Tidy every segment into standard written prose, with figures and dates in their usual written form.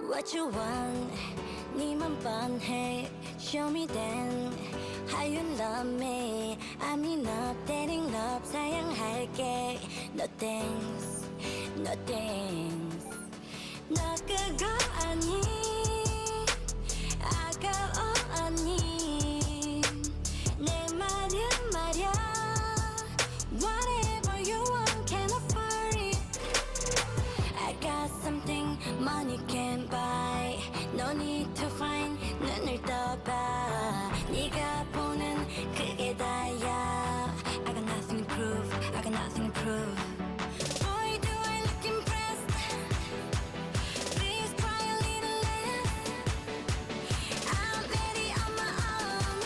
What you want? 니만 뻔해. Show me then how you love me. I'm enough, dating love 사양할게. No thanks, no thanks. 너 그거 아니? 아까워 아니? 내 말은 말야. Whatever you want, can afford it. I got something money can buy. No need to find. 눈을 떠봐. 네가 보는 그게 다야. I got nothing to prove. I got nothing to prove. Boy, do I look impressed? Please try a little less. I'm ready on my own.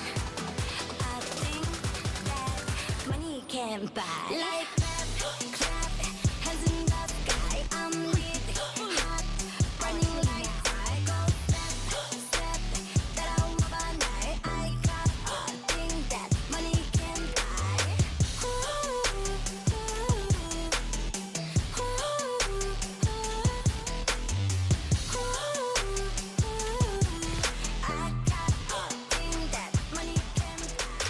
I think that money can buy. Like clap, clap, hands in the sky. I'm lit, hot, burning like fire. Go step, step, 따라와봐 날. I got a thing that money can buy. I got a thing that money can buy.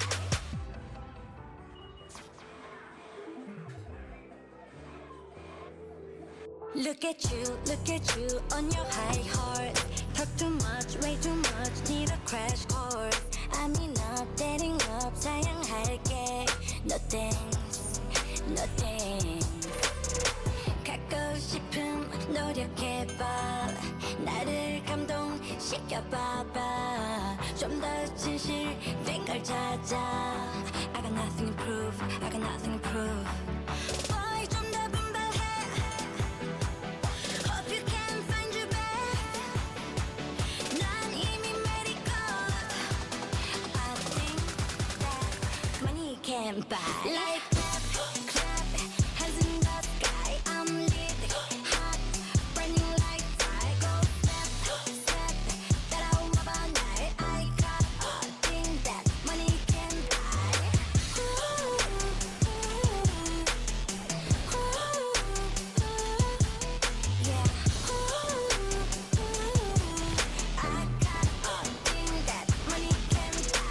Look at you on your high horse. Talk too much, way too much, need a crash course. I'm enough, dating up, 사양할게. No thanks, no thanks. 갖고 싶음 노력해봐. 나를 감동시켜봐봐. 좀 더 진실된 걸 찾아. I got nothing to prove, I got nothing to prove. Boy, 좀 더 분발해. Hope you can find your back. 난 이미 ready go. I think that money can buy. Like clap, clap, hands in the sky. I'm lit, hot, burning like fire. Go step, step, 따라와봐 날. I got a thing that money can buy. Yeah. I got a thing that money can buy.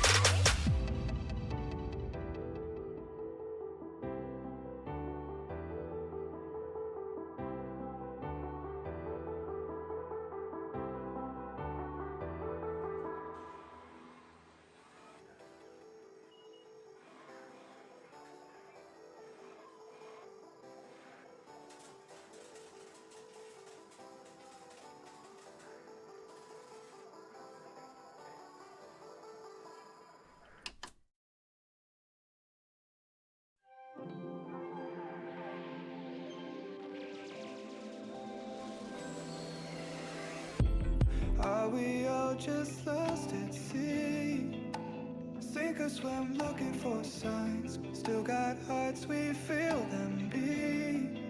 Are we all just lost at sea? Sink or swim looking for signs. Still got hearts, we feel them beat.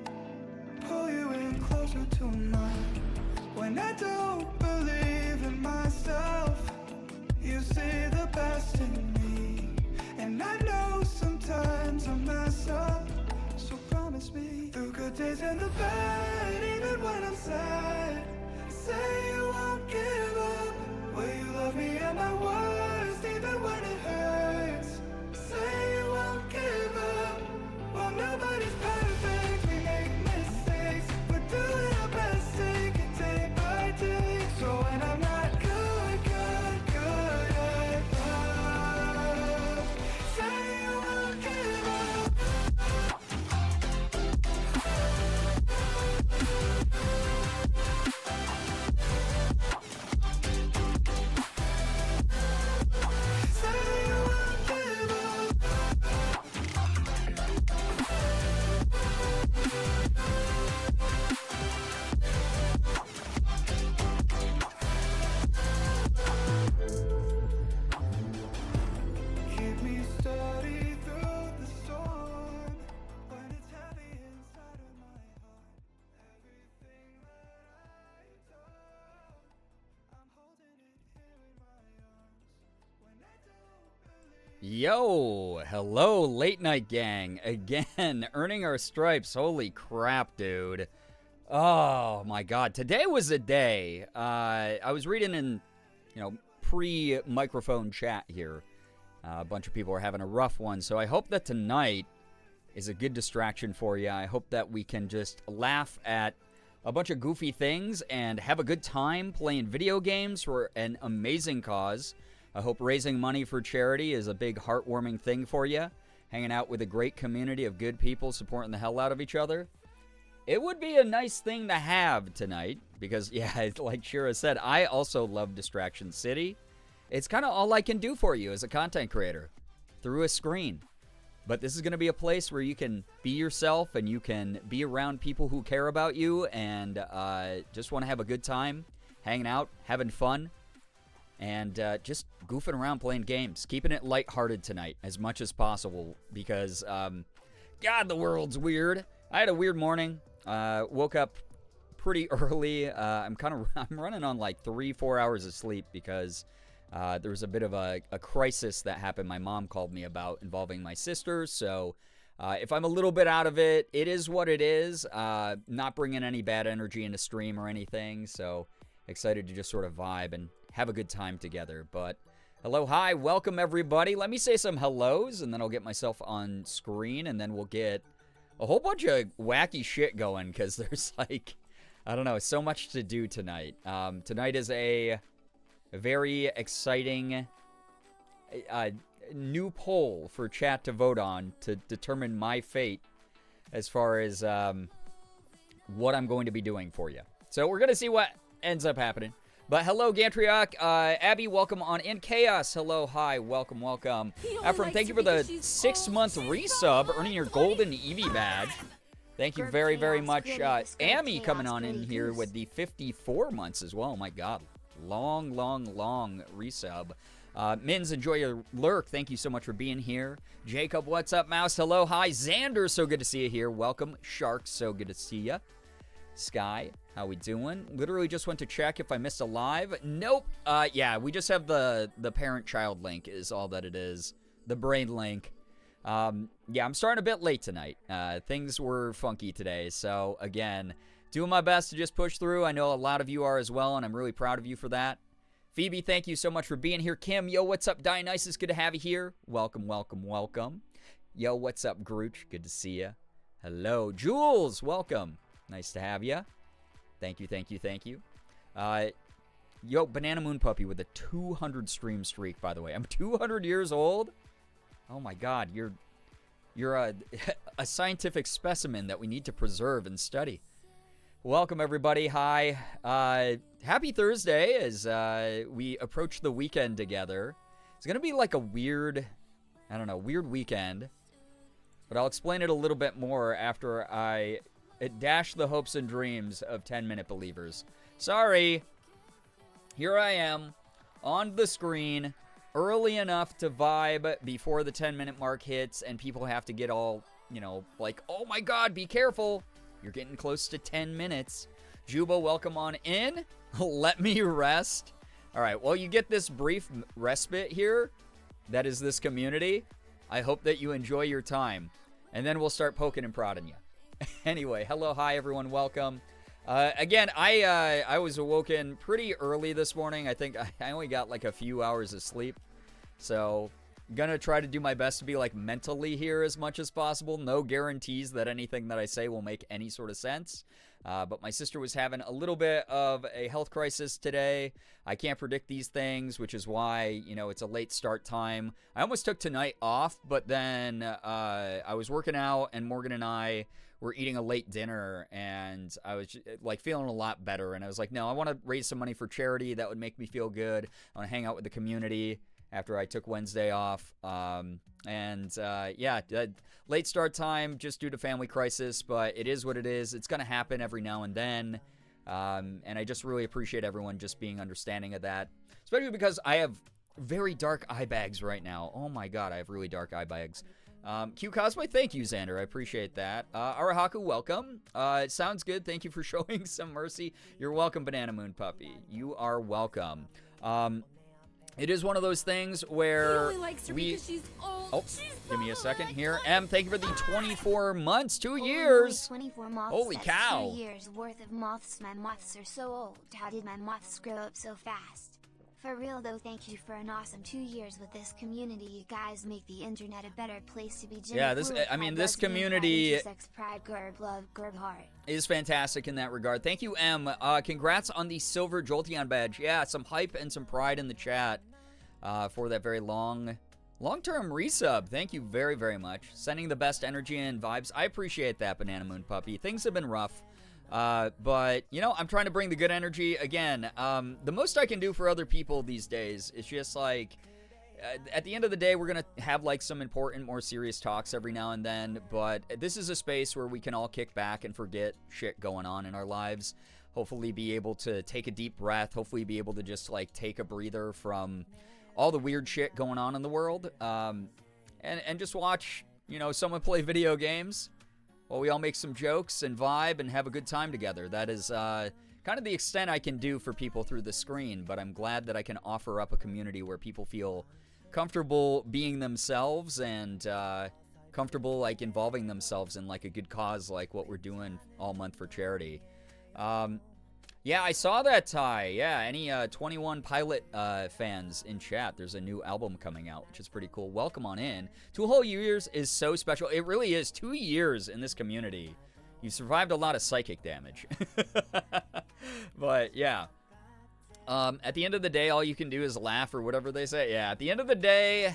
Pull you in closer to mine. When I don't believe in myself, you see the best in me. And I know sometimes I mess up, so promise me through good days and the bad, even when I'm sad, say you won't give up. Will you love me at my worst, even when it hurts? Say you won't give up. Well, nobody's perfect, we make mistakes. We're doing our best, take it day by day. So when I'm not good at love, say you won't give up. Say you won't give up. Keep me steady through the storm. When it's heavy inside of my heart, everything that I adore, I'm holding it here in my arms. When I don't believe. Yo, hello, late night gang. Again, earning our stripes. Holy crap, dude. Oh my God! Today was a day. I was reading in, pre-microphone chat here. A bunch of people are having a rough one, so I hope that tonight is a good distraction for you. I hope that we can just laugh at a bunch of goofy things and have a good time playing video games for an amazing cause. I hope raising money for charity is a big heartwarming thing for you. Hanging out with a great community of good people supporting the hell out of each other. It would be a nice thing to have tonight because, yeah, like Shira said, I also love Distraction City. It's kind of all I can do for you as a content creator through a screen. But this is going to be a place where you can be yourself and you can be around people who care about you and just want to have a good time, hanging out, having fun, and just goofing around playing games. Keeping it lighthearted tonight as much as possible because, God, the world's weird. I had a weird morning. Woke up pretty early. I'm running on like 3-4 hours of sleep because there was a bit of a crisis that happened my mom called me about involving my sister. So if I'm a little bit out of it, it is what it is. Not bringing any bad energy into stream or anything. So excited to just sort of vibe and have a good time together. But hello, hi, welcome everybody. Let me say some hellos and then I'll get myself on screen and then we'll get a whole bunch of wacky shit going because there's like, I don't know, so much to do tonight. Tonight is a very exciting new poll for chat to vote on to determine my fate as far as what I'm going to be doing for you. So we're going to see what ends up happening. But hello, Gantriok. Abby, welcome on in. Chaos, hello, hi, welcome, welcome. Ephraim, thank you for the 6-month resub, earning your golden Eevee badge. Thank you very, very much. Amy coming on in here with the 54 months as well. Oh my God, long resub. Mins, enjoy your lurk. Thank you so much for being here. Jacob, what's up, Mouse? Hello, hi. Xander, so good to see you here. Welcome. Shark, so good to see you. Sky, how we doing? Literally just went to check if I missed a live. Nope. Yeah, we just have the parent-child link is all that it is. The brain link. Yeah, I'm starting a bit late tonight. Things were funky today. So, again, doing my best to just push through. I know a lot of you are as well, and I'm really proud of you for that. Phoebe, thank you so much for being here. Kim, yo, what's up? Dionysus, good to have you here. Welcome, welcome, welcome. Yo, what's up, Grooch? Good to see you. Hello. Jules, welcome. Nice to have you. Thank you, thank you, thank you. Yo, Banana Moon Puppy with a 200 stream streak, by the way. I'm 200 years old? Oh my God, you're a scientific specimen that we need to preserve and study. Welcome, everybody. Hi. Happy Thursday as we approach the weekend together. It's going to be like a weird weekend. But I'll explain it a little bit more after I dash the hopes and dreams of 10-minute believers. Sorry. Here I am on the screen early enough to vibe before the 10-minute mark hits and people have to get all, like, oh my God, be careful. You're getting close to 10 minutes. Juba, welcome on in. Let me rest. All right, well, you get this brief respite here. That is this community. I hope that you enjoy your time. And then we'll start poking and prodding you. Anyway, hello, hi, everyone. Welcome. Again, I was awoken pretty early this morning. I think I only got like a few hours of sleep. So, gonna try to do my best to be like mentally here as much as possible. No guarantees that anything that I say will make any sort of sense. But my sister was having a little bit of a health crisis today. I can't predict these things, which is why, it's a late start time. I almost took tonight off, but then I was working out and Morgan and I were eating a late dinner and I was like feeling a lot better. And I was like, no, I want to raise some money for charity. That would make me feel good. I want to hang out with the community after I took Wednesday off. Yeah, late start time just due to family crisis, but it is what it is. It's going to happen every now and then. And I just really appreciate everyone just being understanding of that, especially because I have very dark eye bags right now. Oh my God, I have really dark eye bags. Q Cosplay, thank you, Xander. I appreciate that. Arahaku, welcome. It sounds good. Thank you for showing some mercy. You're welcome, Banana Moon Puppy. You are welcome. It is one of those things where He only likes her because she's old Oh, give me a second here. M, thank you for the 24 months, 2 years. 24 moths. Holy cow. 2 years worth of moths. My moths are so old. How did my moths grow up so fast? For real though, thank you for an awesome 2 years with this community. You guys make the internet a better place to be. Yeah, this community pride, Gerb, love, Gerb heart. Is fantastic in that regard. Thank you, M. Congrats on the silver Jolteon badge. Yeah, some hype and some pride in the chat for that very long-term resub. Thank you very, very much. Sending the best energy and vibes. I appreciate that, Banana Moon Puppy. Things have been rough. But, you know, I'm trying to bring the good energy. Again, the most I can do for other people these days is just, like, at the end of the day, we're going to have, like, some important, more serious talks every now and then. But this is a space where we can all kick back and forget shit going on in our lives. Hopefully be able to take a deep breath. Hopefully be able to just, like, take a breather from all the weird shit going on in the world. And just watch, you know, someone play video games. Well, we all make some jokes and vibe and have a good time together. That is kind of the extent I can do for people through the screen, but I'm glad that I can offer up a community where people feel comfortable being themselves and comfortable, like, involving themselves in, like, a good cause like what we're doing all month for charity. Yeah, I saw that, Ty. Yeah, any 21 Pilot fans in chat, there's a new album coming out, which is pretty cool. Welcome on in. 2 whole years is so special. It really is. 2 years in this community. You've survived a lot of psychic damage. But, yeah. At the end of the day, all you can do is laugh or whatever they say. Yeah, at the end of the day,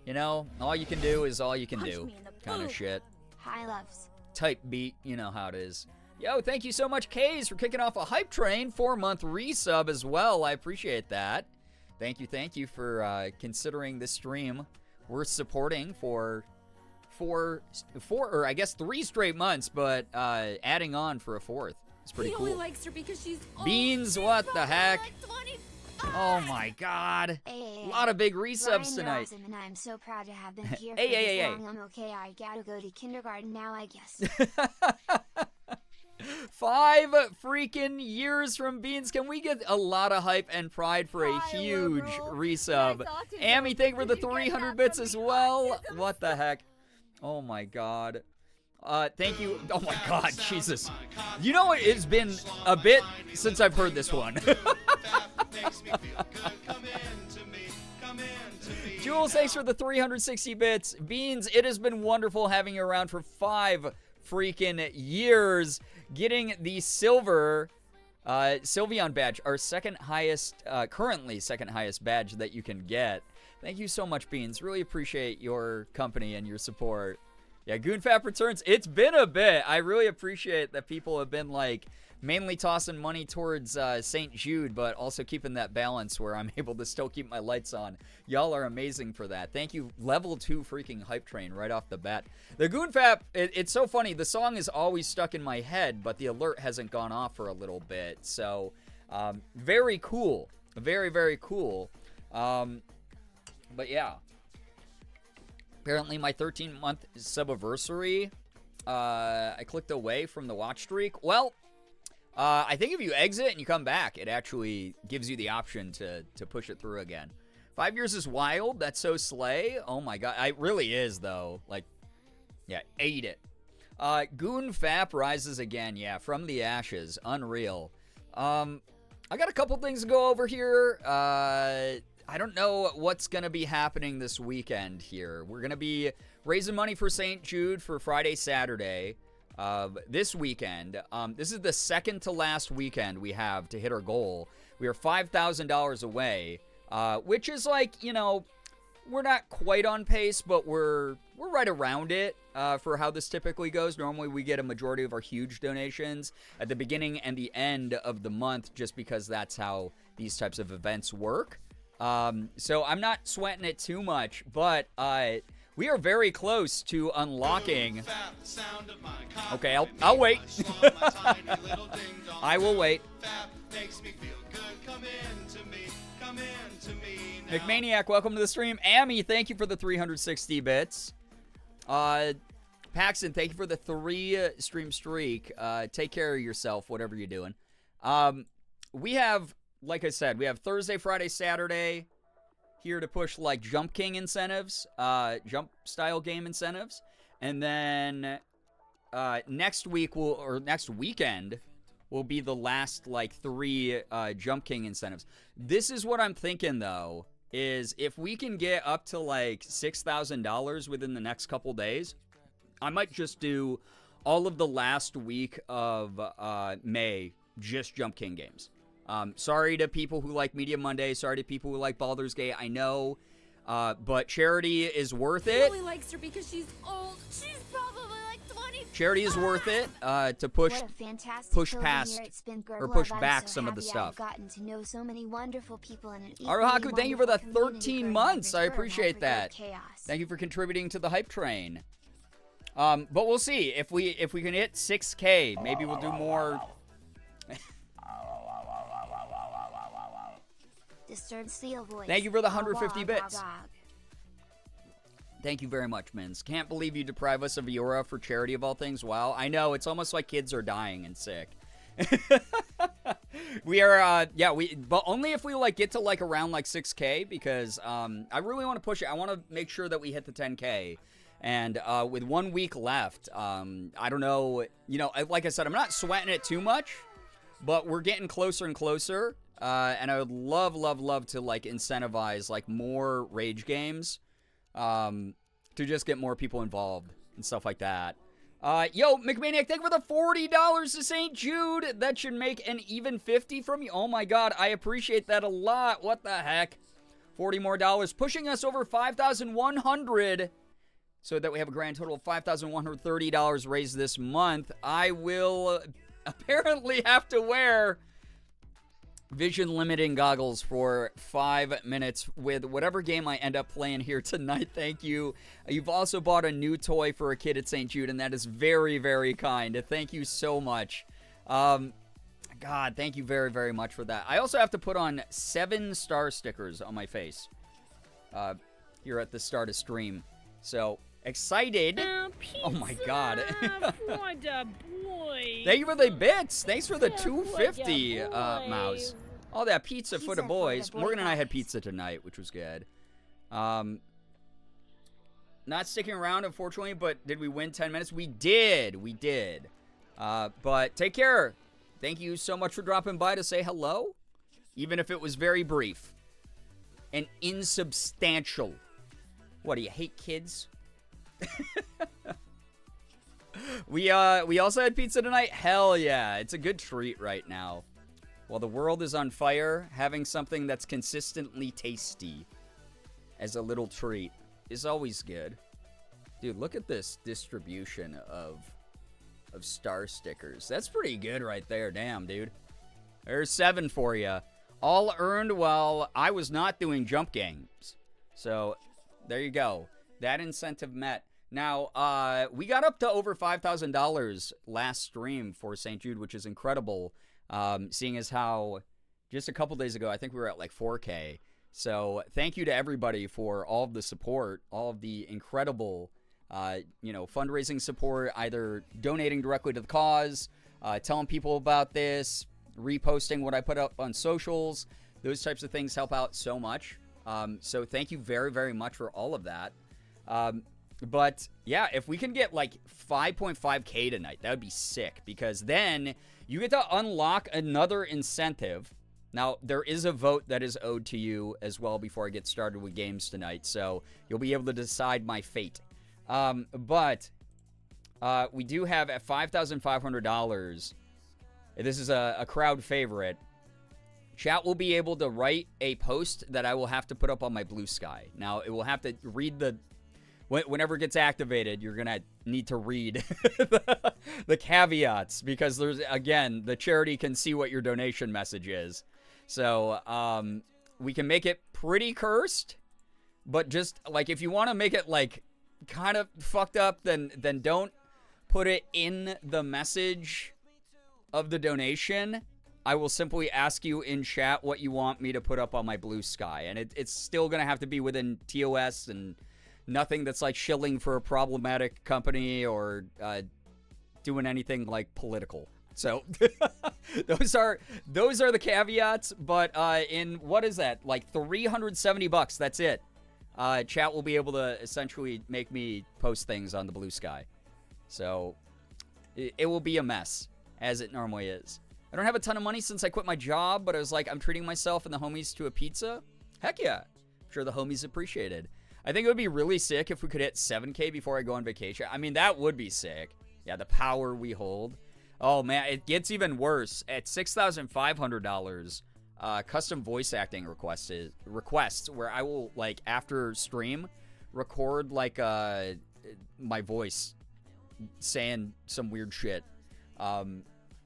you know, all you can do is all you can do. Kind of shit. Hi, loves. Type beat, you know how it is. Yo, thank you so much, Kays, for kicking off a Hype Train 4-month resub as well. I appreciate that. Thank you for considering this stream worth supporting for four, or I guess 3 straight months, but adding on for a 4th. It's pretty cool. He only likes her because she's Beans, what the heck? Oh my God. A lot of big resubs tonight. Awesome, and I'm so proud to have been here for Hey. this long. I'm okay, I gotta go to kindergarten now, I guess. 5 freaking years from Beans. Can we get a lot of hype and pride for a huge resub? Amy, thank you for the 300 bits as well. What the heck? Oh my God. Thank you. Oh my God, Jesus. You know, it's been a bit since I've heard this one. Jules, thanks for the 360 bits. Beans, it has been wonderful having you around for 5 freaking years. Getting the silver Sylveon badge, our second highest, currently second highest badge that you can get. Thank you so much, Beans. Really appreciate your company and your support. Yeah, Goonfap returns. It's been a bit. I really appreciate that people have been, like, mainly tossing money towards St. Jude, but also keeping that balance where I'm able to still keep my lights on. Y'all are amazing for that. Thank you. Level 2 freaking hype train right off the bat. The Goonfap, it's so funny. The song is always stuck in my head, but the alert hasn't gone off for a little bit. So, very cool. Very, very cool. But yeah. Apparently my 13-month subiversary, I clicked away from the watch streak. Well, I think if you exit and you come back, it actually gives you the option to push it through again. 5 years is wild. That's so slay. Oh my God. It really is, though. Like, yeah, ate it. Goonfap rises again. Yeah, from the ashes. Unreal. I got a couple things to go over here. I don't know what's going to be happening this weekend here. We're going to be raising money for St. Jude for Friday, Saturday. This weekend. This is the second to last weekend we have to hit our goal. We are $5,000 away, which is like, you know, we're not quite on pace, but we're right around it for how this typically goes. Normally we get a majority of our huge donations at the beginning and the end of the month just because that's how these types of events work. So I'm not sweating it too much, but we are very close to unlocking. Okay, I'll wait. I will wait. McManiac, welcome to the stream. Amy, thank you for the 360 bits. Paxton, thank you for the 3 stream streak. Take care of yourself, whatever you're doing. We have, like I said, we have Thursday, Friday, Saturday. here to push like Jump King incentives, jump style game incentives. And then next weekend will be the last like 3 Jump King incentives. This is what I'm thinking though, is if we can get up to like $6,000 within the next couple days, I might just do all of the last week of May just Jump King games. Sorry to people who like Media Monday. Sorry to people who like Baldur's Gate. I know, but Charity is worth it. He only likes her because she's old. She's probably like 20. Charity is worth it to push past or push back some of the stuff. I've gotten to know so many wonderful people in an Aruhaku, thank you for the wonderful 13 months. I appreciate that. Thank you for contributing to the hype train. But we'll see if we can hit 6K. Maybe we'll do more. Disturbed seal voice. Thank you for the 150 bits. Thank you very much, Mins. Can't believe you deprive us of Eora for charity of all things. Wow, I know, it's almost like kids are dying and sick. We are, but only if we like get to like around like 6K, because I really want to push it. I want to make sure that we hit the 10K. And with 1 week left, I don't know, like I said, I'm not sweating it too much, but we're getting closer and closer. And I would love to like incentivize like more rage games, to just get more people involved and stuff like that. Yo, McManiac, thank you for the $40 to St. Jude. That should make an even 50 from you. Oh my God, I appreciate that a lot. What the heck? $40 more, pushing us over 5,100, so that we have a grand total of $5,130 raised this month. I will apparently have to wear vision limiting goggles for 5 minutes with whatever game I end up playing here tonight. Thank you. You've also bought a new toy for a kid at St. Jude, and that is very, very kind. Thank you so much. God, thank you very, very much for that. I also have to put on 7 star stickers on my face here at the start of stream. So excited. Oh my God. Thank you for the bits. Thanks for the 250, Mouse. All that pizza for the boys. Morgan and I had pizza tonight, which was good. Not sticking around, unfortunately, but did we win 10 minutes? We did. But take care. Thank you so much for dropping by to say hello, even if it was very brief and insubstantial. What, do you hate kids? We also had pizza tonight. Hell yeah, it's a good treat right now. While the world is on fire, having something that's consistently tasty as a little treat is always good. Dude, look at this distribution of star stickers. That's pretty good right there. Damn, dude. There's 7 for you. All earned while I was not doing jump games. So, there you go. That incentive met. Now, we got up to over $5,000 last stream for St. Jude, which is incredible, seeing as how just a couple days ago, I think we were at like 4K. So thank you to everybody for all of the support, all of the incredible, fundraising support, either donating directly to the cause, telling people about this, reposting what I put up on socials. Those types of things help out so much. So thank you very, very much for all of that. But yeah, if we can get like 5.5K tonight, that would be sick, because then you get to unlock another incentive. Now, there is a vote that is owed to you as well before I get started with games tonight, so you'll be able to decide my fate. But we do have at $5,500, this is a crowd favorite, chat will be able to write a post that I will have to put up on my Blue Sky. Now, it will have to read whenever it gets activated, you're going to need to read the caveats, because there's, again, the charity can see what your donation message is. So, we can make it pretty cursed, but just, like, if you want to make it, like, kind of fucked up, then don't put it in the message of the donation. I will simply ask you in chat what you want me to put up on my Blue Sky, and it's still going to have to be within TOS and nothing that's like shilling for a problematic company or doing anything like political. So those are the caveats. But in what is that? Like $370. That's it. Chat will be able to essentially make me post things on the Blue Sky. So it will be a mess, as it normally is. I don't have a ton of money since I quit my job, but I was like, I'm treating myself and the homies to a pizza. Heck yeah. I'm sure the homies appreciate it. I think it would be really sick if we could hit 7K before I go on vacation. I mean, that would be sick. Yeah, the power we hold. Oh, man, it gets even worse. At $6,500, custom voice acting requests where I will, like, after stream, record, like, my voice saying some weird shit.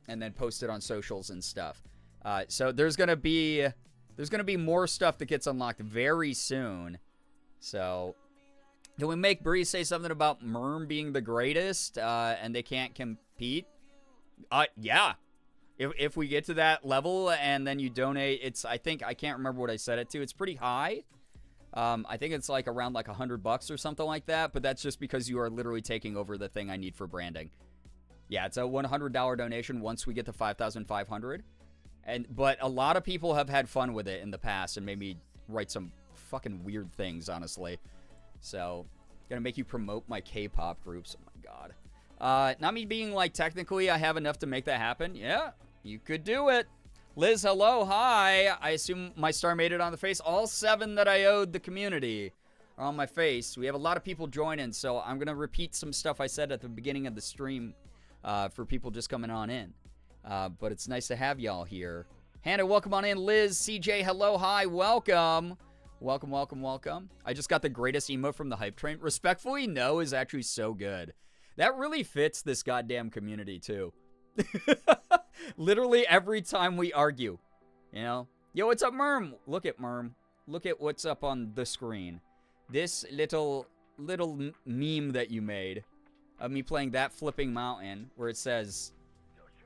And then post it on socials and stuff. So there's gonna be more stuff that gets unlocked very soon. So can we make Bree say something about Merm being the greatest and they can't compete? Yeah. If we get to that level and then you donate, I can't remember what I set it to. It's pretty high. I think it's like around like $100 or something like that. But that's just because you are literally taking over the thing I need for branding. Yeah, it's a $100 donation once we get to 5,500. But a lot of people have had fun with it in the past and made me write some fucking weird things, honestly. So, gonna make you promote my K-pop groups. Oh my god. Not me being like, technically I have enough to make that happen. Yeah, you could do it. Liz, hello, hi. I assume my star made it on the face. All 7 that I owed the community are on my face. We have a lot of people joining, so I'm gonna repeat some stuff I said at the beginning of the stream. For people just coming on in. But it's nice to have y'all here. Hannah, welcome on in. Liz, CJ, hello, hi, welcome. Welcome, welcome, welcome. I just got the greatest emote from the hype train. Respectfully, no is actually so good. That really fits this goddamn community, too. Literally every time we argue. You know? Yo, what's up, Merm? Look at Merm. Look at what's up on the screen. This little meme that you made. Of me playing that flipping mountain where it says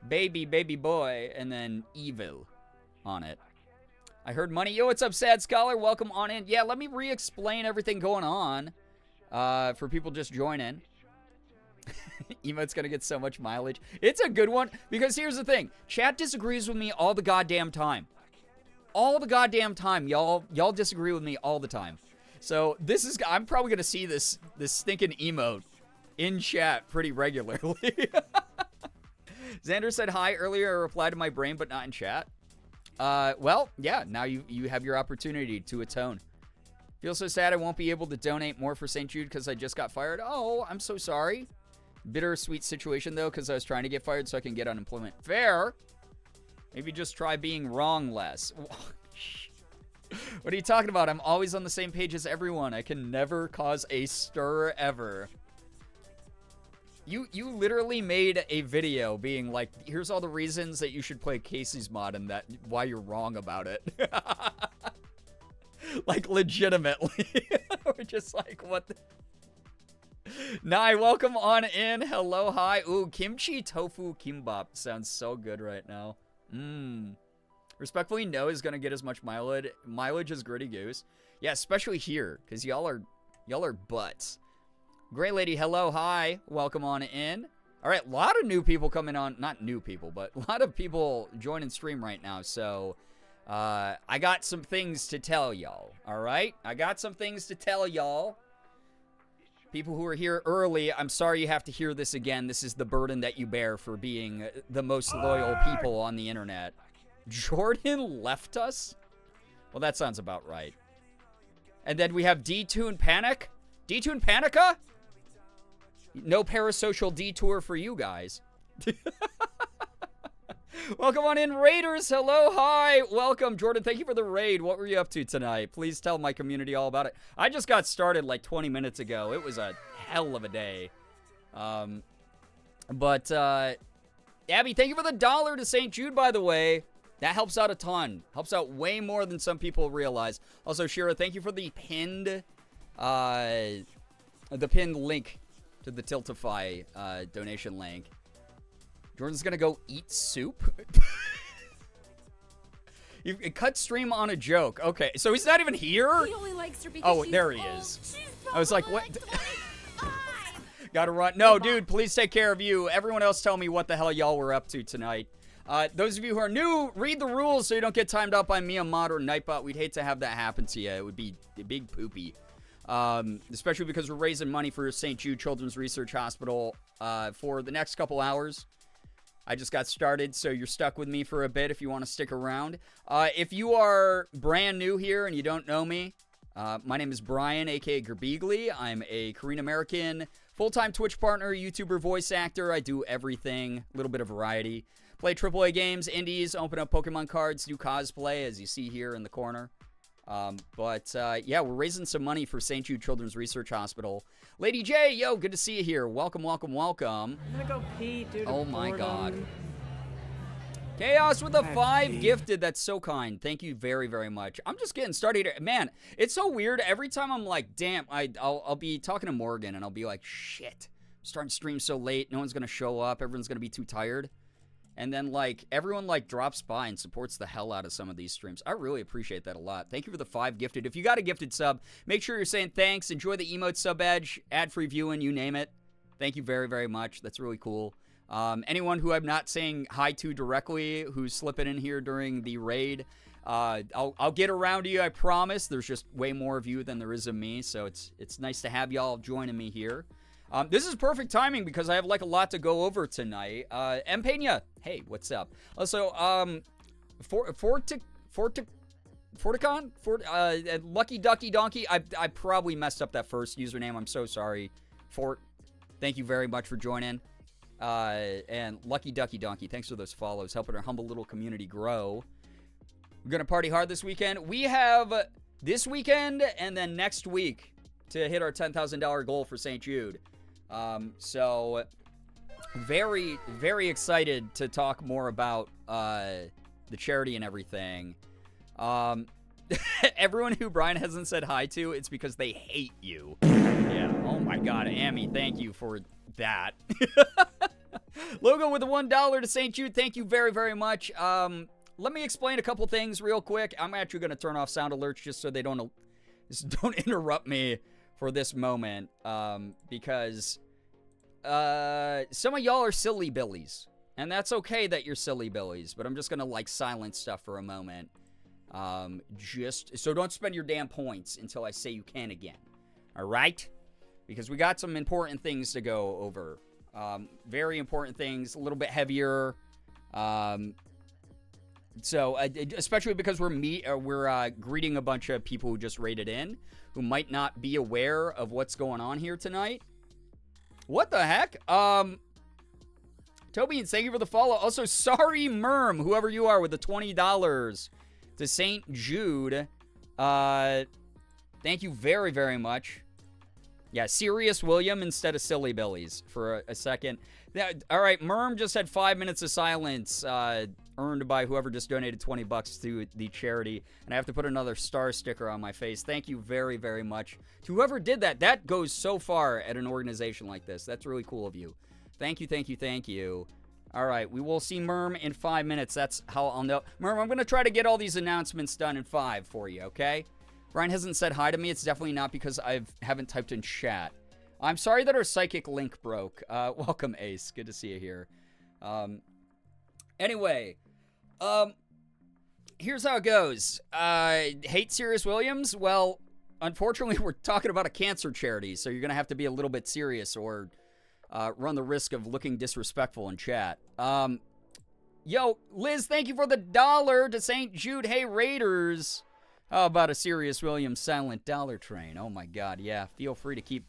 baby boy and then evil on it. I heard money. Yo, what's up, Sad Scholar? Welcome on in. Yeah, let me re-explain everything going on for people just joining. Emote's gonna get so much mileage. It's a good one because here's the thing. Chat disagrees with me all the goddamn time. All the goddamn time. Y'all disagree with me all the time. So I'm probably gonna see this stinking emote in chat pretty regularly. Xander said hi earlier. I replied to my brain, but not in chat. Well, yeah, now you have your opportunity to atone. Feel so sad I won't be able to donate more for St. Jude because I just got fired. Oh, I'm so sorry. Bittersweet situation, though, because I was trying to get fired so I can get unemployment. Fair. Maybe just try being wrong less. What are you talking about? I'm always on the same page as everyone. I can never cause a stir ever. You literally made a video being like, here's all the reasons that you should play Casey's mod and that why you're wrong about it. Like, legitimately. We're just like, what the... Nai, welcome on in. Hello, hi. Ooh, kimchi tofu kimbap sounds so good right now. Respectfully, no is gonna get as much mileage as Gritty Goose. Yeah, especially here, because y'all are butts. Gray Lady, hello, hi. Welcome on in. All right, a lot of new people coming on. Not new people, but a lot of people joining stream right now. So, I got some things to tell y'all. All right? I got some things to tell y'all. People who are here early, I'm sorry you have to hear this again. This is the burden that you bear for being the most loyal people on the internet. Jordan left us? Well, that sounds about right. And then we have D-Tune Panic. D-Tune Panica? No parasocial detour for you guys. Welcome on in, Raiders. Hello, hi. Welcome, Jordan. Thank you for the raid. What were you up to tonight? Please tell my community all about it. I just got started like 20 minutes ago. It was a hell of a day. Abby, thank you for the $1 to St. Jude, by the way. That helps out a ton. Helps out way more than some people realize. Also, Shira, thank you for the pinned link to the Tiltify donation link. Jordan's gonna go eat soup. You cut stream on a joke. Okay, so he's not even here? He only likes her because there he old. is. I was like, what? Gotta run. No, dude, please take care of you. Everyone else tell me what the hell y'all were up to tonight. Those of you who are new, read the rules so you don't get timed out by me, a mod, or Nightbot. We'd hate to have that happen to you. It would be a big poopy. Especially because we're raising money for St. Jude Children's Research Hospital for the next couple hours. I just got started, so you're stuck with me for a bit if you want to stick around. If you are brand new here and you don't know me, my name is Brian, a.k.a. Girbeagly. I'm a Korean-American, full-time Twitch partner, YouTuber, voice actor. I do everything, a little bit of variety. Play AAA games, indies, open up Pokemon cards, do cosplay, as you see here in the corner. Yeah, we're raising some money for St. Jude Children's Research Hospital. Lady J, yo, good to see you here. Welcome, welcome, welcome. I'm gonna go pee, dude. Oh my god. Chaos with a 5 gifted. That's so kind. Thank you very, very much. I'm just getting started. Man, it's so weird. Every time I'm like, damn, I'll be talking to Morgan and I'll be like, shit, I'm starting to stream so late. No one's going to show up. Everyone's going to be too tired. And then, like, everyone, like, drops by and supports the hell out of some of these streams. I really appreciate that a lot. Thank you for the 5 gifted. If you got a gifted sub, make sure you're saying thanks. Enjoy the emote sub badge, ad-free viewing, you name it. Thank you very, very much. That's really cool. Anyone who I'm not saying hi to directly, who's slipping in here during the raid, I'll get around to you, I promise. There's just way more of you than there is of me, so it's nice to have y'all joining me here. This is perfect timing because I have like a lot to go over tonight. M. Pena, hey, what's up? Also, Forticon, Lucky Ducky Donkey. I probably messed up that first username. I'm so sorry. Fort, thank you very much for joining. And Lucky Ducky Donkey, thanks for those follows, helping our humble little community grow. We're gonna party hard this weekend. We have this weekend and then next week to hit our $10,000 goal for St. Jude. So very, very excited to talk more about the charity and everything. Everyone who Brian hasn't said hi to, it's because they hate you. Yeah. Oh my God, Amy, thank you for that. Logo with the $1 to St. Jude. Thank you very, very much. Let me explain a couple things real quick. I'm actually going to turn off sound alerts just so they don't interrupt me for this moment, because some of y'all are silly billies, and that's okay that you're silly billies, but I'm just gonna like silence stuff for a moment, just so don't spend your damn points until I say you can again, all right? Because we got some important things to go over, very important things, a little bit heavier, so especially because we're greeting a bunch of people who just raided in, who might not be aware of what's going on here tonight. What the heck? Toby, thank you for the follow. Also, sorry, Merm, whoever you are, with the $20 to St. Jude. Thank you very, very much. Yeah, Serious William instead of Silly Billies for a second. All right, Merm just had 5 minutes of silence earned by whoever just donated $20 to the charity, and I have to put another star sticker on my face. Thank you very, very much to whoever did that. That goes so far at an organization like this. That's really cool of you. Thank you, thank you, thank you. All right, we will see Merm in 5 minutes. That's how I'll know. Merm, I'm going to try to get all these announcements done in 5 for you, okay? Brian hasn't said hi to me. It's definitely not because I haven't typed in chat. I'm sorry that our psychic link broke. Welcome, Ace. Good to see you here. Anyway, here's how it goes. Hate Serious Williams? Well, unfortunately, we're talking about a cancer charity, so you're going to have to be a little bit serious or run the risk of looking disrespectful in chat. Yo, Liz, thank you for the $1 to St. Jude. Hey, Raiders. How about a Serious Williams silent dollar train? Oh, my God. Yeah, feel free to keep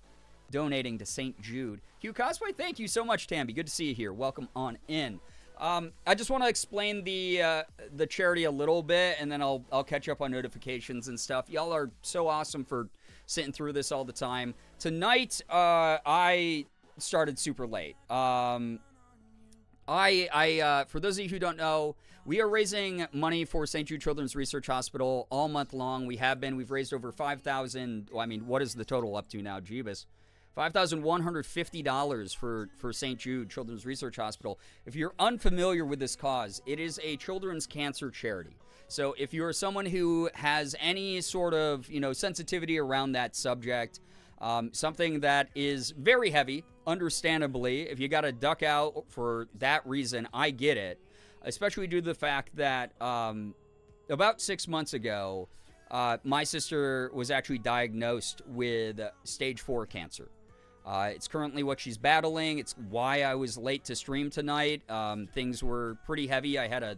donating to St. Jude. Hugh Cosplay, thank you so much, Tamby. Good to see you here. Welcome on in. I just want to explain the charity a little bit, and then I'll catch up on notifications and stuff. Y'all are so awesome for sitting through this all the time. Tonight, I started super late. For those of you who don't know, we are raising money for St. Jude Children's Research Hospital all month long. We have been. We've raised over $5,000. Well, I mean, what is the total up to now, Jeebus? $5,150 for St. Jude Children's Research Hospital. If you're unfamiliar with this cause, it is a children's cancer charity. So if you're someone who has any sort of, sensitivity around that subject, Something that is very heavy, understandably. If you got to duck out for that reason, I get it. Especially due to the fact that about 6 months ago, my sister was actually diagnosed with stage 4 cancer. It's currently what she's battling. It's why I was late to stream tonight. Things were pretty heavy. I had a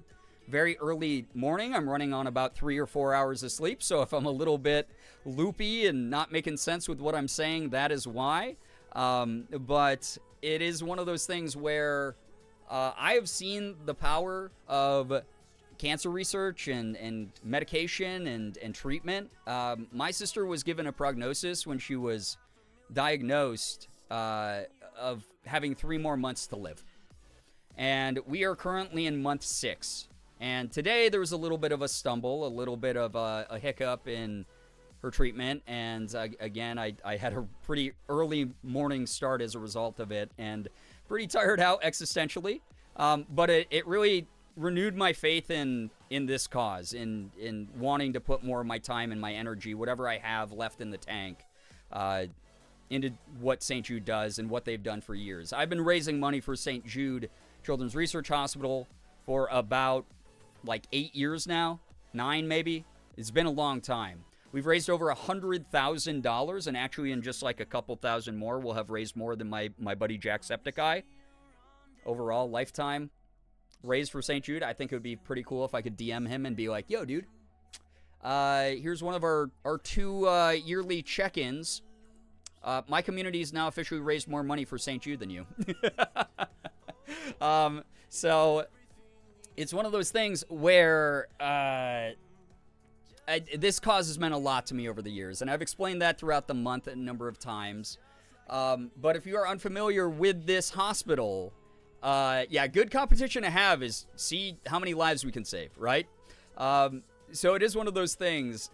very early morning. I'm running on about 3 or 4 hours of sleep. So if I'm a little bit loopy and not making sense with what I'm saying, that is why. But it is one of those things where I have seen the power of cancer research and medication and treatment. My sister was given a prognosis when she was diagnosed of having 3 more months to live. And we are currently in month 6. And today there was a little bit of a stumble, a little bit of a hiccup in her treatment. And again, I had a pretty early morning start as a result of it and pretty tired out existentially. But it really renewed my faith in this cause, in wanting to put more of my time and my energy, whatever I have left in the tank, into what St. Jude does and what they've done for years. I've been raising money for St. Jude Children's Research Hospital for about 8 years now, 9 maybe. It's been a long time. We've raised over $100,000, and actually in just a couple thousand more, we'll have raised more than my buddy Jacksepticeye. Overall, lifetime raised for St. Jude. I think it would be pretty cool if I could DM him and be like, yo, dude, here's one of our 2 yearly check-ins. My community has now officially raised more money for St. Jude than you. So it's one of those things where this cause has meant a lot to me over the years, and I've explained that throughout the month a number of times. But if you are unfamiliar with this hospital, good competition to have is see how many lives we can save, right? So it is one of those things.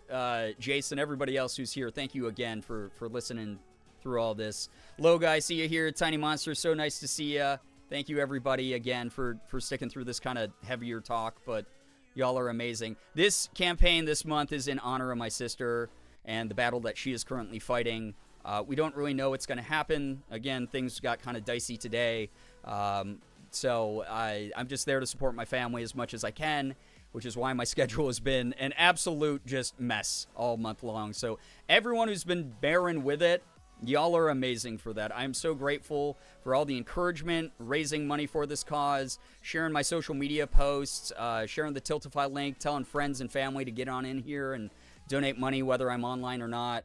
Jason, everybody else who's here, thank you again for listening through all this. Loga, I see you here. Tiny Monster, so nice to see you. Thank you, everybody, again, for sticking through this kind of heavier talk, but y'all are amazing. This campaign this month is in honor of my sister and the battle that she is currently fighting. We don't really know what's going to happen. Again, things got kind of dicey today. So I'm just there to support my family as much as I can, which is why my schedule has been an absolute just mess all month long. So everyone who's been bearing with it, y'all are amazing for that. I'm so grateful for all the encouragement, raising money for this cause, sharing my social media posts, sharing the Tiltify link, telling friends and family to get on in here and donate money whether I'm online or not.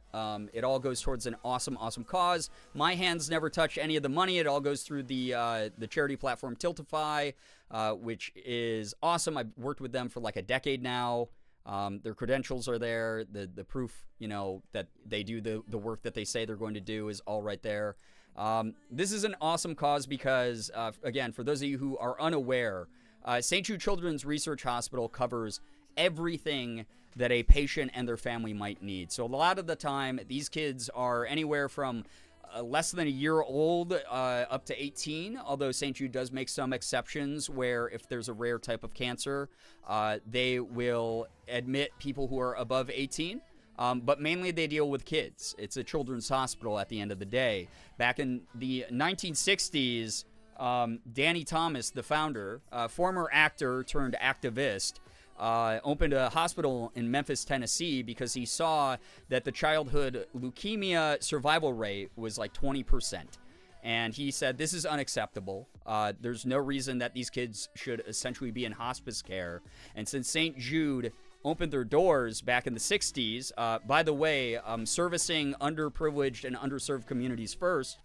It all goes towards an awesome, awesome cause. My hands never touch any of the money. It all goes through the charity platform Tiltify, which is awesome. I've worked with them for a decade now. Their credentials are there. The proof, that they do the work that they say they're going to do is all right there. This is an awesome cause because, again, for those of you who are unaware, St. Jude Children's Research Hospital covers everything that a patient and their family might need. So a lot of the time, these kids are anywhere from less than a year old up to 18, although St. Jude does make some exceptions where if there's a rare type of cancer, they will admit people who are above 18. But mainly they deal with kids. It's a children's hospital at the end of the day. Back in the 1960s, Danny Thomas, the founder, former actor turned activist, opened a hospital in Memphis, Tennessee, because he saw that the childhood leukemia survival rate was 20%. And he said, this is unacceptable. There's no reason that these kids should essentially be in hospice care. And since St. Jude opened their doors back in the 60s, by the way, servicing underprivileged and underserved communities first,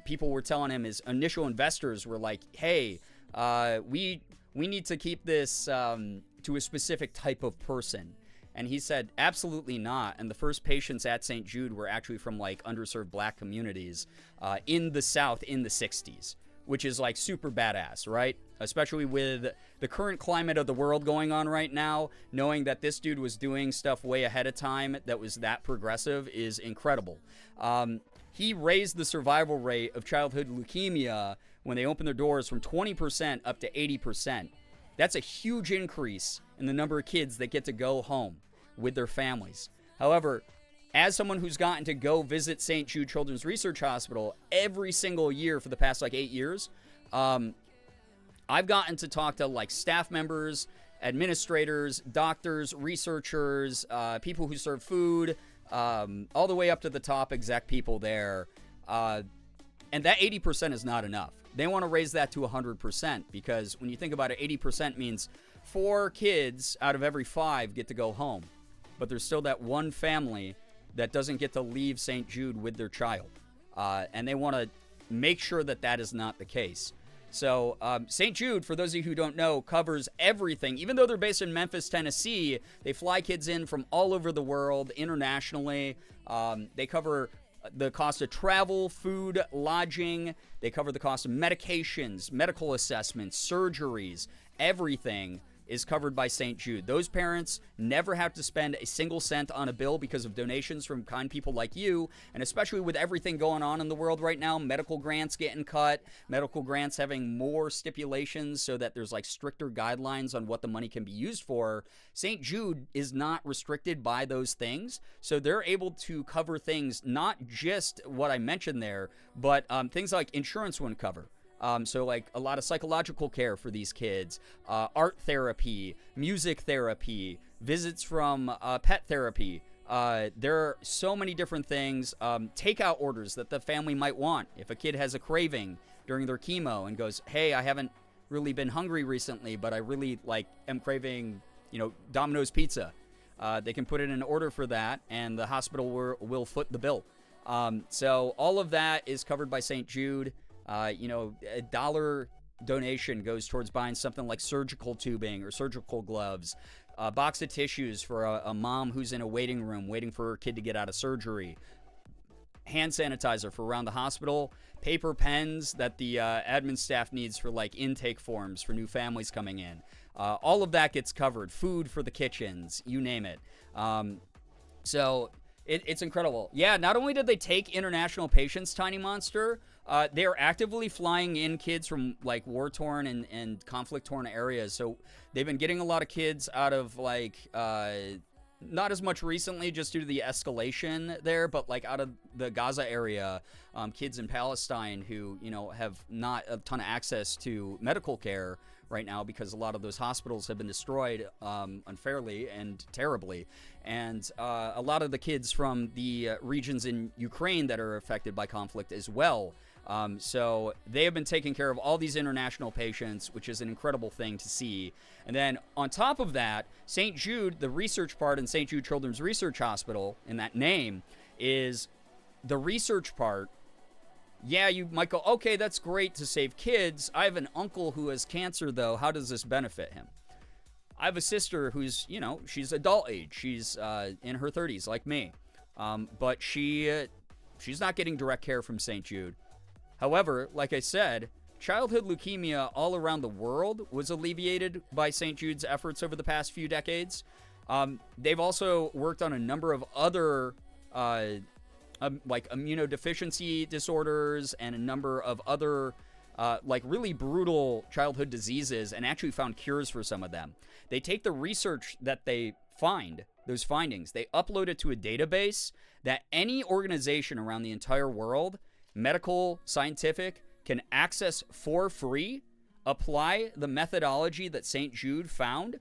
people were telling him, his initial investors were like, hey, we need to keep this to a specific type of person. And he said, absolutely not. And the first patients at St. Jude were actually from underserved black communities in the South in the 60s, which is super badass, right? Especially with the current climate of the world going on right now, knowing that this dude was doing stuff way ahead of time that was that progressive is incredible. He raised the survival rate of childhood leukemia when they opened their doors from 20% up to 80%. That's a huge increase in the number of kids that get to go home with their families. However, as someone who's gotten to go visit St. Jude Children's Research Hospital every single year for the past like 8 years, I've gotten to talk to like staff members, administrators, doctors, researchers, people who serve food, all the way up to the top exec people there. And that 80% is not enough. They want to raise that to 100% because when you think about it, 80% means 4 kids out of every 5 get to go home. But there's still that one family that doesn't get to leave St. Jude with their child. And they want to make sure that that is not the case. So St. Jude, for those of you who don't know, covers everything. Even though they're based in Memphis, Tennessee, they fly kids in from all over the world internationally. They cover the cost of travel, food, lodging. They cover the cost of medications, medical assessments, surgeries. Everything is covered by St. Jude. Those parents never have to spend a single cent on a bill because of donations from kind people like you, and especially with everything going on in the world right now, medical grants getting cut, medical grants having more stipulations so that there's like stricter guidelines on what the money can be used for. St. Jude is not restricted by those things, so they're able to cover things, not just what I mentioned there, but things like insurance wouldn't cover. So like a lot of psychological care for these kids, art therapy, music therapy, visits from pet therapy. There are so many different things, takeout orders that the family might want. If a kid has a craving during their chemo and goes, hey, I haven't really been hungry recently, but I really am craving, Domino's pizza. They can put in an order for that and the hospital will foot the bill. So all of that is covered by St. Jude. A $1 donation goes towards buying something like surgical tubing or surgical gloves, a box of tissues for a mom who's in a waiting room waiting for her kid to get out of surgery, hand sanitizer for around the hospital, paper pens that the admin staff needs for intake forms for new families coming in. All of that gets covered. Food for the kitchens, you name it. So it's incredible. Yeah, not only did they take international patients, Tiny Monster, they are actively flying in kids from war-torn and conflict-torn areas. So they've been getting a lot of kids out of not as much recently just due to the escalation there, but out of the Gaza area, kids in Palestine who, have not a ton of access to medical care right now because a lot of those hospitals have been destroyed unfairly and terribly. And a lot of the kids from the regions in Ukraine that are affected by conflict as well. So they have been taking care of all these international patients, which is an incredible thing to see. And then on top of that, St. Jude, the research part in St. Jude Children's Research Hospital, in that name, is the research part. Yeah, you might go, okay, that's great to save kids. I have an uncle who has cancer, though. How does this benefit him? I have a sister who's, she's adult age. She's in her 30s, like me. But she's not getting direct care from St. Jude. However, like I said, childhood leukemia all around the world was alleviated by St. Jude's efforts over the past few decades. They've also worked on a number of other immunodeficiency disorders and a number of other really brutal childhood diseases and actually found cures for some of them. They take the research that they find, those findings, they upload it to a database that any organization around the entire world, medical, scientific, can access for free, apply the methodology that St. Jude found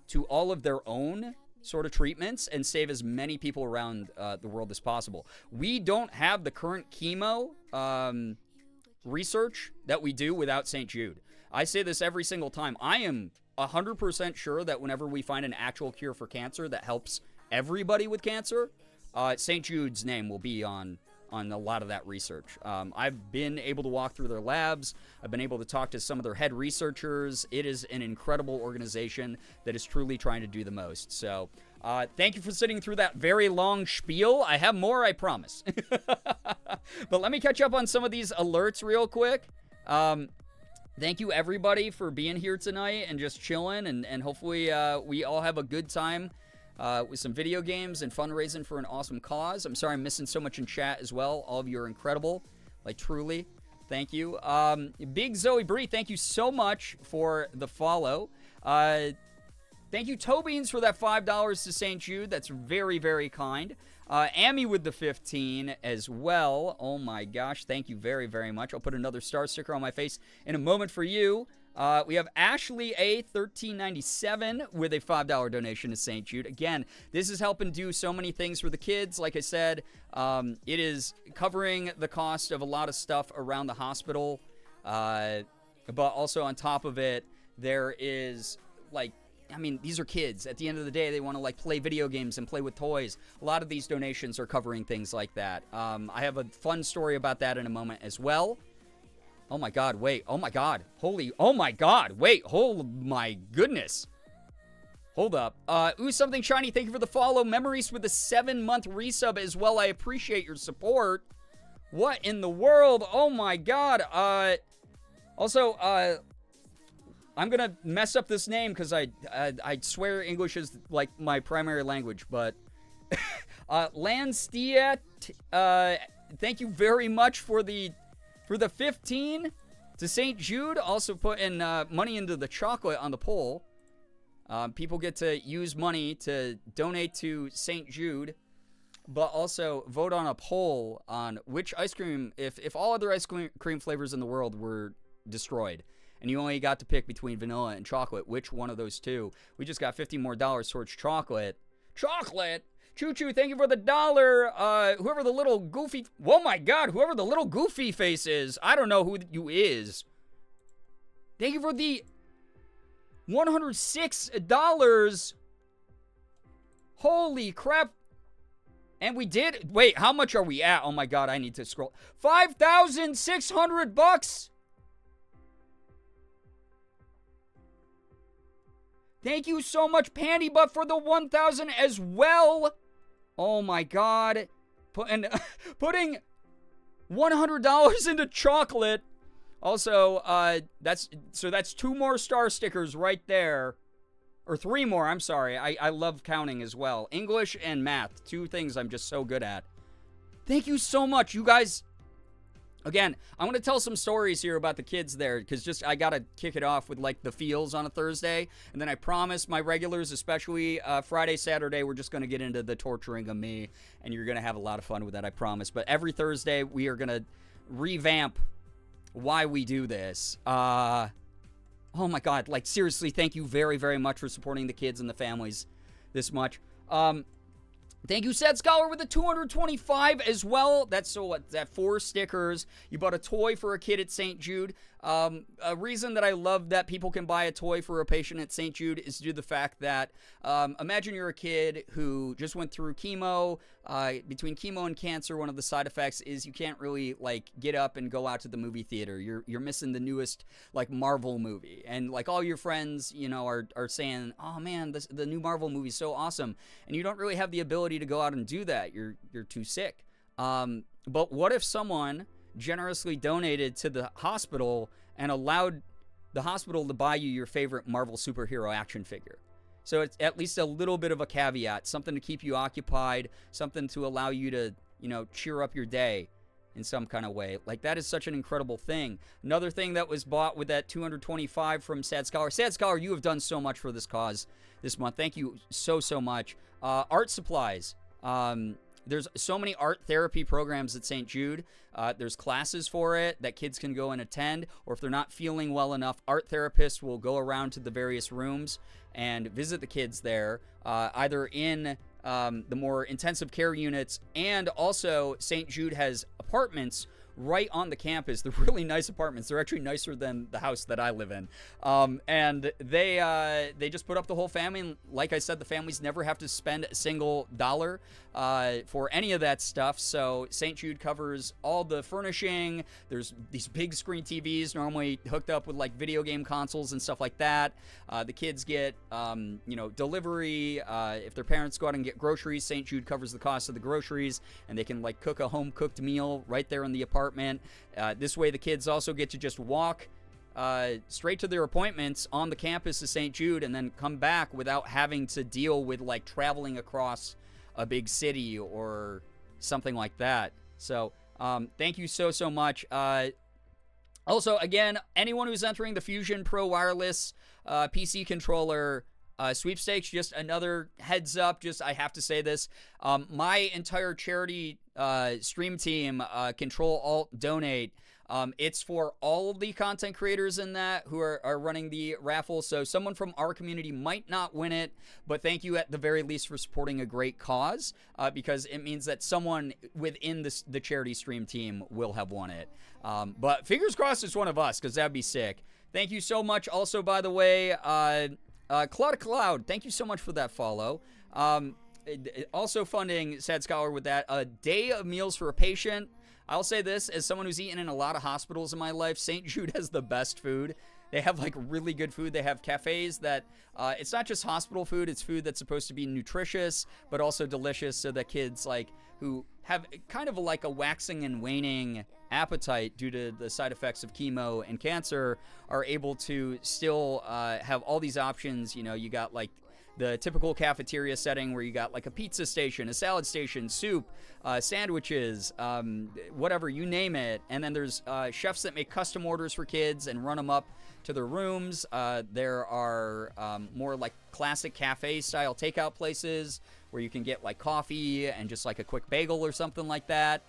to all of their own sort of treatments and save as many people around the world as possible. We don't have the current chemo research that we do without St. Jude. I say this every single time. I am 100% sure that whenever we find an actual cure for cancer that helps everybody with cancer, St. Jude's name will be on a lot of that research. I've been able to walk through their labs. I've been able to talk to some of their head researchers. It is an incredible organization that is truly trying to do the most. So thank you for sitting through that very long spiel. I have more, I promise. But let me catch up on some of these alerts real quick. Thank you, everybody, for being here tonight and just chilling. And hopefully we all have a good time with some video games and fundraising for an awesome cause. I'm sorry I'm missing so much in chat as well. All of you are incredible. Truly. Thank you. Big Zoe Bree, thank you so much for the follow. Thank you, Tobeans, for that $5 to St. Jude. That's very, very kind. Amy with the 15 as well. Oh my gosh, thank you very, very much. I'll put another star sticker on my face in a moment for you. We have Ashley A, 1397 with a $5 donation to St. Jude. Again, this is helping do so many things for the kids. Like I said, it is covering the cost of a lot of stuff around the hospital. But also on top of it, there is, like, I mean, these are kids. At the end of the day, they want to, like, play video games and play with toys. A lot of these donations are covering things like that. I have a fun story about that in a moment as well. Oh, my God. Wait. Oh, my God. Oh, my God. Wait. Oh, my goodness. Hold up. Ooh, Something Shiny. Thank you for the follow. Memories with the 7-month resub as well. I appreciate your support. What in the world? Oh, my God. Also, I'm going to mess up this name because I swear English is, like, my primary language, but Landstiet, thank you very much for the 15 to St. Jude. Also putting money into the chocolate on the poll. People get to use money to donate to St. Jude, but also vote on a poll on which ice cream, if all other ice cream flavors in the world were destroyed, and you only got to pick between vanilla and chocolate, which one of those two? We just got $50 more towards chocolate. Chocolate! Choo-choo, thank you for the $1. Whoever the little goofy... Oh my God, whoever the little goofy face is. I don't know who you is. Thank you for the $106. Holy crap. And we did... Wait, how much are we at? Oh my God, I need to scroll. $5,600. Thank you so much, Panty Butt, for the 1,000 as well. Oh my God. Putting $100 into chocolate. Also, that's 2 more star stickers right there. Or 3 more, I'm sorry. I love counting as well. English and math, 2 things I'm just so good at. Thank you so much, you guys. Again, I want to tell some stories here about the kids there, because I got to kick it off with, like, the feels on a Thursday. And then I promise my regulars, especially Friday, Saturday, we're just going to get into the torturing of me. And you're going to have a lot of fun with that, I promise. But every Thursday, we are going to revamp why we do this. Oh, my God. Like, seriously, thank you very, very much for supporting the kids and the families this much. Thank you, Sad Scholar, with the 225 as well. That's 4 stickers. You bought a toy for a kid at St. Jude. A reason that I love that people can buy a toy for a patient at St. Jude is due to the fact that imagine you're a kid who just went through chemo. Between chemo and cancer, one of the side effects is you can't really, like, get up and go out to the movie theater. You're missing the newest, like, Marvel movie. And, like, all your friends, you know, are saying, oh, man, the new Marvel movie is so awesome. And you don't really have the ability to go out and do that. You're too sick. But what if someone generously donated to the hospital and allowed the hospital to buy you your favorite Marvel superhero action figure? So it's at least a little bit of a caveat, something to keep you occupied, something to allow you to, you know, cheer up your day in some kind of way. Like, that is such an incredible thing. Another thing that was bought with that 225 from Sad Scholar. Sad Scholar, you have done so much for this cause this month. Thank you so, so much. Art supplies. There's so many art therapy programs at St. Jude. There's classes for it that kids can go and attend, or if they're not feeling well enough, art therapists will go around to the various rooms and visit the kids there, either in the more intensive care units, and also St. Jude has apartments right on the campus. They're really nice apartments. They're actually nicer than the house that I live in. And they just put up the whole family. And like I said, the families never have to spend a single dollar for any of that stuff. So St. Jude covers all the furnishing. There's these big screen TVs normally hooked up with, like, video game consoles and stuff like that. The kids get, delivery. If their parents go out and get groceries, St. Jude covers the cost of the groceries, and they can, like, cook a home-cooked meal right there in the apartment. This way the kids also get to just walk straight to their appointments on the campus of St. Jude and then come back without having to deal with, like, traveling across a big city or something like that. So thank you so, so much. Also, again, anyone who's entering the Fusion Pro Wireless PC controller sweepstakes, just another heads up, just I have to say this. My entire charity stream team, Control Alt Donate, it's for all of the content creators in that who are running the raffle. So someone from our community might not win it, but thank you at the very least for supporting a great cause, because it means that someone within the charity stream team will have won it. But fingers crossed it's one of us, because that'd be sick. Thank you so much. Also, by the way, Cloud, thank you so much for that follow. Also funding Sad Scholar with that. A day of meals for a patient. I'll say this, as someone who's eaten in a lot of hospitals in my life, St. Jude has the best food. They have like really good food. They have cafes that, it's not just hospital food, it's food that's supposed to be nutritious, but also delicious, so that kids like who have kind of like a waxing and waning appetite due to the side effects of chemo and cancer are able to still have all these options. You know, you got like the typical cafeteria setting where you got like a pizza station, a salad station, soup, sandwiches, whatever, you name it. And then there's chefs that make custom orders for kids and run them up to their rooms. There are more like classic cafe style takeout places where you can get like coffee and just like a quick bagel or something like that.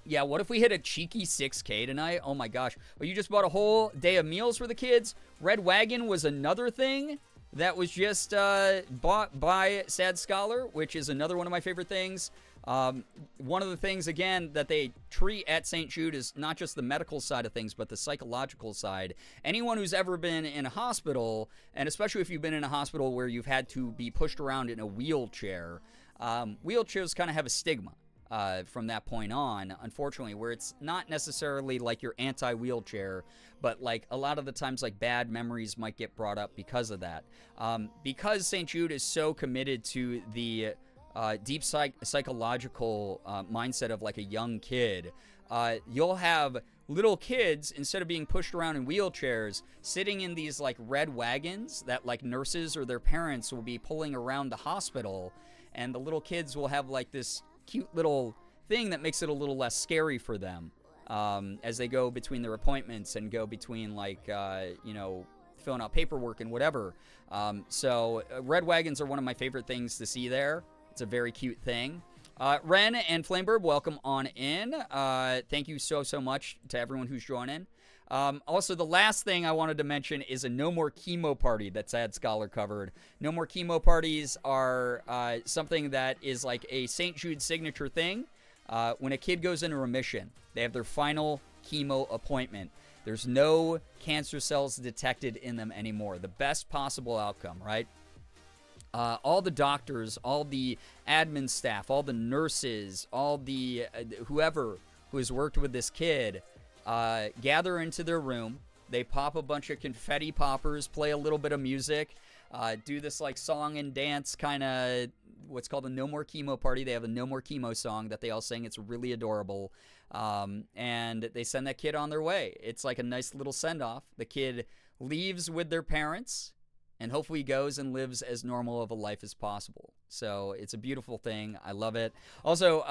Yeah, what if we hit a cheeky 6K tonight? Oh my gosh. Well, you just bought a whole day of meals for the kids. Red Wagon was another thing that was just bought by Sad Scholar, which is another one of my favorite things. One of the things, again, that they treat at St. Jude is not just the medical side of things, but the psychological side. Anyone who's ever been in a hospital, and especially if you've been in a hospital where you've had to be pushed around in a wheelchair, wheelchairs kind of have a stigma. From that point on, unfortunately, where it's not necessarily like your anti-wheelchair, but like a lot of the times like bad memories might get brought up because of that. Because St. Jude is so committed to the deep psychological mindset of like a young kid, you'll have little kids, instead of being pushed around in wheelchairs, sitting in these like red wagons that like nurses or their parents will be pulling around the hospital, and the little kids will have like this cute little thing that makes it a little less scary for them as they go between their appointments and go between like you know, filling out paperwork and whatever. So red wagons are one of my favorite things to see there. It's a very cute thing. Ren and Flamebird, welcome on in. Thank you so much to everyone who's joining. Also, the last thing I wanted to mention is a No More Chemo party that Sad Scholar covered. No More Chemo parties are something that is like a St. Jude signature thing. When a kid goes into remission, they have their final chemo appointment. There's no cancer cells detected in them anymore. The best possible outcome, right? All the doctors, all the admin staff, all the nurses, all the whoever who has worked with this kid gather into their room. They pop a bunch of confetti poppers, play a little bit of music, do this like song and dance kind of what's called a No More Chemo party. They have a No More Chemo song that they all sing. It's really adorable. And they send that kid on their way. It's like a nice little send-off. The kid leaves with their parents and hopefully goes and lives as normal of a life as possible. So it's a beautiful thing. I love it. Also,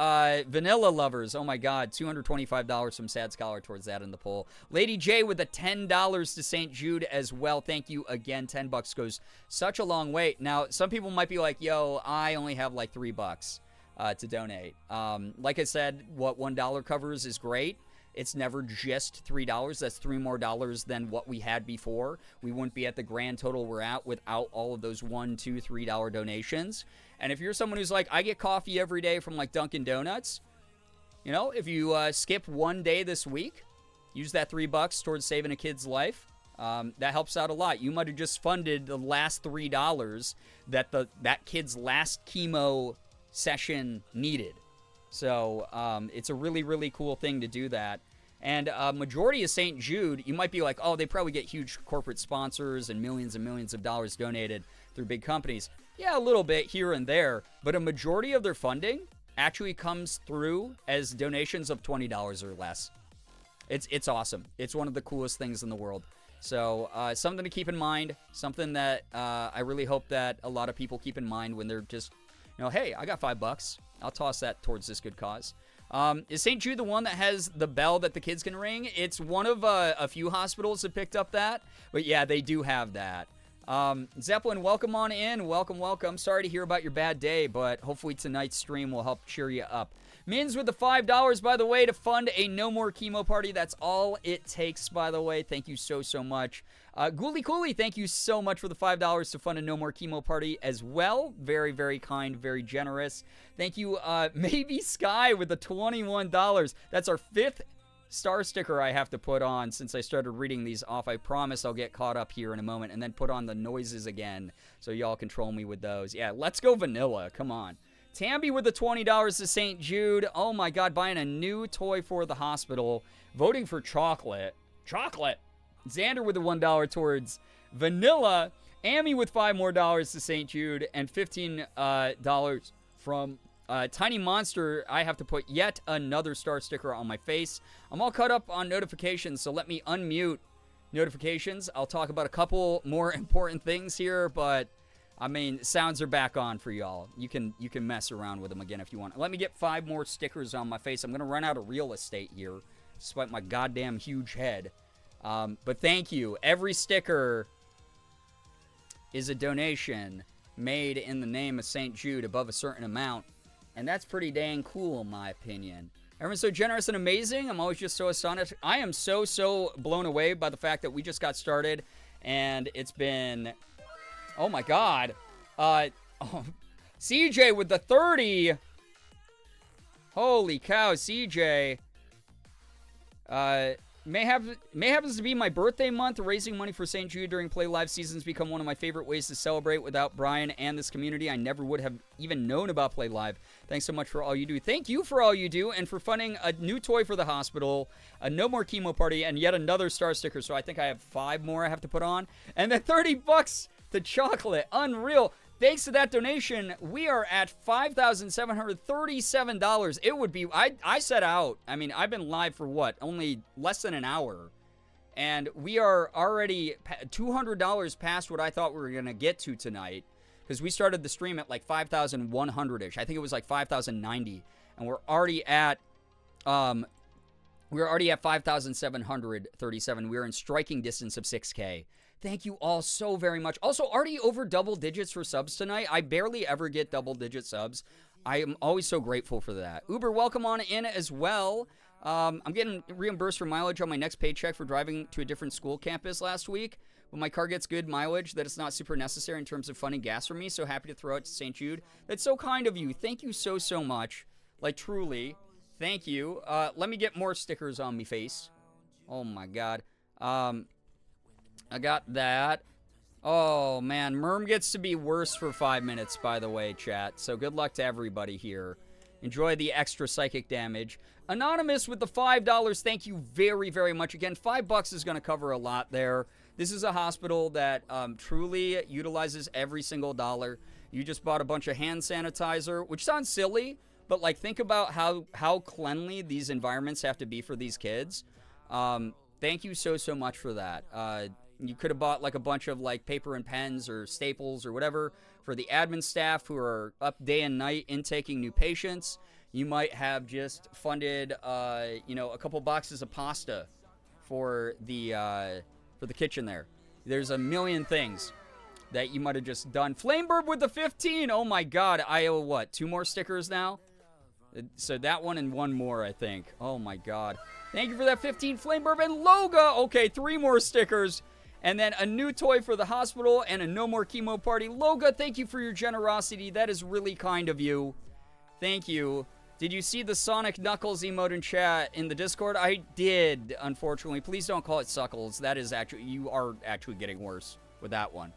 Vanilla Lovers, oh my God, $225 from Sad Scholar towards that in the poll. Lady J with the $10 to St. Jude as well. Thank you again. $10 goes such a long way. Now, some people might be like, yo, I only have like $3 to donate. Like I said, what $1 covers is great. It's never just $3. That's $3 more than what we had before. We wouldn't be at the grand total we're at without all of those $1, $2, $3 donations. And if you're someone who's like, I get coffee every day from like Dunkin' Donuts, you know, if you skip one day this week, use that $3 towards saving a kid's life. That helps out a lot. You might have just funded the last $3 that that kid's last chemo session needed. So it's a really, really cool thing to do that. And majority of St. Jude, you might be like, oh, they probably get huge corporate sponsors and millions of dollars donated through big companies. Yeah, a little bit here and there. But a majority of their funding actually comes through as donations of $20 or less. It's awesome. It's one of the coolest things in the world. So something to keep in mind. Something that I really hope that a lot of people keep in mind when they're just, you know, hey, I got $5. I'll toss that towards this good cause. Is St. Jude the one that has the bell that the kids can ring? It's one of a few hospitals that picked up that. But yeah, they do have that. Zeppelin, welcome on in. Welcome, welcome. Sorry to hear about your bad day, but hopefully tonight's stream will help cheer you up. Mins with the $5, by the way, to fund a No More Chemo party. That's all it takes, by the way. Thank you so, so much. Ghoulie Cooley, thank you so much for the $5 to fund a No More Chemo party as well. Very, very kind, very generous. Thank you, Maybe Sky with the $21. That's our 5th star sticker I have to put on since I started reading these off. I promise I'll get caught up here in a moment and then put on the noises again so y'all control me with those. Yeah, let's go vanilla. Come on. Tamby with the $20 to St. Jude. Oh my God, buying a new toy for the hospital. Voting for chocolate. Chocolate. Xander with the $1 towards vanilla. Amy with $5 more to St. Jude. And $15 from Tiny Monster. I have to put yet another star sticker on my face. I'm all caught up on notifications, so let me unmute notifications. I'll talk about a couple more important things here, but I mean, sounds are back on for y'all. You can mess around with them again if you want. Let me get 5 more stickers on my face. I'm going to run out of real estate here, despite my goddamn huge head. But thank you. Every sticker is a donation made in the name of St. Jude above a certain amount. And that's pretty dang cool, in my opinion. Everyone's so generous and amazing. I'm always just so astonished. I am so blown away by the fact that we just got started. And it's been... Oh, my God. CJ with the 30. Holy cow, CJ. May happens to be my birthday month. Raising money for St. Jude during Play Live seasons become one of my favorite ways to celebrate. Without Brian and this community, I never would have even known about Play Live. Thanks so much for all you do. Thank you for all you do and for funding a new toy for the hospital, a No More Chemo party, and yet another star sticker. So I think I have 5 more I have to put on. And then $30 to chocolate. Unreal. Thanks to that donation, we are at $5,737. It would be, I set out, I mean, I've been live for what? Only less than an hour. And we are already $200 past what I thought we were going to get to tonight. Because we started the stream at like 5,100-ish. I think it was like 5,090. And we're already at 5,737. We're in striking distance of 6K. Thank you all so very much. Also, already over double digits for subs tonight. I barely ever get double-digit subs. I am always so grateful for that. Uber, welcome on in as well. I'm getting reimbursed for mileage on my next paycheck for driving to a different school campus last week. But my car gets good mileage that it's not super necessary in terms of funding gas for me. So happy to throw it to St. Jude. That's so kind of you. Thank you so much. Like, truly. Thank you. Let me get more stickers on me face. Oh, my God. I got that. Oh, man. Merm gets to be worse for 5 minutes, by the way, chat. So good luck to everybody here. Enjoy the extra psychic damage. Anonymous with the $5. Thank you very, very much. Again, $5 is going to cover a lot there. This is a hospital that truly utilizes every single dollar. You just bought a bunch of hand sanitizer, which sounds silly, but like think about how cleanly these environments have to be for these kids. Thank you so much for that. You could have bought like a bunch of like paper and pens or staples or whatever for the admin staff who are up day and night intaking new patients. You might have just funded, a couple boxes of pasta for the kitchen there. There's a million things that you might have just done. Flamebird with the 15. Oh my God. I owe what? 2 more stickers now? So that one and 1 more, I think. Oh my God. Thank you for that 15, Flamebird and Loga. Okay, 3 more stickers. And then a new toy for the hospital and a No More Chemo party. Loga, thank you for your generosity. That is really kind of you. Thank you. Did you see the Sonic Knuckles emote in chat in the Discord? I did, unfortunately. Please don't call it Suckles. That is actually, you are actually getting worse with that one.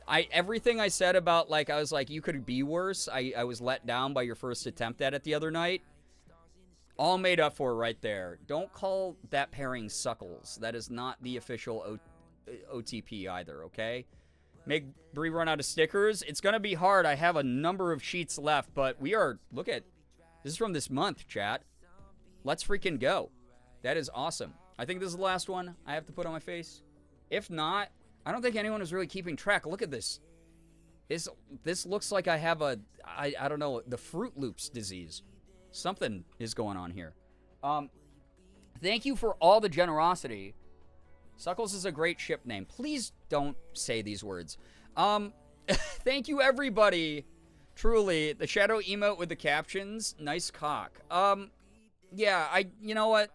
Everything I said about, like, I was like, you could be worse. I was let down by your first attempt at it the other night. All made up for right there. Don't call that pairing Suckles. That is not the official OTP either, okay? Make Bree run out of stickers. It's going to be hard. I have a number of sheets left, but we are, look at, this is from this month, chat. Let's freaking go. That is awesome. I think this is the last one I have to put on my face. If not, I don't think anyone is really keeping track. Look at this. This looks like I have I don't know, the Fruit Loops disease. Something is going on here. Thank you for all the generosity. Suckles is a great ship name. Please don't say these words. Thank you, everybody. Truly, the shadow emote with the captions, nice cock. Yeah, you know what?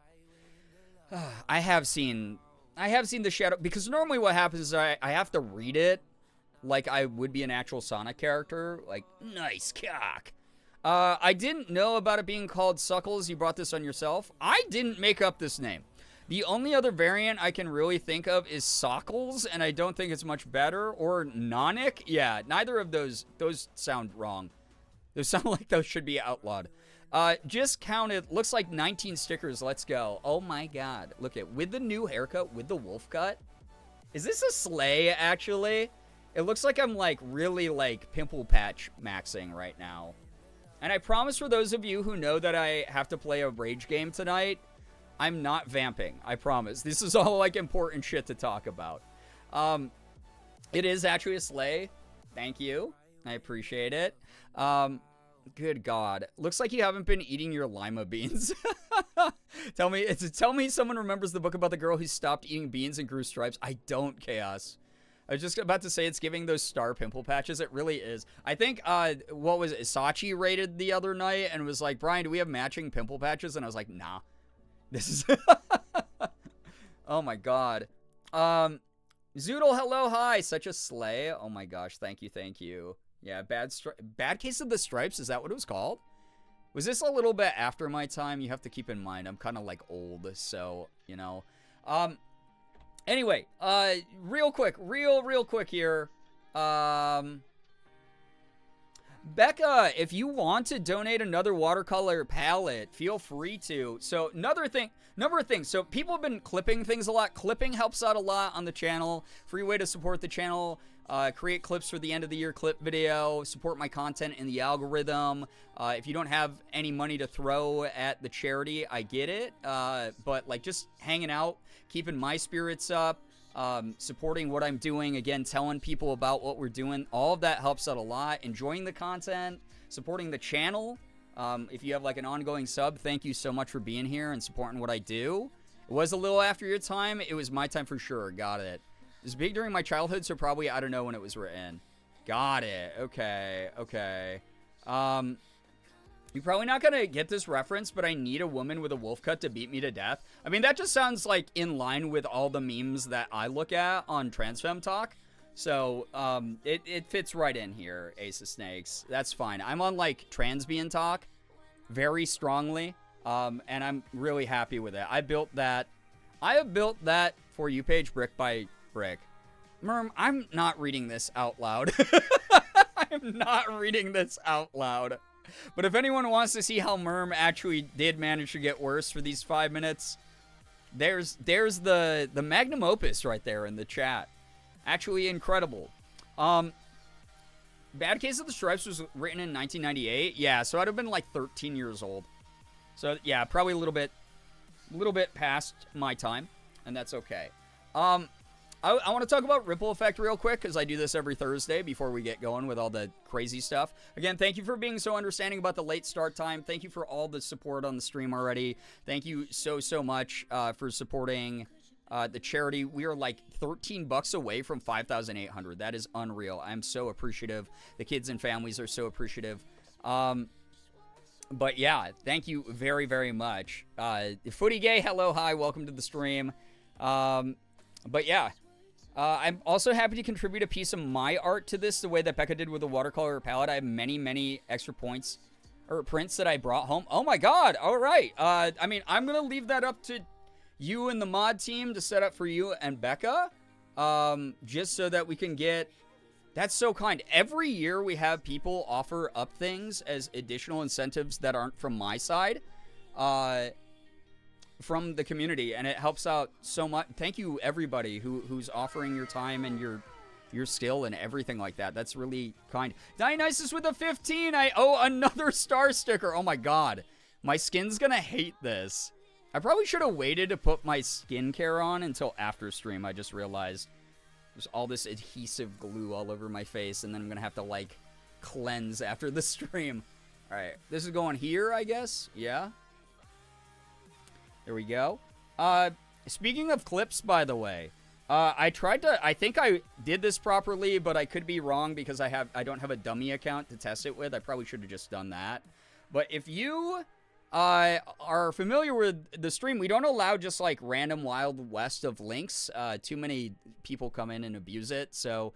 I have seen the shadow, because normally what happens is I have to read it like I would be an actual Sonic character, like, nice cock. I didn't know about it being called Suckles. You brought this on yourself. I didn't make up this name. The only other variant I can really think of is Sockles, and I don't think it's much better. Or Nonic. Yeah, neither of those sound wrong. Those sound like those should be outlawed. Just counted, looks like 19 stickers. Let's go. Oh my god. Look at, with the new haircut, with the wolf cut. Is this a sleigh, actually? It looks like I'm, like, really, like, pimple patch maxing right now. And I promise, for those of you who know that I have to play a rage game tonight, I'm not vamping. I promise. This is all, like, important shit to talk about. It is actually a sleigh. Thank you. I appreciate it. Good God. Looks like you haven't been eating your lima beans. Tell me someone remembers the book about the girl who stopped eating beans and grew stripes. I don't, Chaos. I was just about to say it's giving those star pimple patches. It really is. I think, what was it? Sachi rated the other night and was like, Brian, do we have matching pimple patches? And I was like, nah. This is... Oh my god. Zoodle, hello, hi. Such a sleigh. Oh my gosh, thank you. Yeah, bad case of the stripes, is that what it was called? Was this a little bit after my time? You have to keep in mind, I'm kind of like old, so, you know. Anyway, real quick here. Becca, if you want to donate another watercolor palette, feel free to. So, number of things. So, people have been clipping things a lot. Clipping helps out a lot on the channel. Free way to support the channel. Create clips for the end of the year clip video. Support my content in the algorithm. If you don't have any money to throw at the charity, I get it. But, like, just hanging out, keeping my spirits up. Supporting what I'm doing, again, telling people about what we're doing, all of that helps out a lot. Enjoying the content, supporting the channel. If you have like an ongoing sub, thank you so much for being here and supporting what I do. It was a little after your time. It was my time for sure. Got it. It was big during my childhood, so probably, I don't know when it was written. Got it. Okay. You're probably not going to get this reference, but I need a woman with a wolf cut to beat me to death. I mean, that just sounds like in line with all the memes that I look at on Transfem Talk. So, it fits right in here, Ace of Snakes. That's fine. I'm on, like, Transbian Talk very strongly, and I'm really happy with it. I have built that For You page brick by brick. Merm, I'm not reading this out loud. I'm not reading this out loud. But if anyone wants to see how Merm actually did manage to get worse for these 5 minutes, there's the magnum opus right there in the chat. Actually incredible. Bad Case of the Stripes was written in 1998. Yeah, so I'd have been like 13 years old. So yeah, probably a little bit past my time, and that's okay. I want to talk about Ripple Effect real quick, because I do this every Thursday before we get going with all the crazy stuff. Again, thank you for being so understanding about the late start time. Thank you for all the support on the stream already. Thank you so much for supporting the charity. We are like $13 away from 5,800. That is unreal. I'm so appreciative. The kids and families are so appreciative. But yeah, thank you very much. Footy Gay, hello, hi, welcome to the stream. But yeah. I'm also happy to contribute a piece of my art to this, the way that Becca did with the watercolor palette. I have many extra points or prints that I brought home. Oh my god, all right. I mean, I'm going to leave that up to you and the mod team to set up for you and Becca, just so that we can get... That's so kind. Every year we have people offer up things as additional incentives that aren't from my side. From the community, and it helps out so much. Thank you, everybody who's offering your time and your skill and everything like that. That's really kind. Dionysus with a 15. I owe another star sticker. Oh my god, my skin's gonna hate this. I probably should have waited to put my skincare on until after stream. I just realized there's all this adhesive glue all over my face, and then I'm gonna have to like cleanse after the stream. All right, this is going here, I guess. Yeah. There we go. Speaking of clips, by the way, I think I did this properly, but I could be wrong because I don't have a dummy account to test it with. I probably should have just done that. But if you are familiar with the stream, we don't allow just like random Wild West of links. Too many people come in and abuse it. So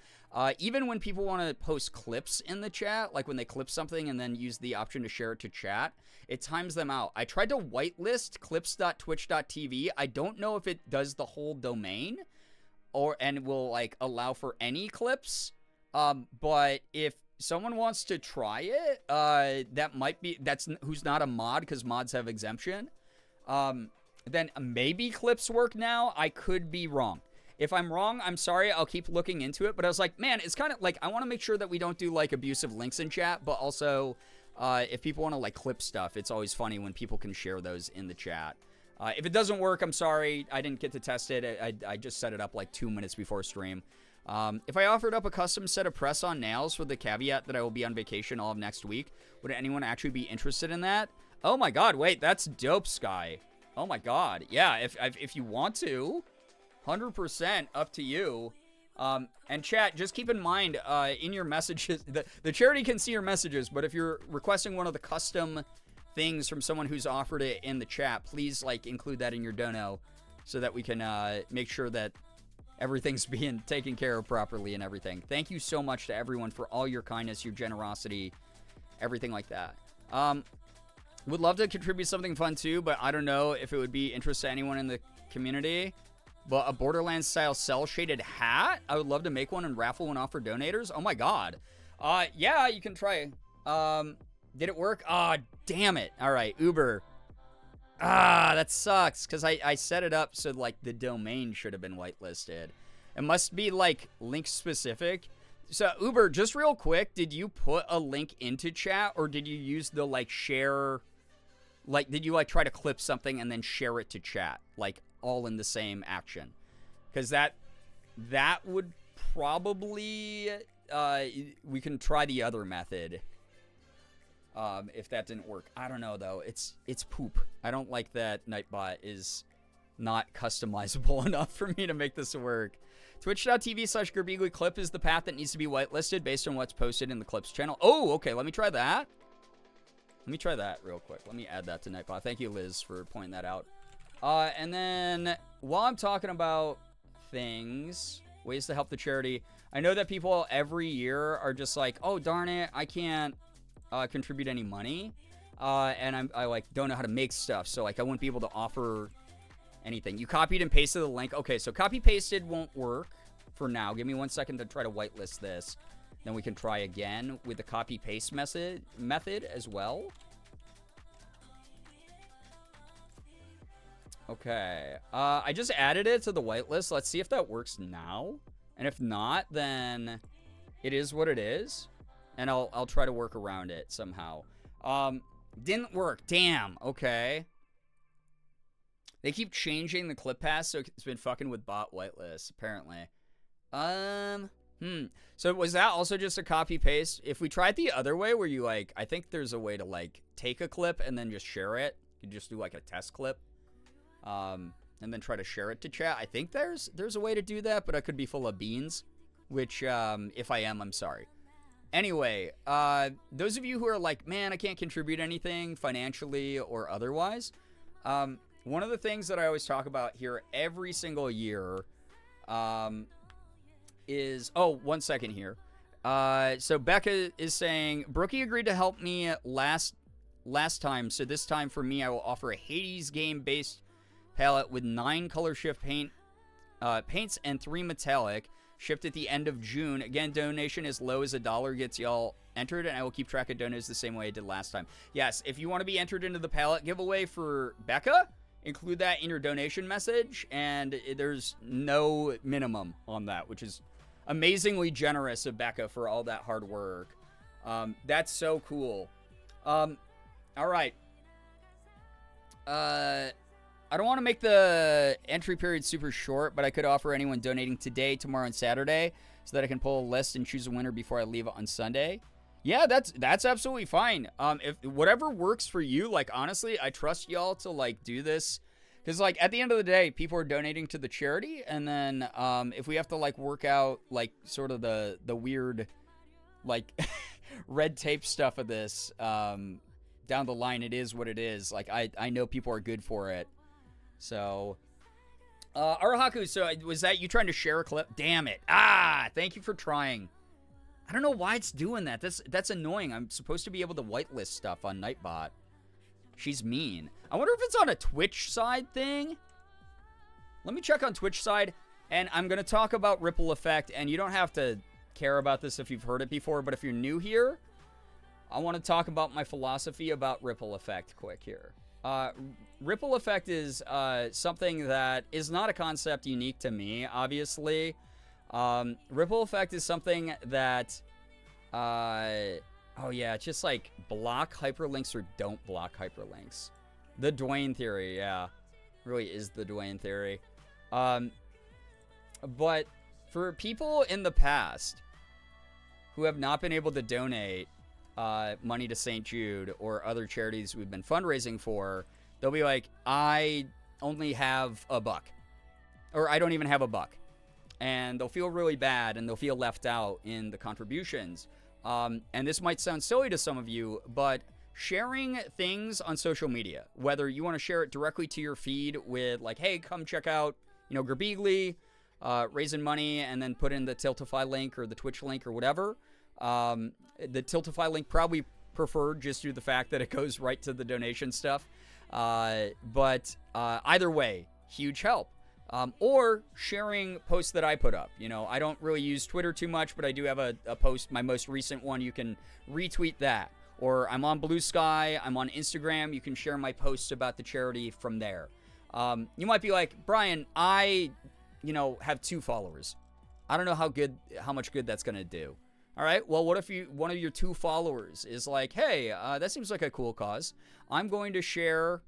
even when people want to post clips in the chat, like when they clip something and then use the option to share it to chat, it times them out. I tried to whitelist clips.twitch.tv. I don't know if it does the whole domain and will like allow for any clips. But if someone wants to try it, that's who's not a mod, because mods have exemption. Then maybe clips work now. I could be wrong. If I'm wrong, I'm sorry. I'll keep looking into it. But I was like, man, it's kind of like I want to make sure that we don't do like abusive links in chat, but also if people want to like clip stuff, it's always funny when people can share those in the chat. If it doesn't work, I'm sorry. I didn't get to test it. I just set it up like 2 minutes before stream. If I offered up a custom set of press-on nails with the caveat that I will be on vacation all of next week, would anyone actually be interested in that? Oh my god, wait, that's dope, Sky. Oh my god. Yeah, if you want to, 100% up to you. And chat, just keep in mind, in your messages, the charity can see your messages, but if you're requesting one of the custom things from someone who's offered it in the chat, please like include that in your dono so that we can make sure that everything's being taken care of properly and everything. Thank you so much to everyone for all your kindness, your generosity, everything like that. Would love to contribute something fun too, but I don't know if it would be interest to anyone in the community. But a Borderlands-style cel-shaded hat? I would love to make one and raffle one off for donators. Oh my god. Yeah, you can try. Did it work? Damn it. All right, Uber. That sucks, because I set it up so, like, the domain should have been whitelisted. It must be, like, link-specific. So, Uber, just real quick, did you put a link into chat, or did you use the, like, share... Like, did you, like, try to clip something and then share it to chat? Like, all in the same action? Because that would probably... we can try the other method. If that didn't work. I don't know, though. It's poop. I don't like that Nightbot is not customizable enough for me to make this work. Twitch.tv/Girbeagly clip is the path that needs to be whitelisted based on what's posted in the clips channel. Oh, okay. Let me try that. Let me try that real quick. Let me add that to Nightbot. Thank you, Liz, for pointing that out. And then while I'm talking about things, ways to help the charity, I know that people every year are just like, oh, darn it, I can't contribute any money, and I like don't know how to make stuff, so like I wouldn't be able to offer anything. You copied and pasted the link. Okay, so copy pasted won't work for now. Give me 1 second to try to whitelist this, then we can try again with the copy paste method as well. Okay, I just added it to the whitelist. Let's see if that works now, and if not, then it is what it is. And I'll try to work around it somehow. Didn't work. Damn. Okay. They keep changing the clip path, so it's been fucking with bot whitelists, apparently. So was that also just a copy paste? If we try it the other way, where you like, I think there's a way to like take a clip and then just share it. You just do like a test clip, and then try to share it to chat. I think there's a way to do that, but I could be full of beans. Which, if I am, I'm sorry. Anyway, those of you who are like, man, I can't contribute anything financially or otherwise, one of the things that I always talk about here every single year is... Oh, 1 second here. So Becca is saying, Brookie agreed to help me last time, so this time for me I will offer a Hades game-based palette with 9 color shift paints and 3 metallic. Shipped at the end of June. Again, donation as low as $1 gets y'all entered, and I will keep track of donos the same way I did last time. Yes, if you want to be entered into the palette giveaway for Becca, include that in your donation message, and there's no minimum on that, which is amazingly generous of Becca for all that hard work. That's so cool. All right. I don't want to make the entry period super short, but I could offer anyone donating today, tomorrow, and Saturday so that I can pull a list and choose a winner before I leave on Sunday. Yeah, that's absolutely fine. If whatever works for you, like honestly, I trust y'all to like do this Because, like, at the end of the day, people are donating to the charity, and then if we have to, like, work out, like, sort of the weird, like, red tape stuff of this down the line, it is what it is. Like, I know people are good for it. So, Arahaku, so was that you trying to share a clip? Damn it. Thank you for trying. I don't know why it's doing that. That's annoying. I'm supposed to be able to whitelist stuff on Nightbot. She's mean. I wonder if it's on a Twitch side thing. Let me check on Twitch side. And I'm going to talk about Ripple Effect. And you don't have to care about this if you've heard it before. But if you're new here, I want to talk about my philosophy about Ripple Effect quick here. Ripple Effect is something that is not a concept unique to me, obviously. Ripple Effect is something that... oh yeah, it's just like block hyperlinks or don't block hyperlinks. The Dwayne theory, yeah. Really is the Dwayne theory. But for people in the past who have not been able to donate money to St. Jude or other charities we've been fundraising for, they'll be like, I only have $1. Or I don't even have $1. And they'll feel really bad and they'll feel left out in the contributions. And this might sound silly to some of you, but sharing things on social media, whether you want to share it directly to your feed with like, hey, come check out, Girbeagly, raising money, and then put in the Tiltify link or the Twitch link or whatever. The Tiltify link probably preferred just due to the fact that it goes right to the donation stuff. But either way, huge help. Or sharing posts that I put up. I don't really use Twitter too much, but I do have a post, my most recent one. You can retweet that. Or I'm on Blue Sky, I'm on Instagram. You can share my posts about the charity from there. You might be like, Brian, I, have 2 followers. I don't know how much good that's going to do. All right, well, what if one of your 2 followers is like, hey, that seems like a cool cause. I'm going to share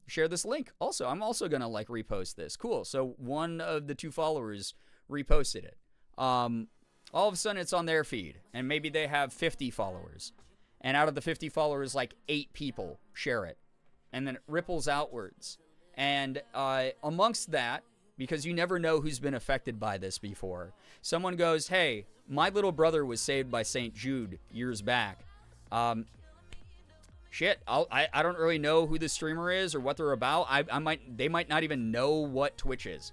this link. Also, I'm also going to repost this. Cool. So one of the 2 followers reposted it. All of a sudden it's on their feed and maybe they have 50 followers. And out of the 50 followers, 8 people share it. And then it ripples outwards. And amongst that, because you never know who's been affected by this before, someone goes, hey, my little brother was saved by St. Jude years back. Shit, I don't really know who the streamer is or what they're about. They might not even know what Twitch is.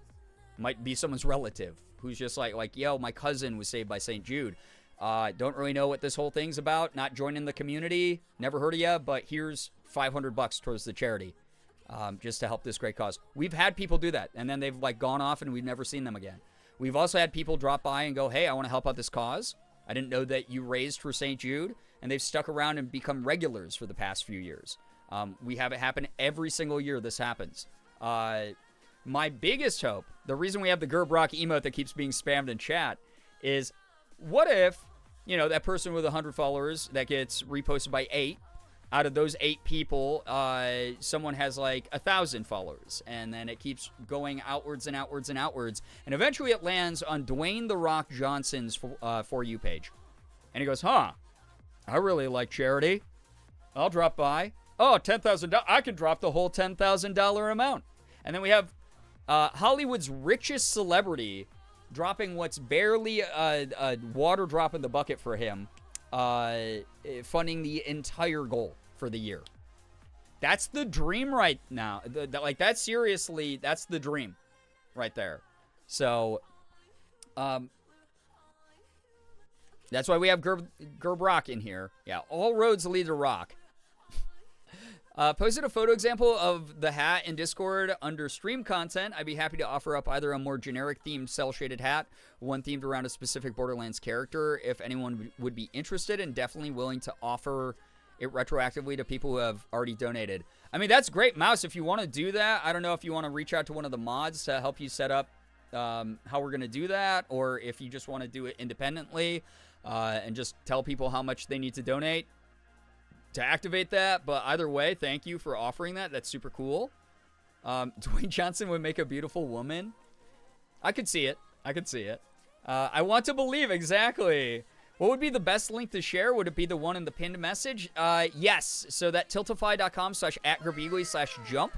Might be someone's relative who's just like, yo, my cousin was saved by St. Jude. Don't really know what this whole thing's about. Not joining the community. Never heard of ya, but here's $500 towards the charity, just to help this great cause. We've had people do that, and then they've gone off, and we've never seen them again. We've also had people drop by and go, hey, I want to help out this cause. I didn't know that you raised for St. Jude. And they've stuck around and become regulars for the past few years. We have it happen every single year this happens. My biggest hope, the reason we have the Girbeagly emote that keeps being spammed in chat, is what if, that person with 100 followers that gets reposted by 8, out of those 8 people, someone has 1,000 followers. And then it keeps going outwards and outwards and outwards. And eventually it lands on Dwayne The Rock Johnson's For You page. And he goes, huh. I really like charity. I'll drop by. Oh, $10,000. I can drop the whole $10,000 amount. And then we have Hollywood's richest celebrity dropping what's barely a water drop in the bucket for him, funding the entire goal for the year. That's the dream right now. That's seriously, that's the dream right there. So, that's why we have Gerbeagly in here. Yeah, all roads lead to Rock. Posted a photo example of the hat in Discord under stream content. I'd be happy to offer up either a more generic themed cel-shaded hat, one themed around a specific Borderlands character, if anyone would be interested, and definitely willing to offer it retroactively to people who have already donated. I mean, that's great, Mouse. If you want to do that, I don't know if you want to reach out to one of the mods to help you set up how we're going to do that, or if you just want to do it independently. And just tell people how much they need to donate to activate that. But either way, thank you for offering that. That's super cool. Dwayne Johnson would make a beautiful woman. I could see it. I want to believe. Exactly. What would be the best link to share? Would it be the one in the pinned message? Yes. So that tiltify.com/@Girbeagly/jump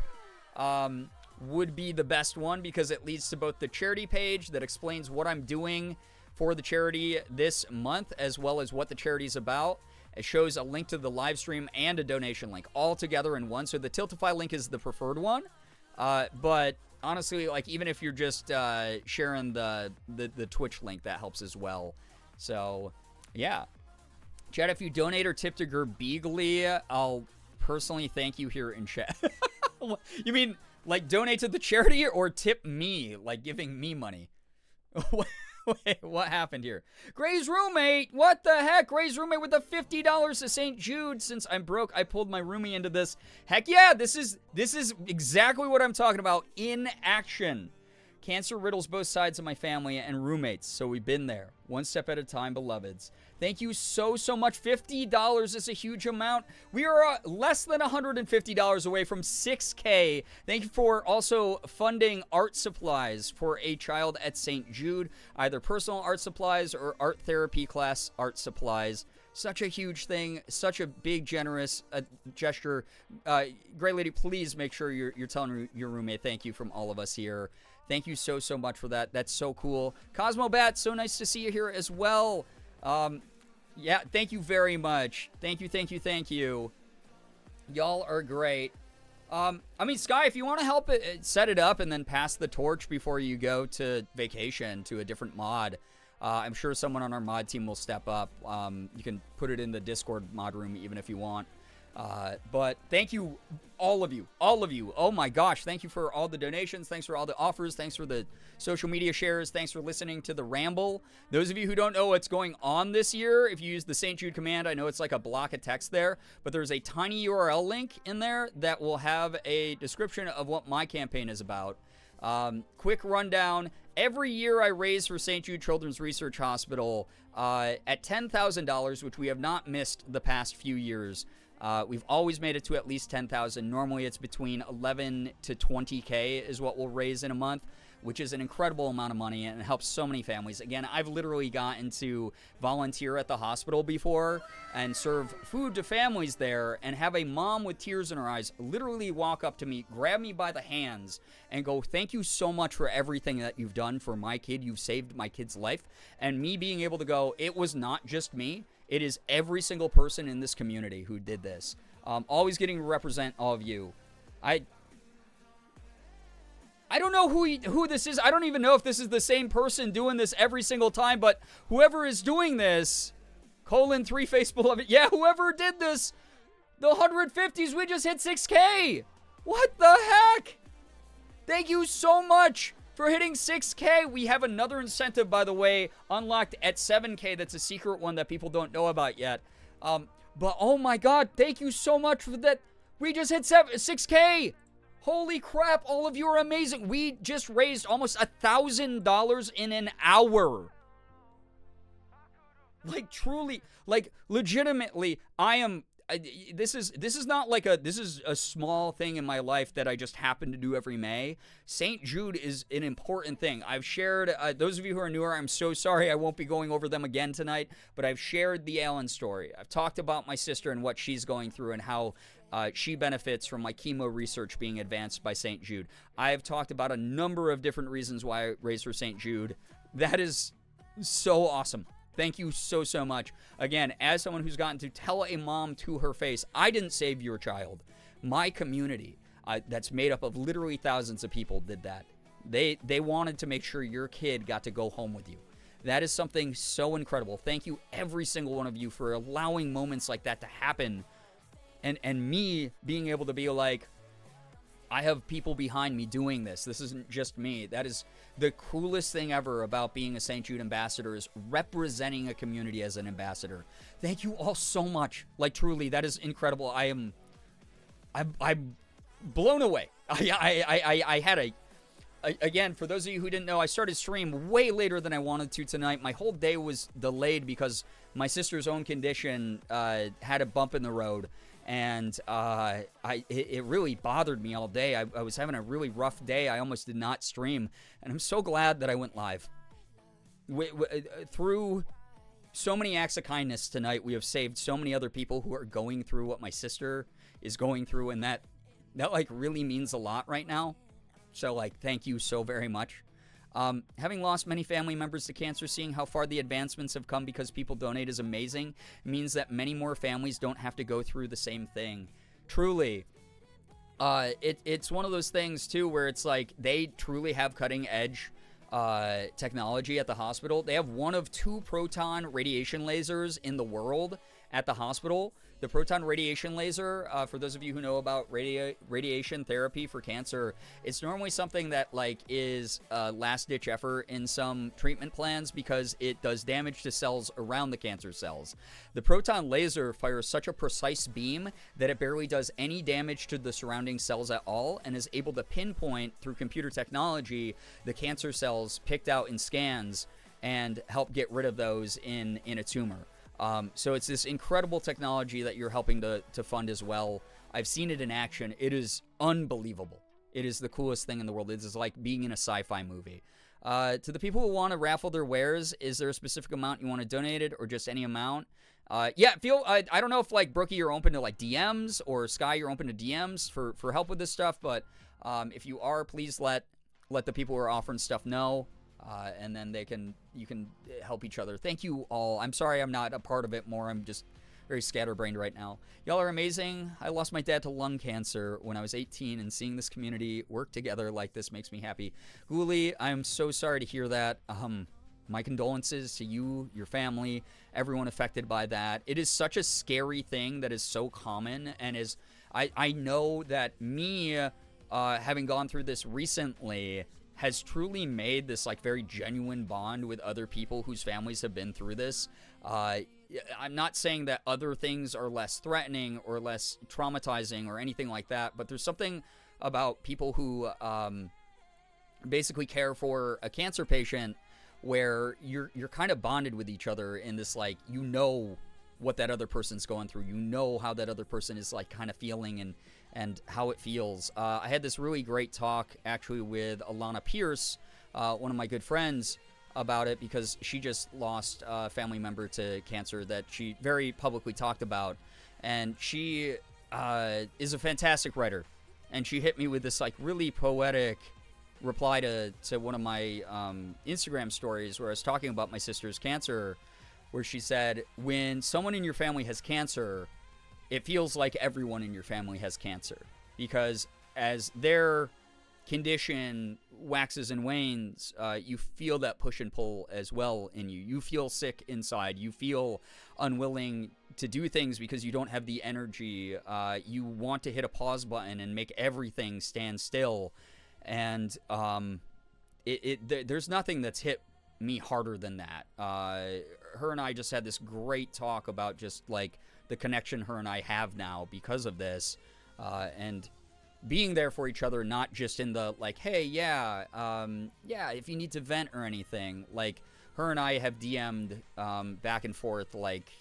would be the best one because it leads to both the charity page that explains what I'm doing for the charity this month, as well as what the charity is about. It shows a link to the live stream and a donation link all together in one. So the Tiltify link is the preferred one. But honestly, like, even if you're just sharing the Twitch link, that helps as well. So, yeah. Chat, if you donate or tip to Girbeagly, I'll personally thank you here in chat. You mean, like, donate to the charity or tip me, like giving me money? Wait, what happened here? Gray's roommate! What the heck? Gray's roommate with the $50 to St. Jude. Since I'm broke, I pulled my roomie into this. Heck yeah, this is exactly what I'm talking about in action. Cancer riddles both sides of my family and roommates, so we've been there. One step at a time, beloveds. Thank you so much. $50 is a huge amount. We are less than $150 away from 6K. Thank you for also funding art supplies for a child at St. Jude, either personal art supplies or art therapy class art supplies. Such a huge thing, such a big, generous gesture. Gray Lady, please make sure you're telling your roommate thank you from all of us here. Thank you so much for that. That's so cool. Cosmo Bat, so nice to see you here as well. Yeah, thank you very much. Thank you. Y'all are great. I mean, Sky, if you want to help set it up and then pass the torch before you go to vacation to a different mod, I'm sure someone on our mod team will step up. You can put it in the Discord mod room even if you want. But thank you, all of you. Oh my gosh, thank you for all the donations. Thanks for all the offers. Thanks for the social media shares. Thanks for listening to the ramble. Those of you who don't know what's going on this year, if you use the St. Jude command, I know it's like a block of text there, but there's a tiny URL link in there that will have a description of what my campaign is about. Quick rundown. Every year I raise for St. Jude Children's Research Hospital at $10,000, which we have not missed the past few years. We've always made it to at least 10,000. Normally it's between 11 to 20K is what we'll raise in a month, which is an incredible amount of money and it helps so many families. Again, I've literally gotten to volunteer at the hospital before and serve food to families there and have a mom with tears in her eyes literally walk up to me, grab me by the hands and go, thank you so much for everything that you've done for my kid. You've saved my kid's life. And me being able to go, it was not just me. It is every single person in this community who did this. Always getting to represent all of you. I don't know who this is. I don't even know if this is the same person doing this every single time, but whoever is doing this, :3 face beloved. Yeah, whoever did this, the 150s, we just hit 6K. What the heck? Thank you so much for hitting 6K. We have another incentive, by the way, unlocked at 7K. That's a secret one that people don't know about yet. But oh my god, thank you so much for that. We just hit 6K. Holy crap, all of you are amazing. We just raised almost $1,000 in an hour. Like, truly, like, legitimately, this is not like this is a small thing in my life that I just happen to do every May. St. Jude is an important thing. I've shared, those of you who are newer, I'm so sorry I won't be going over them again tonight, but I've shared the Alan story. I've talked about my sister and what she's going through and how she benefits from my chemo research being advanced by St. Jude. I've talked about a number of different reasons why I raised for St. Jude. That is so awesome. Thank you so much. Again, as someone who's gotten to tell a mom to her face, I didn't save your child. My community, that's made up of literally thousands of people, did that. They wanted to make sure your kid got to go home with you. That is something so incredible. Thank you, every single one of you, for allowing moments like that to happen. And me being able to be like, I have people behind me doing this. This isn't just me. That is the coolest thing ever about being a St. Jude ambassador, is representing a community as an ambassador. Thank you all so much. Like, truly, that is incredible. I'm blown away. I had again, for those of you who didn't know, I started stream way later than I wanted to tonight. My whole day was delayed because my sister's own condition had a bump in the road. And it really bothered me all day. I was having a really rough day. I almost did not stream. And I'm so glad that I went live. Through so many acts of kindness tonight, we have saved so many other people who are going through what my sister is going through. And that like really means a lot right now. So, like, thank you so very much. Having lost many family members to cancer, seeing how far the advancements have come because people donate is amazing. It means that many more families don't have to go through the same thing. Truly. It's one of those things, too, where it's like they truly have cutting-edge technology at the hospital. They have one of 2 proton radiation lasers in the world at the hospital. The proton radiation laser, for those of you who know about radiation therapy for cancer, it's normally something that like is a last-ditch effort in some treatment plans because it does damage to cells around the cancer cells. The proton laser fires such a precise beam that it barely does any damage to the surrounding cells at all and is able to pinpoint through computer technology the cancer cells picked out in scans and help get rid of those in a tumor. So it's this incredible technology that you're helping to fund as well. I've seen it in action. It is unbelievable. It is the coolest thing in the world. It is like being in a sci-fi movie. To the people who want to raffle their wares, is there a specific amount you want to donate it or just any amount? Yeah, I don't know if like Brookie you're open to like DMs or Sky you're open to DMs for help with this stuff, but if you are, please let the people who are offering stuff know. And then you can help each other. Thank you all. I'm sorry I'm not a part of it more. I'm just very scatterbrained right now. Y'all are amazing. I lost my dad to lung cancer when I was 18, and seeing this community work together like this makes me happy. Ghoulie, I'm so sorry to hear that. My condolences to you, your family, everyone affected by that. It is such a scary thing that is so common, and I know that me having gone through this recently has truly made this like very genuine bond with other people whose families have been through this. I'm not saying that other things are less threatening or less traumatizing or anything like that, but there's something about people who basically care for a cancer patient where you're kind of bonded with each other in this, like, you know what that other person's going through. You know how that other person is like kind of feeling and how it feels. I had this really great talk actually with Alana Pierce, one of my good friends, about it because she just lost a family member to cancer that she very publicly talked about. And she is a fantastic writer. And she hit me with this like really poetic reply to one of my Instagram stories where I was talking about my sister's cancer, where she said, when someone in your family has cancer, it feels like everyone in your family has cancer, because as their condition waxes and wanes, you feel that push and pull as well in you. You feel sick inside. You feel unwilling to do things because you don't have the energy. You want to hit a pause button and make everything stand still. And there's nothing that's hit me harder than that. Her and I just had this great talk about just like the connection her and I have now because of this, and being there for each other, not just in the like, hey, yeah, if you need to vent or anything. Like, her and I have DM'd back and forth, like,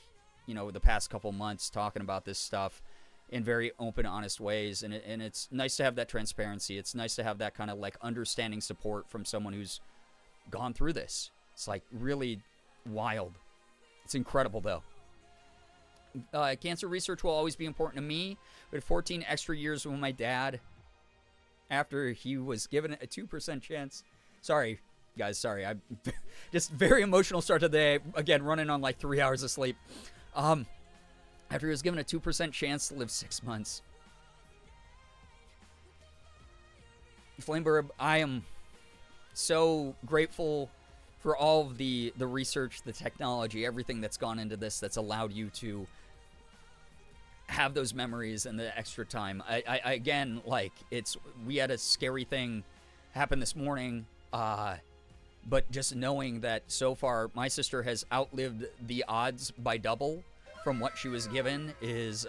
you know, the past couple months talking about this stuff in very open, honest ways, and it's nice to have that transparency. It's nice to have that kind of like understanding support from someone who's gone through this. It's like really wild. It's incredible though. Cancer research will always be important to me. We had 14 extra years with my dad after he was given a 2% chance. Sorry, guys, sorry. I'm just very emotional start to the day. Again, running on like 3 hours of sleep. After he was given a 2% chance to live 6 months. Flameburb, I am so grateful for all of the research, the technology, everything that's gone into this that's allowed you to have those memories and the extra time. I again, like, we had a scary thing happen this morning, but just knowing that so far my sister has outlived the odds by double from what she was given is,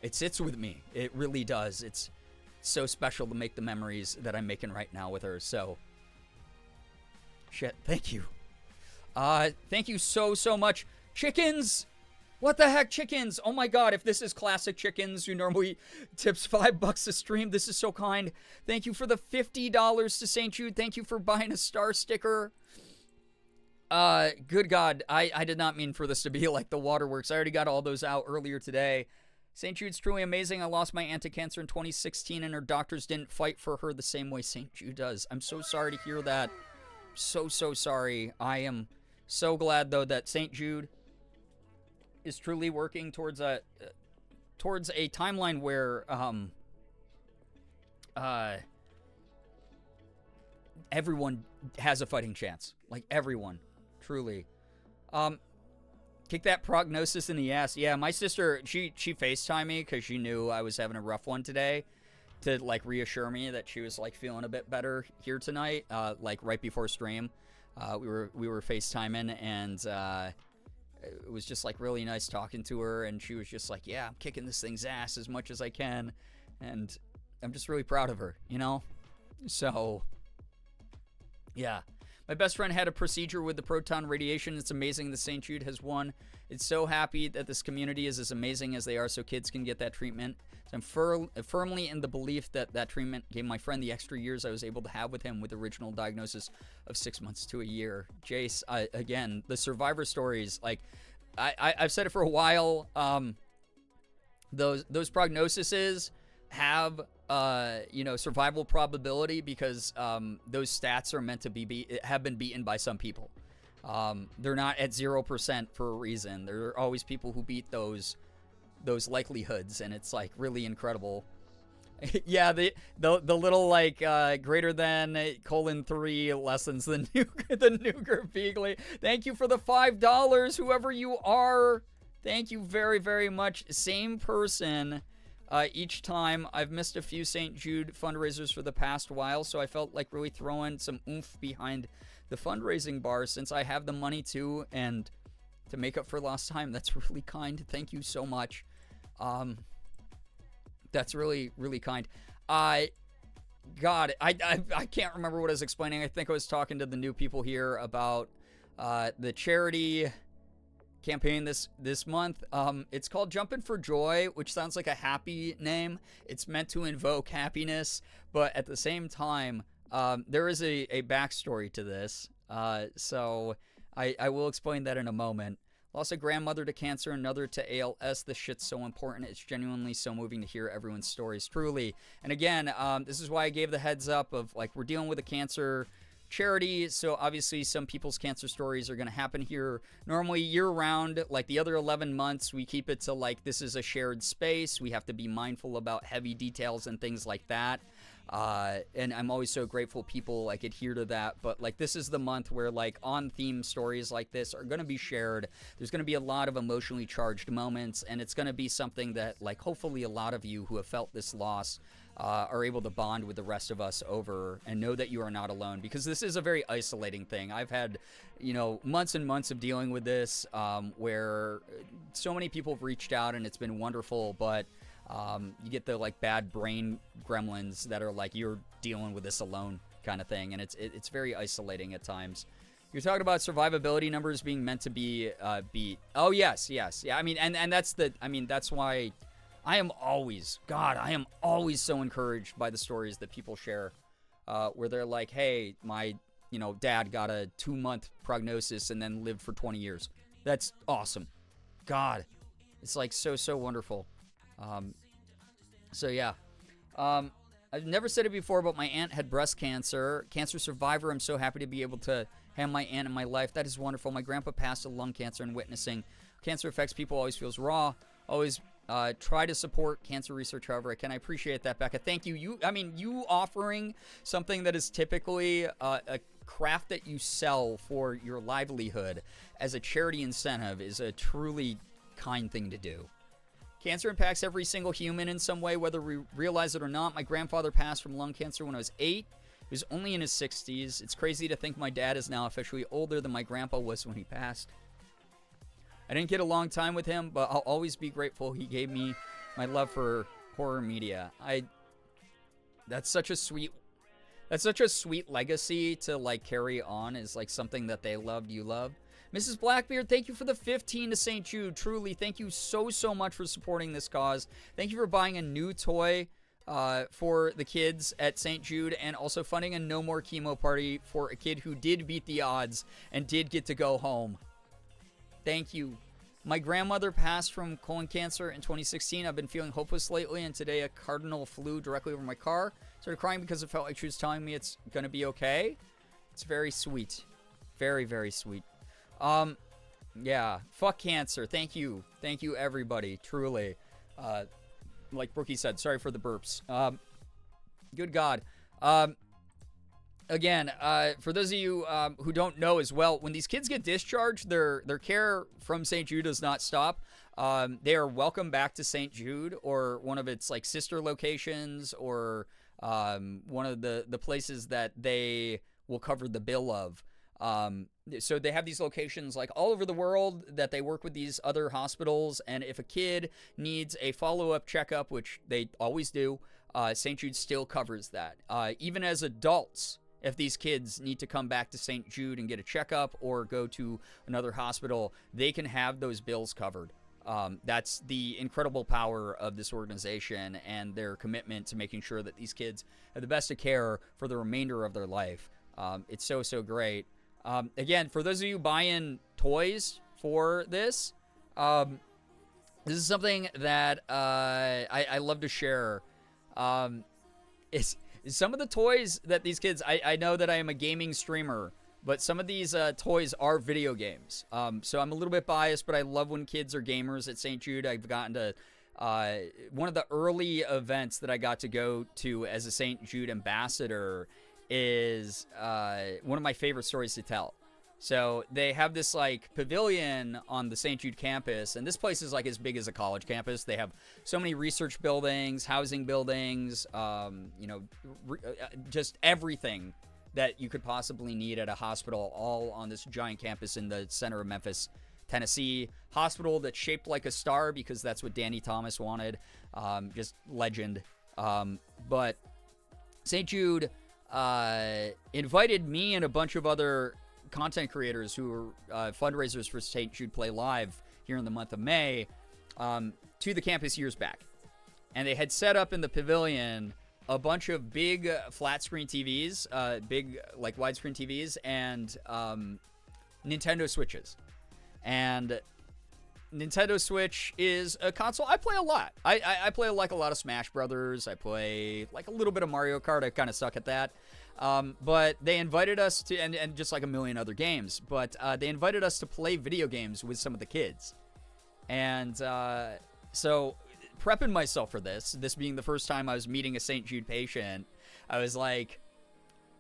it sits with me. It really does. It's so special to make the memories that I'm making right now with her. So, shit, thank you. Thank you so much. Chickens! What the heck, Chickens? Oh my god, if this is classic Chickens, who normally tips $5 a stream, this is so kind. Thank you for the $50 to St. Jude. Thank you for buying a star sticker. Good god, I did not mean for this to be like the waterworks. I already got all those out earlier today. St. Jude's truly amazing. I lost my aunt to cancer in 2016, and her doctors didn't fight for her the same way St. Jude does. I'm so sorry to hear that. So sorry. I am so glad, though, that St. Jude is truly working towards a timeline where everyone has a fighting chance. Like, everyone. Truly. Kick that prognosis in the ass. Yeah, my sister, she FaceTimed me because she knew I was having a rough one today to, like, reassure me that she was, like, feeling a bit better here tonight, like, right before stream. We were FaceTiming, and it was just, like, really nice talking to her, and she was just like, yeah, I'm kicking this thing's ass as much as I can, and I'm just really proud of her, you know? So, yeah. My best friend had a procedure with the proton radiation. It's amazing that St. Jude has won. It's so happy that this community is as amazing as they are so kids can get that treatment. So I'm firmly in the belief that that treatment gave my friend the extra years I was able to have with him with the original diagnosis of 6 months to a year. Jace, again, the survivor stories, like, I've said it for a while. Those prognoses have survival probability because those stats are meant to have been beaten by some people. They're not at 0% for a reason. There are always people who beat those likelihoods, and it's like really incredible. Yeah, the little like greater than :3 lessons the new Girbeagly. Thank you for the $5, whoever you are. Thank you very, very much. Same person. Each time. I've missed a few St. Jude fundraisers for the past while, so I felt like really throwing some oomph behind the fundraising bar since I have the money to, and to make up for lost time. That's really kind. Thank you so much. That's really, really kind. God, I can't remember what I was explaining. I think I was talking to the new people here about the charity campaign this month. It's called Jumpin' for Joy, which sounds like a happy name. It's meant to invoke happiness, but at the same time, there is a backstory to this. So I will explain that in a moment. Lost a grandmother to cancer, another to ALS. This shit's so important. It's genuinely so moving to hear everyone's stories, truly. And again, this is why I gave the heads up of, like, we're dealing with a cancer charity, so obviously some people's cancer stories are going to happen here normally year-round. Like the other 11 months, we keep it to, like, this is a shared space. We have to be mindful about heavy details and things like that. And I'm always so grateful people, like, adhere to that. But, like, this is the month where, like, on-theme stories like this are going to be shared. There's going to be a lot of emotionally charged moments, and it's going to be something that, like, hopefully a lot of you who have felt this loss are able to bond with the rest of us over and know that you are not alone, because this is a very isolating thing. I've had, months and months of dealing with this, where so many people have reached out, and it's been wonderful, but you get the, like, bad brain gremlins that are like, you're dealing with this alone kind of thing, and it's very isolating at times. You're talking about survivability numbers being meant to be beat. Oh, yes. Yeah, I mean, and that's why I am always so encouraged by the stories that people share, where they're like, hey, my, dad got a 2-month prognosis and then lived for 20 years. That's awesome. God, it's like so wonderful. So yeah, I've never said it before, but my aunt had breast cancer survivor. I'm so happy to be able to have my aunt in my life. That is wonderful. My grandpa passed of lung cancer, and witnessing cancer affects people always feels raw. Always try to support cancer research however I can. I appreciate that, Becca. Thank you. You offering something that is typically a craft that you sell for your livelihood as a charity incentive is a truly kind thing to do. Cancer impacts every single human in some way, whether we realize it or not. My grandfather passed from lung cancer when I was 8. He was only in his 60s. It's crazy to think my dad is now officially older than my grandpa was when he passed. I didn't get a long time with him, but I'll always be grateful he gave me my love for horror media. That's such a sweet legacy to, like, carry on, is like something that they loved, you love. Mrs. Blackbeard, thank you for the 15 to St. Jude. Truly, thank you so much for supporting this cause. Thank you for buying a new toy for the kids at St. Jude, and also funding a no more chemo party for a kid who did beat the odds and did get to go home. Thank you. My grandmother passed from colon cancer in 2016. I've been feeling hopeless lately, and today a cardinal flew directly over my car. Started crying because it felt like she was telling me it's going to be okay. It's very sweet. Very, very sweet. Yeah, fuck cancer. Thank you. Thank you, everybody. Truly. Like Brookie said, sorry for the burps. Good God. Again, for those of you who don't know as well, when these kids get discharged, their care from St. Jude does not stop. They are welcome back to St. Jude or one of its like sister locations or one of the places that they will cover the bill of. So they have these locations like all over the world that they work with these other hospitals. And if a kid needs a follow-up checkup, which they always do, St. Jude still covers that. Even as adults, if these kids need to come back to St. Jude and get a checkup or go to another hospital, they can have those bills covered. That's the incredible power of this organization and their commitment to making sure that these kids have the best of care for the remainder of their life. It's so, so great. Again, for those of you buying toys for this, this is something that I love to share. It's some of the toys that these kids, I know that I am a gaming streamer, but some of these toys are video games. So I'm a little bit biased, but I love when kids are gamers at St. Jude. I've gotten to one of the early events that I got to go to as a St. Jude ambassador is one of my favorite stories to tell. So they have this like pavilion on the St. Jude campus, and this place is like as big as a college campus. They have so many research buildings, housing buildings, just everything that you could possibly need at a hospital, all on this giant campus in the center of Memphis, Tennessee. Hospital that's shaped like a star because that's what Danny Thomas wanted. Just legend. But St. Jude invited me and a bunch of other content creators who are fundraisers for St. Jude Play Live here in the month of May to the campus years back. And they had set up in the pavilion a bunch of big flat screen TVs, big like widescreen TVs, and Nintendo Switches. And Nintendo Switch is a console I play a lot. I play like a lot of Smash Brothers. I play like a little bit of Mario Kart. I kind of suck at that. But they invited us to, and just like a million other games, but they invited us to play video games with some of the kids. And so prepping myself for this being the first time I was meeting a St. Jude patient, I was like,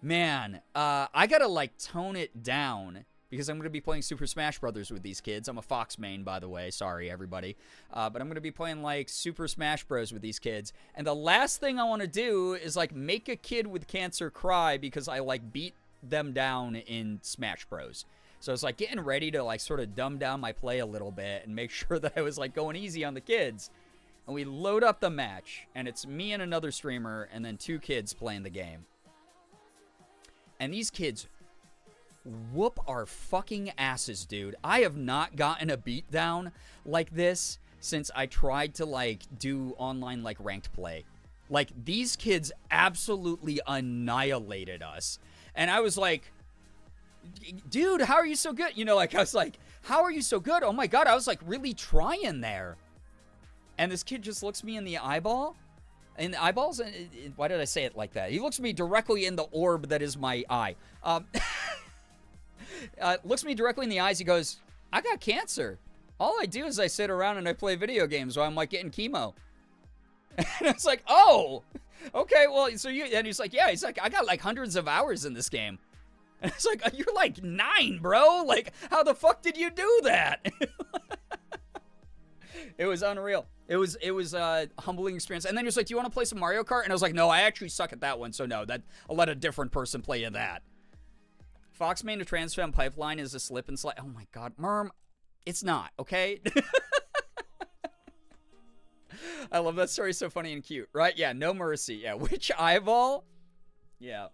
man, I gotta like tone it down because I'm going to be playing Super Smash Brothers with these kids. I'm a Fox main, by the way. Sorry, everybody. But I'm going to be playing, like, Super Smash Bros. With these kids. And the last thing I want to do is, like, make a kid with cancer cry because I, like, beat them down in Smash Bros. So it's, like, getting ready to, like, sort of dumb down my play a little bit and make sure that I was, like, going easy on the kids. And we load up the match, and it's me and another streamer and then 2 kids playing the game. And these kids whoop our fucking asses, dude. I have not gotten a beatdown like this since I tried to, like, do online, like, ranked play. Like, these kids absolutely annihilated us. And I was like, dude, how are you so good? You know, like, I was like, how are you so good? Oh my God, I was, like, really trying there. And this kid just looks me in the eyeball. In the eyeballs? Why did I say it like that? He looks me directly in the orb that is my eye. Looks me directly in the eyes. He goes, I got cancer. All I do is I sit around and I play video games while I'm like getting chemo. And it's like, oh, okay, well, so you, and he's like, yeah, he's like, I got like hundreds of hours in this game. And it's like, you're like 9, bro. Like, how the fuck did you do that? It was unreal. It was a humbling experience. And then he was like, do you want to play some Mario Kart? And I was like, no, I actually suck at that one. So no, I'll let a different person play in that. Fox main to Transfem Pipeline is a slip and slide. Oh my God, Merm, it's not, okay? I love that story. So funny and cute, right? Yeah, no mercy. Yeah, which eyeball? Yeah,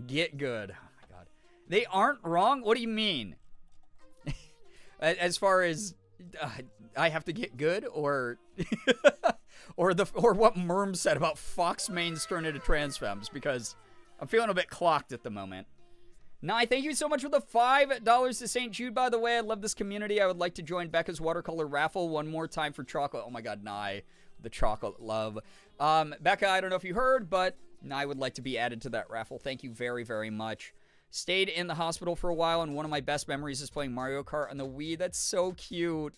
get good. Oh my God, they aren't wrong. What do you mean? As far as I have to get good, or or what Merm said about Fox mains turn into Transfems, because I'm feeling a bit clocked at the moment. Nye, thank you so much for the $5 to St. Jude, by the way. I love this community. I would like to join Becca's watercolor raffle one more time for chocolate. Oh my god, Nye, the chocolate love. Becca, I don't know if you heard, but Nye would like to be added to that raffle. Thank you very, very much. Stayed in the hospital for a while, and one of my best memories is playing Mario Kart on the Wii. That's so cute.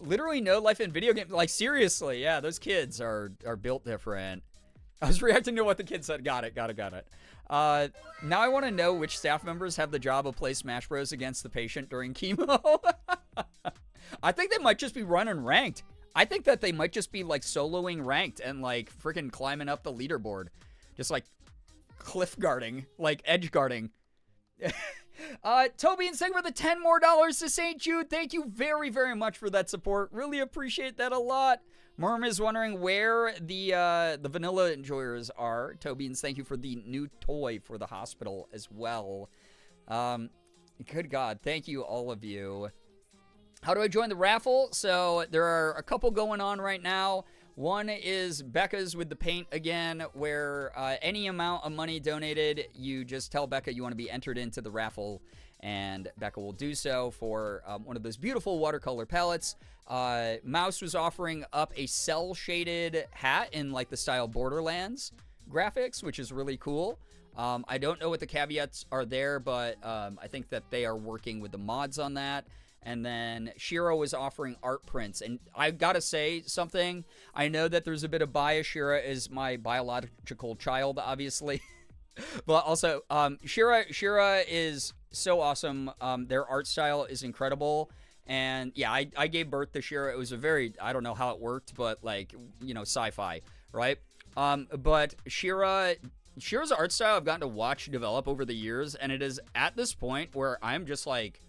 Literally no life in video game. Like, seriously, yeah, those kids are built different. I was reacting to what the kid said. Got it. Now I want to know which staff members have the job of play Smash Bros. Against the patient during chemo. I think they might just be running ranked. I think that they might just be, like, soloing ranked and, like, freaking climbing up the leaderboard. Just, like, cliff guarding. Like, edge guarding. Toby and Sig for the $10 more to St. Jude. Thank you very, very much for that support. Really appreciate that a lot. Murm is wondering where the vanilla enjoyers are. Tobians, thank you for the new toy for the hospital as well. Good God, thank you all of you. How do I join the raffle? So there are a couple going on right now. One is Becca's with the paint again, where any amount of money donated, you just tell Becca you want to be entered into the raffle, and Becca will do so for one of those beautiful watercolor palettes. Mouse was offering up a cell-shaded hat in, like, the style Borderlands graphics, which is really cool. I don't know what the caveats are there, but I think that they are working with the mods on that. And then Shiro was offering art prints. And I gotta say something. I know that there's a bit of bias. Shira is my biological child, obviously. But also, Shira is so awesome. Their art style is incredible. And yeah, I gave birth to Shira. It was a very, I don't know how it worked, but, like, you know, sci-fi, right? But Shira's art style I've gotten to watch develop over the years. And it is at this point where I'm just like,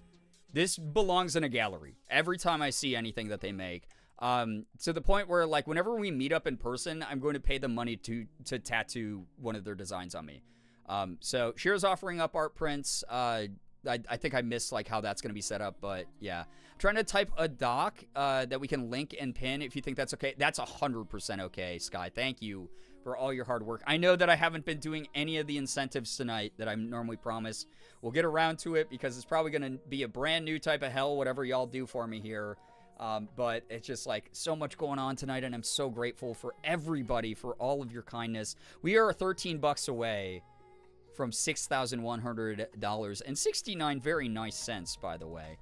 this belongs in a gallery every time I see anything that they make. To the point where, like, whenever we meet up in person, I'm going to pay them money to tattoo one of their designs on me. So Shira's offering up art prints. I think I missed, like, how that's going to be set up, but yeah. I'm trying to type a doc that we can link and pin if you think that's okay. That's 100% okay, Sky. Thank you for all your hard work. I know that I haven't been doing any of the incentives tonight that I normally promise. We'll get around to it because it's probably going to be a brand new type of hell, whatever y'all do for me here. But it's just, like, so much going on tonight, and I'm so grateful for everybody for all of your kindness. We are $13 away from $6,100 and 69 very nice cents, by the way.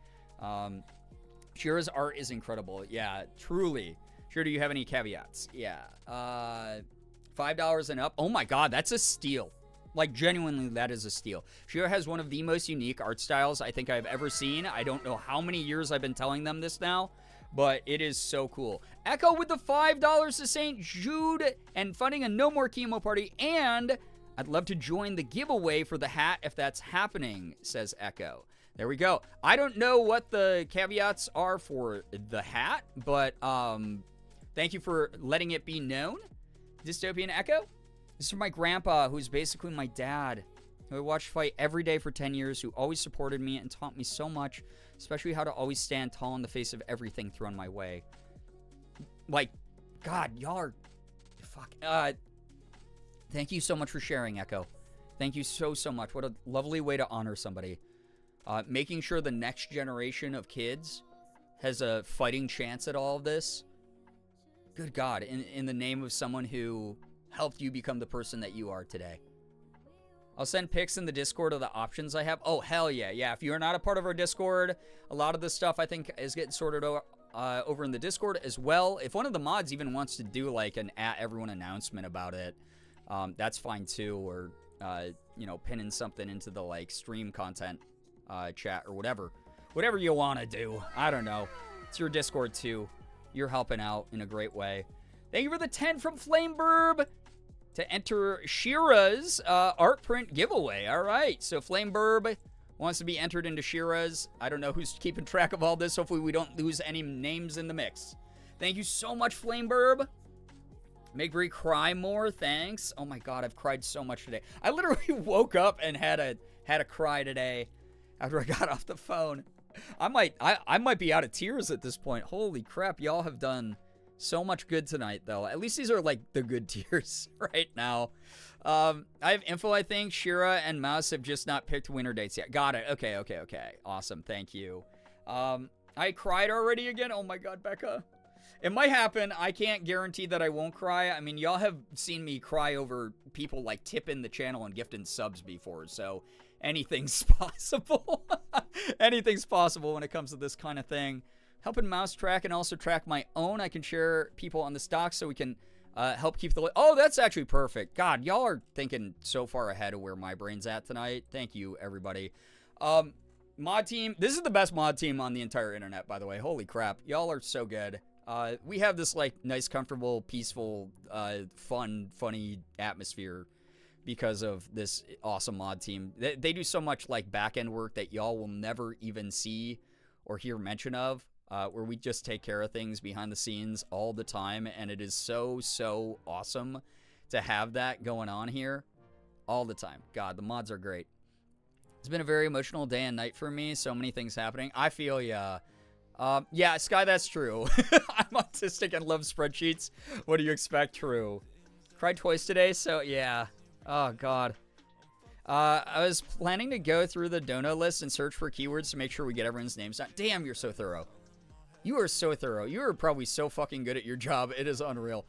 Shira's art is incredible. Yeah, truly. Shira, do you have any caveats? Yeah. $5 and up. Oh my god, that's a steal. Like, genuinely, that is a steal. Shira has one of the most unique art styles I think I've ever seen. I don't know how many years I've been telling them this now, but it is so cool. Echo with the $5 to St. Jude and funding a No More Chemo Party, and I'd love to join the giveaway for the hat if that's happening, says Echo. There we go. I don't know what the caveats are for the hat, but thank you for letting it be known. Dystopian Echo? This is from my grandpa, who's basically my dad, who I watched fight every day for 10 years, who always supported me and taught me so much, especially how to always stand tall in the face of everything thrown my way. Like, God, y'all are... Fuck. Thank you so much for sharing, Echo. Thank you so, so much. What a lovely way to honor somebody. Making sure the next generation of kids has a fighting chance at all of this. Good God, in the name of someone who helped you become the person that you are today. I'll send pics in the Discord of the options I have. Oh, hell yeah. Yeah, if you're not a part of our Discord, a lot of this stuff, I think, is getting sorted over in the Discord as well. If one of the mods even wants to do, like, an @everyone announcement about it, that's fine, too. Or, you know, pinning something into the, like, stream content chat or whatever. Whatever you want to do. I don't know. It's your Discord, too. You're helping out in a great way. Thank you for the 10 from Flameburb to enter Shira's art print giveaway. All right, so Flameburb wants to be entered into Shira's. I don't know who's keeping track of all this. Hopefully we don't lose any names in the mix. Thank you so much, Flameburb. Make Brie cry more, thanks. Oh my God, I've cried so much today. I literally woke up and had a cry today after I got off the phone. I might be out of tears at this point. Holy crap, y'all have done So much good tonight, though. At least these are, like, the good tiers right now. I have info, I think. Shira and Mouse have just not picked winner dates yet. Got it. Okay. Awesome. Thank you. I cried already again. Oh, my God, Becca. It might happen. I can't guarantee that I won't cry. I mean, y'all have seen me cry over people, like, tipping the channel and gifting subs before, so anything's possible. Anything's possible when it comes to this kind of thing. Helping Mouse track and also track my own. I can share people on the stock so we can help keep the... Oh, that's actually perfect. God, y'all are thinking so far ahead of where my brain's at tonight. Thank you, everybody. Mod team. This is the best mod team on the entire internet, by the way. Holy crap. Y'all are so good. We have this, like, nice, comfortable, peaceful, fun, funny atmosphere because of this awesome mod team. They do so much, like, back-end work that y'all will never even see or hear mention of, where we just take care of things behind the scenes all the time, and it is so, so awesome to have that going on here all the time. God, the mods are great. It's been a very emotional day and night for me. So many things happening. I feel ya. Yeah, Sky, that's true. I'm autistic and love spreadsheets. What do you expect? True. Cried twice today, so yeah. Oh, God. I was planning to go through the dono list and search for keywords to make sure we get everyone's names down. Damn, you're so thorough. You are so thorough. You are probably so fucking good at your job. It is unreal.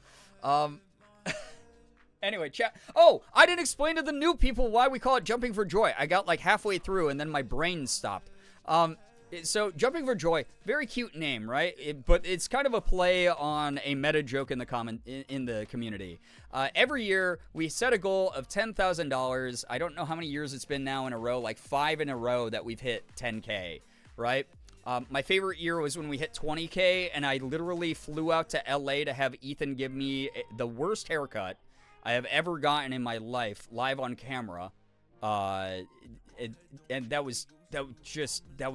Anyway, chat. Oh, I didn't explain to the new people why we call it Jumping for Joy. I got like halfway through and then my brain stopped. So Jumping for Joy, very cute name, right? But it's kind of a play on a meta joke in the community. Every year we set a goal of $10,000. I don't know how many years it's been now in a row, like 5 in a row that we've hit 10K, right? My favorite year was when we hit 20K, and I literally flew out to LA to have Ethan give me the worst haircut I have ever gotten in my life, live on camera. And that was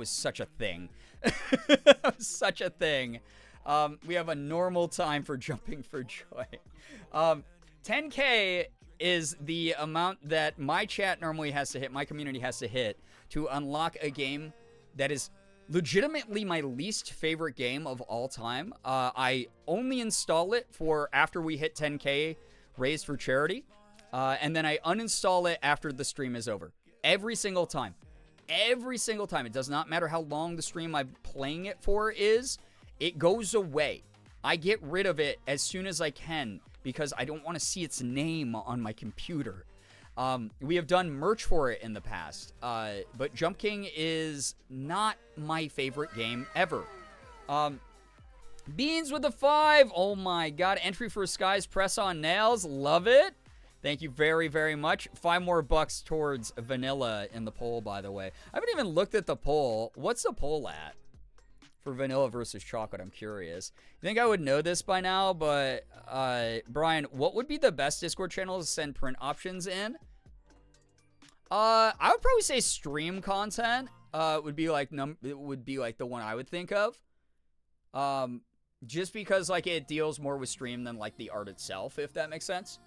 such a thing. That was such a thing. We have a normal time for Jumping for Joy. 10K is the amount that my chat normally has to hit, my community has to hit, to unlock a game that is legitimately my least favorite game of all time. I only install it for after we hit 10K raised for charity, and then I uninstall it after the stream is over. Every single time. Every single time. It does not matter how long the stream I'm playing it for is. It goes away. I get rid of it as soon as I can because I don't want to see its name on my computer. We have done merch for it in the past, but Jump King is not my favorite game ever. Beans with a 5. Oh my God. Entry for Sky's press on nails. Love it. Thank you very, very much. 5 more bucks towards vanilla in the poll, by the way. I haven't even looked at the poll. What's the poll at for vanilla versus chocolate? I'm curious. I think I would know this by now, but Brian, what would be the best Discord channel to send print options in? I would probably say stream content would be like the one I would think of. Just because like it deals more with stream than like the art itself, if that makes sense.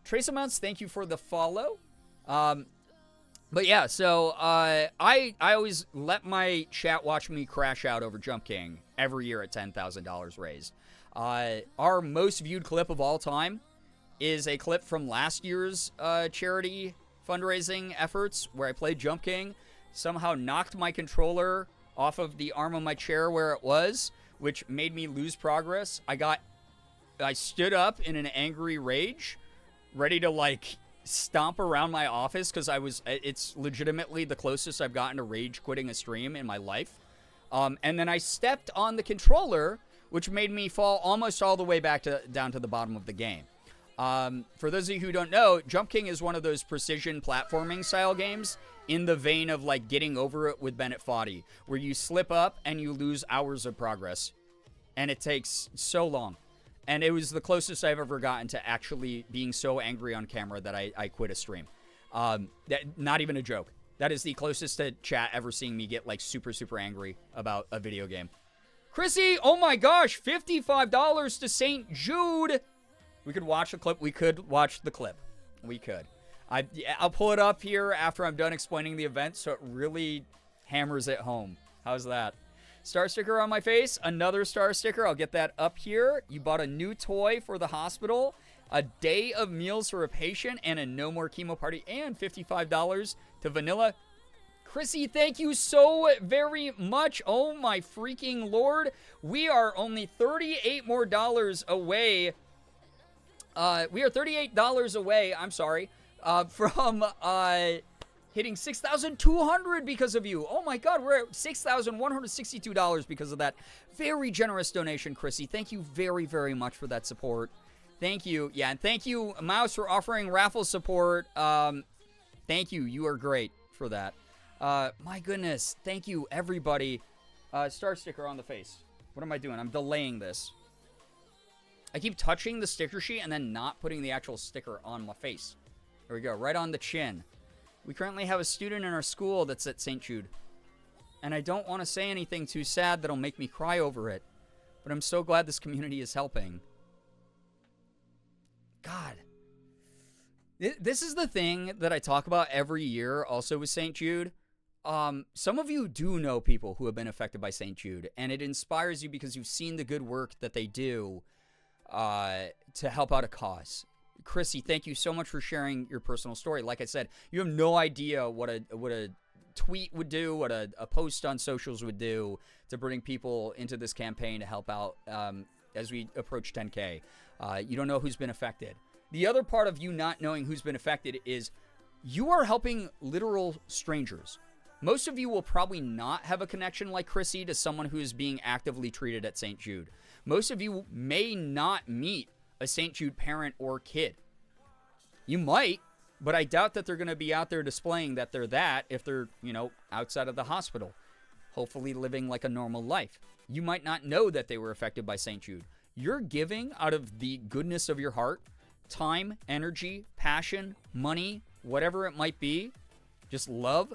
Trace Amounts, thank you for the follow. But yeah, so I always let my chat watch me crash out over Jump King every year at $10,000 raised. Our most viewed clip of all time is a clip from last year's charity fundraising efforts where I played Jump King, somehow knocked my controller off of the arm of my chair where it was, which made me lose progress. I stood up in an angry rage, ready to like stomp around my office because it's legitimately the closest I've gotten to rage quitting a stream in my life. And then I stepped on the controller, which made me fall almost all the way back down to the bottom of the game. For those of you who don't know, Jump King is one of those precision platforming style games in the vein of like Getting Over It with Bennett Foddy, where you slip up and you lose hours of progress. And it takes so long. And it was the closest I've ever gotten to actually being so angry on camera that I quit a stream. Not even a joke. That is the closest to chat ever seeing me get like super, super angry about a video game. Chrissy, oh my gosh, $55 to St. Jude. We could watch the clip. We could watch the clip. We could. I'll pull it up here after I'm done explaining the event so it really hammers it home. How's that? Star sticker on my face. Another star sticker. I'll get that up here. You bought a new toy for the hospital. A day of meals for a patient and a no more chemo party. And $55 to Vanilla. Chrissy, thank you so very much. Oh my freaking Lord. We are only $38 more away. We are $38 away, I'm sorry, from hitting 6,200 because of you. Oh my God, we're at $6,162 because of that very generous donation, Chrissy. Thank you very, very much for that support. Thank you. Yeah, and thank you, Mouse, for offering raffle support. Thank you. You are great for that. My goodness. Thank you, everybody. Star sticker on the face. What am I doing? I'm delaying this. I keep touching the sticker sheet and then not putting the actual sticker on my face. There we go, right on the chin. We currently have a student in our school that's at St. Jude. And I don't want to say anything too sad that'll make me cry over it. But I'm so glad this community is helping. God. This is the thing that I talk about every year also with St. Jude. Some of you do know people who have been affected by St. Jude. And it inspires you because you've seen the good work that they do to help out a cause. Chrissy, thank you so much for sharing your personal story. Like I said, you have no idea what a tweet would do, what a post on socials would do to bring people into this campaign to help out as we approach 10K. You don't know who's been affected. The other part of you not knowing who's been affected is you are helping literal strangers. Most of you will probably not have a connection like Chrissy to someone who is being actively treated at St. Jude. Most of you may not meet a St. Jude parent or kid. You might, but I doubt that they're going to be out there displaying that they're that if they're, outside of the hospital, hopefully living like a normal life. You might not know that they were affected by St. Jude. You're giving out of the goodness of your heart, time, energy, passion, money, whatever it might be, just love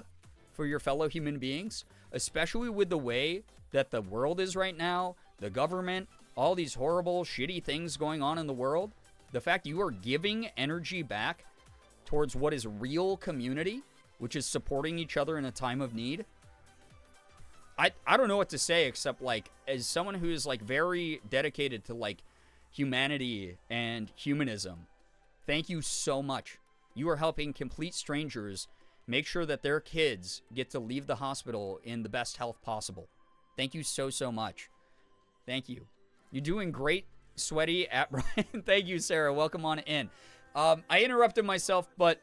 for your fellow human beings, especially with the way that the world is right now, the government, all these horrible, shitty things going on in the world. The fact you are giving energy back towards what is real community, which is supporting each other in a time of need. I don't know what to say except, as someone who is, very dedicated to, humanity and humanism, thank you so much. You are helping complete strangers make sure that their kids get to leave the hospital in the best health possible. Thank you so, so much. Thank you. You're doing great, Sweaty at Brian. Thank you, Sarah. Welcome on in. I interrupted myself, but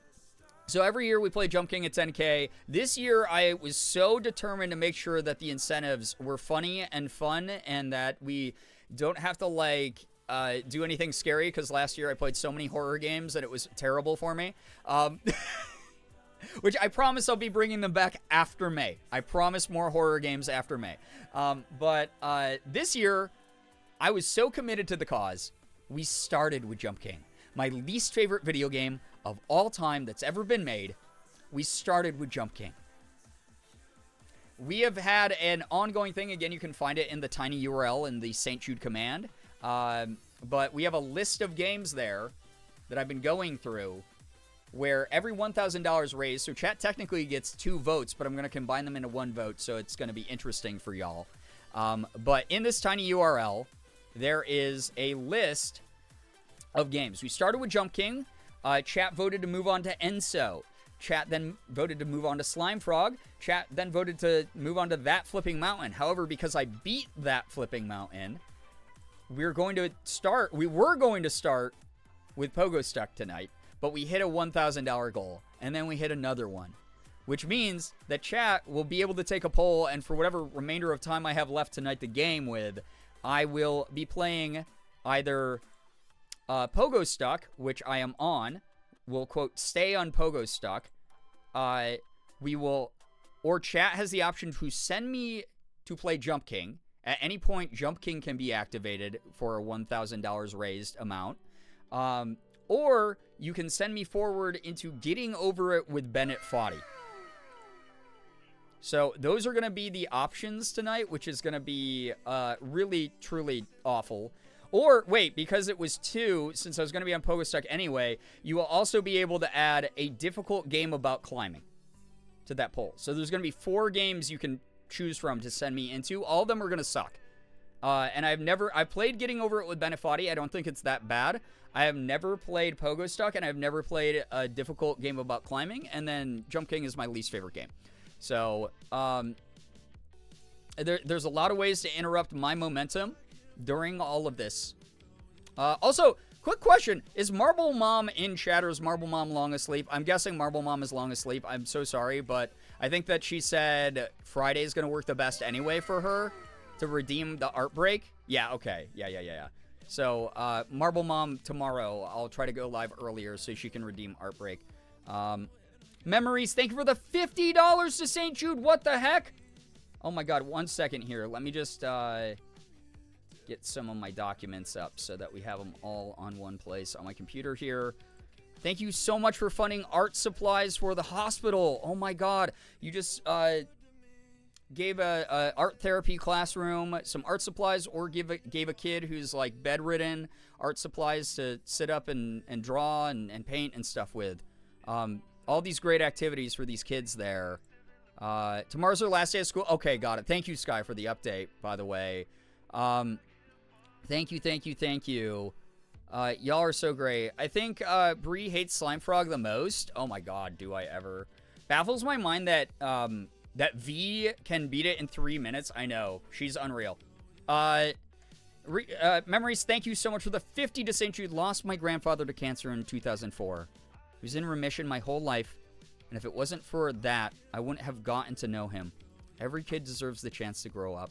so every year we play Jump King at 10K. This year I was so determined to make sure that the incentives were funny and fun and that we don't have to do anything scary because last year I played so many horror games that it was terrible for me. Which I promise I'll be bringing them back after May. I promise more horror games after May. But this year, I was so committed to the cause, we started with Jump King. My least favorite video game of all time that's ever been made, we started with Jump King. We have had an ongoing thing. Again, you can find it in the tiny URL in the St. Jude command. But we have a list of games there that I've been going through where every $1,000 raised, so chat technically gets 2 votes, but I'm going to combine them into 1 vote, so it's going to be interesting for y'all. But in this tiny URL, there is a list of games. We started with Jump King. Chat voted to move on to Enso. Chat then voted to move on to Slime Frog. Chat then voted to move on to That Flipping Mountain. However, because I beat That Flipping Mountain, we were going to start with Pogo Stuck tonight. But we hit a $1,000 goal, and then we hit another one, which means that chat will be able to take a poll, and for whatever remainder of time I have left tonight the game with, I will be playing either Pogo Stuck, which I am on. We'll, quote, stay on Pogo Stuck. We will, or chat has the option to send me to play Jump King. At any point, Jump King can be activated for a $1,000 raised amount. Or you can send me forward into Getting Over It with Bennett Foddy. So those are going to be the options tonight, which is going to be really, truly awful. Or, wait, because it was 2, since I was going to be on Pogo Stuck anyway, you will also be able to add a difficult game about climbing to that poll. So there's going to be 4 games you can choose from to send me into, all of them are going to suck. And I've played Getting Over It with Benefati. I don't think it's that bad. I have never played Pogo Stuck, and I've never played a difficult game about climbing. And then Jump King is my least favorite game. So, there's a lot of ways to interrupt my momentum during all of this. Also, quick question. Is Marble Mom in chat, or is Marble Mom long asleep? I'm guessing Marble Mom is long asleep. I'm so sorry, but I think that she said Friday is going to work the best anyway for her to redeem the art break. Yeah, okay. Yeah. So, Marble Mom tomorrow, I'll try to go live earlier so she can redeem art break. Memories, thank you for the $50 to St. Jude. What the heck? Oh my god, 1 second here. Let me just get some of my documents up so that we have them all on one place on my computer here. Thank you so much for funding art supplies for the hospital. Oh my god. You just gave a art therapy classroom some art supplies, or gave a kid who's like bedridden art supplies to sit up and draw and paint and stuff with. All these great activities for these kids there. Tomorrow's their last day of school. Okay, got it. Thank you, Sky, for the update, by the way. Thank you. Y'all are so great. I think Bree hates Slime Frog the most. Oh my god, do I ever. Baffles my mind that that V can beat it in 3 minutes. I know. She's unreal. Memories, thank you so much for the 50 to St. Jude. Lost my grandfather to cancer in 2004. He was in remission my whole life, and if it wasn't for that, I wouldn't have gotten to know him. Every kid deserves the chance to grow up.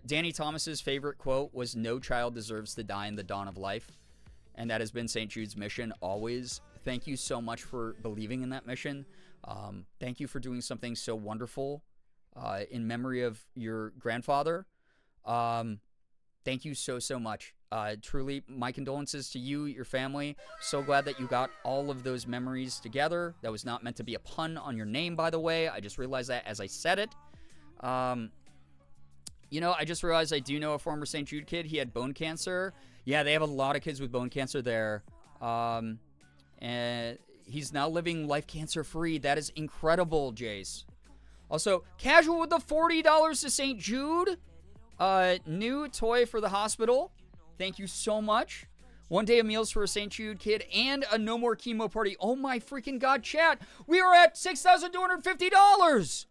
Danny Thomas's favorite quote was, "No child deserves to die in the dawn of life," and that has been St. Jude's mission always. Thank you so much for believing in that mission. Thank you for doing something so wonderful in memory of your grandfather. Thank you so much. Truly, my condolences to you, your family. So glad that you got all of those memories together. That was not meant to be a pun on your name, by the way. I just realized that as I said it. You know, I just realized I do know a former St. Jude kid. He had bone cancer. Yeah, they have a lot of kids with bone cancer there. And he's now living life cancer-free. That is incredible, Jace. Also, Casual with the $40 to St. Jude. New toy for the hospital. Thank you so much. 1 day of meals for a St. Jude kid and a no more chemo party. Oh my freaking god, chat. We are at $6,250.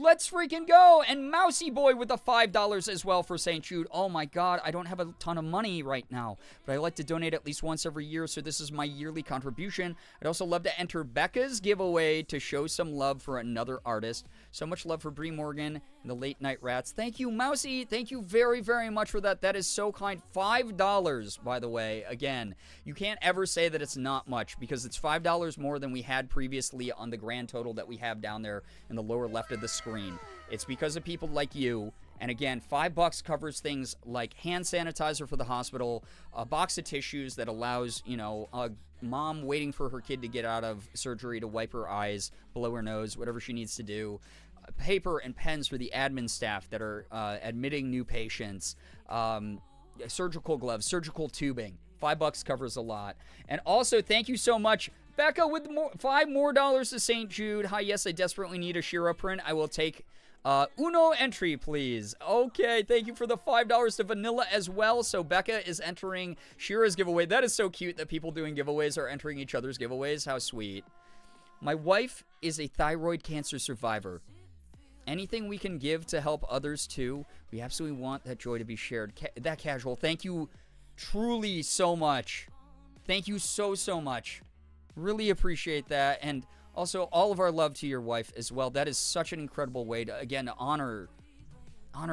Let's freaking go. And Mousy Boy with the $5 as well for St. Jude. Oh my god, I don't have a ton of money right now, but I like to donate at least once every year, so this is my yearly contribution. I'd also love to enter Becca's giveaway to show some love for another artist. So much love for Bree Morgan and the Late Night Rats. Thank you, Mousy. Thank you very, very much for that. That is so kind. $5, by the way. Again, you can't ever say that it's not much, because it's $5 more than we had previously on the grand total that we have down there in the lower left of the screen. It's because of people like you. And again, $5 covers things like hand sanitizer for the hospital, a box of tissues that allows, you know, a mom waiting for her kid to get out of surgery to wipe her eyes, blow her nose, whatever she needs to do, paper and pens for the admin staff that are admitting new patients, surgical gloves, surgical tubing. $5 covers a lot. And also, thank you so much, Becca, with $5 more to St. Jude. Hi, yes, I desperately need a Shira print. I will take Uno entry, please. Okay, thank you for the $5 to Vanilla as well. So Becca is entering Shira's giveaway. That is so cute that people doing giveaways are entering each other's giveaways. How sweet. My wife is a thyroid cancer survivor. Anything we can give to help others too. We absolutely want that joy to be shared. That Casual, thank you truly so much. Thank you so much. Really appreciate that. And also all of our love to your wife as well. That is such an incredible way to, again, honor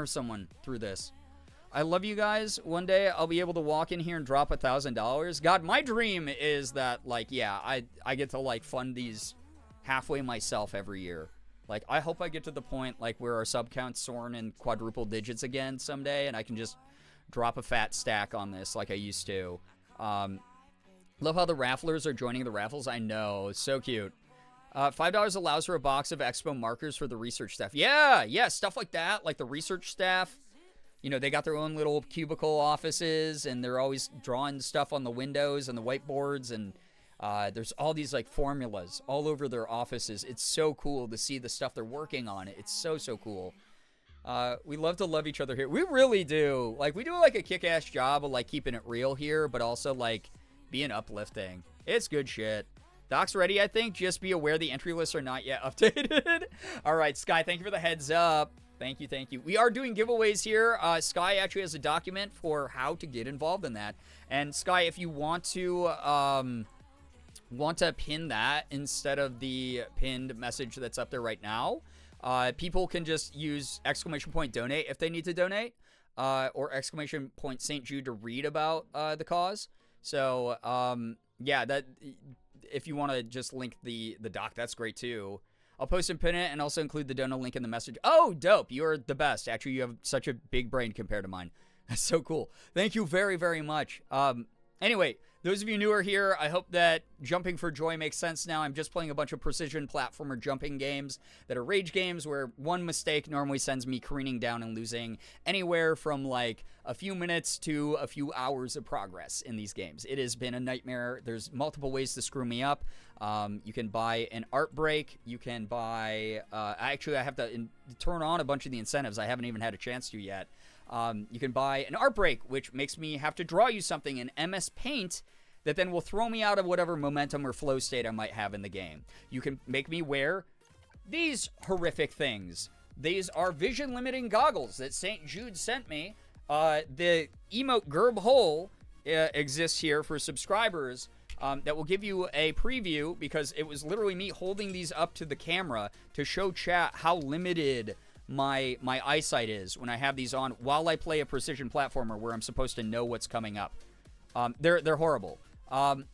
someone through this. I love you guys. One day I'll be able to walk in here and drop $1,000. God, my dream is that, like, yeah, I get to, like, fund these halfway myself every year. Like, I hope I get to the point, like, where our sub count's soaring in quadruple digits again someday, and I can just drop a fat stack on this like I used to. Love how the rafflers are joining the raffles. I know. So cute. $5 allows for a box of expo markers for the research staff. Yeah, stuff like that. Like the research staff, you know, they got their own little cubicle offices, and they're always drawing stuff on the windows and the whiteboards. And There's all these like formulas all over their offices. It's so cool to see the stuff they're working on. It's so cool. We love to love each other here. We really do. Like, we do like a kick-ass job of like keeping it real here, but also like being uplifting. It's good shit. Doc's ready, I think. Just be aware the entry lists are not yet updated. All right, Sky, thank you for the heads up. Thank you. We are doing giveaways here. Sky actually has a document for how to get involved in that. And Sky, if you want to pin that instead of the pinned message that's up there right now, people can just use !donate if they need to donate, or !St. Jude to read about the cause. So, yeah, that if you want to just link the doc, that's great too. I'll post and pin it and also include the donor link in the message. Oh, dope. You're the best. Actually, you have such a big brain compared to mine. That's so cool. Thank you very, very much. Anyway, those of you newer here, I hope that jumping for joy makes sense now. I'm just playing a bunch of precision platformer jumping games that are rage games where one mistake normally sends me careening down and losing anywhere from like a few minutes to a few hours of progress in these games. It has been a nightmare. There's multiple ways to screw me up. You can buy an art break. You can buy... actually, I have to turn on a bunch of the incentives. I haven't even had a chance to yet. You can buy an art break, which makes me have to draw you something in MS Paint that then will throw me out of whatever momentum or flow state I might have in the game. You can make me wear these horrific things. These are vision limiting goggles that St. Jude sent me. The emote Gerb Hole exists here for subscribers that will give you a preview, because it was literally me holding these up to the camera to show chat how limited my eyesight is when I have these on while I play a precision platformer where I'm supposed to know what's coming up. They're horrible.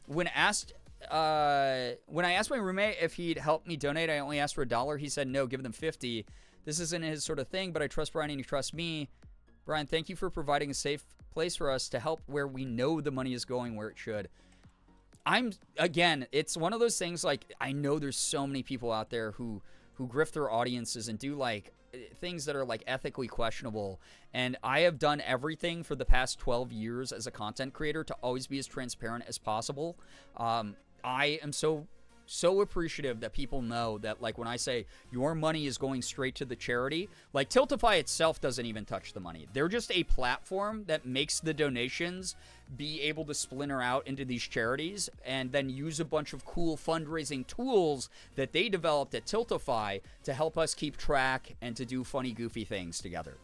When I asked my roommate if he'd help me donate, I only asked for $1. He said no, give them 50. This isn't his sort of thing, but I trust Brian and you trust me. Brian, thank you for providing a safe place for us to help where we know the money is going where it should. Again, it's one of those things, like, I know there's so many people out there who grift their audiences and do like things that are like ethically questionable, and I have done everything for the past 12 years as a content creator to always be as transparent as possible. I am so appreciative that people know that, like, when I say your money is going straight to the charity, like, Tiltify itself doesn't even touch the money. They're just a platform that makes the donations be able to splinter out into these charities and then use a bunch of cool fundraising tools that they developed at Tiltify to help us keep track and to do funny, goofy things together.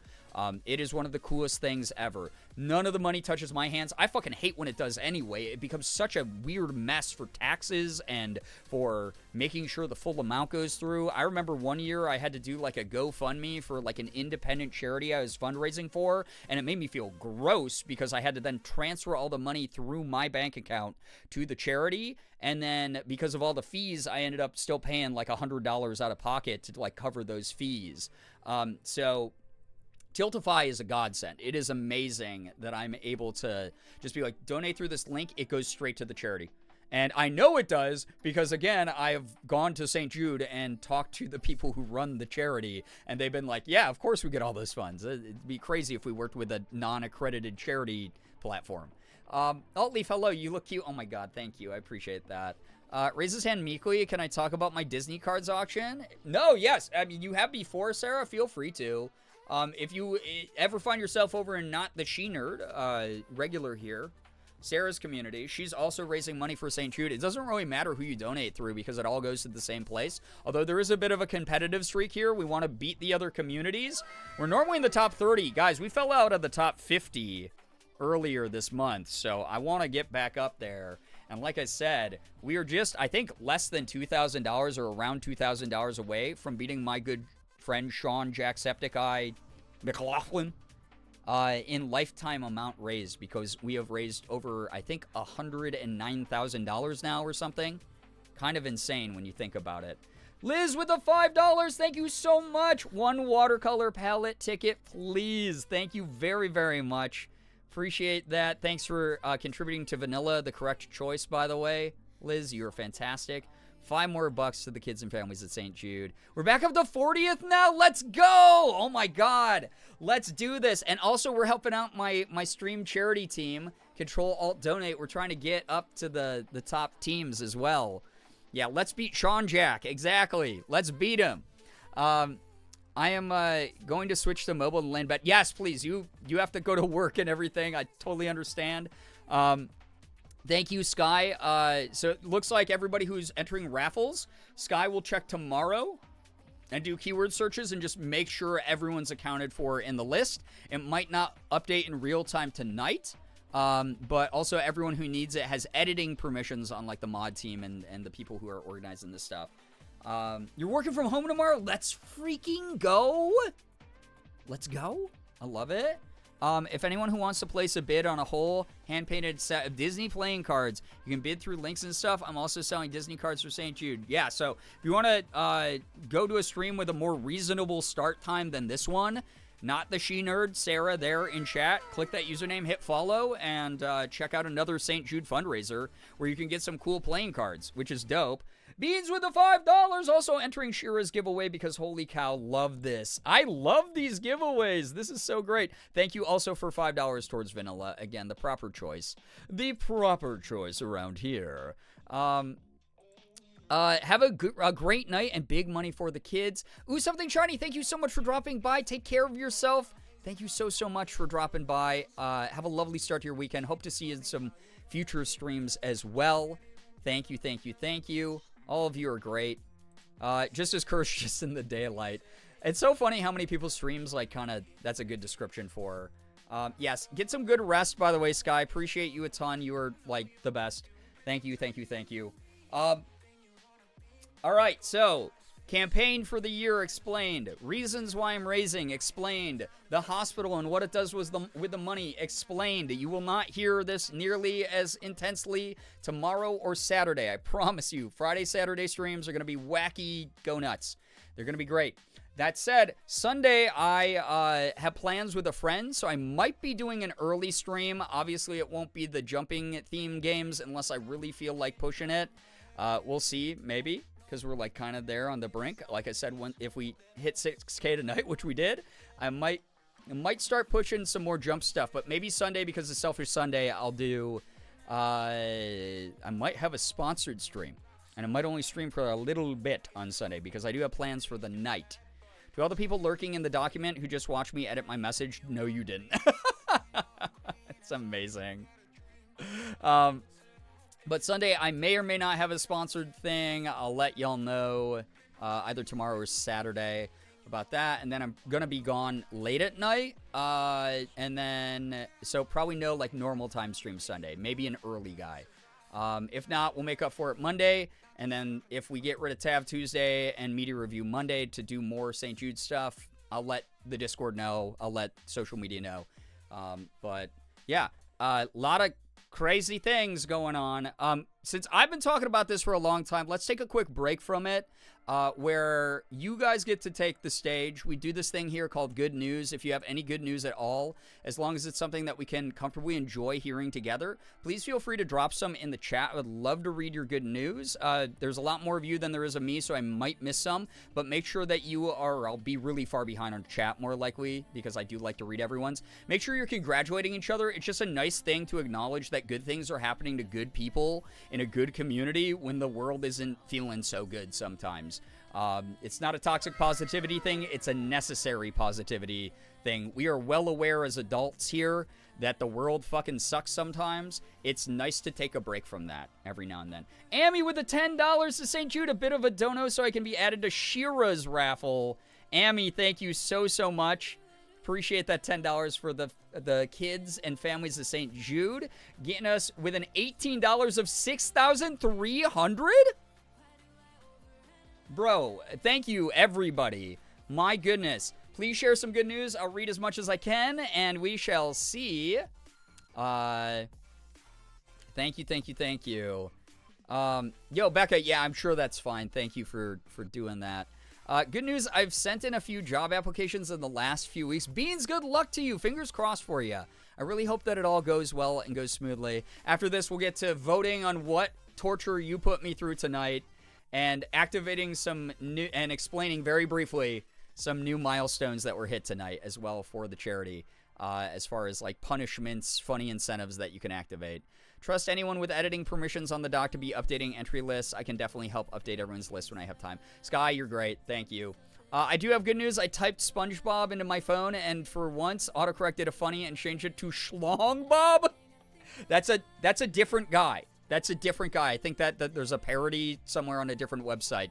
It is one of the coolest things ever. None of the money touches my hands. I fucking hate when it does anyway. It becomes such a weird mess for taxes and for making sure the full amount goes through. I remember one year I had to do like a GoFundMe for like an independent charity I was fundraising for, and it made me feel gross because I had to then transfer all the money through my bank account to the charity, and then because of all the fees, I ended up still paying like $100 out of pocket to like cover those fees. So Tiltify is a godsend. It is amazing that I'm able to just be like, donate through this link. It goes straight to the charity. And I know it does because, again, I've gone to St. Jude and talked to the people who run the charity, and they've been like, yeah, of course we get all those funds. It'd be crazy if we worked with a non-accredited charity platform. Altleaf, hello. You look cute. Oh, my God. Thank you. I appreciate that. Raise his hand meekly. Can I talk about my Disney cards auction? No, yes. I mean, you have before, Sarah. Feel free to. If you ever find yourself over in Not the She Nerd, regular here, Sarah's community, she's also raising money for St. Jude. It doesn't really matter who you donate through because it all goes to the same place. Although there is a bit of a competitive streak here. We want to beat the other communities. We're normally in the top 30. Guys, we fell out of the top 50 earlier this month, so I want to get back up there. And like I said, we are just, I think, less than $2,000 or around $2,000 away from beating my good friend Sean Jacksepticeye McLaughlin in lifetime amount raised, because we have raised over, I think, $109,000 now or something. Kind of insane when you think about it. Liz with the $5, thank you so much. One watercolor palette ticket, please. Thank you very, very much. Appreciate that. Thanks for contributing to Vanilla, the correct choice, by the way. Liz, you're fantastic. $5 more to the kids and families at St. Jude. We're back up to 40th now. Let's go. Oh, my God. Let's do this. And also, we're helping out my stream charity team. Control Alt Donate. We're trying to get up to the top teams as well. Yeah, let's beat Sean Jack. Exactly. Let's beat him. I am going to switch to mobile and land bet. Yes, please. You have to go to work and everything. I totally understand. Thank you, Sky. So it looks like everybody who's entering raffles, Sky will check tomorrow and do keyword searches and just make sure everyone's accounted for in the list. It might not update in real time tonight, but also everyone who needs it has editing permissions on like the mod team and the people who are organizing this stuff. You're working from home tomorrow? Let's freaking go. Let's go. I love it. If anyone who wants to place a bid on a whole hand-painted set of Disney playing cards, you can bid through links and stuff. I'm also selling Disney cards for St. Jude. Yeah, so if you want to go to a stream with a more reasonable start time than this one, not the she-nerd, Sarah, there in chat, click that username, hit follow, and check out another St. Jude fundraiser where you can get some cool playing cards, which is dope. Beans with the $5, also entering Shira's giveaway because holy cow, love this. I love these giveaways. This is so great. Thank you also for $5 towards Vanilla. Again, the proper choice. The proper choice around here. Have a great night and big money for the kids. Ooh, something shiny. Thank you so much for dropping by. Take care of yourself. Thank you so much for dropping by. Have a lovely start to your weekend. Hope to see you in some future streams as well. Thank you. All of you are great. Just as courteous in the daylight. It's so funny how many people streams, like, kind of, that's a good description for. Yes, get some good rest, by the way, Sky. Appreciate you a ton. You are, like, the best. Thank you. All right, so, campaign for the year explained. Reasons why I'm raising explained. The hospital and what it does with the money explained. You will not hear this nearly as intensely tomorrow or Saturday. I promise you. Friday, Saturday streams are going to be wacky go nuts. They're going to be great. That said, Sunday I have plans with a friend, so I might be doing an early stream. Obviously, it won't be the jumping theme games unless I really feel like pushing it. We'll see, maybe. Because we're like kind of there on the brink. Like I said, if we hit 6K tonight, which we did, I might start pushing some more jump stuff. But maybe Sunday, because it's Selfish Sunday, I'll do. I might have a sponsored stream, and I might only stream for a little bit on Sunday because I do have plans for the night. To all the people lurking in the document who just watched me edit my message, no, you didn't. It's amazing. But Sunday, I may or may not have a sponsored thing. I'll let y'all know either tomorrow or Saturday about that. And then I'm going to be gone late at night. And then, so probably no like normal time stream Sunday. Maybe an early guy. If not, we'll make up for it Monday. And then if we get rid of Tav Tuesday and Media Review Monday to do more St. Jude stuff, I'll let the Discord know. I'll let social media know. But yeah, a lot of crazy things going on. Since I've been talking about this for a long time, let's take a quick break from it, where you guys get to take the stage. We do this thing here called Good News. If you have any good news at all, as long as it's something that we can comfortably enjoy hearing together, please feel free to drop some in the chat. I would love to read your good news. There's a lot more of you than there is of me, so I might miss some, but make sure that you are, I'll be really far behind on chat more likely, because I do like to read everyone's. Make sure you're congratulating each other. It's just a nice thing to acknowledge that good things are happening to good people in a good community when the world isn't feeling so good sometimes. It's not a toxic positivity thing. It's a necessary positivity thing. We are well aware as adults here that the world fucking sucks sometimes. It's nice to take a break from that every now and then. Amy with the $10 to St. Jude, a bit of a dono so I can be added to Shira's raffle. Amy, thank you so much. Appreciate that $10 for the kids and families of St. Jude. Getting us with an $18 of 6,300? Bro, thank you, everybody. My goodness. Please share some good news. I'll read as much as I can, and we shall see. Thank you. Yo, Becca, yeah, I'm sure that's fine. Thank you for doing that. Good news, I've sent in a few job applications in the last few weeks. Beans, good luck to you. Fingers crossed for you. I really hope that it all goes well and goes smoothly. After this, we'll get to voting on what torture you put me through tonight, and activating some new, and explaining very briefly some new milestones that were hit tonight as well for the charity. as far as like punishments, funny incentives that you can activate. Trust anyone with editing permissions on the dock to be updating entry lists. I can definitely help update everyone's list when I have time. Sky, you're great. Thank you. I do have good news. I typed SpongeBob into my phone, and for once, autocorrect did a funny and changed it to Schlongbob. That's a different guy. That's a different guy. I think that there's a parody somewhere on a different website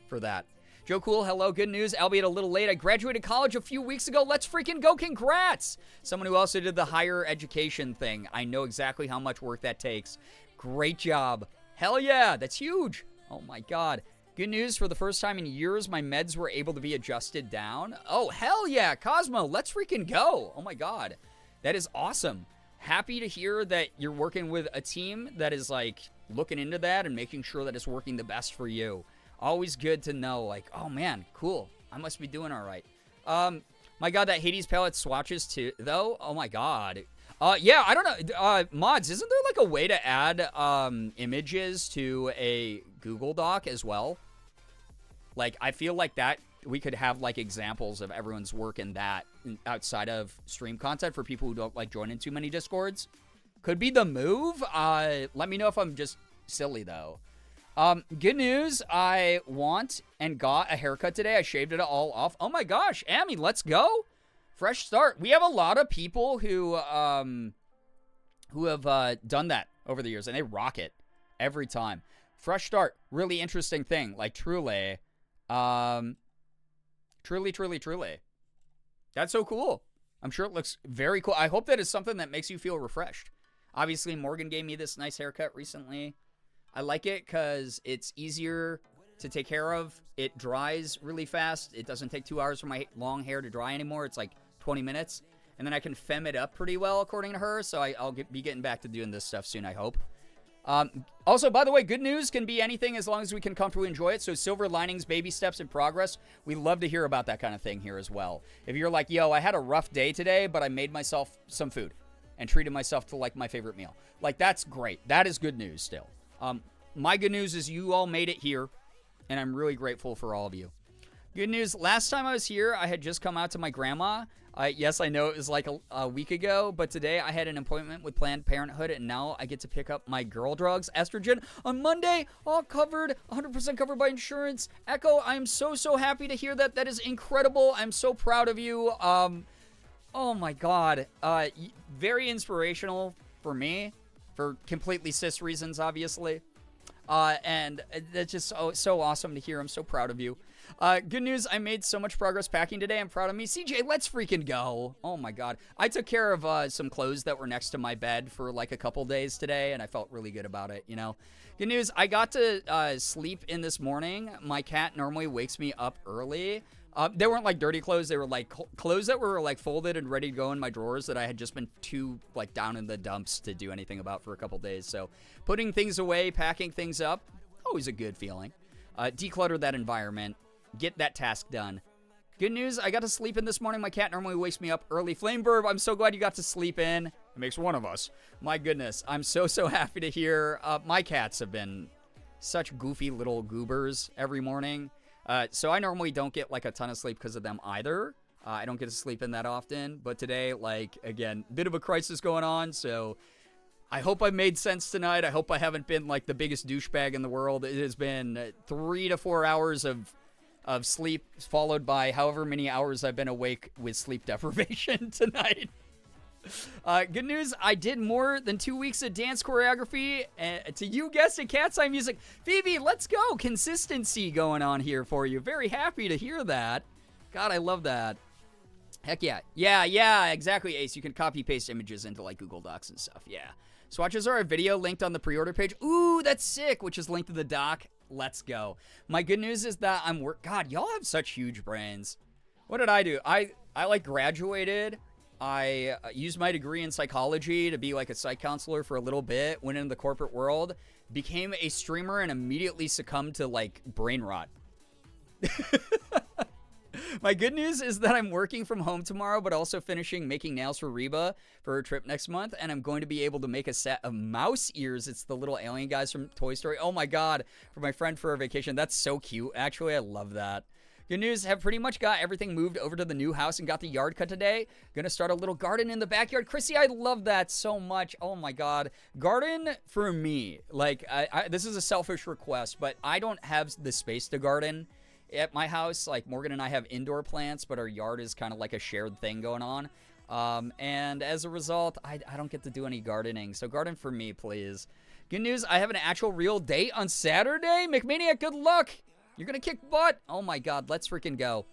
for that. Joe Cool, hello, good news, albeit a little late. I graduated college a few weeks ago. Let's freaking go, congrats! Someone who also did the higher education thing. I know exactly how much work that takes. Great job. Hell yeah, that's huge. Oh my God. Good news, for the first time in years, my meds were able to be adjusted down. Oh, hell yeah, Cosmo, let's freaking go. Oh my God. That is awesome. Happy to hear that you're working with a team that is like looking into that and making sure that it's working the best for you. Always good to know, like, oh man, cool. I must be doing all right. My God, that Hades palette swatches too, though. Oh my God. Yeah, I don't know. Mods, isn't there like a way to add images to a Google Doc as well? Like, I feel like that we could have like examples of everyone's work in that outside of stream content for people who don't like join in too many Discords. Could be the move. Let me know if I'm just silly though. Good news, I want and got a haircut today. I shaved it all off. Oh my gosh, Amy, let's go. Fresh start. We have a lot of people who have done that over the years, and they rock it every time. Fresh start, really interesting thing. Like, truly. Truly. That's so cool. I'm sure it looks very cool. I hope that is something that makes you feel refreshed. Obviously, Morgan gave me this nice haircut recently. I like it because it's easier to take care of. It dries really fast. It doesn't take 2 hours for my long hair to dry anymore. It's like 20 minutes. And then I can femme it up pretty well, according to her. So I'll be getting back to doing this stuff soon, I hope. Also, by the way, good news can be anything as long as we can comfortably enjoy it. So silver linings, baby steps in progress. We love to hear about that kind of thing here as well. If you're like, yo, I had a rough day today, but I made myself some food and treated myself to like my favorite meal. Like, that's great. That is good news still. My good news is you all made it here, and I'm really grateful for all of you. Good news, last time I was here, I had just come out to my grandma. Yes, I know it was like a week ago, but today I had an appointment with Planned Parenthood, and now I get to pick up my girl drugs, estrogen, on Monday, all covered, 100% covered by insurance. Echo, I'm so happy to hear that. That is incredible. I'm so proud of you. Oh my God. Very inspirational for me, for completely cis reasons, obviously. And that's just so awesome to hear. I'm so proud of you. Good news, I made so much progress packing today. I'm proud of me. CJ, let's freaking go. Oh my God. I took care of some clothes that were next to my bed for like a couple days today, and I felt really good about it, you know. Good news, I got to sleep in this morning. My cat normally wakes me up early. They weren't like dirty clothes. They were like clothes that were like folded and ready to go in my drawers that I had just been too like down in the dumps to do anything about for a couple days. So putting things away, packing things up, always a good feeling. Declutter that environment, get that task done. Good news, I got to sleep in this morning. My cat normally wakes me up early. Flameburb, I'm so glad you got to sleep in. It makes one of us. My goodness, I'm so happy to hear. My cats have been such goofy little goobers every morning. So I normally don't get like a ton of sleep because of them either. I don't get to sleep in that often, but today, like, again, bit of a crisis going on, so I hope I made sense tonight. I hope I haven't been like the biggest douchebag in the world. It has been 3 to 4 hours of sleep, followed by however many hours I've been awake with sleep deprivation tonight. Good news, I did more than 2 weeks of dance choreography to you guessed it, Cat's Eye Music. Phoebe, let's go. Consistency going on here for you. Very happy to hear that. God, I love that. Heck yeah. Yeah, exactly, Ace. You can copy paste images into like Google Docs and stuff. Yeah. Swatches are a video linked on the pre-order page. Ooh, that's sick, which is linked to the doc. Let's go. My good news is that God, y'all have such huge brains. What did I do? I like graduated. I used my degree in psychology to be like a psych counselor for a little bit, went into the corporate world, became a streamer, and immediately succumbed to like brain rot. My good news is that I'm working from home tomorrow, but also finishing making nails for Reba for her trip next month, and I'm going to be able to make a set of mouse ears. It's the little alien guys from Toy Story. Oh my God, for my friend for her vacation. That's so cute. Actually, I love that. Good news, have pretty much got everything moved over to the new house and got the yard cut today. Gonna start a little garden in the backyard. Chrissy, I love that so much. Oh my God. Garden for me, like, this is a selfish request, but I don't have the space to garden at my house. Like, Morgan and I have indoor plants, but our yard is kind of like a shared thing going on. And as a result, I don't get to do any gardening. So garden for me, please. Good news, I have an actual real date on Saturday. McManiac, good luck. You're going to kick butt. Oh my God, let's freaking go.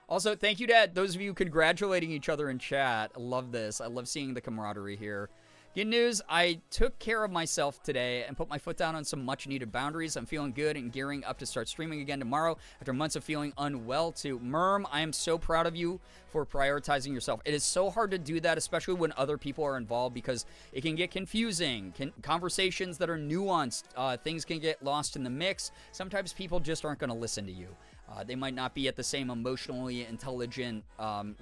Also, thank you to those of you congratulating each other in chat. I love this. I love seeing the camaraderie here. Good news, I took care of myself today and put my foot down on some much-needed boundaries. I'm feeling good and gearing up to start streaming again tomorrow after months of feeling unwell too. Merm, I am so proud of you for prioritizing yourself. It is so hard to do that, especially when other people are involved, because it can get confusing. Conversations that are nuanced, things can get lost in the mix. Sometimes people just aren't going to listen to you. They might not be at the same emotionally intelligent,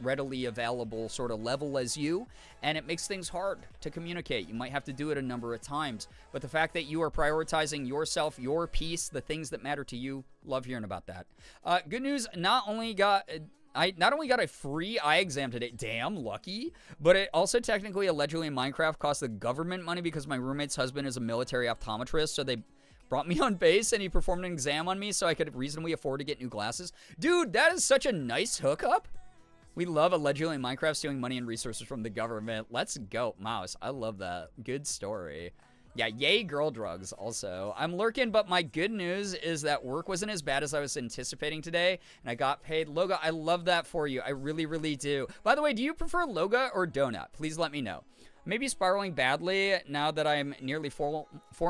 readily available sort of level as you, and it makes things hard to communicate. You might have to do it a number of times, but the fact that you are prioritizing yourself, your peace, the things that matter to you, love hearing about that. Good news, I not only got a free eye exam today, damn lucky, but it also technically, allegedly in Minecraft, cost the government money because my roommate's husband is a military optometrist, so they brought me on base and he performed an exam on me so I could reasonably afford to get new glasses. Dude, that is such a nice hookup. We love allegedly in Minecraft stealing money and resources from the government. Let's go, Mouse. I love that. Good story. Yeah, yay girl drugs also. I'm lurking, but my good news is that work wasn't as bad as I was anticipating today, and I got paid. Loga, I love that for you. I really, really do. By the way, do you prefer Loga or Donut? Please let me know. Maybe spiraling badly now that I'm nearly four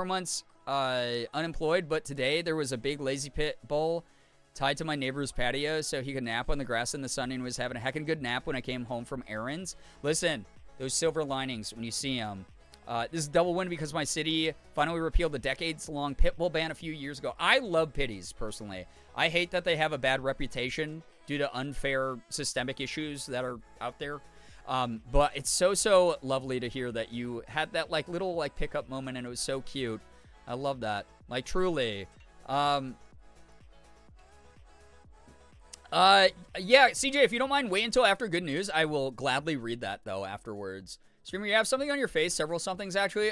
months unemployed, but today there was a big lazy pit bowl tied to my neighbor's patio so he could nap on the grass in the sun, and was having a heckin' good nap when I came home from errands. Listen, those silver linings when you see them. This is a double win because my city finally repealed the decades-long pit bull ban a few years ago. I love pitties, personally. I hate that they have a bad reputation due to unfair systemic issues that are out there. But it's so lovely to hear that you had that like little like pickup moment, and it was so cute. I love that. Like, truly. Yeah, CJ, if you don't mind, wait until after good news. I will gladly read that, though, afterwards. Streamer, you have something on your face. Several somethings, actually.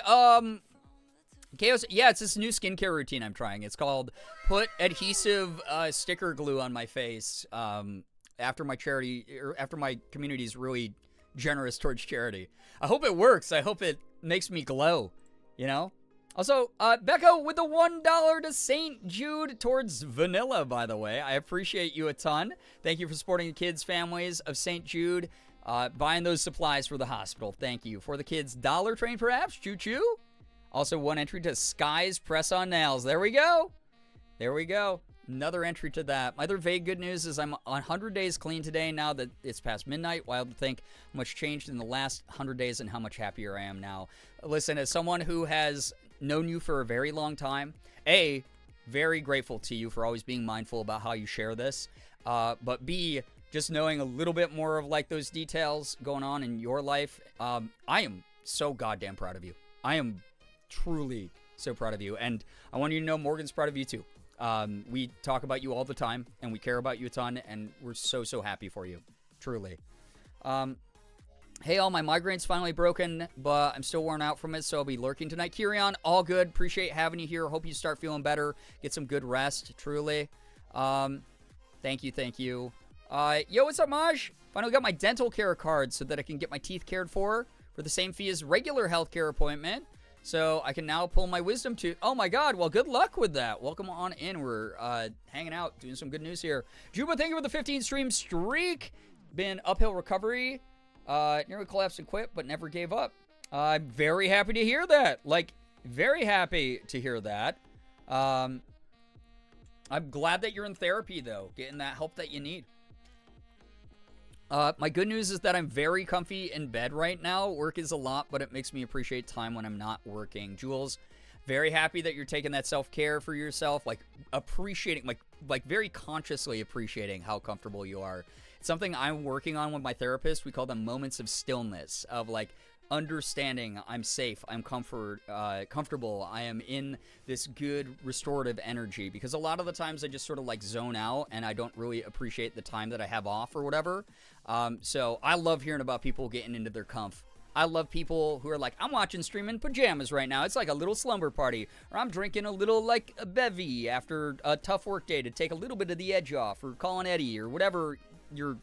Chaos, yeah, it's this new skincare routine I'm trying. It's called put adhesive sticker glue on my face after my community is really generous towards charity. I hope it works. I hope it makes me glow, you know? Also, Becca with the $1 to St. Jude towards Vanilla, by the way. I appreciate you a ton. Thank you for supporting the kids' families of St. Jude, buying those supplies for the hospital. Thank you. For the kids' dollar train, perhaps? Choo-choo. Also, one entry to Sky's Press on Nails. There we go. There we go. Another entry to that. My other vague good news is I'm 100 days clean today now that it's past midnight. Wild to think how much changed in the last 100 days and how much happier I am now. Listen, as someone who has known you for a very long time, A, very grateful to you for always being mindful about how you share this, but B, just knowing a little bit more of like those details going on in your life, I am so goddamn proud of you. I am truly so proud of you, and I want you to know Morgan's proud of you too. We talk about you all the time, and we care about you a ton, and we're so happy for you, truly. Hey, all my migraines finally broken, but I'm still worn out from it, so I'll be lurking tonight. Kirion, all good. Appreciate having you here. Hope you start feeling better. Get some good rest, truly. Thank you. Yo, what's up, Maj? Finally got my dental care card so that I can get my teeth cared for the same fee as regular healthcare appointment. So I can now pull my wisdom tooth. Oh my God, well, good luck with that. Welcome on in. We're hanging out, doing some good news here. Juba, thank you for the 15 stream streak. Been uphill recovery. Nearly collapsed and quit, but never gave up. I'm very happy to hear that. Like, very happy to hear that. I'm glad that you're in therapy, though, getting that help that you need. My good news is that I'm very comfy in bed right now. Work is a lot, but it makes me appreciate time when I'm not working. Jules, very happy that you're taking that self-care for yourself, like appreciating, like very consciously appreciating how comfortable you are. It's something I'm working on with my therapist. We call them moments of stillness, of like understanding I'm safe, I'm comfortable, I am in this good restorative energy, because a lot of the times I just sort of like zone out and I don't really appreciate the time that I have off or whatever. So I love hearing about people getting into their comf. I love people who are like, I'm watching stream in pajamas right now. It's like a little slumber party. Or I'm drinking a little like a bevy after a tough work day to take a little bit of the edge off, or calling Eddie, or whatever your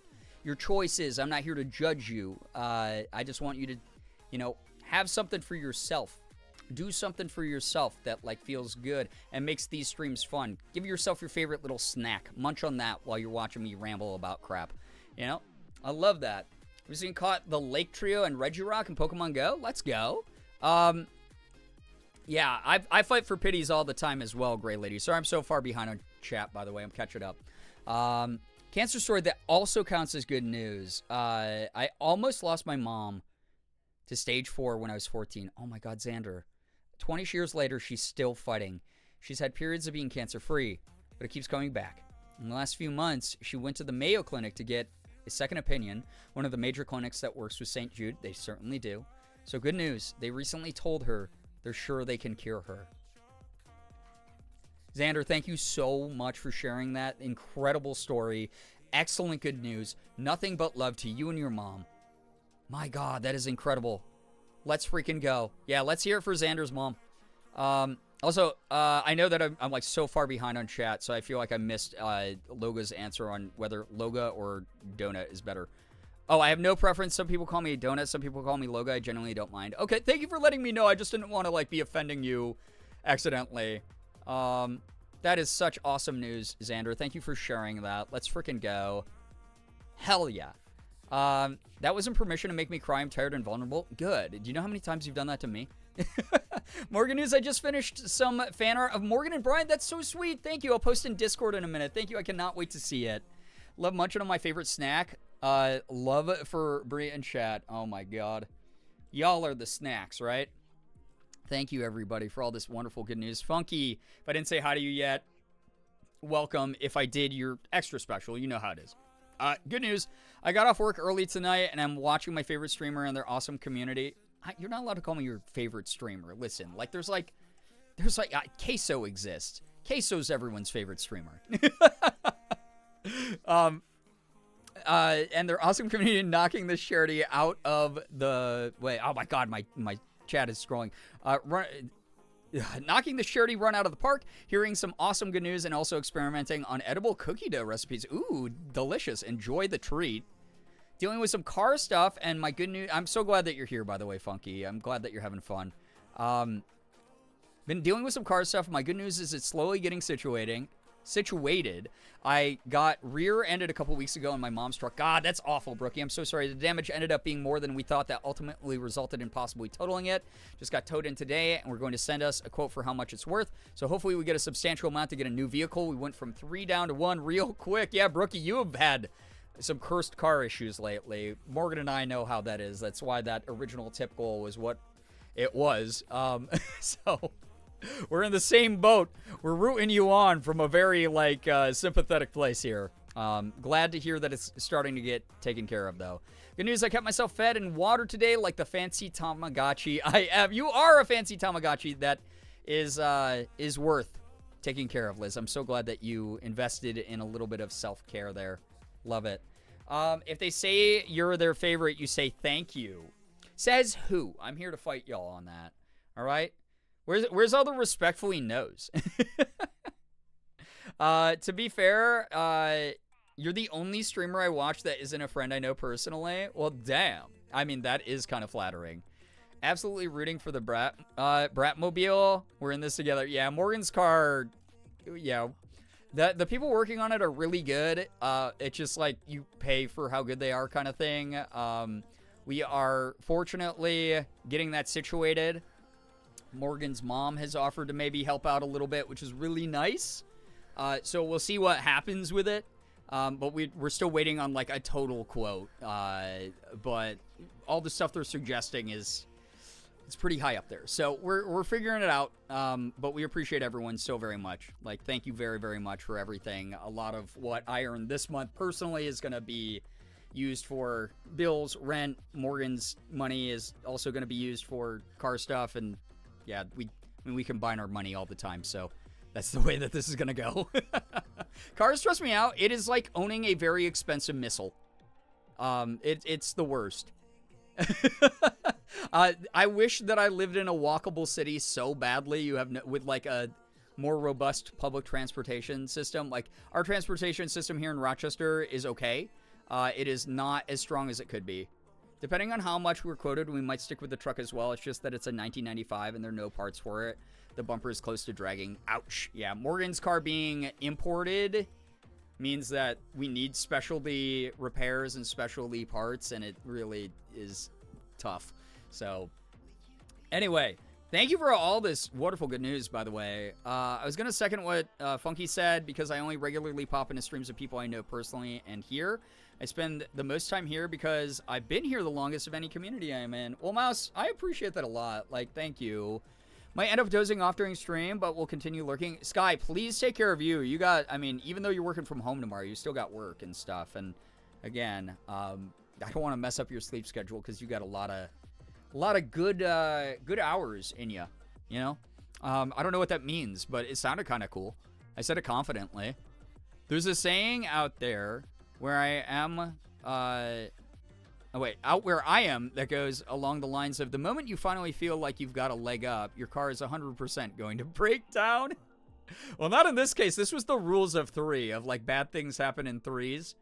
choice is. I'm not here to judge you. I just want you to, you know, have something for yourself. Do something for yourself that like feels good and makes these streams fun. Give yourself your favorite little snack. Munch on that while you're watching me ramble about crap. You know, I love that. We've seen caught the Lake Trio and Regirock in Pokemon Go. Let's go. Yeah, I fight for pities all the time as well, Gray Lady. Sorry I'm so far behind on chat, by the way. I'm catching up. Cancer story that also counts as good news. I almost lost my mom to stage 4 when I was 14. Oh my God, Xander. 20 years later, she's still fighting. She's had periods of being cancer-free, but it keeps coming back. In the last few months, she went to the Mayo Clinic to get a second opinion, one of the major clinics that works with St. Jude. They certainly do. So good news. They recently told her they're sure they can cure her. Xander, thank you so much for sharing that incredible story. Excellent good news. Nothing but love to you and your mom. My God, that is incredible. Let's freaking go. Yeah, let's hear it for Xander's mom. Also, I know that I'm like so far behind on chat, so I feel like I missed Loga's answer on whether Loga or Donut is better. Oh, I have no preference. Some people call me Donut, some people call me Loga. I genuinely don't mind. Okay, thank you for letting me know. I just didn't want to like be offending you accidentally. That is such awesome news, Xander. Thank you for sharing that. Let's freaking go. Hell yeah. That wasn't permission to make me cry. I'm tired and vulnerable. Good. Do you know how many times you've done that to me? Morgan News, I just finished some fan art of Morgan and Brian. That's so sweet. Thank you. I'll post in Discord in a minute. Thank you. I cannot wait to see it. Love munching on my favorite snack. Love it for Bria and chat. Oh my God. Y'all are the snacks, right? Thank you, everybody, for all this wonderful good news. Funky, if I didn't say hi to you yet, welcome. If I did, you're extra special. You know how it is. Good news. I got off work early tonight, and I'm watching my favorite streamer and their awesome community. You're not allowed to call me your favorite streamer. Listen, like, there's Queso exists. Queso's everyone's favorite streamer. And their awesome community knocking the charity out of the way. Oh my God, my chat is scrolling. Knocking the charity run out of the park, hearing some awesome good news, and also experimenting on edible cookie dough recipes. Ooh, delicious. Enjoy the treat. Dealing with some car stuff, and my good news. I'm so glad that you're here, by the way, Funky. I'm glad that you're having fun. Been dealing with some car stuff. My good news is it's slowly getting situated. I got rear-ended a couple weeks ago, and my mom's truck. God, that's awful, Brookie. I'm so sorry. The damage ended up being more than we thought. That ultimately resulted in possibly totaling it. Just got towed in today, and we're going to send us a quote for how much it's worth. So hopefully we get a substantial amount to get a new vehicle. We went from 3 down to 1 real quick. Yeah, Brookie, you have had some cursed car issues lately. Morgan and I know how that is. That's why that original tip goal was what it was. So we're in the same boat. We're rooting you on from a very sympathetic place here. Glad to hear that it's starting to get taken care of, though. Good news, I kept myself fed and watered today like the fancy Tamagotchi I am. You are a fancy Tamagotchi that is worth taking care of, Liz. I'm so glad that you invested in a little bit of self-care there. Love it. If they say you're their favorite, you say thank you. Says who? I'm here to fight y'all on that. All right? Where's all the respectfully no's? To be fair, you're the only streamer I watch that isn't a friend I know personally. Well, damn. I mean, that is kind of flattering. Absolutely rooting for the Bratmobile. We're in this together. Yeah, Morgan's car. Yeah. The people working on it are really good. It's just like you pay for how good they are kind of thing. We are fortunately getting that situated. Morgan's mom has offered to maybe help out a little bit, which is really nice. So we'll see what happens with it. But we're still waiting on like a total quote. But all the stuff they're suggesting it's pretty high up there. So we're figuring it out. But we appreciate everyone so very much. Like, thank you very, very much for everything. A lot of what I earned this month personally is going to be, used for bills, rent. Morgan's money is also going to be used for car stuff. And yeah, we combine our money all the time. So that's the way that this is going to go. Cars stress me out. It is like owning a very expensive missile. It's the worst. I wish that I lived in a walkable city so badly. You have with like a more robust public transportation system. Like our transportation system here in Rochester is okay. It is not as strong as it could be. Depending on how much we're quoted, we might stick with the truck as well. It's just that it's a 1995 and there are no parts for it. The bumper is close to dragging. Ouch. Yeah, Morgan's car being imported means that we need specialty repairs and specialty parts, and it really is tough. So, anyway, thank you for all this wonderful good news, by the way. I was going to second what Funky said, because I only regularly pop into streams of people I know personally and here. I spend the most time here because I've been here the longest of any community I am in. Well, Mouse, I appreciate that a lot. Like, thank you. Might end up dozing off during stream, but we'll continue lurking. Sky, please take care of you. You got, I mean, even though you're working from home tomorrow, you still got work and stuff. And again, I don't want to mess up your sleep schedule because you got a lot of good hours in you. You know, I don't know what that means, but it sounded kind of cool. I said it confidently. There's a saying out there where I am, out where I am, that goes along the lines of, the moment you finally feel like you've got a leg up, your car is 100% going to break down. Well, not in this case. This was the rules of three, of like bad things happen in threes,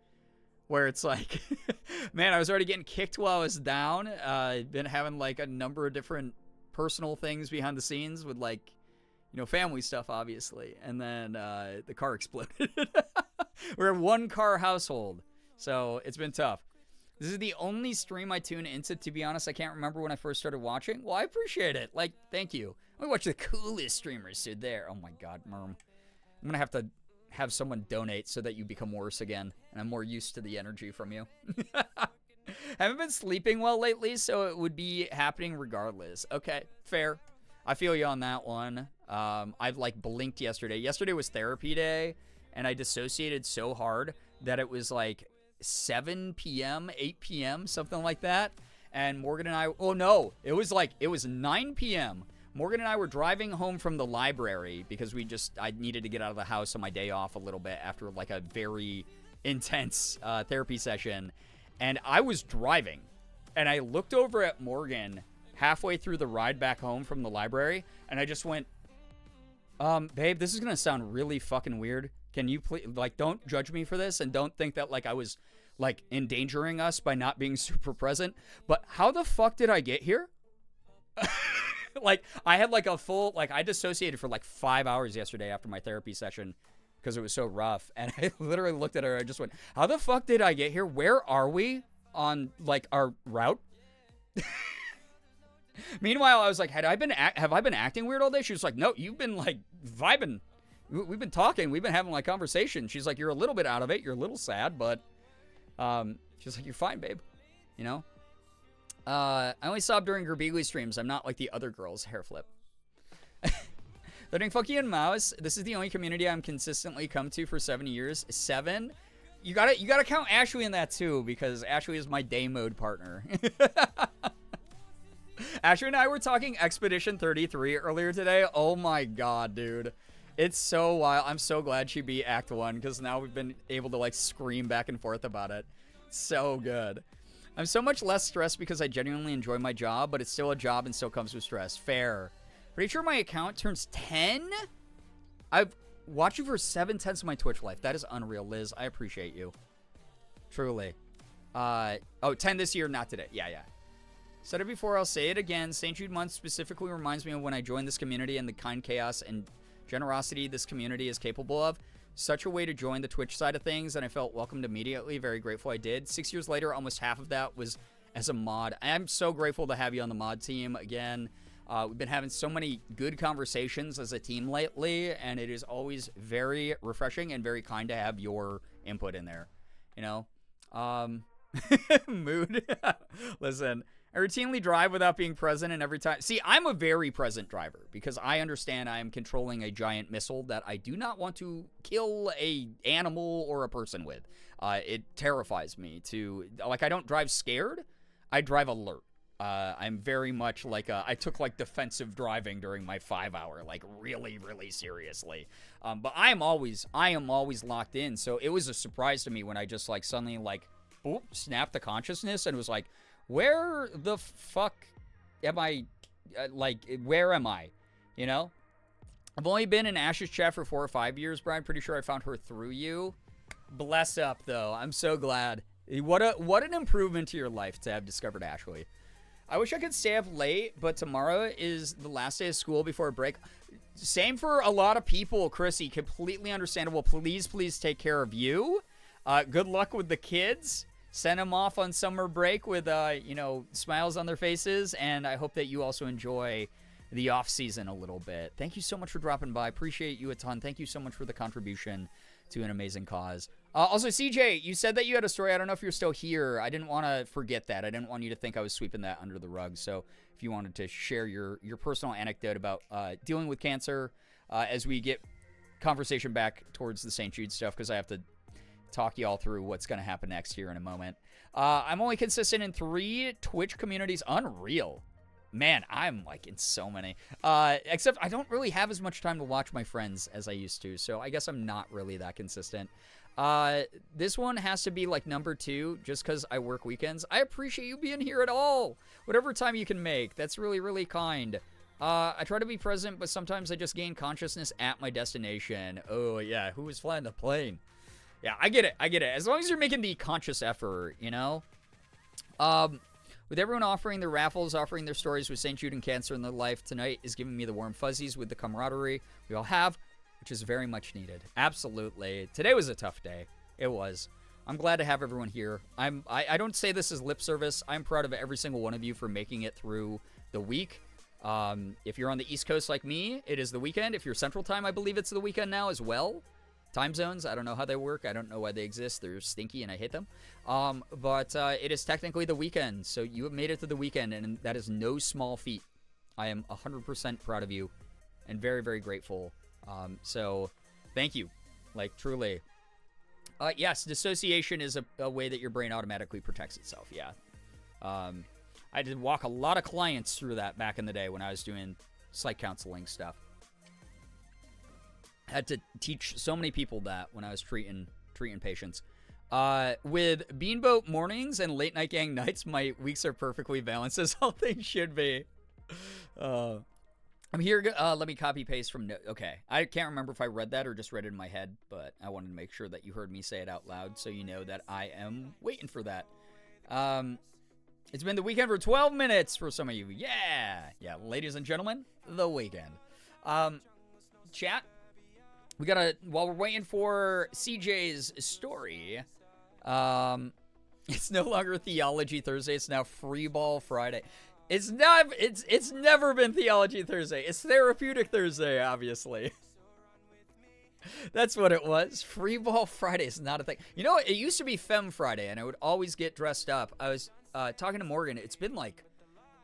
where it's like, man, I was already getting kicked while I was down. Been having like a number of different personal things behind the scenes with like, you know, family stuff, obviously. And then the car exploded. We're a one-car household, so it's been tough. This is the only stream I tune into, to be honest. I can't remember when I first started watching. Well, I appreciate it. Like, thank you. I watch the coolest streamers, dude, there. Oh, my God, Merm. I'm going to have someone donate so that you become worse again, and I'm more used to the energy from you. Haven't been sleeping well lately, so it would be happening regardless. Okay, fair. I feel you on that one. I've, like, blinked yesterday. Yesterday was therapy day, and I dissociated so hard that it was, like, 7 p.m., 8 p.m., something like that. And Morgan and I, it was 9 p.m. Morgan and I were driving home from the library because I needed to get out of the house on my day off a little bit after like a very intense therapy session. And I was driving, and I looked over at Morgan halfway through the ride back home from the library, and I just went, babe, this is going to sound really fucking weird. Can you please, like, don't judge me for this, and don't think that, like, I was, like, endangering us by not being super present. But how the fuck did I get here? Like, I had, like, a full, like, I dissociated for, like, 5 hours yesterday after my therapy session because it was so rough. And I literally looked at her, and I just went, how the fuck did I get here? Where are we on, like, our route? Meanwhile, I was like, have I been acting weird all day? She was like, no, you've been, like, vibing. We've been talking. We've been having, like, conversation. She's like, you're a little bit out of it. You're a little sad, but she's like, you're fine, babe. You know? I only sob during Girbeagly streams. I'm not like the other girls. Hair flip. They're doing Funky and Mouse. This is the only community I'm consistently come to for 7 years. 7? You gotta count Ashley in that, too, because Ashley is my day mode partner. Ashley and I were talking Expedition 33 earlier today. Oh, my God, dude. It's so wild. I'm so glad she beat Act 1, because now we've been able to, like, scream back and forth about it. So good. I'm so much less stressed because I genuinely enjoy my job, but it's still a job and still comes with stress. Fair. Pretty sure my account turns 10? I've watched you for 7/10 of my Twitch life. That is unreal, Liz. I appreciate you. Truly. 10 this year, not today. Yeah. Said it before, I'll say it again. St. Jude Month specifically reminds me of when I joined this community and the kind chaos and generosity this community is capable of. Such a way to join the Twitch side of things, and I felt welcomed immediately. Very grateful I did. 6 years later, almost half of that was as a mod. I'm so grateful to have you on the mod team again. We've been having so many good conversations as a team lately, and it is always very refreshing and very kind to have your input in there. You know? Mood. Listen, I routinely drive without being present, and every time... See, I'm a very present driver because I understand I am controlling a giant missile that I do not want to kill a animal or a person with. It terrifies me to... Like, I don't drive scared. I drive alert. I'm very much like I took like defensive driving during my 5-hour, like really, really seriously. But I am always locked in. So it was a surprise to me when I just like suddenly like, boop, snapped the consciousness and was like, where the fuck am I? Where am I? You know? I've only been in Ash's chat for 4 or 5 years, but I'm pretty sure I found her through you. Bless up, though. I'm so glad. What an improvement to your life to have discovered Ashley. I wish I could stay up late, but tomorrow is the last day of school before a break. Same for a lot of people, Chrissy. Completely understandable. Please, please take care of you. Good luck with the kids. Send them off on summer break with, smiles on their faces. And I hope that you also enjoy the off season a little bit. Thank you so much for dropping by. Appreciate you a ton. Thank you so much for the contribution to an amazing cause. Also, CJ, you said that you had a story. I don't know if you're still here. I didn't want to forget that. I didn't want you to think I was sweeping that under the rug. So if you wanted to share your personal anecdote about dealing with cancer as we get conversation back towards the St. Jude stuff, because I have to talk you all through what's going to happen next here in a moment. I'm only consistent in 3 Twitch communities. Unreal. Man, I'm like in so many. Except I don't really have as much time to watch my friends as I used to, so I guess I'm not really that consistent. This one has to be like number 2, just because I work weekends. I appreciate you being here at all. Whatever time you can make. That's really, really kind. I try to be present, but sometimes I just gain consciousness at my destination. Oh, yeah. Who was flying the plane? Yeah, I get it. I get it. As long as you're making the conscious effort, you know? With everyone offering their raffles, offering their stories with St. Jude and cancer in their life, tonight is giving me the warm fuzzies with the camaraderie we all have, which is very much needed. Absolutely. Today was a tough day. It was. I'm glad to have everyone here. I don't say this as lip service. I'm proud of every single one of you for making it through the week. If you're on the East Coast like me, it is the weekend. If you're Central Time, I believe it's the weekend now as well. Time zones, I don't know how they work. I don't know why they exist. They're stinky and I hate them. But it is technically the weekend. So you have made it to the weekend, and that is no small feat. I am 100% proud of you and very, very grateful. So thank you. Like, truly. Yes, dissociation is a way that your brain automatically protects itself. Yeah. I did walk a lot of clients through that back in the day when I was doing psych counseling stuff. Had to teach so many people that when I was treating patients. With Beanboat mornings and late night gang nights, my weeks are perfectly balanced, as all things should be. I'm here. Let me copy paste from. Okay, I can't remember if I read that or just read it in my head, but I wanted to make sure that you heard me say it out loud, so you know that I am waiting for that. It's been the weekend for 12 minutes for some of you. Yeah, ladies and gentlemen, the weekend. Chat. While we're waiting for CJ's story, it's no longer Theology Thursday. It's now Free Ball Friday. It's never been Theology Thursday. It's Therapeutic Thursday, obviously. That's what it was. Free Ball Friday is not a thing. You know, it used to be Femme Friday, and I would always get dressed up. I was talking to Morgan. It's been like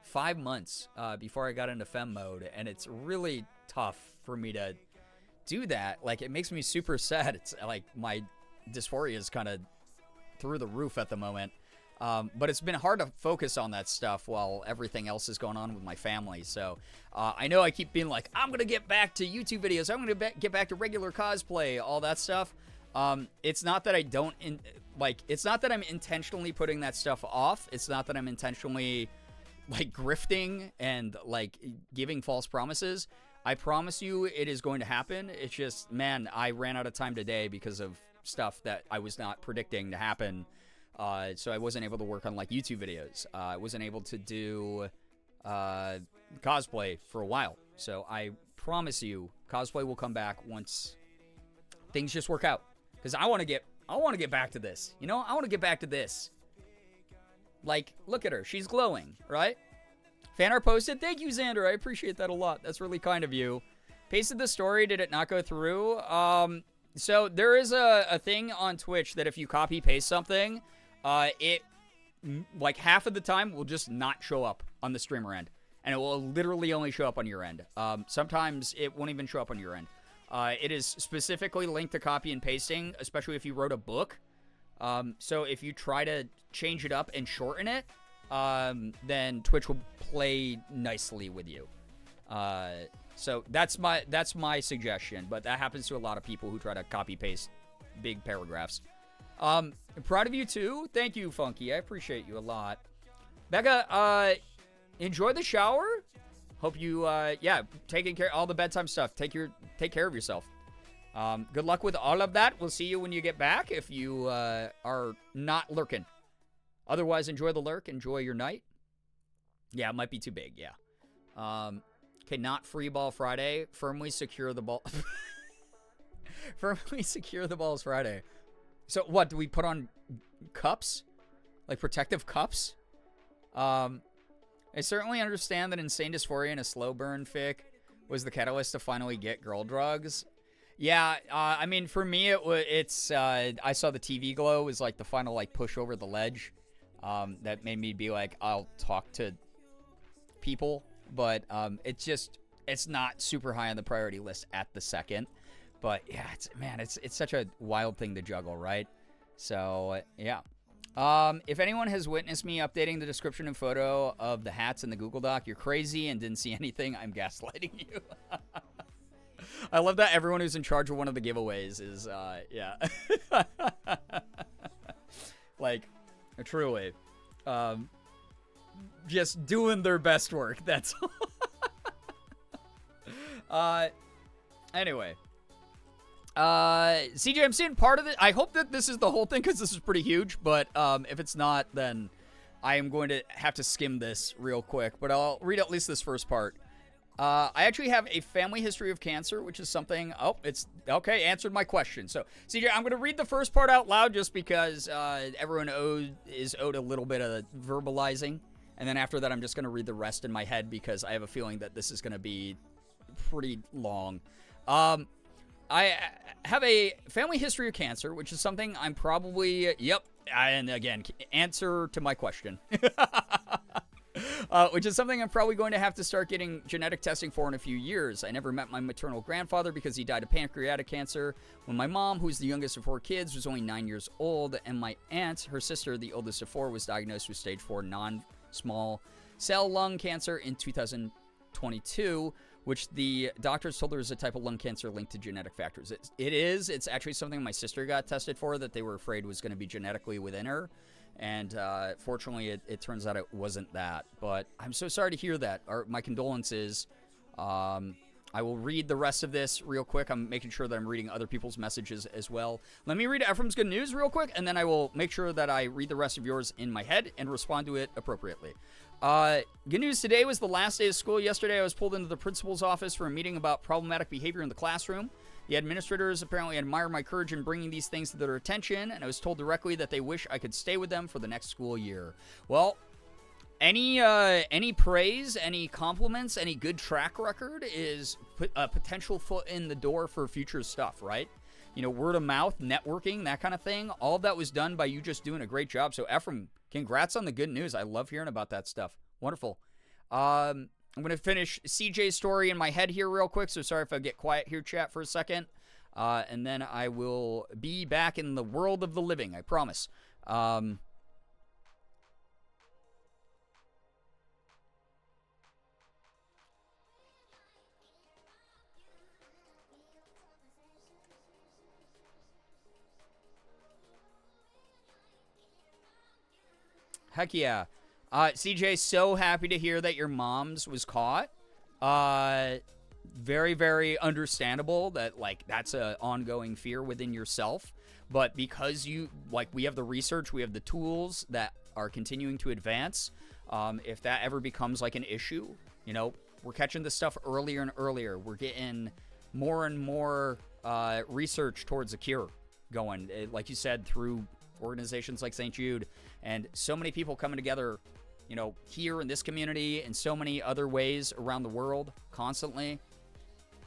5 months before I got into Femme mode, and it's really tough for me to do that. Like, it makes me super sad. It's like my dysphoria is kind of through the roof at the moment. But it's been hard to focus on that stuff while everything else is going on with my family. So I know I keep being like, I'm going to get back to YouTube videos. I'm going to get back to regular cosplay, all that stuff. It's not that I don't, it's not that I'm intentionally putting that stuff off. It's not that I'm intentionally, like, grifting and, like, giving false promises. I promise you it is going to happen. It's just, man, I ran out of time today because of stuff that I was not predicting to happen. So I wasn't able to work on, like, YouTube videos. I wasn't able to do cosplay for a while. So I promise you cosplay will come back once things just work out. Because I want to get back to this. You know, I want to get back to this. Like, look at her. She's glowing, right? Fan art posted. Thank you, Xander. I appreciate that a lot. That's really kind of you. Pasted the story. Did it not go through? So there is a thing on Twitch that if you copy paste something, it like half of the time will just not show up on the streamer end, and it will literally only show up on your end. Sometimes it won't even show up on your end. It is specifically linked to copy and pasting, especially if you wrote a book. So if you try to change it up and shorten it, then Twitch will play nicely with you. So that's my suggestion, but that happens to a lot of people who try to copy paste big paragraphs. Proud of you too. Thank you, Funky. I appreciate you a lot. Becca, enjoy the shower. Hope you, taking care of all the bedtime stuff. Take care of yourself. Good luck with all of that. We'll see you when you get back if you are not lurking. Otherwise, enjoy the lurk. Enjoy your night. Yeah, it might be too big. Yeah. Okay, not free ball Friday. Firmly secure the ball. Firmly secure the balls Friday. So what, do we put on cups? Like protective cups? I certainly understand that insane dysphoria and a slow burn fic was the catalyst to finally get girl drugs. Yeah, I mean, for me, it's I saw the TV glow was like the final like push over the ledge. That made me be like, I'll talk to people, but it's not super high on the priority list at the second. But yeah, it's such a wild thing to juggle, right? So yeah. If anyone has witnessed me updating the description and photo of the hats in the Google Doc, you're crazy and didn't see anything. I'm gaslighting you. I love that everyone who's in charge of one of the giveaways is, yeah. Like, truly. Just doing their best work. That's all. Anyway. CJ, I'm seeing part of it. I hope that this is the whole thing because this is pretty huge, but if it's not, then I am going to have to skim this real quick, but I'll read at least this first part. I actually have a family history of cancer, which is something, it's, okay, answered my question. So, CJ, I'm going to read the first part out loud just because everyone is owed a little bit of verbalizing, and then after that I'm just going to read the rest in my head because I have a feeling that this is going to be pretty long. I have a family history of cancer, which is something I'm probably, and again, answer to my question. Which is something I'm probably going to have to start getting genetic testing for in a few years. I never met my maternal grandfather because he died of pancreatic cancer when my mom, who's the youngest of 4 kids, was only 9 years old, and my aunt, her sister, the oldest of 4, was diagnosed with stage 4 non-small cell lung cancer in 2022, which the doctors told her is a type of lung cancer linked to genetic factors. It is. It's actually something my sister got tested for that they were afraid was going to be genetically within her. And fortunately, it turns out it wasn't that. But I'm so sorry to hear that. My condolences. I will read the rest of this real quick. I'm making sure that I'm reading other people's messages as well. Let me read Ephraim's good news real quick, and then I will make sure that I read the rest of yours in my head and respond to it appropriately. Good news today was the last day of school. Yesterday, I was pulled into the principal's office for a meeting about problematic behavior in the classroom. The administrators apparently admire my courage in bringing these things to their attention, and I was told directly that they wish I could stay with them for the next school year. Well, any praise, any compliments, any good track record is a potential foot in the door for future stuff, right? You know, word of mouth, networking, that kind of thing. All of that was done by you just doing a great job. So, Ephraim, congrats on the good news. I love hearing about that stuff. Wonderful. I'm going to finish CJ's story in my head here real quick. So, sorry if I get quiet here, chat, for a second. And then I will be back in the world of the living, I promise. Heck yeah. CJ, so happy to hear that your mom's was caught. Very, very understandable that, like, that's an ongoing fear within yourself. But because we have the research, we have the tools that are continuing to advance. If that ever becomes, like, an issue, you know, we're catching this stuff earlier and earlier. We're getting more and more research towards a cure going, like you said, through organizations like St. Jude, and so many people coming together, you know, here in this community and so many other ways around the world constantly.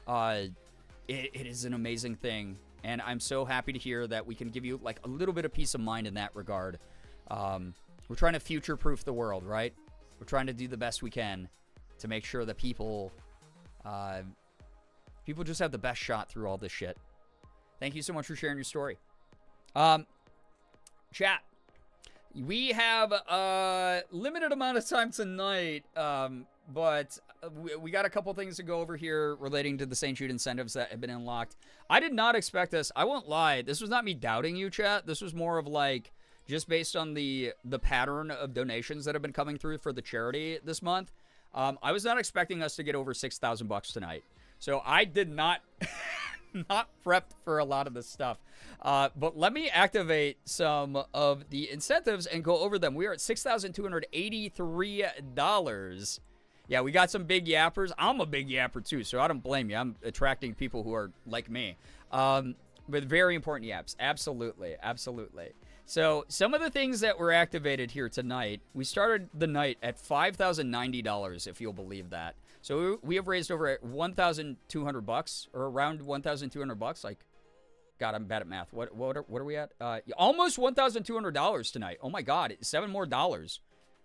It is an amazing thing, and I'm so happy to hear that we can give you like a little bit of peace of mind in that regard. we're trying to future-proof the world, right? We're trying to do the best we can to make sure that people just have the best shot through all this shit. Thank you so much for sharing your story. Chat. We have a limited amount of time tonight, but we got a couple things to go over here relating to the St. Jude incentives that have been unlocked. I did not expect this. I won't lie. This was not me doubting you, chat. This was more of like just based on the pattern of donations that have been coming through for the charity this month. I was not expecting us to get over $6,000 tonight. So I did not not prepped for a lot of this stuff. But let me activate some of the incentives and go over them. We are at $6,283. Yeah, we got some big yappers. I'm a big yapper too, so I don't blame you. I'm attracting people who are like me. With very important yaps. Absolutely. Absolutely. So some of the things that were activated here tonight, we started the night at $5,090, if you'll believe that. So we have raised over $1,200, or around $1,200. Like, God, I'm bad at math. What are we at? Almost $1,200 tonight. Oh my God, $7 more.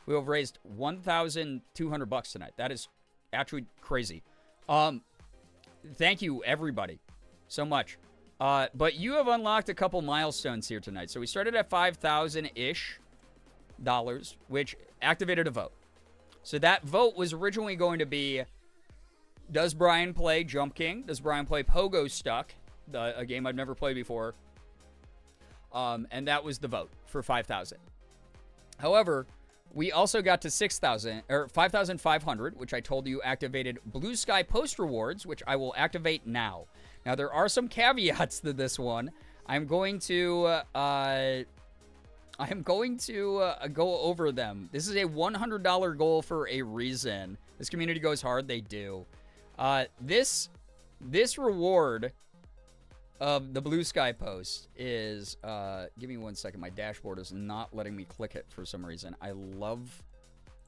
We have raised $1,200 tonight. That is actually crazy. Thank you, everybody, so much. But you have unlocked a couple milestones here tonight. So we started at $5,000-ish, which activated a vote. So that vote was originally going to be, does Brian play Jump King? Does Brian play Pogo Stuck? A game I've never played before. And that was the vote for 5,000. However, we also got to 6,000 or 5,500, which I told you activated Blue Sky Post Rewards, which I will activate now. Now there are some caveats to this one. I'm going to go over them. This is a $100 goal for a reason. This community goes hard. They do. This reward of the Blue Sky Post is, give me 1 second. My dashboard is not letting me click it for some reason. I love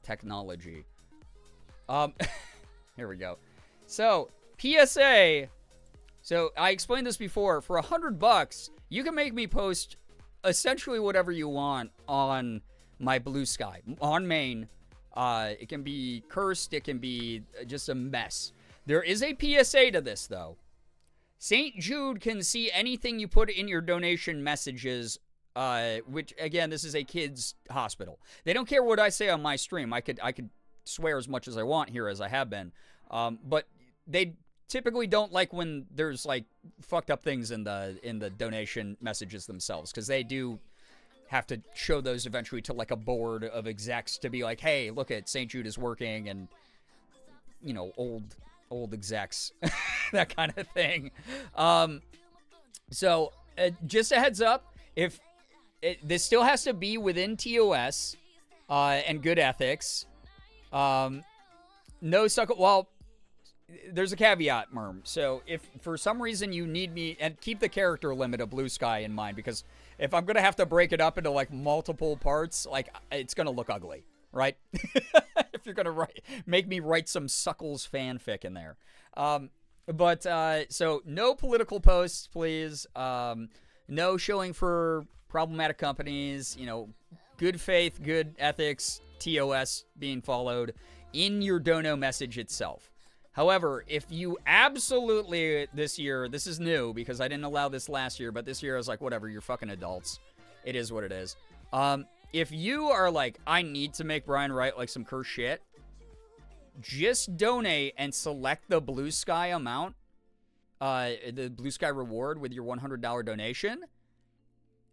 technology. Here we go. So, PSA. So, I explained this before. For $100, you can make me post essentially whatever you want on my Blue Sky. On main. It can be cursed. It can be just a mess. There is a PSA to this, though. St. Jude can see anything you put in your donation messages, which, again, this is a kids' hospital. They don't care what I say on my stream. I could swear as much as I want here, as I have been. But they typically don't like when there's, like, fucked up things in the donation messages themselves, because they do have to show those eventually to, like, a board of execs to be like, hey, look at St. Jude is working, and, you know, old execs, that kind of thing. So just a heads up, if this still has to be within TOS and good ethics. No suck. Well, there's a caveat, Merm. So if for some reason you need me, and keep the character limit of Blue Sky in mind, because if I'm gonna have to break it up into like multiple parts, like it's gonna look ugly. Right? If you're gonna make me write some Suckles fanfic in there. So no political posts, please. No showing for problematic companies. You know, good faith, good ethics, TOS being followed in your dono message itself. However, if you absolutely this year, this is new because I didn't allow this last year, but this year I was like, whatever, you're fucking adults. It is what it is. If you are like, I need to make Brian write like some curse shit, just donate and select the Blue Sky amount, the Blue Sky reward with your $100 donation.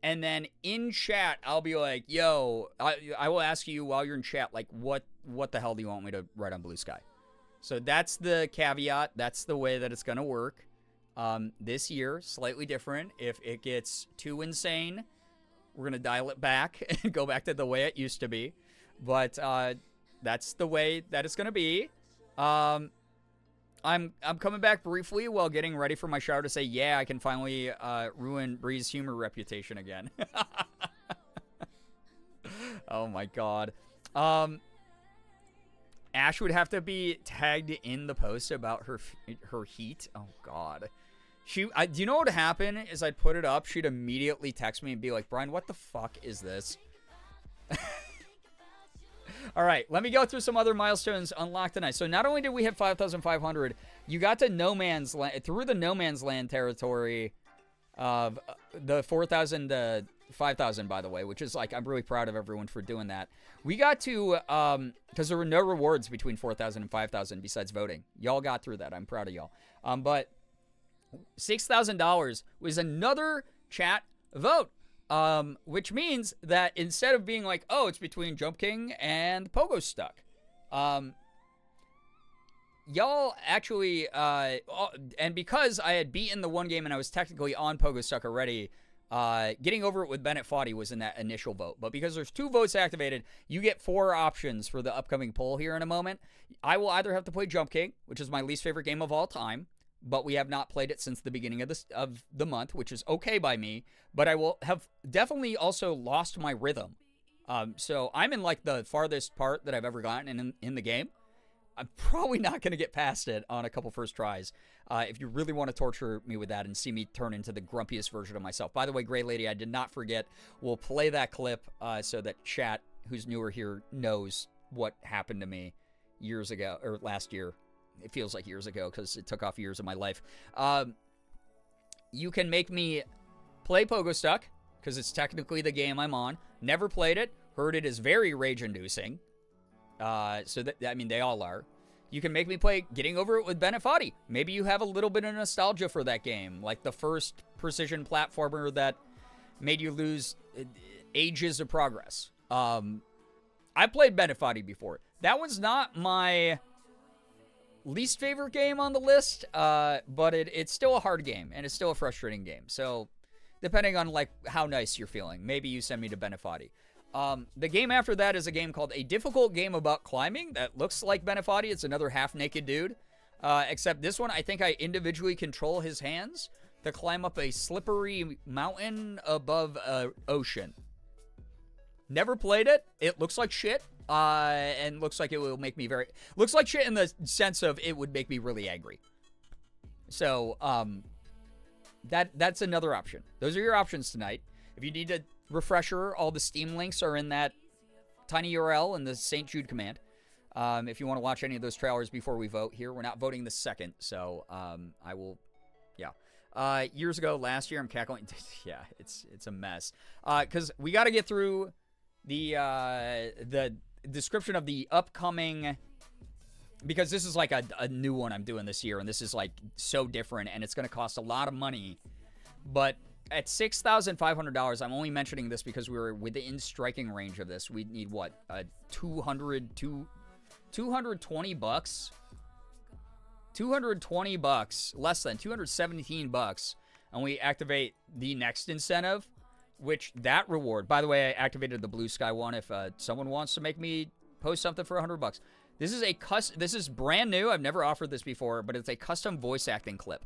And then in chat, I'll be like, yo, I will ask you while you're in chat, like, what the hell do you want me to write on Blue Sky? So that's the caveat. That's the way that it's going to work. This year, slightly different. If it gets too insane, we're going to dial it back and go back to the way it used to be. But that's the way that it's going to be. I'm coming back briefly while getting ready for my shower to say, yeah, I can finally ruin Bree's humor reputation again. Oh, my God. Ash would have to be tagged in the post about her heat. Oh, God. Do you know what would happen is I'd put it up. She'd immediately text me and be like, Brian, what the fuck is this? All right, let me go through some other milestones unlocked tonight. So not only did we hit 5,500, you got to No Man's Land, through the No Man's Land territory of the 4,000 to 5,000, by the way, which is like, I'm really proud of everyone for doing that. We got to, because there were no rewards between 4,000 and 5,000 besides voting. Y'all got through that. I'm proud of y'all. But $6,000 was another chat vote. Which means that instead of being like, oh, it's between Jump King and Pogo Stuck, y'all actually, and because I had beaten the one game and I was technically on Pogo Stuck already, getting over it with Bennett Foddy was in that initial vote. But because there's 2 votes activated, you get 4 options for the upcoming poll here in a moment. I will either have to play Jump King, which is my least favorite game of all time, but we have not played it since the beginning of the month, which is okay by me. But I will have definitely also lost my rhythm. So I'm in like the farthest part that I've ever gotten in the game. I'm probably not going to get past it on a couple first tries. If you really want to torture me with that and see me turn into the grumpiest version of myself. By the way, Gray Lady, I did not forget. We'll play that clip so that chat, who's newer here, knows what happened to me years ago, or last year. It feels like years ago because it took off years of my life. You can make me play Pogo Stuck because it's technically the game I'm on. Never played it. Heard it is very rage-inducing. So that, I mean, they all are. You can make me play Getting Over It with Bennett Foddy. Maybe you have a little bit of nostalgia for that game, like the first precision platformer that made you lose ages of progress. I played Bennett Foddy before. That was not my least favorite game on the list, but it's still a hard game, and it's still a frustrating game. So, depending on, like, how nice you're feeling, maybe you send me to Bennett Foddy. The game after that is a game called A Difficult Game About Climbing that looks like Bennett Foddy. It's another half-naked dude, except this one, I think I individually control his hands to climb up a slippery mountain above an ocean. Never played it. It looks like shit. And looks like it will make me looks like shit in the sense of it would make me really angry. So, that's another option. Those are your options tonight. If you need a refresher, all the Steam links are in that tiny URL in the St. Jude command. If you want to watch any of those trailers before we vote here, we're not voting the second, so, I will, yeah. Years ago, last year, I'm cackling. Yeah, it's a mess. Because we got to get through the description of the upcoming, because this is like a new one I'm doing this year, and this is like so different, and it's going to cost a lot of money. But at $6,500, I'm only mentioning this because we were within striking range of this. We need what, 220 bucks, 220 bucks, less than 217 bucks, and we activate the next incentive. Which that reward, by the way, I activated the Blue Sky one. If someone wants to make me post something for $100, this is this is brand new. I've never offered this before, but it's a custom voice acting clip.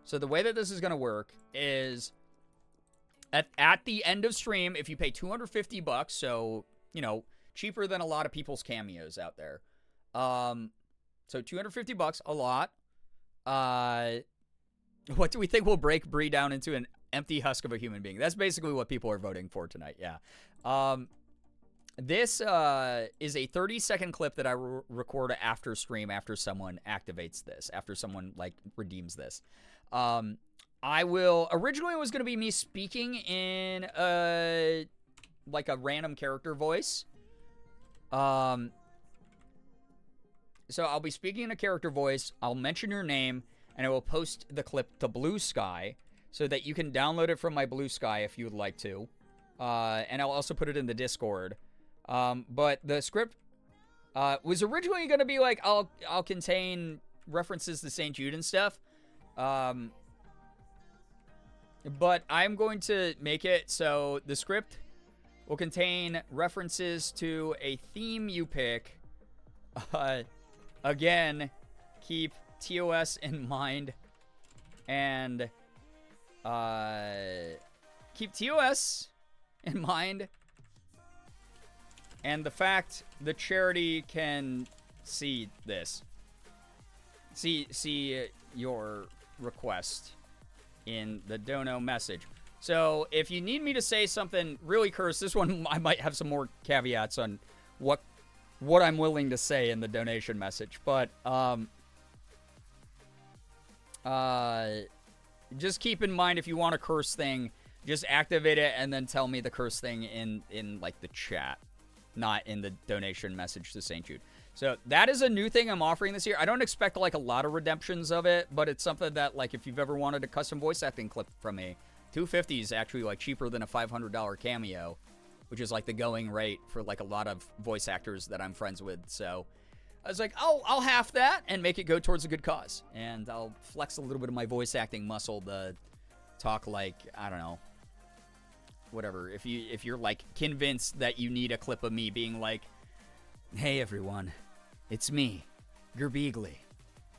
So the way that this is going to work is at the end of stream, if you pay 250 bucks, so you know, cheaper than a lot of people's cameos out there. So 250 bucks, a lot. What do we think will break Bree down into an empty husk of a human being? That's basically what people are voting for tonight, yeah. This is a 30-second clip that I record after stream, after someone activates this, after someone, like, redeems this. Originally it was going to be me speaking in, like, a random character voice. So I'll be speaking in a character voice, I'll mention your name, and I will post the clip to Blue Sky, so that you can download it from my Blue Sky if you would like to. And I'll also put it in the Discord. But the script was originally going to be like, I'll contain references to St. Jude and stuff. But I'm going to make it so the script will contain references to a theme you pick. Again, keep TOS in mind. And keep TOS in mind, and the fact the charity can see this. See your request in the dono message. So if you need me to say something really cursed, this one I might have some more caveats on what what I'm willing to say in the donation message. But just keep in mind, if you want a curse thing, just activate it and then tell me the curse thing in like the chat, not in the donation message to St. Jude. So that is a new thing I'm offering this year. I don't expect like a lot of redemptions of it, but it's something that, like, if you've ever wanted a custom voice acting clip from me, $250 is actually like cheaper than a $500 cameo, which is like the going rate for like a lot of voice actors that I'm friends with. So I was like, oh, I'll half that and make it go towards a good cause. And I'll flex a little bit of my voice acting muscle to talk like, I don't know, whatever. If you're like convinced that you need a clip of me being like, hey everyone, it's me, Girbeagly,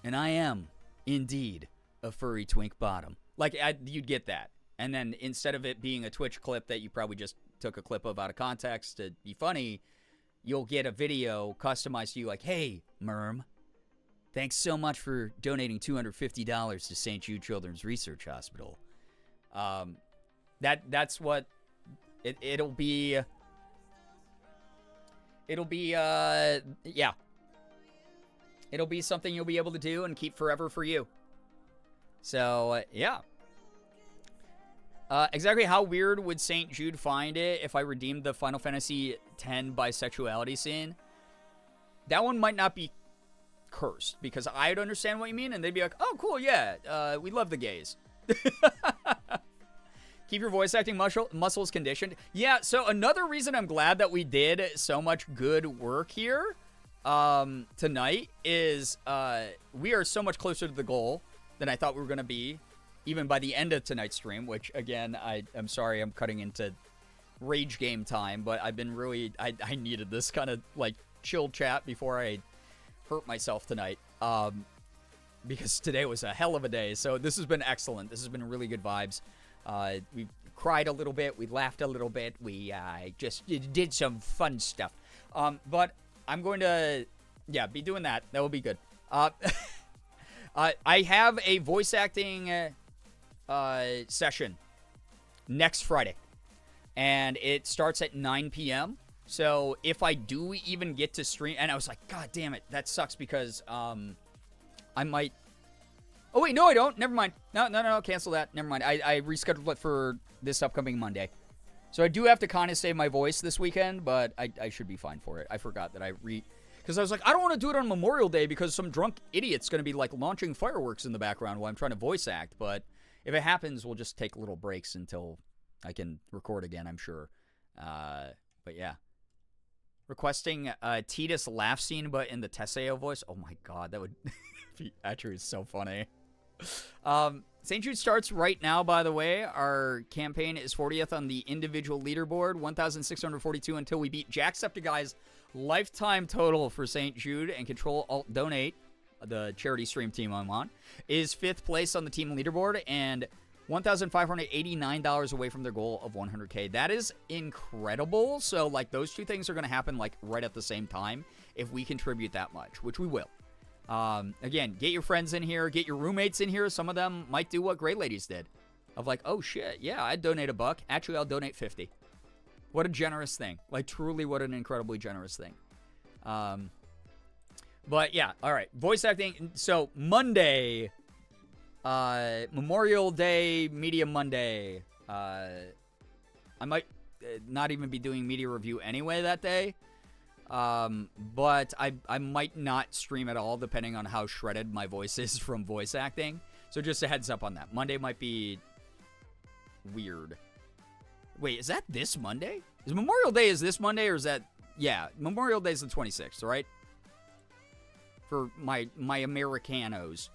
and I am indeed a furry twink bottom. Like, you'd get that. And then instead of it being a Twitch clip that you probably just took a clip of out of context to be funny, you'll get a video customized to you like, hey, Merm, thanks so much for donating $250 to St. Jude Children's Research Hospital. That's what it'll be. It'll be, yeah. It'll be something you'll be able to do and keep forever for you. So, yeah. Exactly how weird would St. Jude find it if I redeemed the Final Fantasy X bisexuality scene? That one might not be cursed, because I'd understand what you mean, and they'd be like, oh, cool, yeah, we love the gays. Keep your voice acting muscles conditioned. Yeah, so another reason I'm glad that we did so much good work here tonight is we are so much closer to the goal than I thought we were going to be, even by the end of tonight's stream, which, again, I'm sorry I'm cutting into rage game time, but I've been really, I needed this kind of, like, chill chat before I hurt myself tonight, because today was a hell of a day. So this has been excellent. This has been really good vibes. We cried a little bit. We laughed a little bit. We just did some fun stuff. But I'm going to, yeah, be doing that. That will be good. I have a voice acting session next Friday, and it starts at 9 p.m. So if I do even get to stream, and I was like, God damn it, that sucks, because I might. Oh, wait, no, I don't. Never mind. No, cancel that. Never mind. I rescheduled it for this upcoming Monday. So I do have to kind of save my voice this weekend, but I should be fine for it. I forgot that because I was like, I don't want to do it on Memorial Day because some drunk idiot's going to be, like, launching fireworks in the background while I'm trying to voice act. But if it happens, we'll just take little breaks until I can record again, I'm sure. But, yeah. Requesting Titus laugh scene, but in the Teseo voice. Oh, my God. That would be actually so funny. St. Jude starts right now, by the way. Our campaign is 40th on the individual leaderboard, 1,642 until we beat Jacksepticeye's lifetime total for St. Jude, and Control Alt Donate, the charity stream team I'm on, is 5th place on the team leaderboard and $1,589 away from their goal of 100K. That is incredible. So, like, those two things are going to happen, like, right at the same time if we contribute that much, which we will. Again, get your friends in here, get your roommates in here. Some of them might do what Grey Ladies did. Of like, oh shit, yeah, I'd donate $1. Actually, I'll donate 50. What a generous thing. Like, truly, what an incredibly generous thing. But yeah, all right. Voice acting. So, Monday, Memorial Day, Media Monday. I might not even be doing media review anyway that day. But I might not stream at all, depending on how shredded my voice is from voice acting. So just a heads up on that. Monday might be weird. Wait, is that this Monday? Is Memorial Day is this Monday, or is that... Yeah, Memorial Day is the 26th, right? For my Americanos.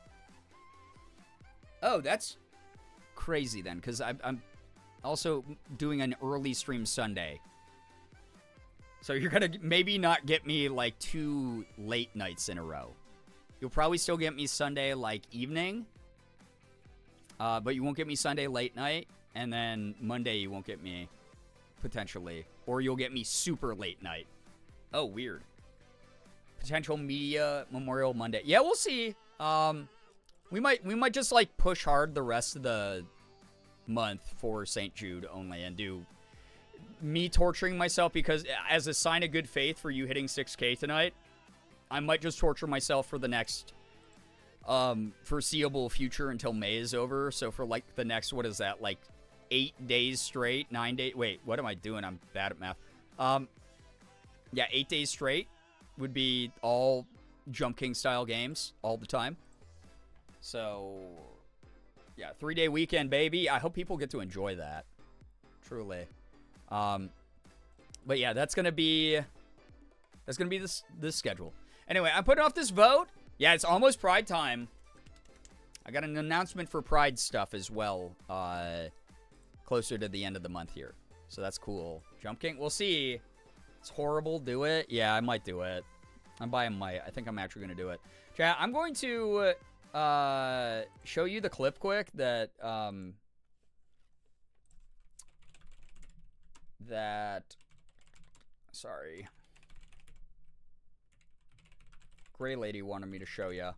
Oh, that's crazy then, because I'm also doing an early stream Sunday. So you're going to maybe not get me, like, 2 late nights in a row. You'll probably still get me Sunday, like, evening. But you won't get me Sunday late night. And then Monday you won't get me, potentially. Or you'll get me super late night. Oh, weird. Potential media Memorial Monday. Yeah, we'll see. We might just, like, push hard the rest of the month for St. Jude only and do me torturing myself because as a sign of good faith for you hitting 6K tonight, I might just torture myself for the next foreseeable future until May is over. So for like the next, what is that, like 8 days straight, 9 days? Wait, what am I doing? I'm bad at math. Yeah, 8 days straight would be all Jump King style games all the time. So yeah, 3-day weekend, baby. I hope people get to enjoy that. Truly. But yeah, that's gonna be this schedule. Anyway, I'm putting off this vote. Yeah, it's almost Pride time. I got an announcement for Pride stuff as well, closer to the end of the month here. So that's cool. Jump King, we'll see. It's horrible. Do it? Yeah, I might do it. I'm buying might. I think I'm actually gonna do it. Chat, I'm going to show you the clip quick that sorry, Gray Lady wanted me to show you.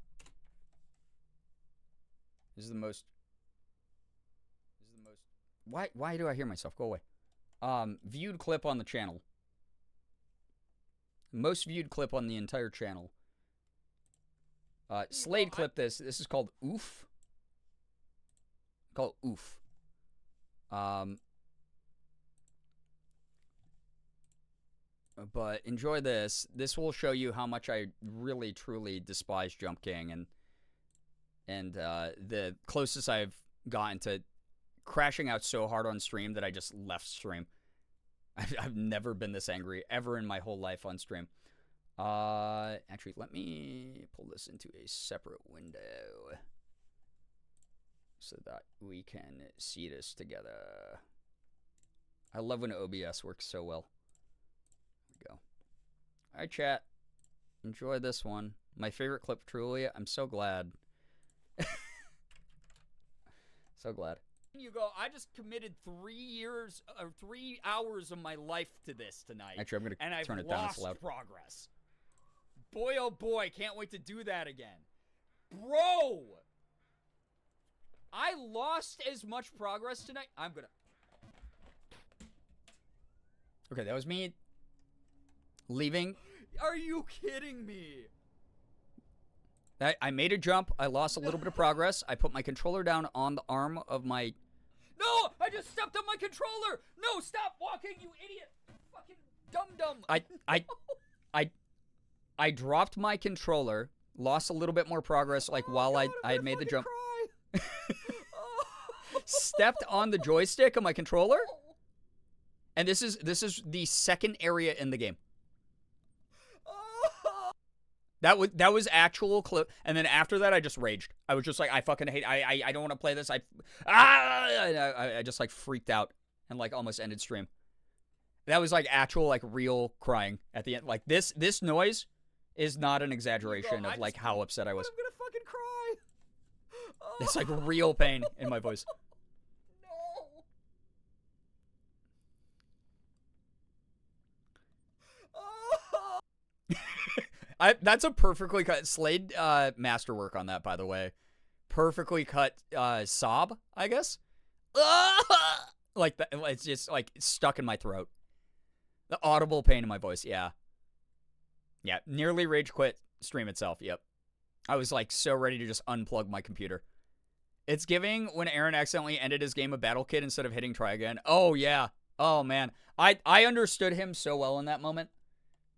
This is the most why do I hear myself? Go away. Viewed clip on the channel. Most viewed clip on the entire channel. Slade clip this. This is called Oof. Called Oof. But enjoy this. This will show you how much I really, truly despise Jump King, and the closest I've gotten to crashing out so hard on stream that I just left stream. I've never been this angry ever in my whole life on stream. Actually, let me pull this into a separate window so that we can see this together. I love when OBS works so well. Go. All right, chat. Enjoy this one. My favorite clip, truly. I'm so glad. So glad. You go, I just committed 3 hours of my life to this tonight. Actually, I'm going to turn it down. It's loud. And I've lost progress. Boy, oh boy, can't wait to do that again. Bro! I lost as much progress tonight. I'm going to... Okay, that was me leaving. Are you kidding me? I made a jump. I lost a little bit of progress. I put my controller down on the arm of my... No! I just stepped on my controller! No, stop walking, you idiot! Fucking dum-dum. I dropped my controller, lost a little bit more progress, like while I had made the jump. Stepped on the joystick of my controller. And this is the second area in the game. That was actual clip, and then after that, I just raged. I was just like, I fucking hate. I don't want to play this. I just like freaked out and like almost ended stream. That was like actual like real crying at the end. Like this noise is not an exaggeration of like how upset I was. I'm gonna fucking cry. It's like real pain in my voice. That's a perfectly cut Slade masterwork on that, by the way. Perfectly cut sob, I guess. Like that, it's just like stuck in my throat. The audible pain in my voice, yeah. Yeah, nearly rage quit stream itself, yep. I was like so ready to just unplug my computer. It's giving when Aaron accidentally ended his game of Battle Kid instead of hitting try again. Oh yeah. Oh man. I understood him so well in that moment.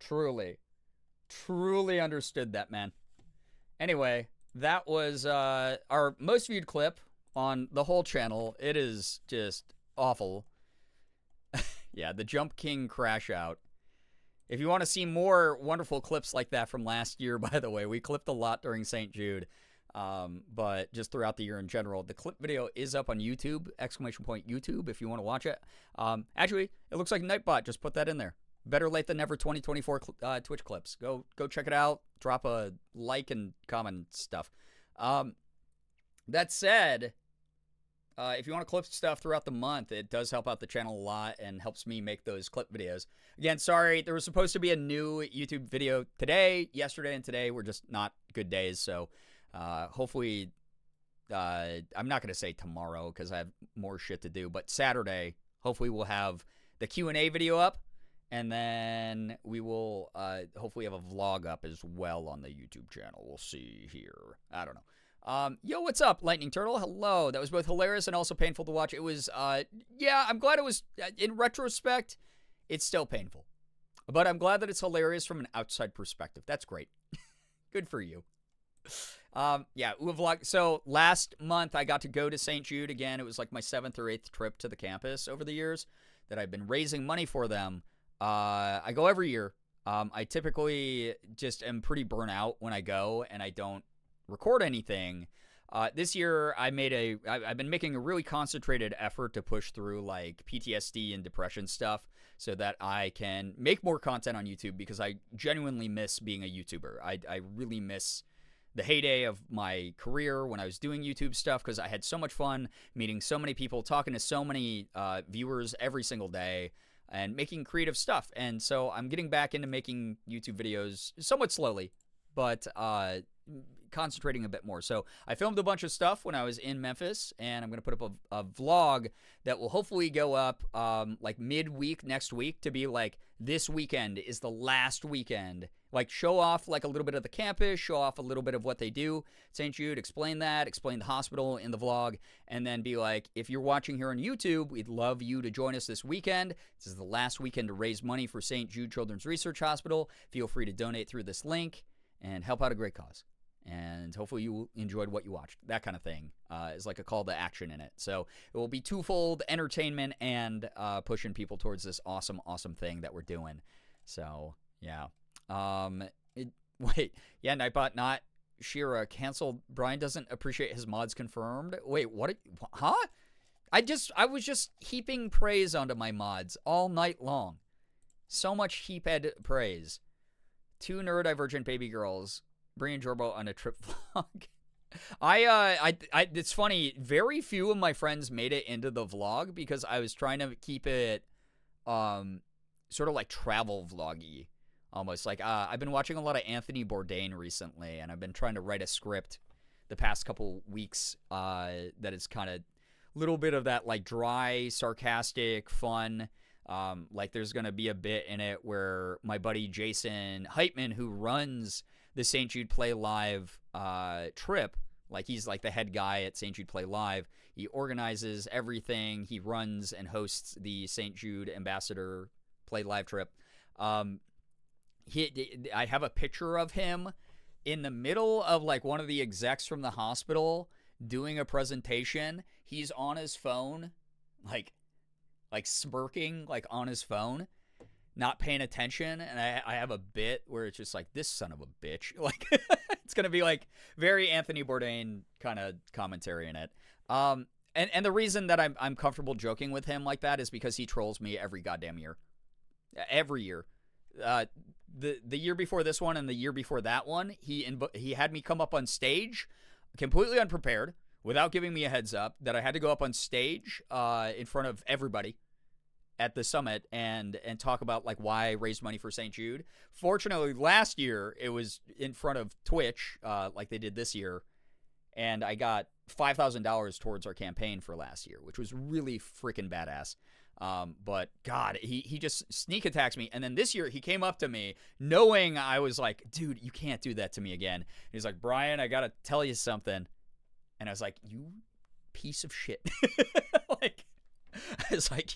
Truly understood that, man. Anyway, that was our most viewed clip on the whole channel. It is just awful. Yeah, the Jump King crash out. If you want to see more wonderful clips like that from last year, by the way, we clipped a lot during St. Jude, but just throughout the year in general. The clip video is up on YouTube, ! YouTube, if you want to watch it. Actually, it looks like Nightbot just put that in there. Better late than never 2024 Twitch clips. Go check it out. Drop a like and comment stuff. That said, if you want to clip stuff throughout the month, it does help out the channel a lot and helps me make those clip videos. Again, sorry, there was supposed to be a new YouTube video today. Yesterday and today were just not good days. So hopefully, I'm not going to say tomorrow because I have more shit to do. But Saturday, hopefully we'll have the Q&A video up, and then we will hopefully have a vlog up as well on the YouTube channel. We'll see here. I don't know. Yo, what's up, Lightning Turtle? Hello. That was both hilarious and also painful to watch. It was, yeah, I'm glad it was, in retrospect, it's still painful. But I'm glad that it's hilarious from an outside perspective. That's great. Good for you. Yeah, vlog. So last month I got to go to St. Jude again. It was like my 7th or 8th trip to the campus over the years that I've been raising money for them. I go every year. I typically just am pretty burnt out when I go and I don't record anything. This year I've been making a really concentrated effort to push through like PTSD and depression stuff so that I can make more content on YouTube, because I genuinely miss being a YouTuber. I really miss the heyday of my career when I was doing YouTube stuff, because I had so much fun meeting so many people, talking to so many viewers every single day, and making creative stuff. And so I'm getting back into making YouTube videos somewhat slowly, but concentrating a bit more. So I filmed a bunch of stuff when I was in Memphis, and I'm going to put up a vlog that will hopefully go up like midweek next week, to be like, this weekend is the last weekend. Like, show off like a little bit of the campus, show off a little bit of what they do at St. Jude, explain the hospital in the vlog, and then be like, if you're watching here on YouTube, we'd love you to join us this weekend. This is the last weekend to raise money for St. Jude Children's Research Hospital. Feel free to donate through this link and help out a great cause. And hopefully you enjoyed what you watched. That kind of thing is like a call to action in it. So it will be twofold: entertainment and pushing people towards this awesome, awesome thing that we're doing. So, yeah. Wait. Yeah, Nightbot, not Shira. Canceled. Brian doesn't appreciate his mods confirmed. Wait, what? Huh? I was just heaping praise onto my mods all night long. So much heaped praise. 2 neurodivergent baby girls bringing Jorbo on a trip vlog. It's funny. Very few of my friends made it into the vlog because I was trying to keep it, sort of like travel vloggy, almost. Like, I've been watching a lot of Anthony Bourdain recently, and I've been trying to write a script the past couple weeks, that is kind of a little bit of that, like, dry, sarcastic, fun. Like, there's going to be a bit in it where my buddy Jason Heitman, who runs the St. Jude Play Live trip, like, he's like the head guy at St. Jude Play Live. He organizes everything. He runs and hosts the St. Jude Ambassador Play Live trip. I have a picture of him in the middle of like one of the execs from the hospital doing a presentation. He's on his phone, like smirking, like on his phone, not paying attention. And I have a bit where it's just like, this son of a bitch. Like, it's going to be like very Anthony Bourdain kind of commentary in it. And the reason that I'm comfortable joking with him like that is because he trolls me every goddamn year. Every year. The year before this one and the year before that one, he had me come up on stage completely unprepared, without giving me a heads up that I had to go up on stage in front of everybody at the summit and talk about like why I raised money for St. Jude. Fortunately, last year it was in front of Twitch, like they did this year, and I got $5,000 towards our campaign for last year, which was really freaking badass. But God, he just sneak attacks me. And then this year he came up to me knowing I was like, dude, you can't do that to me again. And he's like, Brian, I got to tell you something. And I was like, you piece of shit. Like, I was like,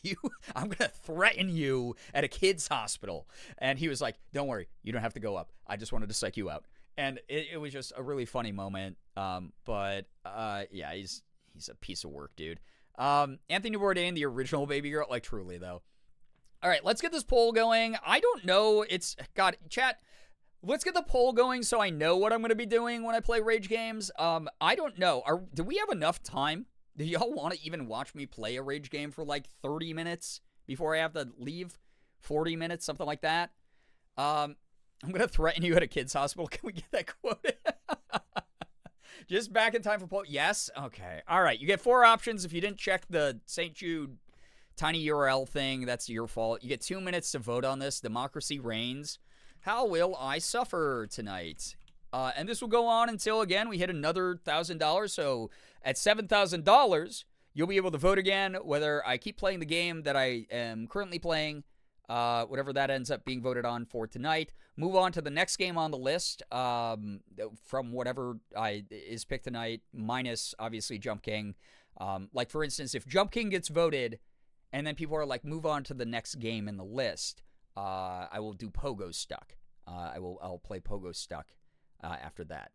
I'm going to threaten you at a kid's hospital. And he was like, don't worry, you don't have to go up. I just wanted to psych you out. And it was just a really funny moment. But yeah, he's a piece of work, dude. Anthony Bourdain, the original baby girl, like truly though. All right, let's get this poll going. I don't know. God, chat. Let's get the poll going so I know what I'm going to be doing when I play Rage games. I don't know. Do we have enough time? Do y'all want to even watch me play a Rage game for like 30 minutes before I have to leave? 40 minutes, something like that. I'm going to threaten you at a kid's hospital. Can we get that quoted? Just back in time for poll. Yes? Okay. All right. You get 4 options. If you didn't check the St. Jude tiny URL thing, that's your fault. You get 2 minutes to vote on this. Democracy reigns. How will I suffer tonight? And this will go on until, again, we hit another $1,000. So at $7,000, you'll be able to vote again whether I keep playing the game that I am currently playing, whatever that ends up being voted on for tonight. Move on to the next game on the list from whatever is picked tonight, minus, obviously, Jump King. Like, for instance, if Jump King gets voted and then people are like, move on to the next game in the list, I will do Pogo Stuck. I'll play Pogo Stuck after that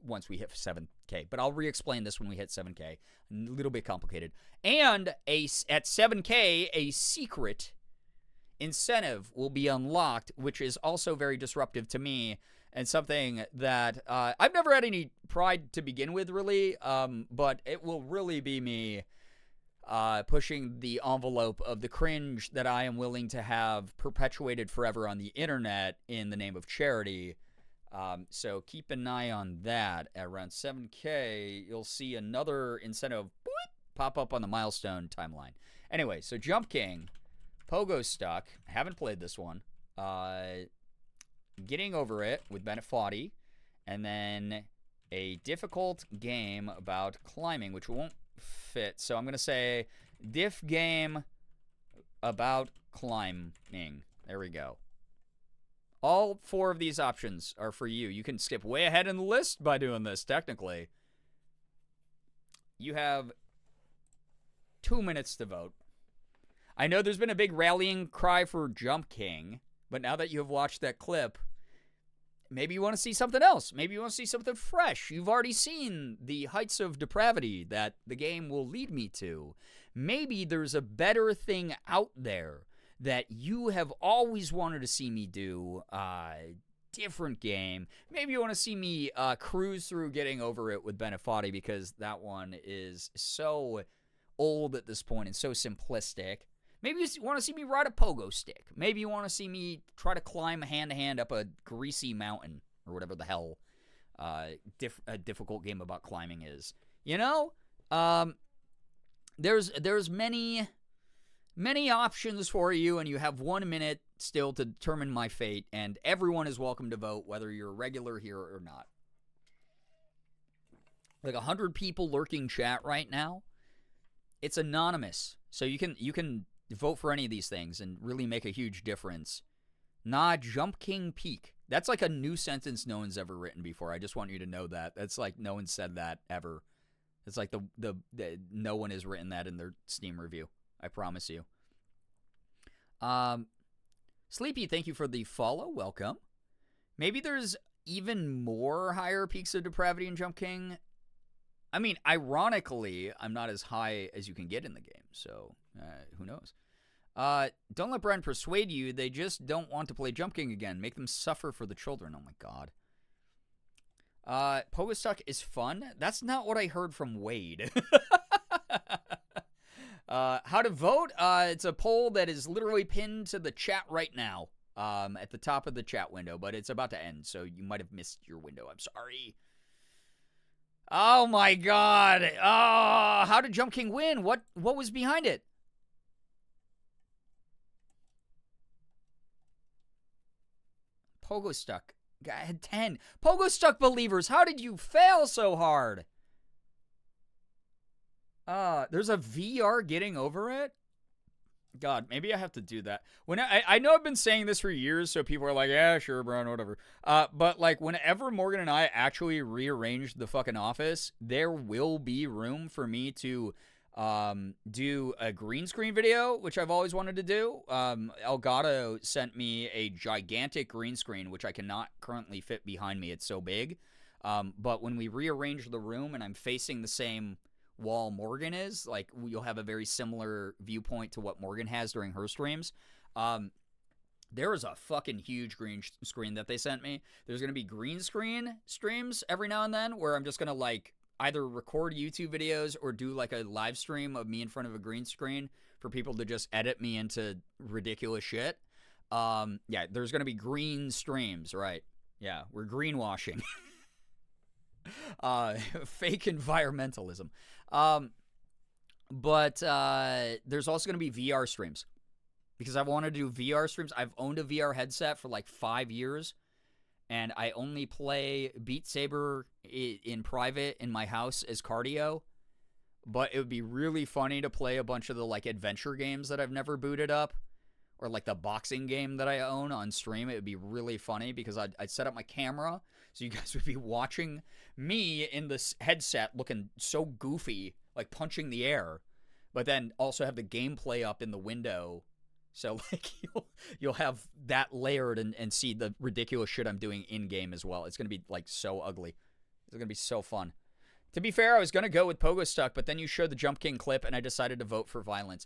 once we hit 7K. But I'll re-explain this when we hit 7K. A little bit complicated. And at 7K, a secret incentive will be unlocked, which is also very disruptive to me and something that I've never had any pride to begin with, really, but it will really be me pushing the envelope of the cringe that I am willing to have perpetuated forever on the internet in the name of charity. So keep an eye on that. At around 7K, you'll see another incentive pop up on the milestone timeline. Anyway, so Jump King, Pogo Stuck, haven't played this one. Getting Over It with Bennett Foddy, and then a difficult game about climbing, which won't fit. So I'm going to say diff game about climbing. There we go. All 4 of these options are for you. You can skip way ahead in the list by doing this, technically. You have 2 minutes to vote. I know there's been a big rallying cry for Jump King, but now that you have watched that clip, maybe you want to see something else. Maybe you want to see something fresh. You've already seen the heights of depravity that the game will lead me to. Maybe there's a better thing out there that you have always wanted to see me do. Different game. Maybe you want to see me cruise through Getting Over It with Bennett Foddy, because that one is so old at this point and so simplistic. Maybe you want to see me ride a pogo stick. Maybe you want to see me try to climb hand-to-hand up a greasy mountain, or whatever the hell a difficult game about climbing is. You know? There's many options for you, and you have 1 minute still to determine my fate, and everyone is welcome to vote, whether you're a regular here or not. Like 100 people lurking chat right now. It's anonymous, so you can vote for any of these things and really make a huge difference. Nah, Jump King Peak. That's like a new sentence no one's ever written before. I just want you to know that. That's like no one said that ever. It's like the no one has written that in their Steam review. I promise you. Sleepy, thank you for the follow. Welcome. Maybe there's even more higher peaks of depravity in Jump King. I mean, ironically, I'm not as high as you can get in the game, so who knows? Don't let Brian persuade you. They just don't want to play Jump King again. Make them suffer for the children. Oh, my God. Pogo Stuck is fun. That's not what I heard from Wade. How to vote? It's a poll that is literally pinned to the chat right now at the top of the chat window, but it's about to end, so you might have missed your window. I'm sorry. Oh, my God. Oh, how did Jump King win? What was behind it? Pogo Stuck. I had 10. Pogo Stuck believers, how did you fail so hard? There's a VR Getting Over It? God, maybe I have to do that. When I know I've been saying this for years, so people are like, yeah, sure, Brian, whatever. But, like, whenever Morgan and I actually rearranged the fucking office, there will be room for me to do a green screen video, which I've always wanted to do. Elgato sent me a gigantic green screen, which I cannot currently fit behind me. It's so big. But when we rearrange the room and I'm facing the same wall Morgan is, like, you'll have a very similar viewpoint to what Morgan has during her streams. There is a fucking huge green screen that they sent me. There's going to be green screen streams every now and then where I'm just going to, like, either record YouTube videos or do, like, a live stream of me in front of a green screen for people to just edit me into ridiculous shit. Yeah, there's going to be green streams, right? Yeah, we're greenwashing. Fake environmentalism. But there's also going to be VR streams because I've wanted to do VR streams. I've owned a VR headset for like 5 years, and I only play Beat Saber in private in my house as cardio. but it would be really funny to play a bunch of the like adventure games that I've never booted up, or like the boxing game that I own on stream. It would be really funny because I'd set up my camera so you guys would be watching me in this headset looking so goofy, like punching the air, but then also have the gameplay up in the window. So like you'll have that layered and see the ridiculous shit I'm doing in game as well. It's gonna be like so ugly. It's gonna be so fun. To be fair, I was gonna go with Pogo Stuck, but then you showed the Jump King clip and I decided to vote for violence.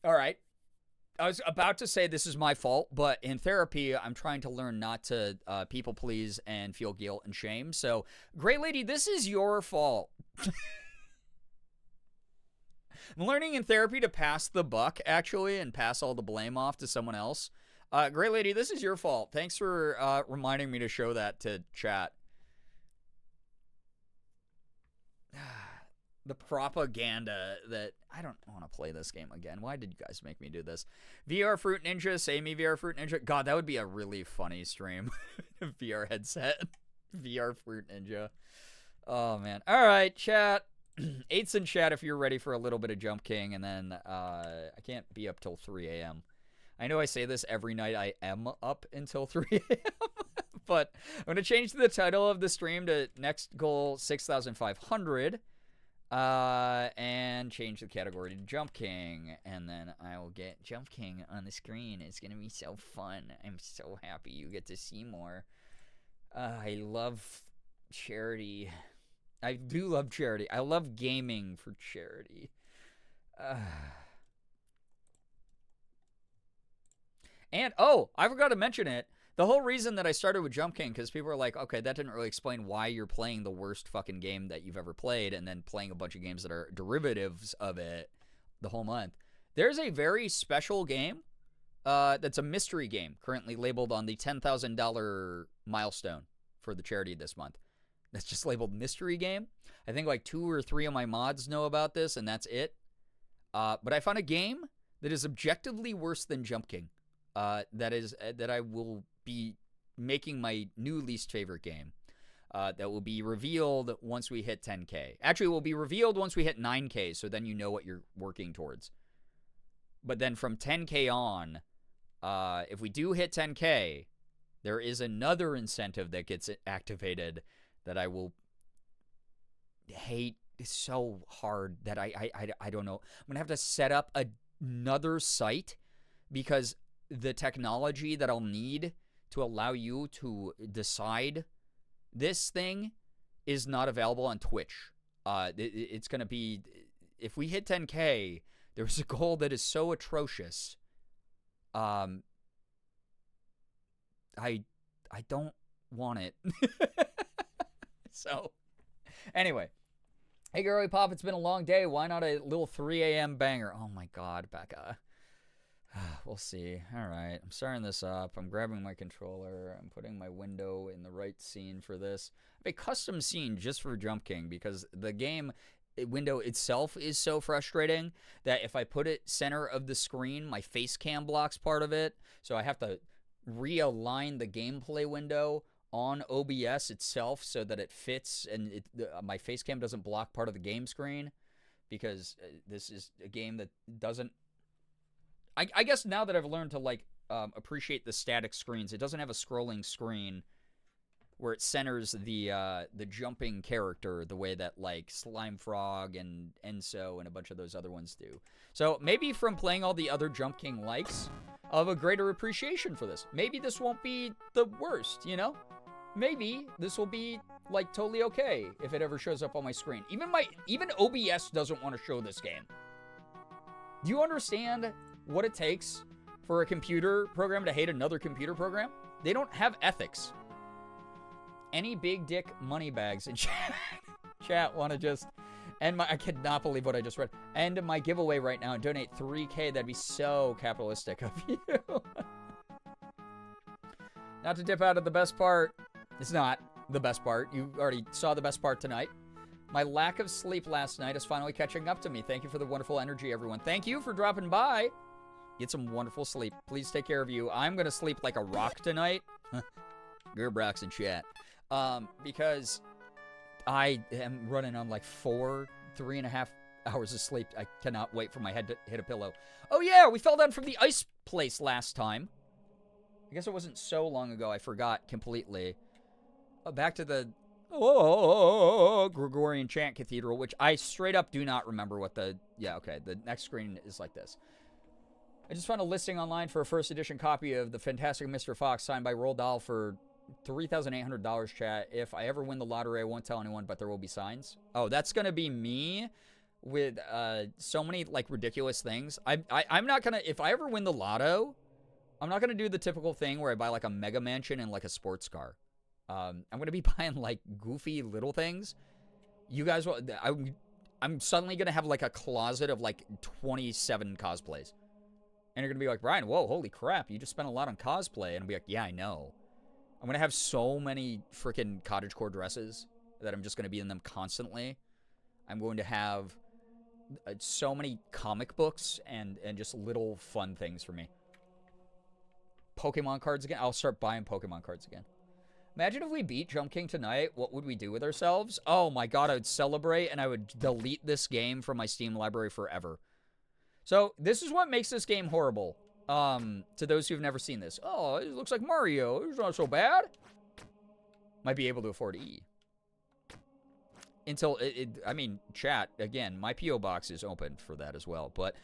All right. I was about to say this is my fault, but in therapy, I'm trying to learn not to people please and feel guilt and shame. So, Great Lady, this is your fault. I'm learning in therapy to pass the buck, actually, and pass all the blame off to someone else. Great Lady, this is your fault. Thanks for reminding me to show that to chat. The propaganda that I don't want to play this game again. Why did you guys make me do this? VR Fruit Ninja, say me VR Fruit Ninja. God, that would be a really funny stream. VR headset. VR Fruit Ninja. Oh, man. All right, chat. 8's in chat if you're ready for a little bit of Jump King, and then I can't be up till 3 a.m. I know I say this every night. I am up until 3 a.m. But I'm going to change the title of the stream to Next Goal 6,500. And change the category to Jump King, and then I will get Jump King on the screen. It's gonna be so fun. I'm so happy you get to see more. I love charity. I do love charity. I love gaming for charity. And, oh, I forgot to mention it. The whole reason that I started with Jump King, because people are like, okay, that didn't really explain why you're playing the worst fucking game that you've ever played and then playing a bunch of games that are derivatives of it the whole month. There's a very special game that's a mystery game currently labeled on the $10,000 milestone for the charity this month. That's just labeled mystery game. I think like 2 or 3 of my mods know about this, and that's it. But I found a game that is objectively worse than Jump King. That I will be making my new least favorite game. That will be revealed once we hit 10K. Actually, it will be revealed once we hit 9K, so then you know what you're working towards. But then from 10K on, if we do hit 10K, there is another incentive that gets activated that I will hate so hard that I don't know. I'm going to have to set up another site because the technology that I'll need to allow you to decide this thing is not available on Twitch. It's going to be, if we hit 10K, there's a goal that is so atrocious. I don't want it. So, anyway. Hey, Girly Pop, it's been a long day. Why not a little 3 a.m. banger? Oh, my God, Becca. We'll see. All right. I'm starting this up. I'm grabbing my controller. I'm putting my window in the right scene for this. I have a custom scene just for Jump King because the game window itself is so frustrating that if I put it center of the screen, my face cam blocks part of it. So I have to realign the gameplay window on OBS itself so that it fits and my face cam doesn't block part of the game screen because this is a game that doesn't. I guess now that I've learned to like appreciate the static screens, it doesn't have a scrolling screen where it centers the jumping character the way that like Slime Frog and Enso and a bunch of those other ones do. So maybe from playing all the other Jump King likes, I'll have a greater appreciation for this. Maybe this won't be the worst, you know? Maybe this will be like totally okay if it ever shows up on my screen. Even OBS doesn't want to show this game. Do you understand what it takes for a computer program to hate another computer program? They don't have ethics. Any big dick money bags in chat want to just end I cannot believe what I just read. End my giveaway right now and donate 3K. That'd be so capitalistic of you. Not to dip out of the best part. It's not the best part. You already saw the best part tonight. My lack of sleep last night is finally catching up to me. Thank you for the wonderful energy, everyone. Thank you for dropping by. Get some wonderful sleep. Please take care of you. I'm going to sleep like a rock tonight. Gerbrax in chat. Because I am running on like 3.5 hours of sleep. I cannot wait for my head to hit a pillow. Oh yeah, we fell down from the ice place last time. I guess it wasn't so long ago. I forgot completely. Back to the Gregorian Chant Cathedral, which I straight up do not remember what the... Yeah, okay. The next screen is like this. I just found a listing online for a first edition copy of The Fantastic Mr. Fox signed by Roald Dahl for $3,800, chat. If I ever win the lottery, I won't tell anyone, but there will be signs. Oh, that's going to be me with so many, like, ridiculous things. I'm not going to... If I ever win the lotto, I'm not going to do the typical thing where I buy, like, a mega mansion and, like, a sports car. I'm going to be buying, like, goofy little things. You guys will... I'm suddenly going to have, like, a closet of, like, 27 cosplays. And you're going to be like, Brian, whoa, holy crap, you just spent a lot on cosplay. And I'll be like, yeah, I know. I'm going to have so many freaking cottagecore dresses that I'm just going to be in them constantly. I'm going to have so many comic books and just little fun things for me. Pokemon cards again. I'll start buying Pokemon cards again. Imagine if we beat Jump King tonight, what would we do with ourselves? Oh my god, I would celebrate and I would delete this game from my Steam library forever. So, this is what makes this game horrible. To those who've never seen this. Oh, it looks like Mario. It's not so bad. Might be able to afford E. Until, I mean, chat, again, my P.O. box is open for that as well. But,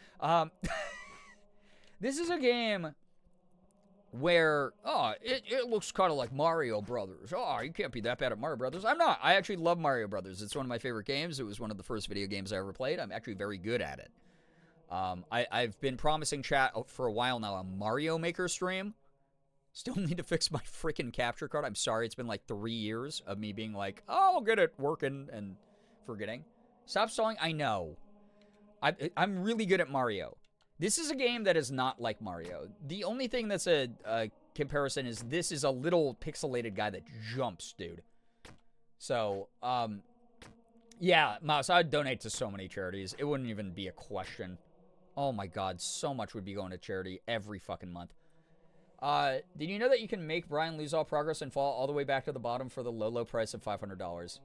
this is a game where, it looks kind of like Mario Brothers. Oh, you can't be that bad at Mario Brothers. I'm not. I actually love Mario Brothers. It's one of my favorite games. It was one of the first video games I ever played. I'm actually very good at it. I've been promising chat for a while now a Mario Maker stream. Still need to fix my freaking capture card. I'm sorry, it's been like 3 years of me being like, oh, I'll get it working and forgetting. Stop stalling. I know. I'm really good at Mario. This is a game that is not like Mario. The only thing that's a comparison is this is a little pixelated guy that jumps, dude. So, yeah, Mouse, I'd donate to so many charities. It wouldn't even be a question. Oh my god, so much would be going to charity every fucking month. Did you know that you can make Brian lose all progress and fall all the way back to the bottom for the low price of $500?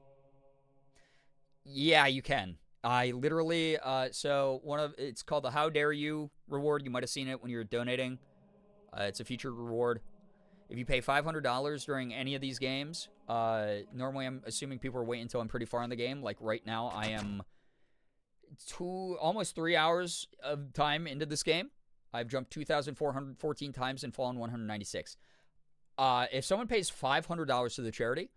Yeah, you can. I literally, it's called the How Dare You reward. You might have seen it when you were donating. It's a featured reward. If you pay $500 during any of these games, normally I'm assuming people are waiting until I'm pretty far in the game. Like right now, I am almost 3 hours of time into this game. I've jumped 2,414 times and fallen 196. If someone pays $500 to the charity,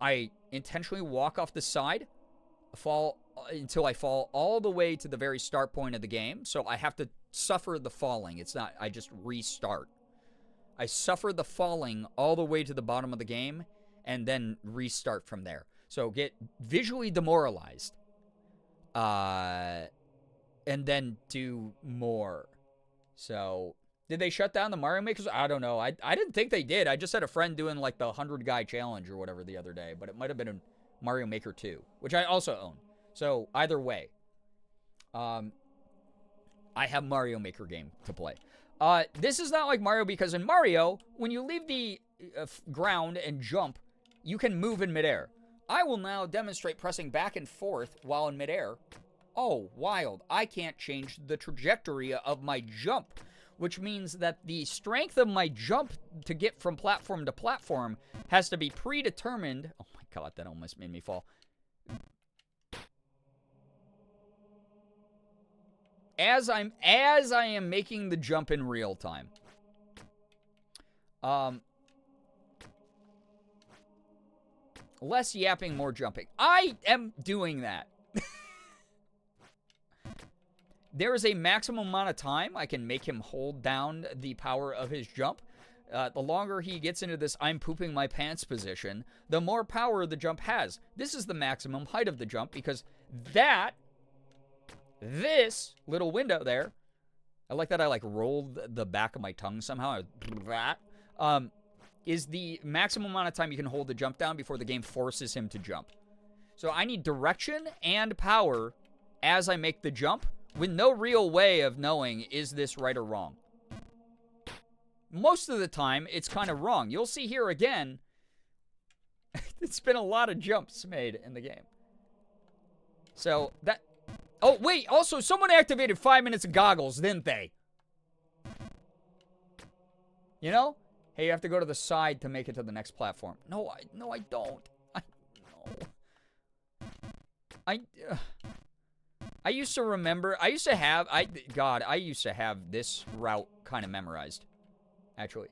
I intentionally walk off the side, fall until I fall all the way to the very start point of the game. So I have to suffer the falling. It's not, I just restart. I suffer the falling all the way to the bottom of the game and then restart from there. So get visually demoralized. And then do more. So, did they shut down the Mario Makers? I don't know. I didn't think they did. I just had a friend doing like the 100-guy challenge or whatever the other day. But it might have been a Mario Maker 2, which I also own. So, either way. I have Mario Maker game to play. This is not like Mario because in Mario, when you leave the ground and jump, you can move in midair. I will now demonstrate pressing back and forth while in midair. Oh, wild. I can't change the trajectory of my jump, which means that the strength of my jump to get from platform to platform has to be predetermined. Oh my god, that almost made me fall. As I am making the jump in real time. Less yapping, more jumping. I am doing that. There is a maximum amount of time I can make him hold down the power of his jump. The longer he gets into this I'm pooping my pants position, the more power the jump has. This is the maximum height of the jump because this little window there, I like that I like rolled the back of my tongue somehow. Is the maximum amount of time you can hold the jump down before the game forces him to jump. So I need direction and power as I make the jump with no real way of knowing is this right or wrong. Most of the time, it's kind of wrong. You'll see here again, It's been a lot of jumps made in the game. So, that... Oh, wait, also, someone activated 5 minutes of goggles, didn't they? You know? Hey, you have to go to the side to make it to the next platform. No, I don't. I used to remember, I used to have this route kind of memorized. Actually.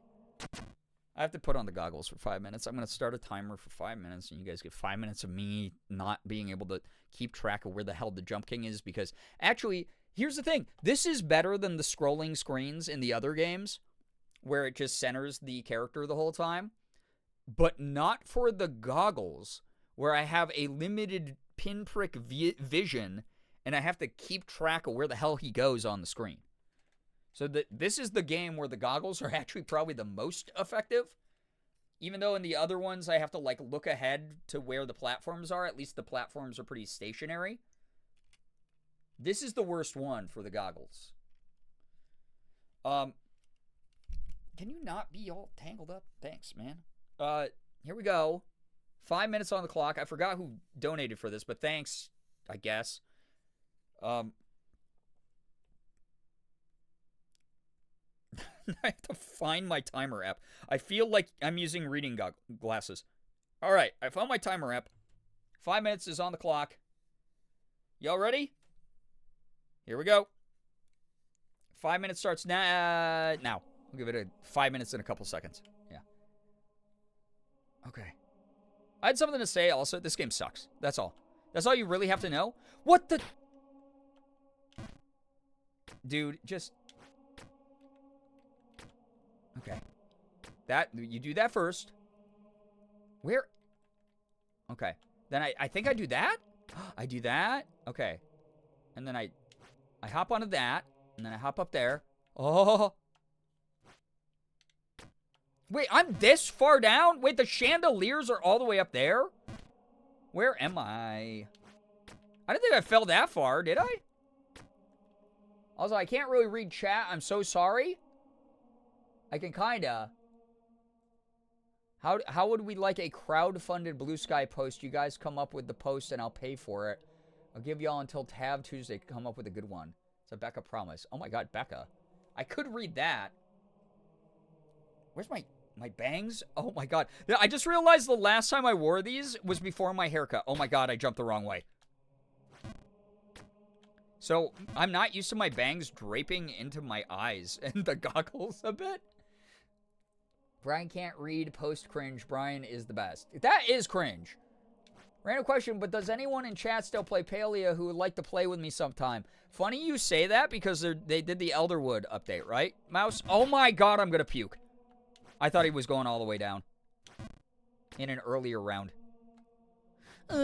I have to put on the goggles for 5 minutes. I'm going to start a timer for 5 minutes, and you guys get 5 minutes of me not being able to keep track of where the hell the Jump King is, because, actually, here's the thing. This is better than the scrolling screens in the other games, where it just centers the character the whole time, but not for the goggles, where I have a limited pinprick vision, and I have to keep track of where the hell he goes on the screen. So this is the game where the goggles are actually probably the most effective. Even though in the other ones I have to like look ahead to where the platforms are. At least the platforms are pretty stationary. This is the worst one for the goggles. Can you not be all tangled up? Thanks, man. Here we go. 5 minutes on the clock. I forgot who donated for this, but thanks, I guess. I have to find my timer app. I feel like I'm using reading glasses. All right, I found my timer app. 5 minutes is on the clock. Y'all ready? Here we go. 5 minutes starts now. We'll give it 5 minutes and a couple seconds. Yeah. Okay. I had something to say also. This game sucks. That's all. That's all you really have to know? What the... Dude, just... Okay. You do that first. Where? Okay. Then I think I do that? I do that? Okay. And then I hop onto that. And then I hop up there. Oh. Wait, I'm this far down? Wait, the chandeliers are all the way up there? Where am I? I didn't think I fell that far, did I? Also, I can't really read chat. I'm so sorry. I can kinda. How would we like a crowd-funded Blue Sky post? You guys come up with the post and I'll pay for it. I'll give y'all until Tab Tuesday to come up with a good one. It's a Becca promise. Oh my god, Becca. I could read that. Where's my bangs? Oh my god. I just realized the last time I wore these was before my haircut. Oh my god, I jumped the wrong way. So, I'm not used to my bangs draping into my eyes and the goggles a bit. Brian can't read post-cringe. Brian is the best. That is cringe. Random question, but does anyone in chat still play Palea who would like to play with me sometime? Funny you say that because they did the Elderwood update, right, Mouse? Oh my god, I'm gonna puke. I thought he was going all the way down. In an earlier round.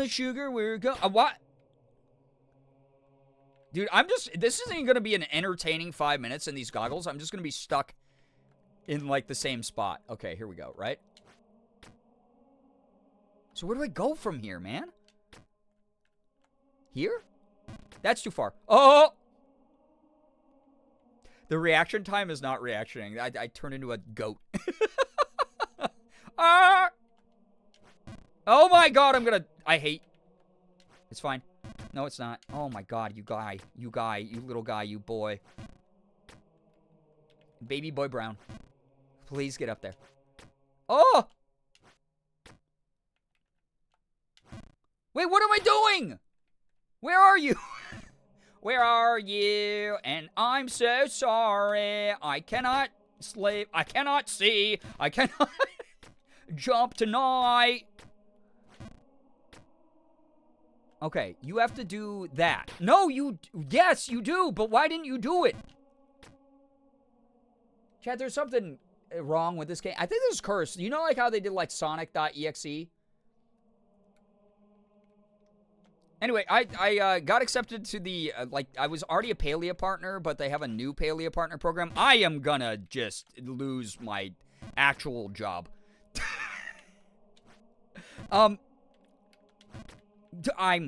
Sugar, we're go... what? Dude, this isn't even going to be an entertaining 5 minutes in these goggles. I'm just going to be stuck in, like, the same spot. Okay, here we go, right? So where do I go from here, man? Here? That's too far. Oh! The reaction time is not reactioning. I turn into a goat. Ah! Oh my god, I hate... It's fine. No, it's not. Oh my god, you little guy, you boy. Baby boy Brown. Please get up there. Oh! Wait, what am I doing? Where are you? Where are you? And I'm so sorry. I cannot sleep. I cannot see. I cannot jump tonight. Okay, you have to do that. No, yes, you do, but why didn't you do it? Chad, there's something wrong with this game. I think this is cursed. You know like how they did like Sonic.exe? Anyway, I got accepted to the, I was already a Palea partner, but they have a new Palea partner program. I am gonna just lose my actual job. I'm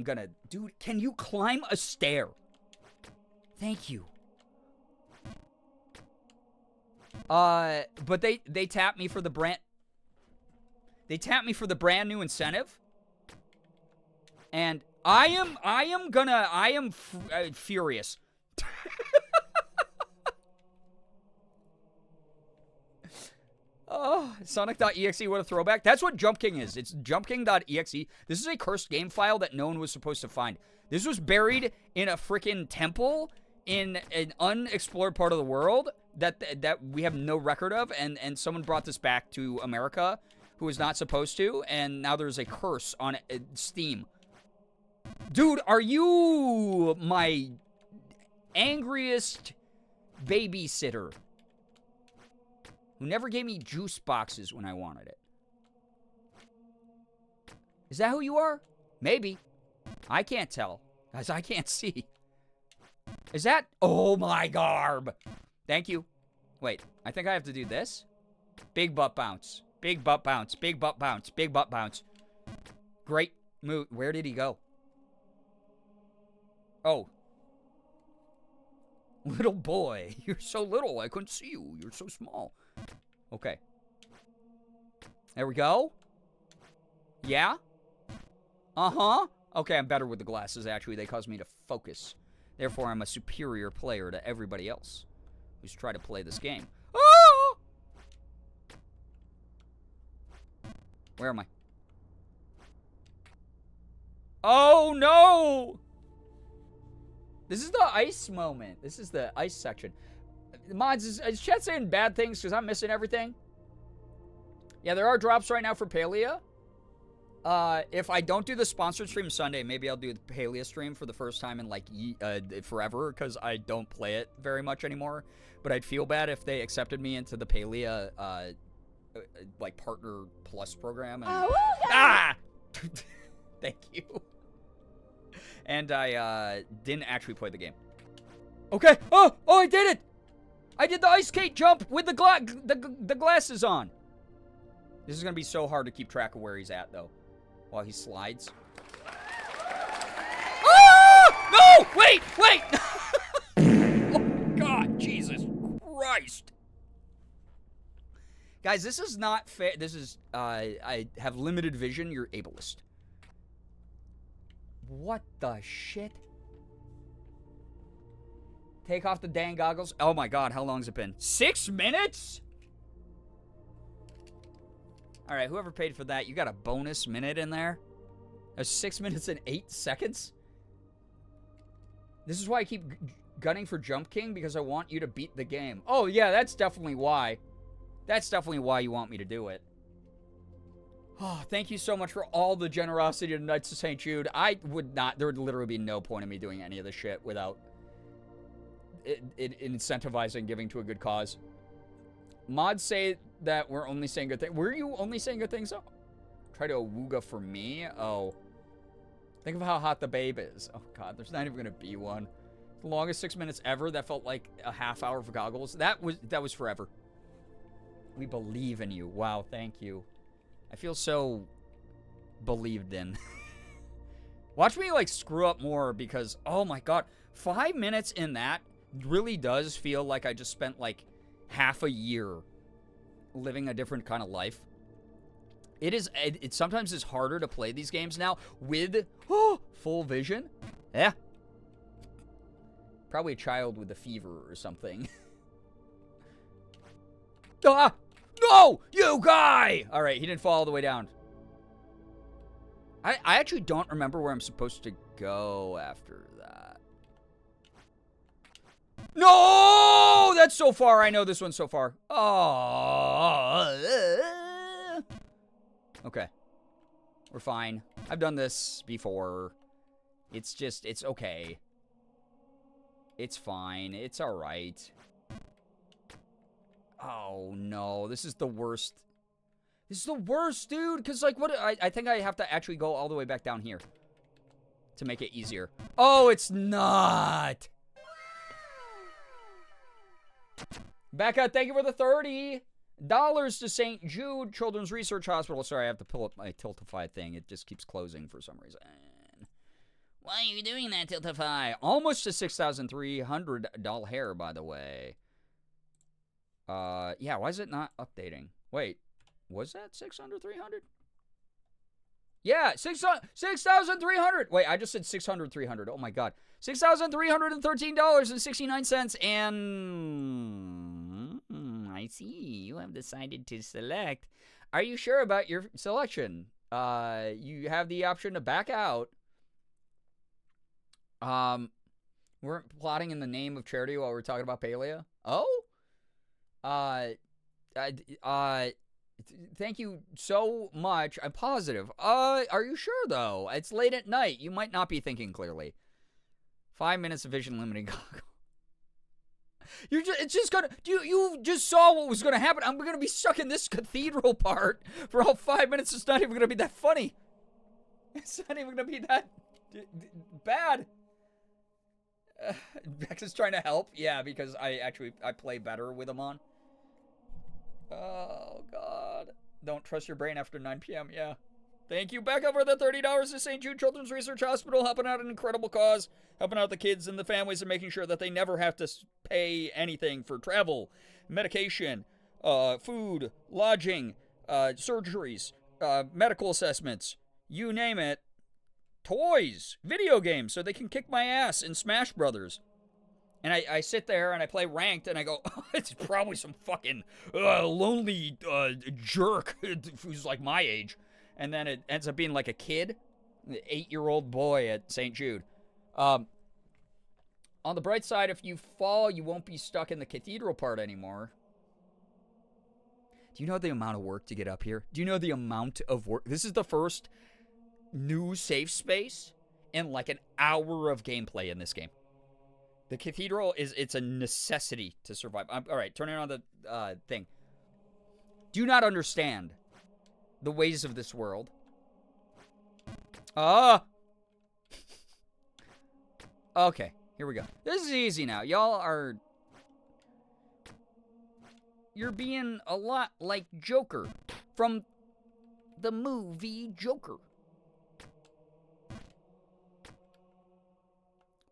gonna... Dude, can you climb a stair? Thank you. But they tapped me for the brand... They tapped me for the brand new incentive. And I am furious. Oh, Sonic.exe, what a throwback. That's what Jump King is. It's jumpking.exe. This is a cursed game file that no one was supposed to find. This was buried in a freaking temple in an unexplored part of the world that we have no record of, and someone brought this back to America who was not supposed to, and now there's a curse on Steam. Dude, are you my angriest babysitter who never gave me juice boxes when I wanted it? Is that who you are? Maybe. I can't tell, as I can't see. Is that? Oh my garb. Thank you. Wait, I think I have to do this. Big butt bounce. Big butt bounce. Big butt bounce. Big butt bounce. Great move. Where did he go? Oh. Little boy. You're so little. I couldn't see you. You're so small. Okay. There we go. Yeah? Uh-huh. Okay, I'm better with the glasses, actually. They cause me to focus. Therefore, I'm a superior player to everybody else who's tried to play this game. Oh! Where am I? Oh, no! This is the ice moment. This is the ice section. Mods, is chat saying bad things because I'm missing everything? Yeah, there are drops right now for Palia. If I don't do the sponsored stream Sunday, maybe I'll do the Palia stream for the first time in, like, forever, because I don't play it very much anymore. But I'd feel bad if they accepted me into the Palia, like, Partner Plus program. And, Thank you. And I, didn't actually play the game. Okay. Oh, I did it! I did the ice skate jump with the glasses on. This is going to be so hard to keep track of where he's at, though, while he slides. Ah! No! Wait! Oh, God. Jesus Christ. Guys, this is not fair. This is, I have limited vision. You're ableist. What the shit? Take off the dang goggles. Oh, my God. How long has it been? 6 minutes? All right, whoever paid for that, you got a bonus minute in there? That's 6 minutes and 8 seconds? This is why I keep gunning for Jump King, because I want you to beat the game. Oh, yeah, that's definitely why. That's definitely why you want me to do it. Oh, thank you so much for all the generosity to Knights of St. Jude. I would not, there would literally be no point in me doing any of this shit without it incentivizing giving to a good cause. Mods say that we're only saying good things. Were you only saying good things? Oh, try to awooga for me? Oh. Think of how hot the babe is. Oh, God, there's not even going to be one. The longest 6 minutes ever. That felt like a half hour of goggles. That was forever. We believe in you. Wow, thank you. I feel so believed in. Watch me, like, screw up more because, oh, my God. 5 minutes in that really does feel like I just spent, like, half a year living a different kind of life. It sometimes is harder to play these games now with full vision. Yeah. Probably a child with a fever or something. Ah! No! You guy! Alright, he didn't fall all the way down. I actually don't remember where I'm supposed to go after that. No! That's so far. I know this one's so far. Oh. Okay. We're fine. I've done this before. It's just, it's okay. It's fine. It's alright. Oh, no. This is the worst. This is the worst, dude. Because, like, what? I think I have to actually go all the way back down here to make it easier. Oh, it's not. Becca, thank you for the $30 to St. Jude Children's Research Hospital. Sorry, I have to pull up my Tiltify thing. It just keeps closing for some reason. Why are you doing that, Tiltify? Almost a $6,300 hair, by the way. Yeah, why is it not updating? Wait, was that 600, 300? Yeah, 6,300. Wait, I just said 600, 300. Oh my God. $6,313.69. And I see you have decided to select. Are you sure about your selection? You have the option to back out. We're plotting in the name of charity while we're talking about paleo. Oh? Thank you so much. I'm positive. Are you sure though? It's late at night. You might not be thinking clearly. 5 minutes of vision limiting goggle. It's just gonna. You just saw what was gonna happen. I'm gonna be stuck in this cathedral part for all 5 minutes. It's not even gonna be that funny. It's not even gonna be that bad. Bex is trying to help. Yeah, because I play better with him on. Oh, God. Don't trust your brain after 9 p.m. Yeah. Thank you, Becca, for the $30 to St. Jude Children's Research Hospital, helping out an incredible cause, helping out the kids and the families and making sure that they never have to pay anything for travel, medication, food, lodging, surgeries, medical assessments, you name it, toys, video games, so they can kick my ass in Smash Brothers. And I sit there and I play ranked and I go, oh, it's probably some fucking lonely jerk who's like my age. And then it ends up being like a kid, an 8-year-old boy at St. Jude. On the bright side, if you fall, you won't be stuck in the cathedral part anymore. Do you know the amount of work to get up here? Do you know the amount of work? This is the first new safe space in like an hour of gameplay in this game. The cathedral it's a necessity to survive. All right, turning on the thing. Do not understand the ways of this world. Okay, here we go. This is easy now. You're being a lot like Joker from the movie Joker.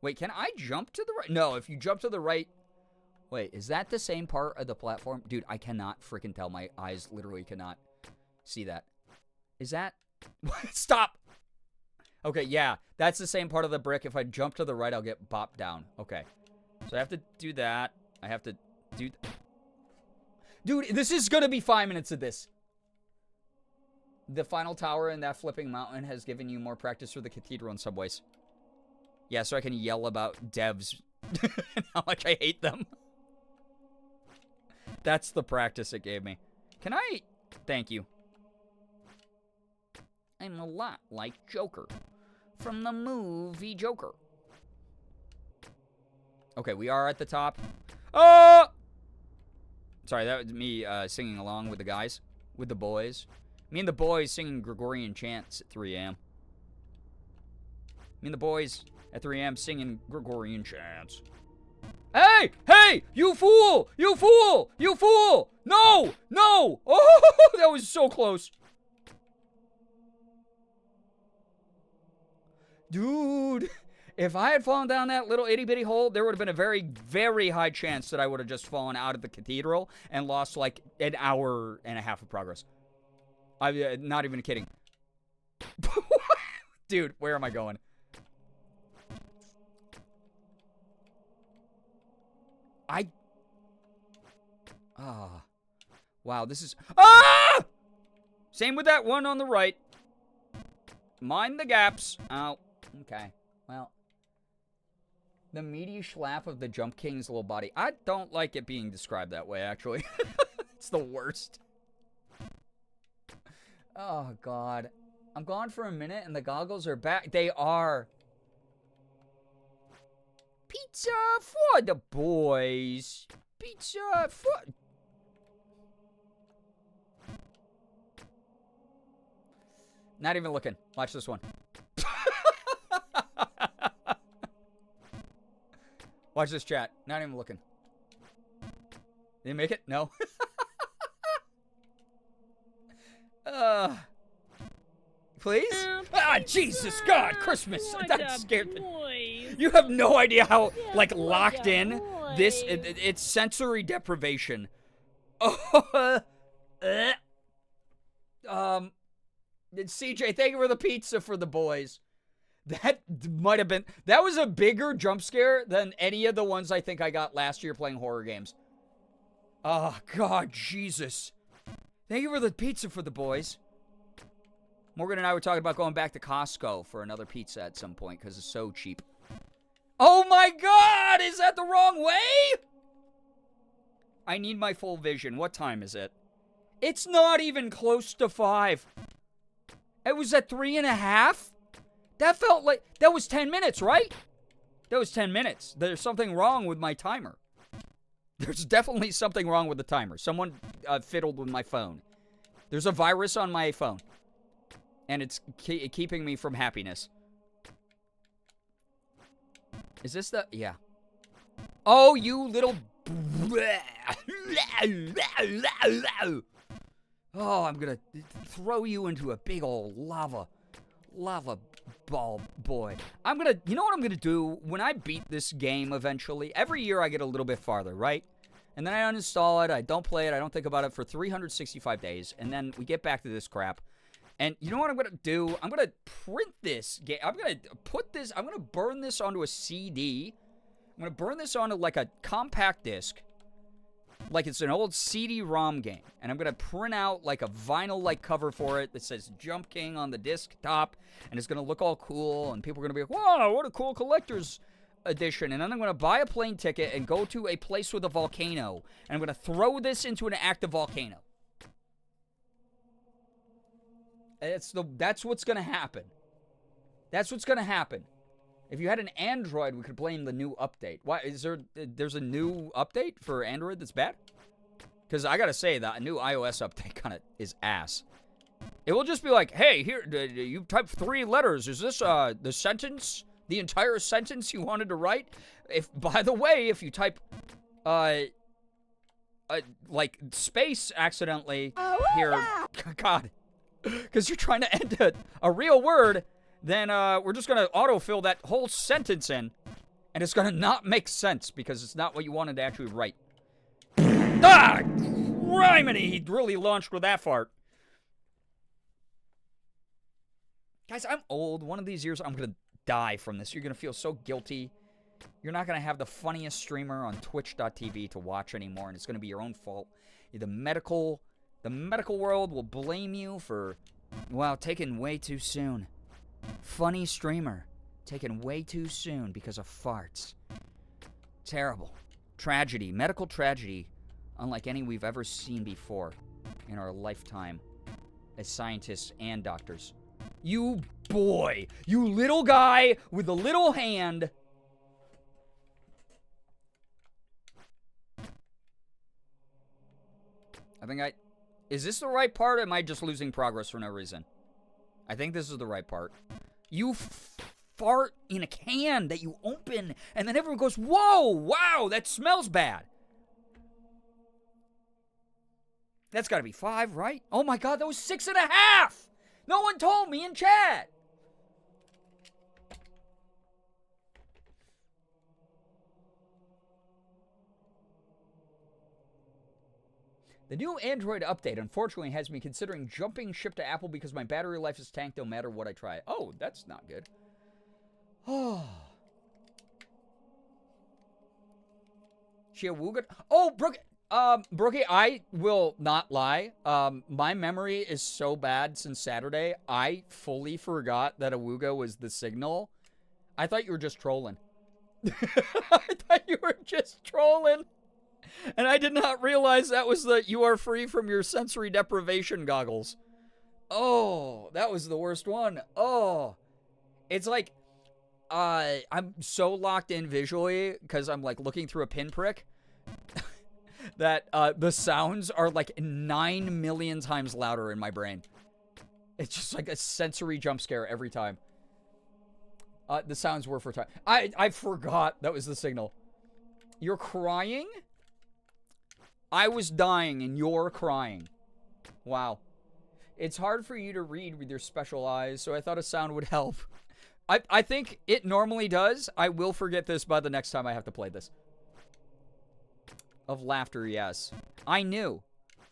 Wait, can I jump to the right? No, if you jump to the right... Wait, is that the same part of the platform? Dude, I cannot freaking tell. My eyes literally cannot see that. Is that... Stop! Okay, yeah. That's the same part of the brick. If I jump to the right, I'll get bopped down. Okay. So I have to do that. I have to do... Dude, this is gonna be 5 minutes of this. The final tower in that flipping mountain has given you more practice for the cathedral in some ways. Yeah, so I can yell about devs and how much I hate them. That's the practice it gave me. Can I... Thank you. I'm a lot like Joker from the movie Joker. Okay, we are at the top. Oh! Sorry, that was me singing along with the guys, with the boys. Me and the boys singing Gregorian chants at 3 a.m. Me and the boys... at 3 a.m. singing Gregorian chants. Hey! Hey! You fool! You fool! You fool! No! No! Oh, that was so close. Dude, if I had fallen down that little itty-bitty hole, there would have been a very, very high chance that I would have just fallen out of the cathedral and lost like an hour and a half of progress. I'm not even kidding. Dude, where am I going? Wow, this is... Ah! Same with that one on the right. Mind the gaps. Oh, okay. Well. The meaty schlap of the Jump King's little body. I don't like it being described that way, actually. It's the worst. Oh, God. I'm gone for a minute and the goggles are back. They are. Pizza for the boys. Pizza for... Not even looking. Watch this one. Watch this chat. Not even looking. Did he make it? No. Please? Ah, Jesus God, Christmas. That scared me. You have no idea how, like, locked in this... It's sensory deprivation. CJ, thank you for the pizza for the boys. That might have been... That was a bigger jump scare than any of the ones I think I got last year playing horror games. Oh, God, Jesus. Thank you for the pizza for the boys. Morgan and I were talking about going back to Costco for another pizza at some point because it's so cheap. Oh, my God! Is that the wrong way? I need my full vision. What time is it? It's not even close to 5. It was at 3.5? That felt like... That was 10 minutes, right? That was 10 minutes. There's something wrong with my timer. There's definitely something wrong with the timer. Someone fiddled with my phone. There's a virus on my phone. And it's keeping me from happiness. Is this the... Yeah. Oh, you little... Oh, I'm gonna throw you into a big old lava ball boy. I'm gonna... You know what I'm gonna do? When I beat this game eventually, every year I get a little bit farther, right? And then I uninstall it, I don't play it, I don't think about it for 365 days, and then we get back to this crap. And you know what I'm going to do? I'm going to print this game. I'm going to burn this onto a CD. I'm going to burn this onto like a compact disc. Like it's an old CD-ROM game. And I'm going to print out like a vinyl-like cover for it that says Jump King on the disc top. And it's going to look all cool. And people are going to be like, wow, what a cool collector's edition. And then I'm going to buy a plane ticket and go to a place with a volcano. And I'm going to throw this into an active volcano. That's what's going to happen. That's what's going to happen. If you had an Android, we could blame the new update. Why is there's a new update for Android that's bad? Because I got to say that a new iOS update kind of is ass. It will just be like, hey, here, you typed 3 letters. Is this the sentence, the entire sentence you wanted to write? By the way, if you type like space accidentally here, God. Because you're trying to end a real word, then we're just going to autofill that whole sentence in. And it's going to not make sense because it's not what you wanted to actually write. Ah! Criminy! He really launched with that fart. Guys, I'm old. One of these years, I'm going to die from this. You're going to feel so guilty. You're not going to have the funniest streamer on twitch.tv to watch anymore, and it's going to be your own fault. The medical world will blame you for, well, taken way too soon. Funny streamer, taken way too soon because of farts. Terrible. Tragedy. Medical tragedy, unlike any we've ever seen before in our lifetime as scientists and doctors. You boy, you little guy with the little hand. Is this the right part, or am I just losing progress for no reason? I think this is the right part. You fart in a can that you open, and then everyone goes, whoa, wow, that smells bad. That's got to be 5, right? Oh my God, that was 6.5! No one told me in chat! The new Android update, unfortunately, has me considering jumping ship to Apple because my battery life is tanked no matter what I try. Oh, that's not good. Oh. Chiawuga. Oh, Brookie, I will not lie. My memory is so bad since Saturday, I fully forgot that Awuga was the signal. I thought you were just trolling. I thought you were just trolling. And I did not realize that was the you are free from your sensory deprivation goggles. Oh, that was the worst one. Oh. It's like, I'm so locked in visually because I'm like looking through a pinprick that the sounds are like 9 million times louder in my brain. It's just like a sensory jump scare every time. The sounds were for time. I forgot that was the signal. You're crying? I was dying and you're crying. Wow. It's hard for you to read with your special eyes, so I thought a sound would help. I think it normally does. I will forget this by the next time I have to play this. Of laughter, yes. I knew.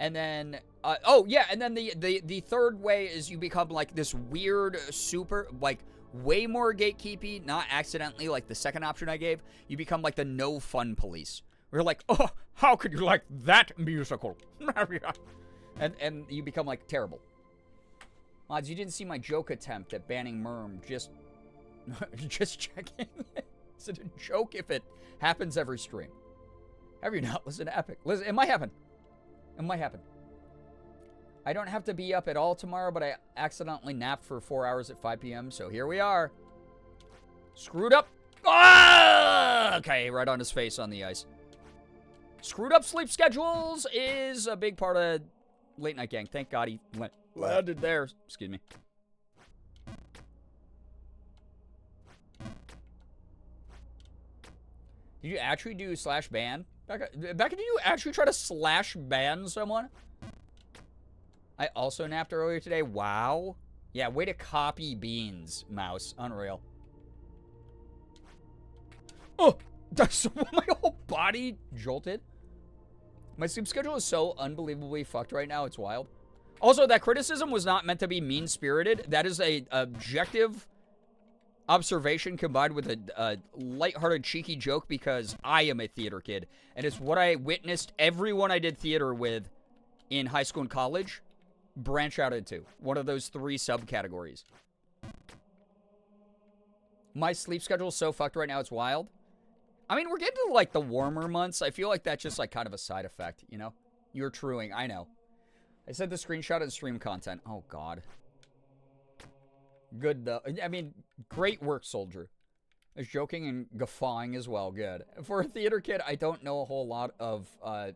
And then, oh yeah, and then the third way is you become like this weird, super, like way more gatekeepy, not accidentally like the second option I gave. You become like the no fun police. We're like, oh, how could you like that musical? and you become like terrible. Mods, you didn't see my joke attempt at banning Merm. Just checking. Is it a joke if it happens every stream? Have you not listened to Epic? Listen, it might happen. It might happen. I don't have to be up at all tomorrow, but I accidentally napped for 4 hours at 5 p.m., so here we are. Screwed up. Ah! Okay, right on his face on the ice. Screwed up sleep schedules is a big part of Late Night Gang. Thank God he landed there. Excuse me. Did you actually do slash ban? Becca, did you actually try to slash ban someone? I also napped earlier today. Wow. Yeah, way to copy beans, Mouse. Unreal. Oh! That's my whole body jolted. My sleep schedule is so unbelievably fucked right now. It's wild. Also, that criticism was not meant to be mean-spirited. That is a objective observation combined with a lighthearted, cheeky joke because I am a theater kid. And it's what I witnessed everyone I did theater with in high school and college branch out into. One of those 3 subcategories. My sleep schedule is so fucked right now, it's wild. I mean, we're getting to, like, the warmer months. I feel like that's just, like, kind of a side effect, you know? You're truing, I know. I said the screenshot of the stream content. Oh, God. Good, though. I mean, great work, Soldier. I was joking and guffawing as well. Good. For a theater kid, I don't know a whole lot of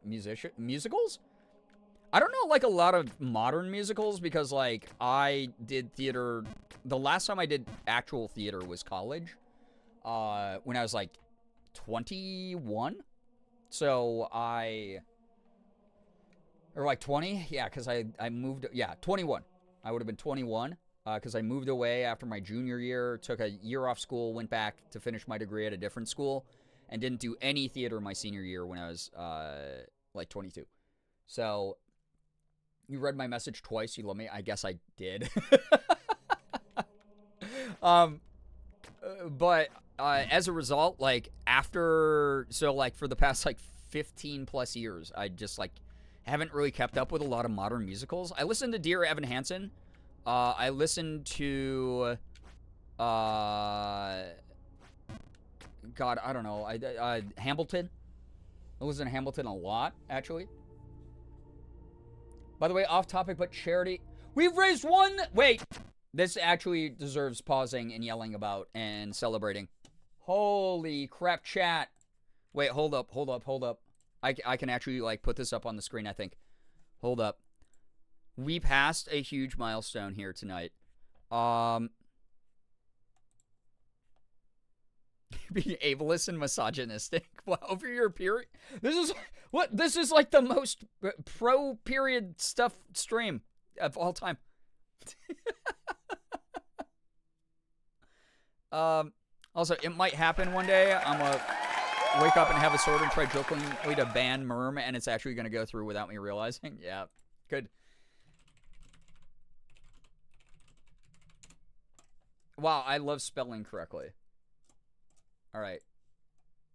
musicals. I don't know, like, a lot of modern musicals because, like, I did theater. The last time I did actual theater was college. When I was, like, 21. So or like 20. Yeah, because I moved. Yeah, 21. I would have been 21. Because I moved away after my junior year, took a year off school, went back to finish my degree at a different school, and didn't do any theater my senior year when I was, like, 22. So, you read my message twice, you love me? I guess I did. But, as a result, like, for the past, like, 15 plus years, I just, like, haven't really kept up with a lot of modern musicals. I listened to Dear Evan Hansen. I listened to, God, I don't know, Hamilton. I listen to Hamilton a lot, actually. By the way, off topic, but charity. We've raised one, wait, this actually deserves pausing and yelling about and celebrating. Holy crap, chat. Wait, hold up. I can actually, like, put this up on the screen, I think. Hold up. We passed a huge milestone here tonight. Being ableist and misogynistic over your period. This is like the most pro period stuff stream of all time. Also, it might happen one day. I'm gonna wake up and have a sword and try jokingly to ban Merm, and it's actually gonna go through without me realizing. Yeah, good. Wow, I love spelling correctly. All right.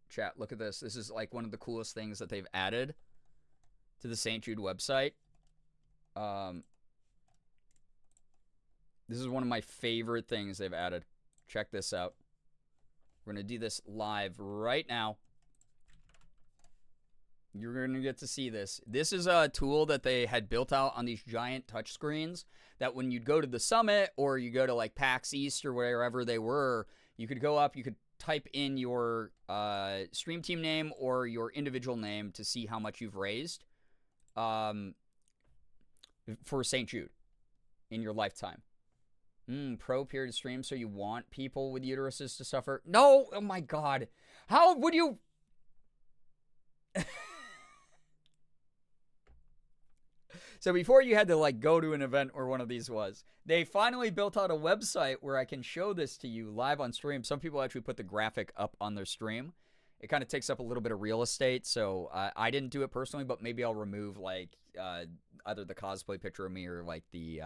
Chat, look at this. This is like one of the coolest things that they've added to the St. Jude website. This is one of my favorite things they've added. Check this out. We're going to do this live right now. You're going to get to see this. This is a tool that they had built out on these giant touch screens that when you'd go to the summit or you go to like PAX East or wherever they were, you could go up, you could type in your stream team name or your individual name to see how much you've raised for St. Jude in your lifetime. Pro period stream, so you want people with uteruses to suffer? No! Oh my God. How would you... So before you had to like go to an event where one of these was, they finally built out a website where I can show this to you live on stream. Some people actually put the graphic up on their stream. it kind of takes up a little bit of real estate. So I didn't do it personally, but maybe I'll remove like either the cosplay picture of me or like the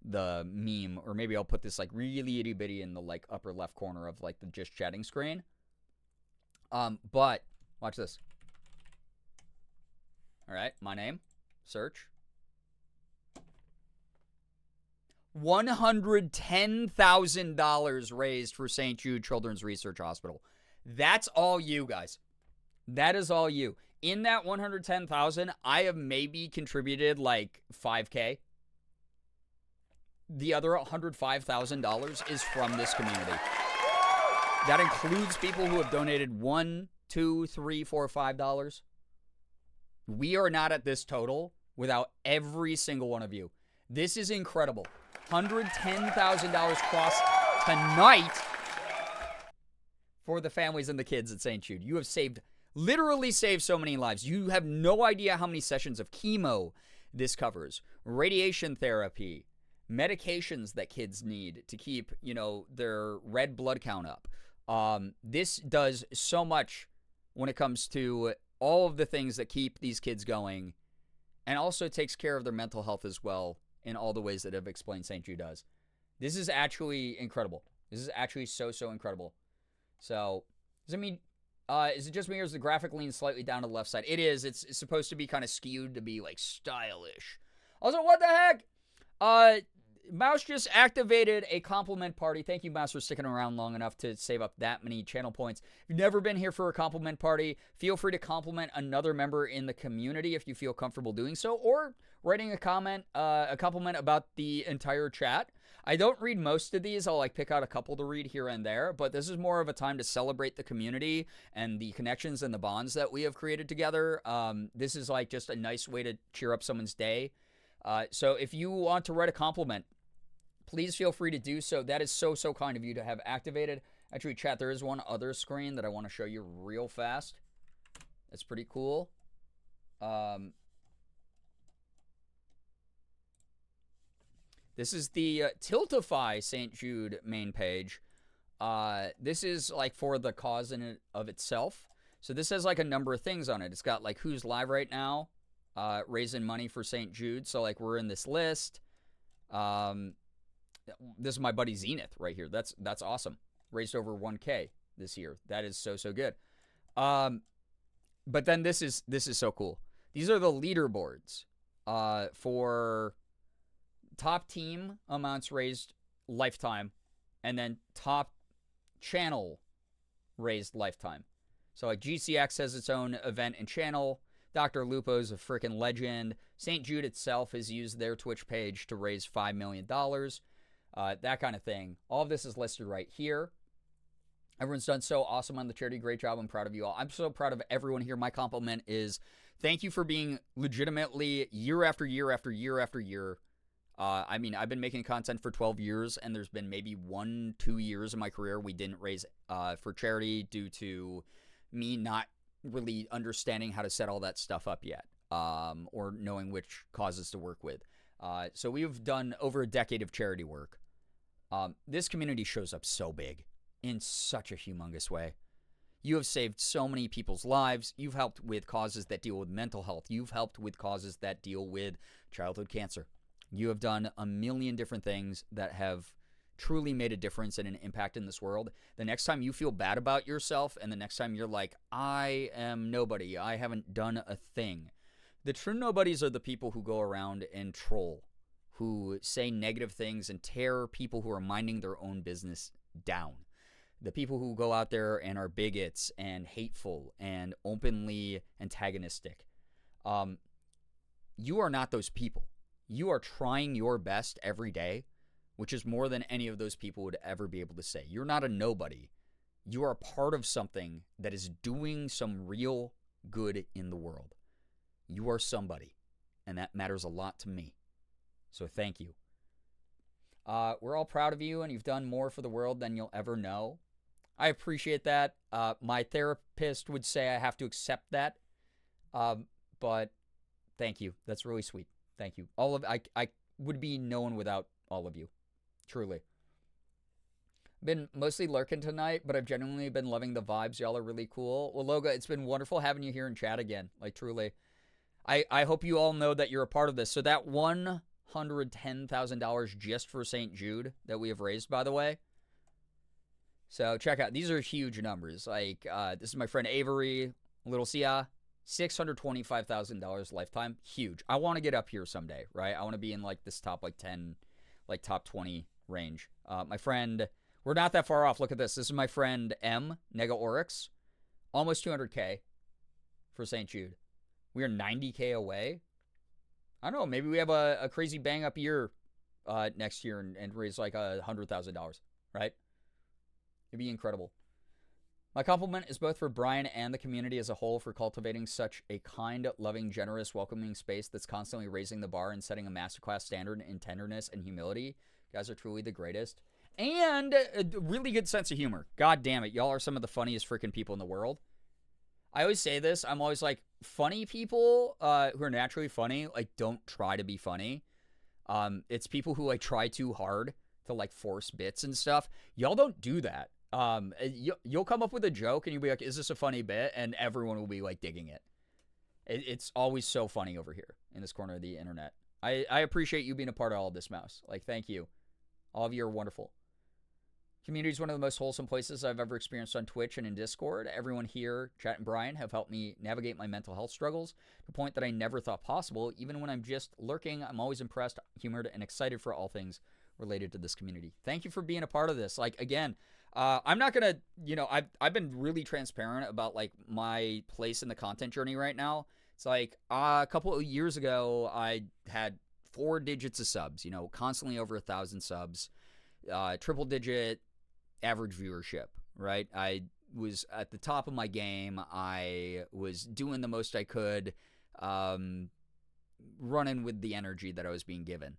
meme, or maybe I'll put this like really itty bitty in the like upper left corner of like the just chatting screen. But watch this. All right, my name, search. $110,000 raised for St. Jude Children's Research Hospital. That's all you guys. That is all you. In that 110,000, I have maybe contributed like $5K. The other $105,000 is from this community. That includes people who have donated $1, $2, $3, $4, $5. We are not at this total without every single one of you. This is incredible. $110,000 crossed tonight for the families and the kids at St. Jude. You have literally saved so many lives. You have no idea how many sessions of chemo this covers. Radiation therapy, medications that kids need to keep, their red blood count up. This does so much when it comes to all of the things that keep these kids going, and also takes care of their mental health as well in all the ways that I've explained St. Jude does. This is actually incredible. This is actually so incredible. So, does it mean, is it just me or is the graphic lean slightly down to the left side? It is. It's supposed to be kind of skewed to be like stylish. Also, what the heck? Mouse just activated a compliment party. Thank you, Mouse, for sticking around long enough to save up that many channel points. If you've never been here for a compliment party, feel free to compliment another member in the community if you feel comfortable doing so, or writing a compliment about the entire chat. I don't read most of these. I'll pick out a couple to read here and there, but this is more of a time to celebrate the community and the connections and the bonds that we have created together. This is just a nice way to cheer up someone's day. So if you want to write a compliment, please feel free to do so. That is so kind of you to have activated. Actually, chat, there is one other screen that I want to show you real fast. That's pretty cool. This is the Tiltify St. Jude main page. This is for the cause in it of itself. So this has a number of things on it. It's got who's live right now, raising money for St. Jude. So we're in this list. This is my buddy Zenith right here. That's awesome. Raised over 1K this year. That is so good. But then this is so cool. These are the leaderboards for top team amounts raised lifetime, and then top channel raised lifetime. So GCX has its own event and channel. Dr. Lupo's a freaking legend. St. Jude itself has used their Twitch page to raise $5 million. That kind of thing. All of this is listed right here. Everyone's done so awesome on the charity. Great job. I'm proud of you all. I'm so proud of everyone here. My compliment is thank you for being legitimately year after year after year after year. I've been making content for 12 years, and there's been maybe 1-2 years in my career we didn't raise for charity due to me not really understanding how to set all that stuff up yet, or knowing which causes to work with. So we've done over a decade of charity work. This community shows up so big in such a humongous way. You have saved so many people's lives. You've helped with causes that deal with mental health. You've helped with causes that deal with childhood cancer. You have done a million different things that have truly made a difference and an impact in this world. The next time you feel bad about yourself, and the next time you're like, I am nobody, I haven't done a thing. The true nobodies are the people who go around and troll, who say negative things and tear people who are minding their own business down. The people who go out there and are bigots and hateful and openly antagonistic. You are not those people. You are trying your best every day, which is more than any of those people would ever be able to say. You're not a nobody. You are a part of something that is doing some real good in the world. You are somebody, and that matters a lot to me. So thank you. We're all proud of you, and you've done more for the world than you'll ever know. I appreciate that. My therapist would say I have to accept that, but thank you. That's really sweet. Thank you. I would be no one without all of you. Truly. Been mostly lurking tonight, but I've genuinely been loving the vibes. Y'all are really cool. Well, Loga, it's been wonderful having you here in chat again. Like, truly. I hope you all know that you're a part of this. So that $110,000 just for St. Jude that we have raised, by the way. So check out. These are huge numbers. Like, this is my friend Avery, Little Sia. $625,000 lifetime. Huge. I want to get up here someday, right? I want to be in, like, this top, like, 10, like, top 20 range. My friend, we're not that far off. Look at this. This is my friend M, Nega Oryx. Almost 200K for St. Jude. We are 90K away. I don't know. Maybe we have a crazy bang up year next year and raise like $100,000, right? It'd be incredible. My compliment is both for Brian and the community as a whole for cultivating such a kind, loving, generous, welcoming space that's constantly raising the bar and setting a masterclass standard in tenderness and humility. You guys are truly the greatest. And a really good sense of humor. God damn it. Y'all are some of the funniest freaking people in the world. I always say this. I'm always like, funny people who are naturally funny, like, don't try to be funny. It's people who, like, try too hard to, like, force bits and stuff. Y'all don't do that. You'll come up with a joke and you'll be like, is this a funny bit? And everyone will be, like, digging it. It's always so funny over here in this corner of the internet. I appreciate you being a part of all of this, Mouse. Like, thank you. All of you are wonderful. Community is one of the most wholesome places I've ever experienced on Twitch and in Discord. Everyone here, Chat and Brian, have helped me navigate my mental health struggles to a point that I never thought possible. Even when I'm just lurking, I'm always impressed, humored, and excited for all things related to this community. Thank you for being a part of this. Like, again, I'm not going to, you know, I've been really transparent about, like, my place in the content journey right now. It's like a couple of years ago, I had 4 digits of subs, you know, constantly over 1,000 subs, triple digit average viewership, right? I was at the top of my game. I was doing the most I could, running with the energy that I was being given.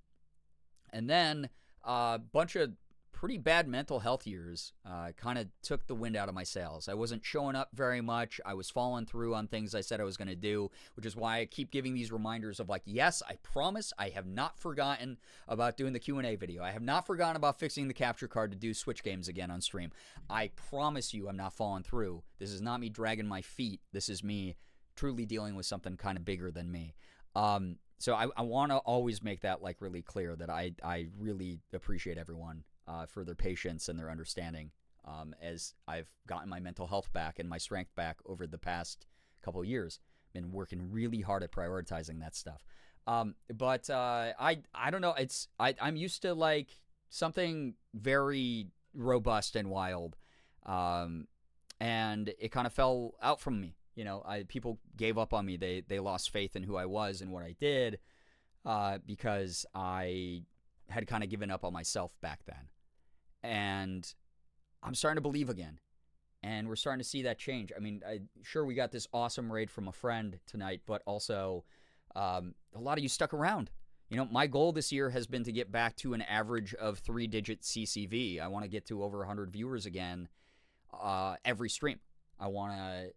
And then a bunch of pretty bad mental health years kind of took the wind out of my sails. I wasn't showing up very much. I was following through on things I said I was going to do, which is why I keep giving these reminders of, like, yes, I promise I have not forgotten about doing the Q&A video. I have not forgotten about fixing the capture card to do Switch games again on stream. I promise you I'm not falling through. This is not me dragging my feet. This is me truly dealing with something kind of bigger than me. So I want to always make that, like, really clear that I really appreciate everyone for their patience and their understanding as I've gotten my mental health back and my strength back over the past couple of years. Been working really hard at prioritizing that stuff. But I don't know. I'm used to, like, something very robust and wild, and it kind of fell out from me. You know, people gave up on me. They lost faith in who I was and what I did because I had kind of given up on myself back then. And I'm starting to believe again. And we're starting to see that change. I mean, sure, we got this awesome raid from a friend tonight, but also a lot of you stuck around. You know, my goal this year has been to get back to an average of 3-digit CCV. I want to get to over 100 viewers again every stream. I want to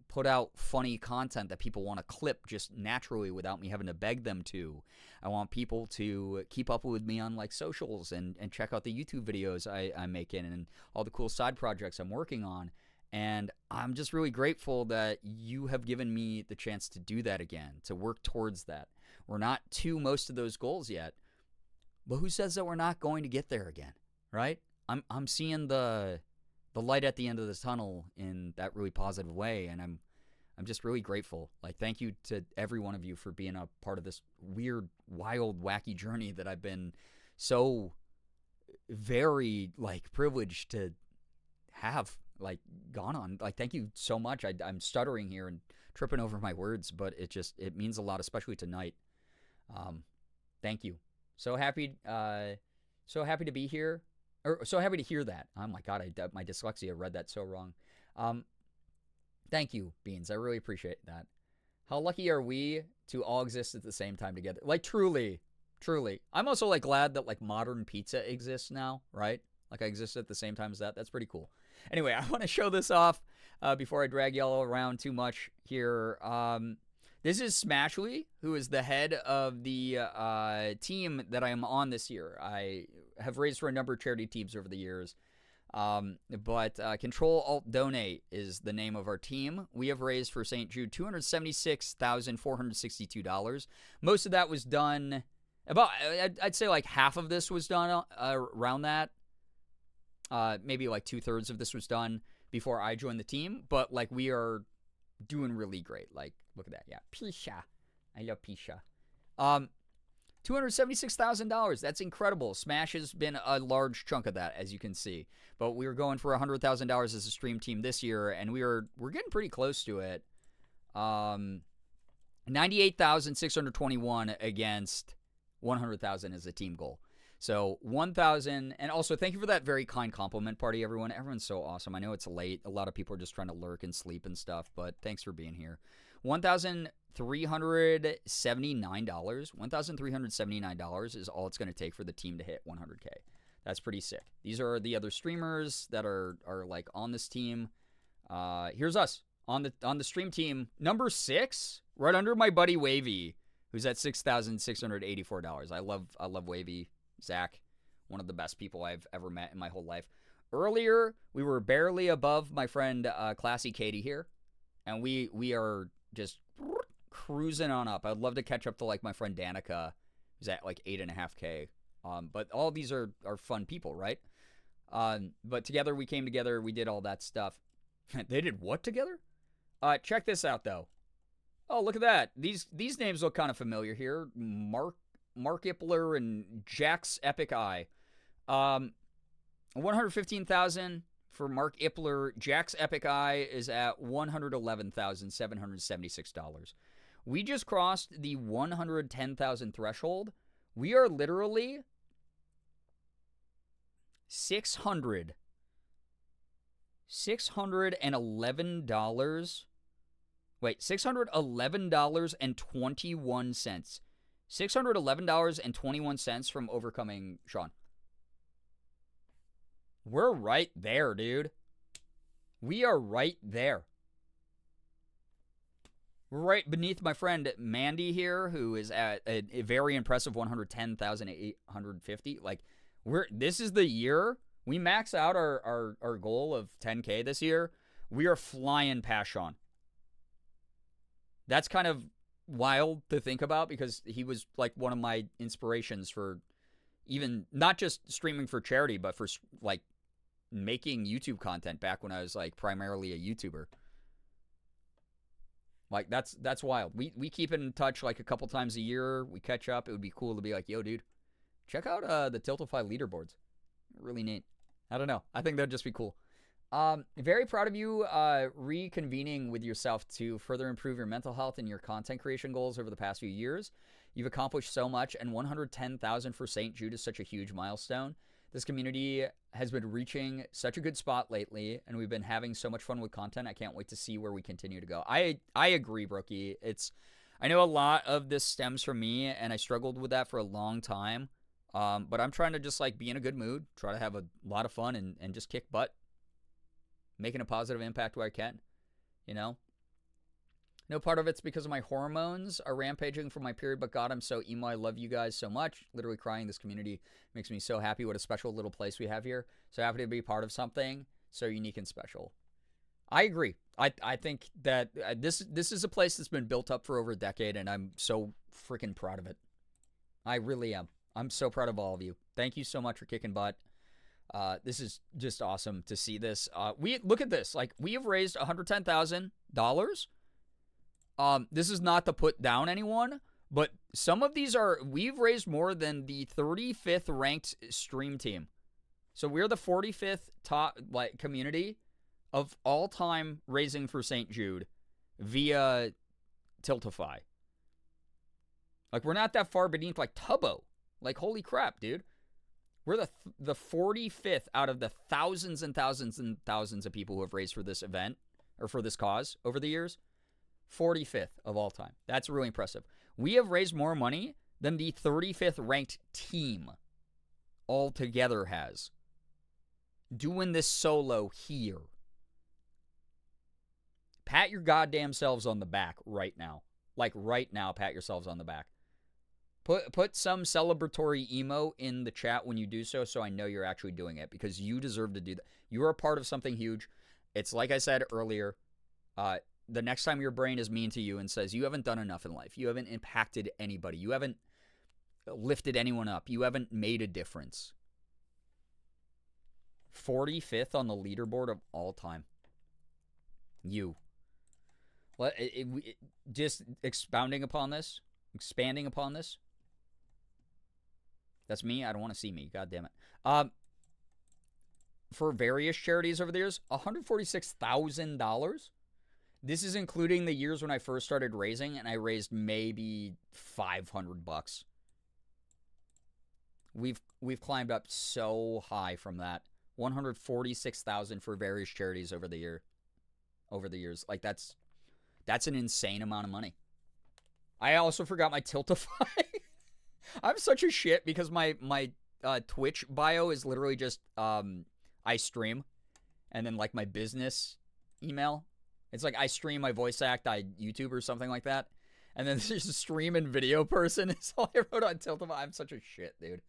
put out funny content that people want to clip just naturally without me having to beg them to. I want people to keep up with me on, like, socials and check out the YouTube videos I'm making and all the cool side projects I'm working on. And I'm just really grateful that you have given me the chance to do that again, to work towards that. We're not to most of those goals yet, but who says that we're not going to get there again, right? I'm seeing the light at the end of the tunnel in that really positive way, and I'm just really grateful. Like, thank you to every one of you for being a part of this weird, wild, wacky journey that I've been so very, like, privileged to have, like, gone on. Like, thank you so much. I'm stuttering here and tripping over my words, but it means a lot, especially tonight. Thank you. So happy to be here. Or so happy to hear that. Oh my God, my dyslexia read that so wrong. Thank you, Beans. I really appreciate that. How lucky are we to all exist at the same time together? Like, truly. I'm also, like, glad that, like, modern pizza exists now, right? Like, I exist at the same time as that. That's pretty cool. Anyway, I want to show this off before I drag y'all around too much here. This is Smashly, who is the head of the team that I am on this year. I have raised for a number of charity teams over the years. But Control Alt Donate is the name of our team. We have raised for St. Jude $276,462. Most of that was done, I'd say like half of this was done around that. Maybe like 2/3 of this was done before I joined the team. But like we are doing really great. Like, look at that. Yeah, Pisha. I love Pisha. $276,000. That's incredible. Smash has been a large chunk of that, as you can see. But we were going for $100,000 as a stream team this year, and we're getting pretty close to it. 98,621 against 100,000 as a team goal. So 1,000, and also thank you for that very kind compliment party, everyone. Everyone's so awesome. I know it's late. A lot of people are just trying to lurk and sleep and stuff, but thanks for being here. $1,379 is all it's going to take for the team to hit 100K. That's pretty sick. These are the other streamers that are like on this team. Here's us on the stream team, number 6, right under my buddy Wavy, who's at $6,684. I love Wavy. Zach, one of the best people I've ever met in my whole life. Earlier, we were barely above my friend Classy Katie here, and we are just cruising on up. I'd love to catch up to like my friend Danica, who's at like 8.5K. But all these are fun people, right? But together, we came together, we did all that stuff. They did what together? Check this out though. Oh, look at that. These names look kind of familiar here. Mark Ipler and Jack's Epic Eye. 115,000 for Mark Ipler. Jack's Epic Eye is at $111,776. We just crossed the 110,000 threshold. We are literally $611. Wait, $611.21. $611.21 from overcoming Sean. We're right there, dude. We are right there. We're right beneath my friend Mandy here, who is at a very impressive 110,850. Like, this is the year we max out our goal of 10K this year. We are flying past Sean. That's kind of wild to think about because he was like one of my inspirations for even not just streaming for charity, but for like making YouTube content back when I was like primarily a YouTuber. Like that's wild. We keep in touch like a couple times a year. We catch up. It would be cool to be like, yo, dude, check out the Tiltify leaderboards. Really neat. I don't know. I think that'd just be cool. Very proud of you reconvening with yourself to further improve your mental health and your content creation goals over the past few years. You've accomplished so much, and 110,000 for St. Jude is such a huge milestone. This community has been reaching such a good spot lately, and we've been having so much fun with content. I can't wait to see where we continue to go. I agree, Brookie. I know a lot of this stems from me, and I struggled with that for a long time. But I'm trying to just like be in a good mood, try to have a lot of fun, and just kick butt. Making a positive impact where I can, you know? No part of it's because of my hormones are rampaging from my period, but God, I'm so emo. I love you guys so much. Literally crying. This community makes me so happy. What a special little place we have here. So happy to be part of something so unique and special. I agree. I think that this is a place that's been built up for over a decade, and I'm so freaking proud of it. I really am. I'm so proud of all of you. Thank you so much for kicking butt. This is just awesome to see this. We look at this. Like, we have raised $110,000. This is not to put down anyone, but some of these we've raised more than the 35th ranked stream team. So we're the 45th top community of all time raising for St. Jude via Tiltify. Like, we're not that far beneath like Tubbo. Like, holy crap, dude. We're the 45th out of the thousands and thousands and thousands of people who have raised for this event or for this cause over the years. 45th of all time. That's really impressive. We have raised more money than the 35th ranked team altogether has. Doing this solo here. Pat your goddamn selves on the back right now. Like right now, pat yourselves on the back. Put some celebratory emo in the chat when you do so I know you're actually doing it, because you deserve to do that. You are a part of something huge. It's like I said earlier, the next time your brain is mean to you and says you haven't done enough in life, you haven't impacted anybody, you haven't lifted anyone up, you haven't made a difference. 45th on the leaderboard of all time. You. Just expanding upon this. That's me. I don't want to see me. God damn it. For various charities over the years, $146,000. This is including the years when I first started raising, and I raised maybe $500. We've climbed up so high from that. $146,000 for various charities over the years. Like that's an insane amount of money. I also forgot my Tiltify. I'm such a shit because my Twitch bio is literally just I stream, and then like my business email. It's like I stream, my voice act, I YouTube or something like that. And then there's a stream and video person. Is all I wrote on Tiltify. I'm such a shit, dude.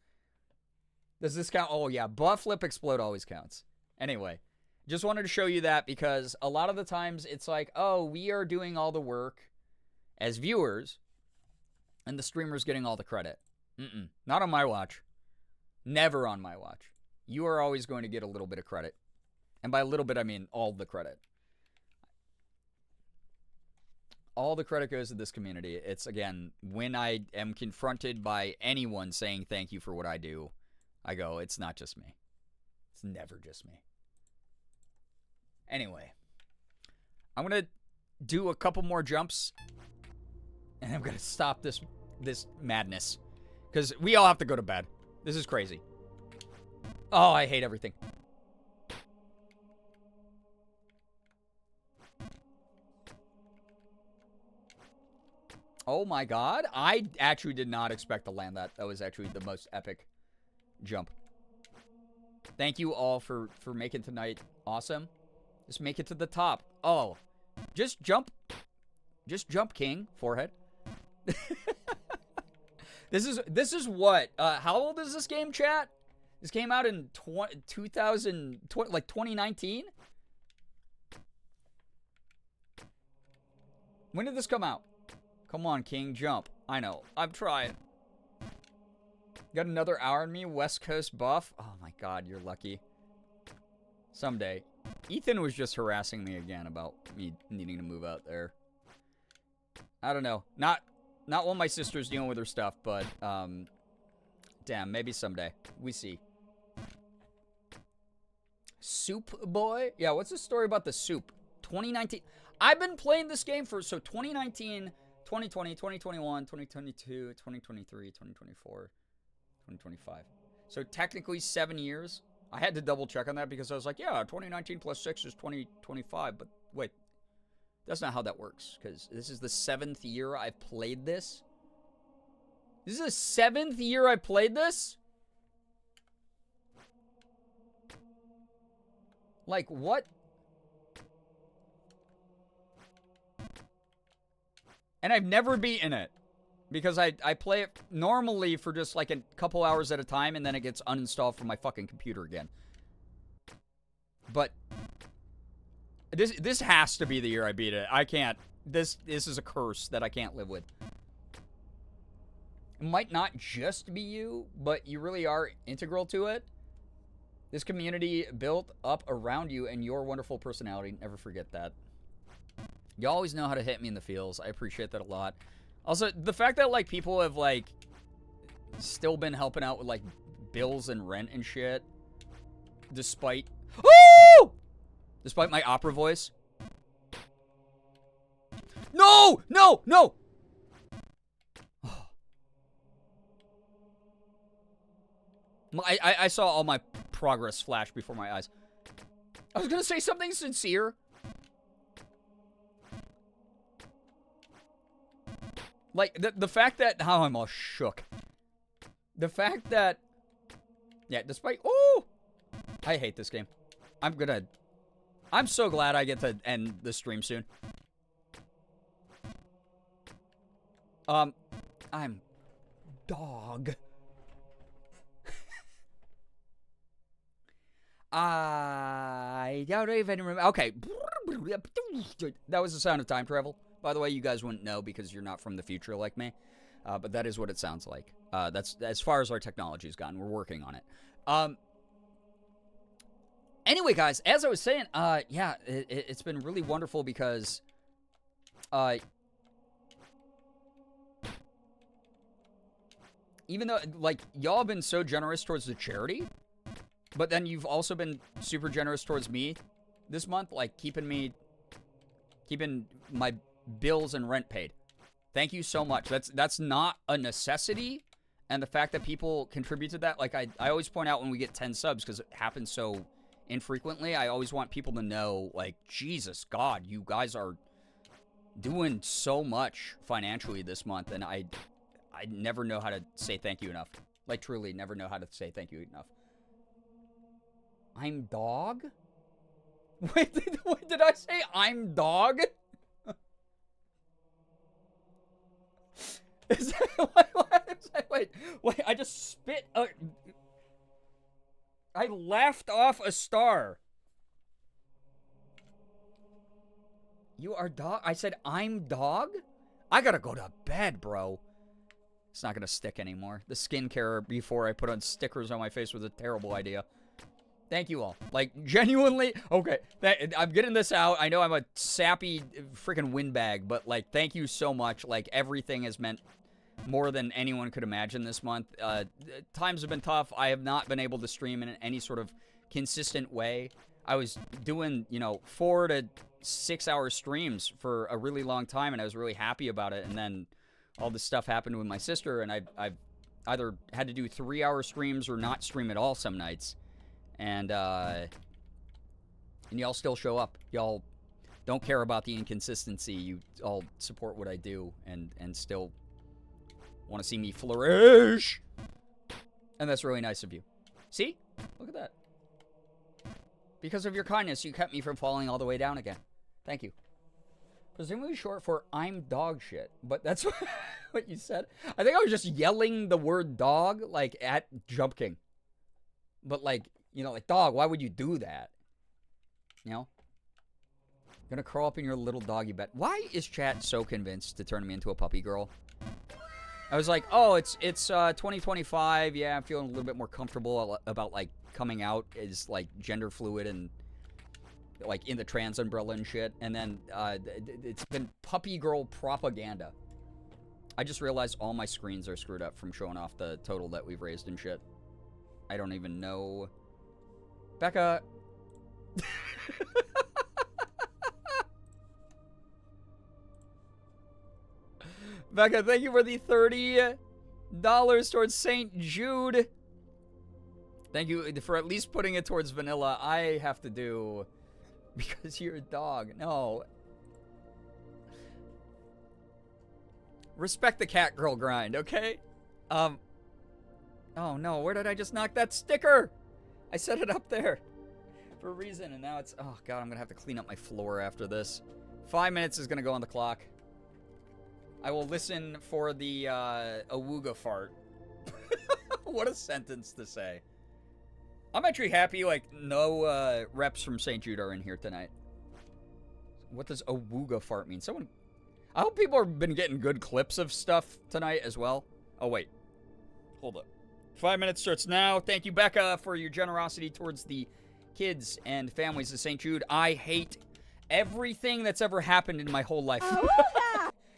Does this count? Oh yeah, buff, flip, explode always counts. Anyway, just wanted to show you that because a lot of the times it's like, oh, we are doing all the work as viewers, and the streamer's getting all the credit. Not on my watch. Never on my watch. You are always going to get a little bit of credit. And by a little bit, I mean all the credit. All the credit goes to this community. It's, again, when I am confronted by anyone saying thank you for what I do, I go, it's not just me. It's never just me. Anyway, I'm going to do a couple more jumps, and I'm going to stop this madness. Because we all have to go to bed. This is crazy. Oh, I hate everything. Oh my god. I actually did not expect to land that. That was actually the most epic jump. Thank you all for making tonight awesome. Just make it to the top. Oh. Just jump. Just jump, King. Forehead. This is what? How old is this game, chat? This came out in 2019? When did this come out? Come on, King, jump. I know. I'm trying. Got another hour in me, West Coast buff. Oh my god, you're lucky. Someday. Ethan was just harassing me again about me needing to move out there. I don't know. Not while my sister's dealing with her stuff, but, damn, maybe someday. We see. Soup Boy? Yeah, what's the story about the soup? 2019. I've been playing this game for, so 2019, 2020, 2021, 2022, 2023, 2024, 2025. So technically 7 years. I had to double check on that because I was like, yeah, 2019 plus 6 is 2025. But wait, that's not how that works, because this is the 7th year I've played this. This is the 7th year I played this? Like, what? And I've never beaten it. Because I play it normally for just like a couple hours at a time, and then it gets uninstalled from my fucking computer again. But this has to be the year I beat it. I can't. This is a curse that I can't live with. It might not just be you, but you really are integral to it. This community built up around you and your wonderful personality. Never forget that. You always know how to hit me in the feels. I appreciate that a lot. Also, the fact that, like, people have, like, still been helping out with, like, bills and rent and shit. Despite... Oh! Despite my opera voice. No! No! No! I saw all my progress flash before my eyes. I was gonna say something sincere. Like, the fact that... How I'm all shook. The fact that... Yeah, despite... Oh! I hate this game. I'm so glad I get to end the stream soon. I'm dog. I don't even remember. Okay. That was the sound of time travel. By the way, you guys wouldn't know because you're not from the future like me. But that is what it sounds like. That's as far as our technology's gone. We're working on it. Anyway, guys, as I was saying, yeah, it's been really wonderful because, even though, like, y'all have been so generous towards the charity, but then you've also been super generous towards me this month, like, keeping my bills and rent paid. Thank you so much. That's not a necessity, and the fact that people contribute to that, like, I always point out when we get 10 subs, because it happens so infrequently, I always want people to know, like, Jesus God, you guys are doing so much financially this month, and I never know how to say thank you enough. Like, truly, never know how to say thank you enough. I'm dog? Wait, did I say I'm dog? Is that, wait, I just spit I laughed off a star. You are dog? I said I'm dog? I gotta go to bed, bro. It's not gonna stick anymore. The skincare before I put on stickers on my face was a terrible idea. Thank you all. Like, genuinely, okay, I'm getting this out. I know I'm a sappy freaking windbag, but, like, thank you so much. Like, everything has meant more than anyone could imagine this month. Times have been tough. I have not been able to stream in any sort of consistent way. I was doing, 4 to 6 hour streams for a really long time, and I was really happy about it. And then all this stuff happened with my sister, and I've either had to do 3 hour streams or not stream at all some nights. And y'all still show up. Y'all don't care about the inconsistency. You all support what I do and still want to see me flourish. And that's really nice of you. See? Look at that. Because of your kindness, you kept me from falling all the way down again. Thank you. Presumably short for I'm dog shit. But that's what you said. I think I was just yelling the word dog, like, at Jump King. But, like, like, dog, why would you do that? Gonna curl up in your little doggy bed. Why is chat so convinced to turn me into a puppy girl? I was like, oh, it's 2025. Yeah, I'm feeling a little bit more comfortable about, like, coming out as, like, gender fluid and, like, in the trans umbrella and shit. And then it's been puppy girl propaganda. I just realized all my screens are screwed up from showing off the total that we've raised and shit. I don't even know. Becca. Becca, thank you for the $30 towards St. Jude. Thank you for at least putting it towards vanilla. I have to do because you're a dog. No. Respect the cat girl grind, okay? Oh no, where did I just knock that sticker? I set it up there for a reason, and now it's... Oh, God, I'm going to have to clean up my floor after this. 5 minutes is going to go on the clock. I will listen for the awooga fart. What a sentence to say. I'm actually happy, like, no reps from St. Jude are in here tonight. What does awooga fart mean? Someone... I hope people have been getting good clips of stuff tonight as well. Oh, wait. Hold up. 5 minutes starts now. Thank you, Becca, for your generosity towards the kids and families of St. Jude. I hate everything that's ever happened in my whole life.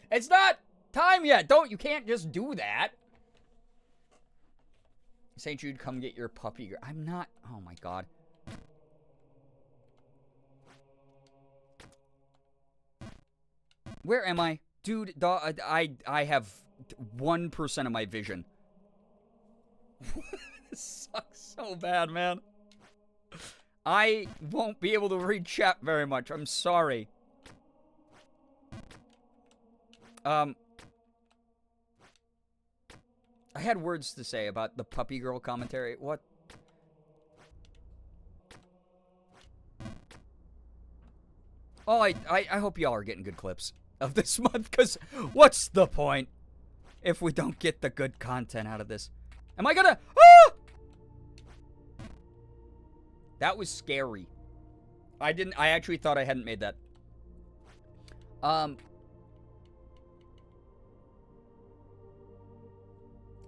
It's not time yet. You can't just do that. St. Jude, come get your puppy. I'm not. Oh, my God. Where am I? Dude, I have 1% of my vision. This sucks so bad, man. I won't be able to read chat very much. I'm sorry. I had words to say about the puppy girl commentary. What? Oh, I hope y'all are getting good clips of this month, because what's the point? if we don't get the good content out of this. Am I gonna... Ah! That was scary. I actually thought I hadn't made that.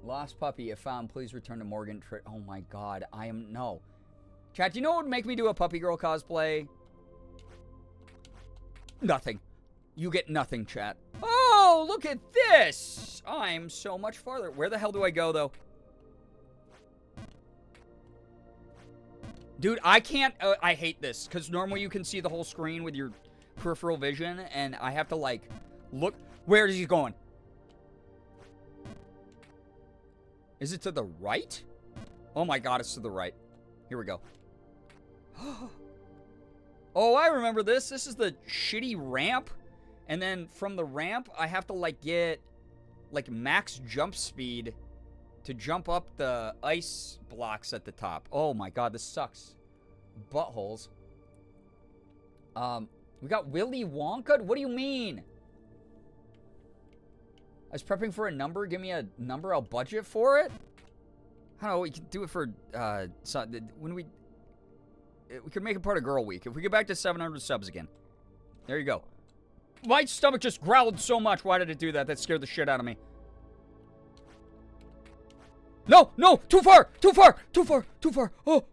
Lost puppy, if found, please return to Morgan. Oh my god, no. Chat, do you know what would make me do a puppy girl cosplay? Nothing. You get nothing, chat. Oh, look at this! I'm so much farther. Where the hell do I go, though? Dude, I can't... I hate this, because normally you can see the whole screen with your peripheral vision, and I have to, like, look... Where is he going? Is it to the right? Oh my god, it's to the right. Here we go. Oh, I remember this. This is the shitty ramp. And then from the ramp, I have to, like, get, like, max jump speed to jump up the ice blocks at the top. Oh my god, this sucks. Buttholes. We got Willy Wonka? What do you mean? I was prepping for a number. Give me a number. I'll budget for it. I don't know. We can do it for, when we could make it part of Girl Week. If we get back to 700 subs again. There you go. My stomach just growled so much. Why did it do that? That scared the shit out of me. No, no, too far, too far, too far, too far. Oh,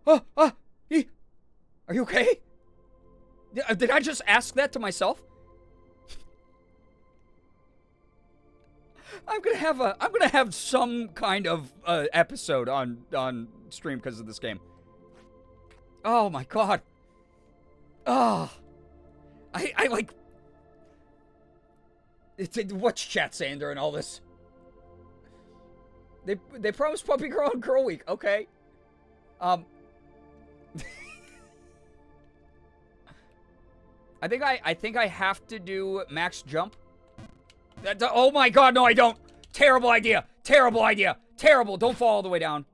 Are you okay? Did I just ask that to myself? I'm gonna have some kind of episode on stream because of this game. Oh my god. Oh, I like. What's chat saying during all this? They promised Puppy Girl on Girl Week. Okay. I think I have to do max jump. Oh my god, no I don't. Terrible idea. Terrible idea. Terrible. Don't fall all the way down.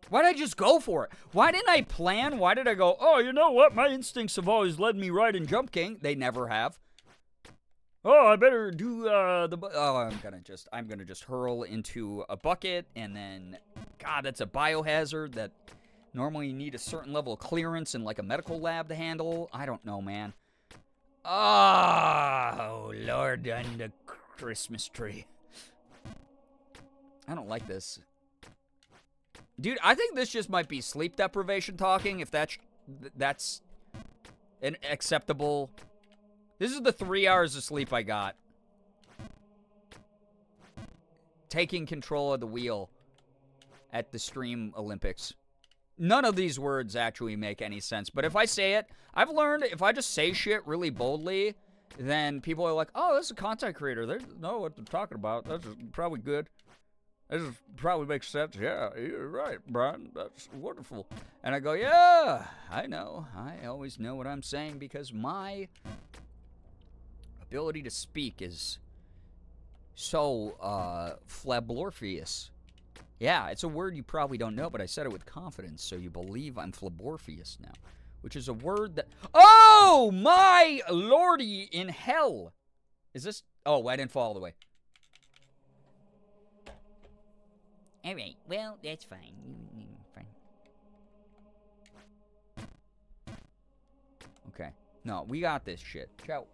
Why did I just go for it? Why didn't I plan? Why did I go, oh, you know what? My instincts have always led me right in Jump King. They never have. Oh, I better do I'm gonna just hurl into a bucket, and then, god, that's a biohazard that normally you need a certain level of clearance in like a medical lab to handle. I don't know, man. Oh, Lord, and the Christmas tree. I don't like this. Dude, I think this just might be sleep deprivation talking, if that's an acceptable... This is the 3 hours of sleep I got. Taking control of the wheel at the Stream Olympics. None of these words actually make any sense, but if I say it, I've learned if I just say shit really boldly, then people are like, oh, this is a content creator. They know what they're talking about. That's probably good. This probably makes sense. Yeah, you're right, Brian. That's wonderful. And I go, yeah, I know. I always know what I'm saying because my ability to speak is so flablorpheus. Yeah, it's a word you probably don't know, but I said it with confidence, so you believe I'm flablorpheus now, which is a word that... Oh, my lordy in hell. Is this... Oh, I didn't fall all the way. All right, well, that's fine. Fine. Okay. No, we got this shit. Ciao.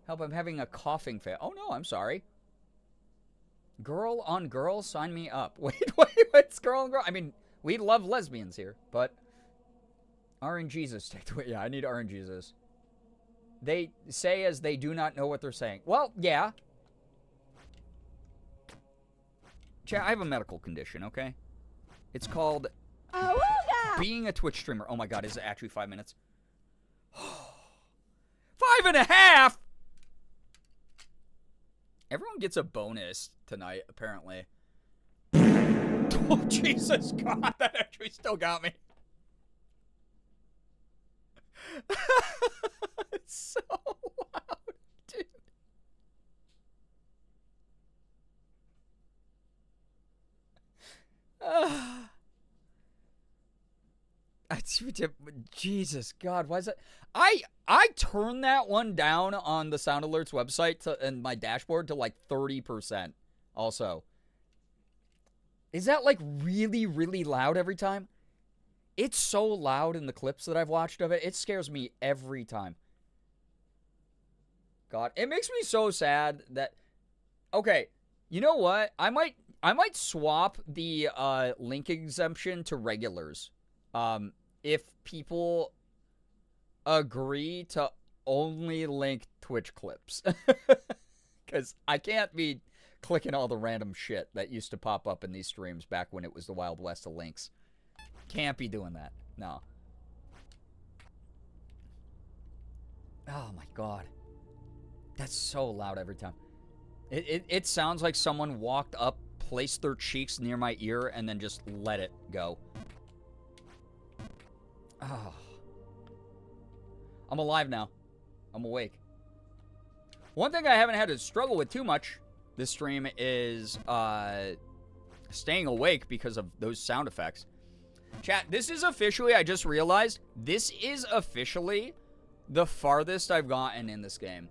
Help, I'm having a coughing fit. Oh, no, I'm sorry. Girl on girl, sign me up. Wait, what's girl on girl? I mean, we love lesbians here, but... RNGesus, take the way. Yeah, I need RNGesus. They say as they do not know what they're saying. Well, yeah. Chat, I have a medical condition, okay? It's called being a Twitch streamer. Oh my god, is it actually 5 minutes? 5.5?! Everyone gets a bonus tonight, apparently. Oh, Jesus God, that actually still got me. It's so loud, dude. It's Jesus God, why is that? I turned that one down on the Sound Alerts website and my dashboard to like 30%. Also, is that like really, really loud every time? It's so loud in the clips that I've watched of it. It scares me every time. God, it makes me so sad that. Okay, you know what? I might swap the link exemption to regulars. If people agree to only link Twitch clips. Because I can't be clicking all the random shit that used to pop up in these streams back when it was the Wild West of links. Can't be doing that. No. Oh my God. That's so loud every time. It sounds like someone walked up, placed their cheeks near my ear, and then just let it go. Oh. I'm alive now. I'm awake. One thing I haven't had to struggle with too much this stream is staying awake because of those sound effects. Chat, this is officially, I just realized, this is officially the farthest I've gotten in this game.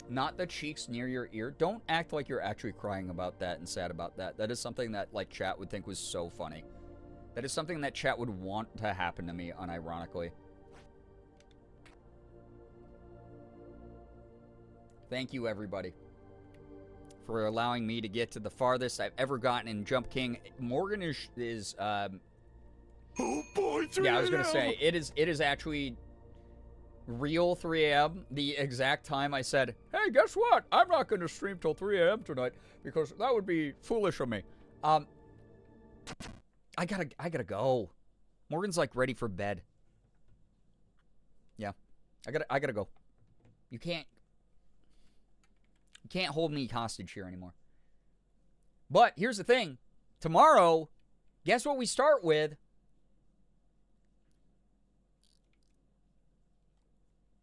Not the cheeks near your ear. Don't act like you're actually crying about that and sad about that. That is something that, like, chat would think was so funny. That is something that chat would want to happen to me, unironically. Thank you, everybody, for allowing me to get to the farthest I've ever gotten in Jump King. Morgan is oh boy, 3 yeah, I was gonna say it is actually real 3 a.m. the exact time I said, hey, guess what? I'm not gonna stream till 3 a.m. tonight because that would be foolish of me. I gotta go. Morgan's like ready for bed. Yeah, I gotta go. You can't hold me hostage here anymore. But here's the thing. Tomorrow, guess what we start with?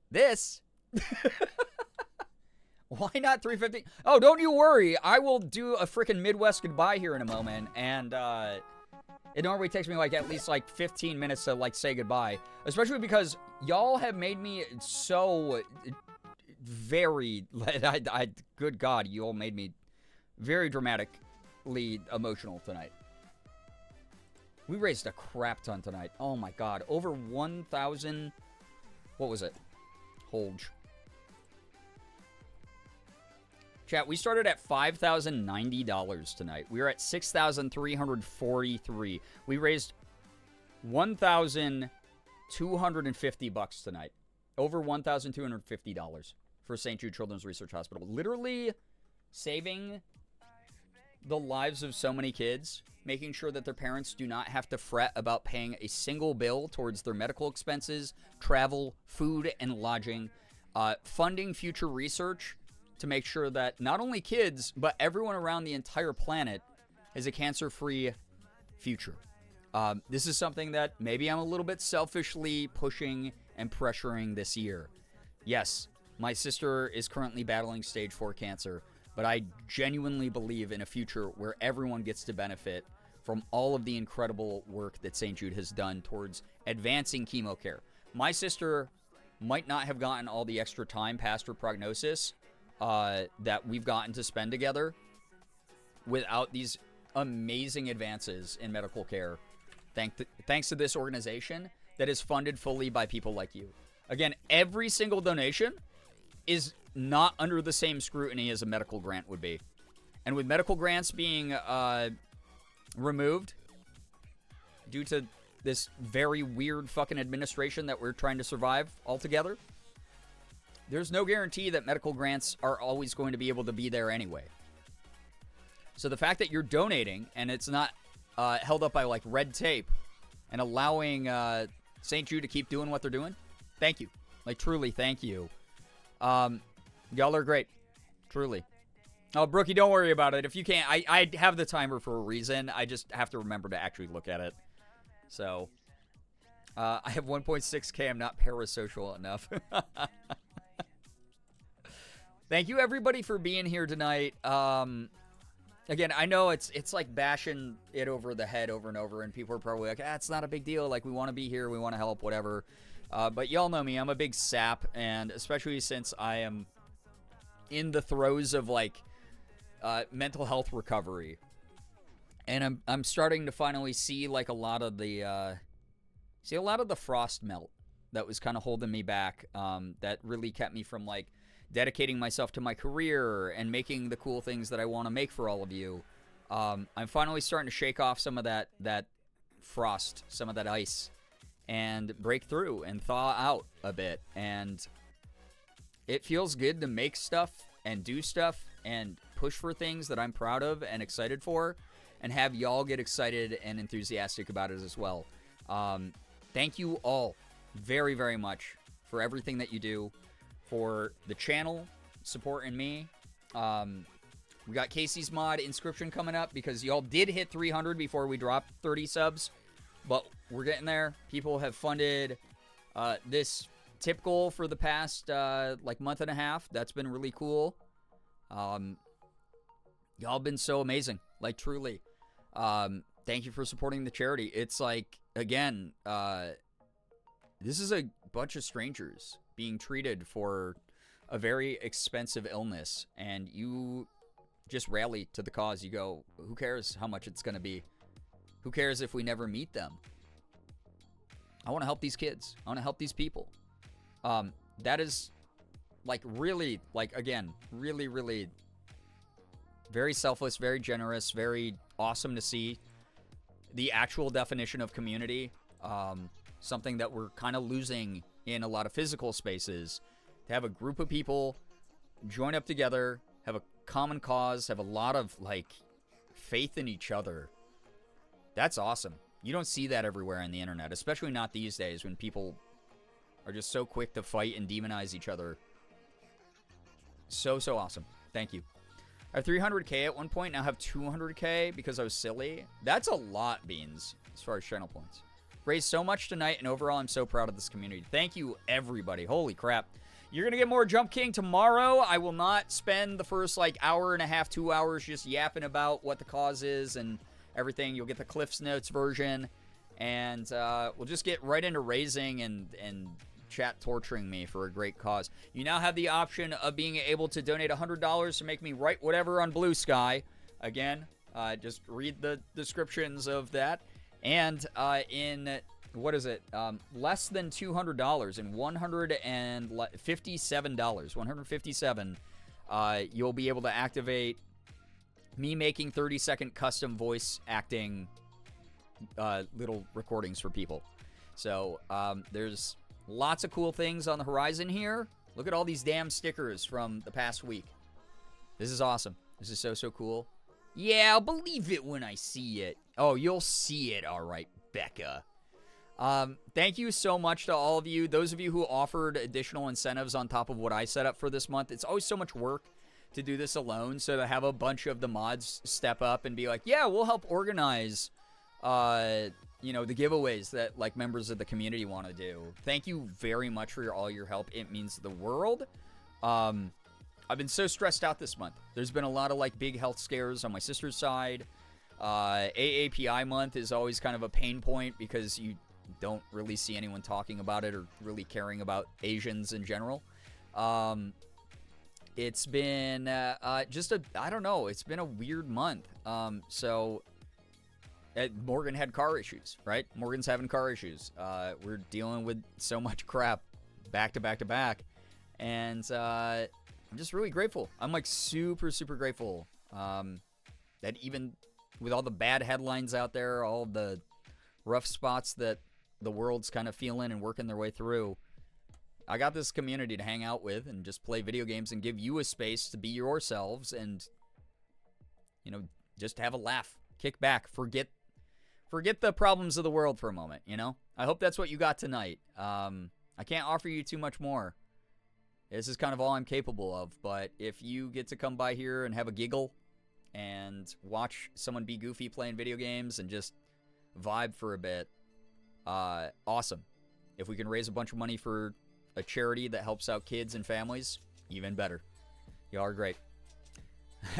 This. Why not 3:50? Oh, don't you worry. I will do a freaking Midwest goodbye here in a moment. And it normally takes me like at least like 15 minutes to like say goodbye. Especially because y'all have made me so very, good God, you all made me very dramatically emotional tonight. We raised a crap ton tonight. Oh my God. Over 1,000, what was it? Hold. Chat, we started at $5,090 tonight. We were at $6,343. We raised $1,250 tonight. Over $1,250 for St. Jude Children's Research Hospital. Literally saving the lives of so many kids, making sure that their parents do not have to fret about paying a single bill towards their medical expenses, travel, food, and lodging, funding future research to make sure that not only kids, but everyone around the entire planet has a cancer-free future. This is something that maybe I'm a little bit selfishly pushing and pressuring this year. Yes, my sister is currently battling stage 4 cancer, but I genuinely believe in a future where everyone gets to benefit from all of the incredible work that St. Jude has done towards advancing chemo care. My sister might not have gotten all the extra time past her prognosis that we've gotten to spend together without these amazing advances in medical care, thanks to this organization that is funded fully by people like you. Again, every single donation is not under the same scrutiny as a medical grant would be. And with medical grants being removed due to this very weird fucking administration that we're trying to survive altogether, there's no guarantee that medical grants are always going to be able to be there anyway. So the fact that you're donating and it's not held up by like red tape and allowing St. Jude to keep doing what they're doing, thank you. Like, truly, thank you. Y'all are great. Truly. Oh, Brookie, don't worry about it. If you can't, I have the timer for a reason. I just have to remember to actually look at it. So, I have 1.6K. I'm not parasocial enough. Thank you, everybody, for being here tonight. again, I know it's like bashing it over the head over and over, and people are probably like, it's not a big deal. Like, we want to be here, we want to help, whatever. But y'all know me, I'm a big sap, and especially since I am in the throes of like mental health recovery, and I'm starting to finally see like a lot of the frost melt that was kind of holding me back. That really kept me from like dedicating myself to my career and making the cool things that I want to make for all of you. I'm finally starting to shake off some of that frost, some of that ice, and break through and thaw out a bit. And it feels good to make stuff and do stuff and push for things that I'm proud of and excited for, and have y'all get excited and enthusiastic about it as well. Thank you all very, very much for everything that you do, for the channel, supporting me. We got Casey's Mod Inscription coming up because y'all did hit 300 before we dropped 30 subs, but we're getting there. People have funded this tip goal for the past like month and a half. That's been really cool. Y'all been so amazing, like truly. Thank you for supporting the charity. It's like, again, this is a bunch of strangers being treated for a very expensive illness, and you just rally to the cause. You go, who cares how much it's going to be? Who cares if we never meet them? I want to help these kids. I want to help these people. That is like really, like, again, really, really very selfless, very generous, very awesome to see. The actual definition of community, something that we're kind of losing in a lot of physical spaces, to have a group of people join up together, have a common cause, have a lot of like faith in each other. That's awesome. You don't see that everywhere on the internet, especially not these days when people are just so quick to fight and demonize each other. So awesome. Thank you. I have 300k at one point, now have 200k because I was silly. That's a lot, Beans, as far as channel points. Raised so much tonight, and overall, I'm so proud of this community. Thank you, everybody. Holy crap. You're going to get more Jump King tomorrow. I will not spend the first, like, hour and a half, 2 hours just yapping about what the cause is and everything. You'll get the Cliff's Notes version, and we'll just get right into raising and chat torturing me for a great cause. You now have the option of being able to donate $100 to make me write whatever on Blue Sky. Again, just read the descriptions of that. And in, what is it, less than $200, in $157, you'll be able to activate me making 30-second custom voice acting little recordings for people. So there's lots of cool things on the horizon here. Look at all these damn stickers from the past week. This is awesome. This is so cool. Yeah, I'll believe it when I see it. Oh, you'll see it, all right, Becca. Thank you so much to all of you. Those of you who offered additional incentives on top of what I set up for this month. It's always so much work to do this alone. So to have a bunch of the mods step up and be like, yeah, we'll help organize, you know, the giveaways that like members of the community want to do. Thank you very much for all your help. It means the world. I've been so stressed out this month. There's been a lot of like big health scares on my sister's side. AAPI month is always kind of a pain point because you don't really see anyone talking about it or really caring about Asians in general. It's been just I don't know, it's been a weird month. Morgan had car issues, right? Morgan's having car issues. We're dealing with so much crap back to back to back. And I'm just really grateful. I'm like super grateful that even with all the bad headlines out there, all the rough spots that the world's kind of feeling and working their way through, I got this community to hang out with and just play video games and give you a space to be yourselves and, you know, just have a laugh, kick back, forget the problems of the world for a moment, you know? I hope that's what you got tonight. I can't offer you too much more. This is kind of all I'm capable of, but if you get to come by here and have a giggle and watch someone be goofy playing video games and just vibe for a bit, awesome. If we can raise a bunch of money for a charity that helps out kids and families, even better. You are great.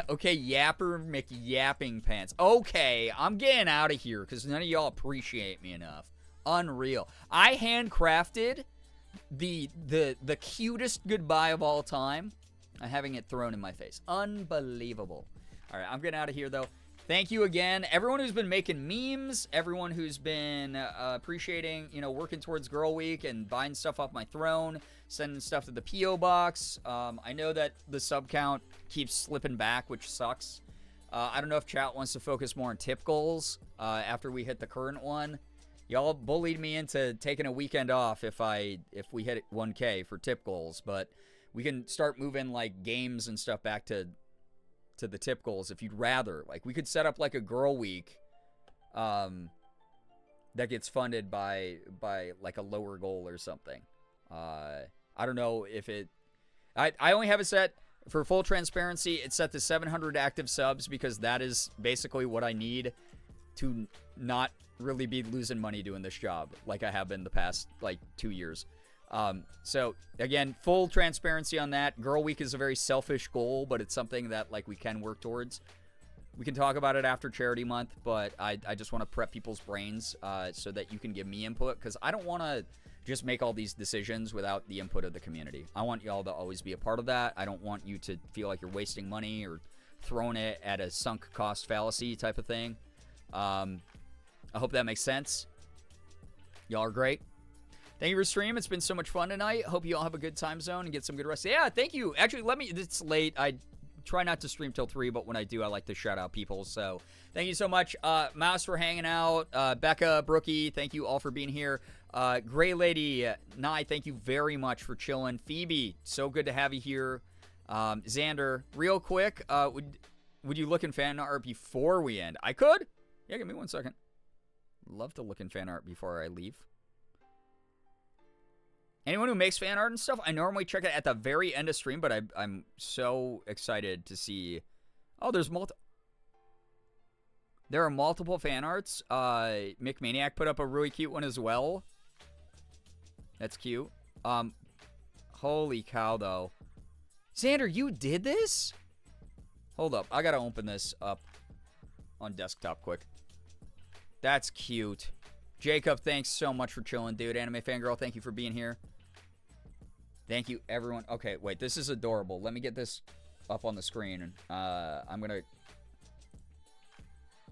Okay, Yapper McYapping Pants. Okay, I'm getting out of here because none of y'all appreciate me enough. Unreal. I handcrafted the cutest goodbye of all time. I'm having it thrown in my face. Unbelievable. All right, I'm getting out of here, though. Thank you again. Everyone who's been making memes, everyone who's been appreciating, working towards Girl Week and buying stuff off my throne, sending stuff to the P.O. box. I know that the sub count keeps slipping back, which sucks. I don't know if chat wants to focus more on tip goals after we hit the current one. Y'all bullied me into taking a weekend off if we hit 1K for tip goals, but we can start moving like games and stuff back to the tip goals if you'd rather. Like, we could set up like a Girl Week that gets funded by like a lower goal or something. I don't know if it... I only have it set, for full transparency, it's set to 700 active subs because that is basically what I need to not really be losing money doing this job like I have been the past like 2 years. So again, full transparency on that. Girl Week is a very selfish goal, but it's something that like we can work towards. We can talk about it after Charity Month, but I just want to prep people's brains so that you can give me input, because I don't want to just make all these decisions without the input of the community. I want y'all to always be a part of that. I don't want you to feel like you're wasting money or throwing it at a sunk cost fallacy type of thing. I hope that makes sense. Y'all are great. Thank you for stream. It's been so much fun tonight. Hope you all have a good time zone and get some good rest. Yeah, thank you. Actually, it's late. I try not to stream till 3, but when I do, I like to shout out people. So thank you so much. Mouse for hanging out. Becca, Brookie, thank you all for being here. Gray Lady, Nye, thank you very much for chilling. Phoebe, so good to have you here. Xander, real quick, would you look in fan art before we end? I could. Yeah, give me 1 second. Love to look in fan art before I leave. Anyone who makes fan art and stuff, I normally check it at the very end of stream, but I'm so excited to see. Oh, there are multiple fan arts. McManiac put up a really cute one as well. That's cute. Holy cow, though. Xander, you did this? Hold up. I gotta open this up on desktop quick. That's cute. Jacob, thanks so much for chilling, dude. Anime Fangirl, thank you for being here. Thank you, everyone. Okay, wait, this is adorable. Let me get this up on the screen. I'm gonna...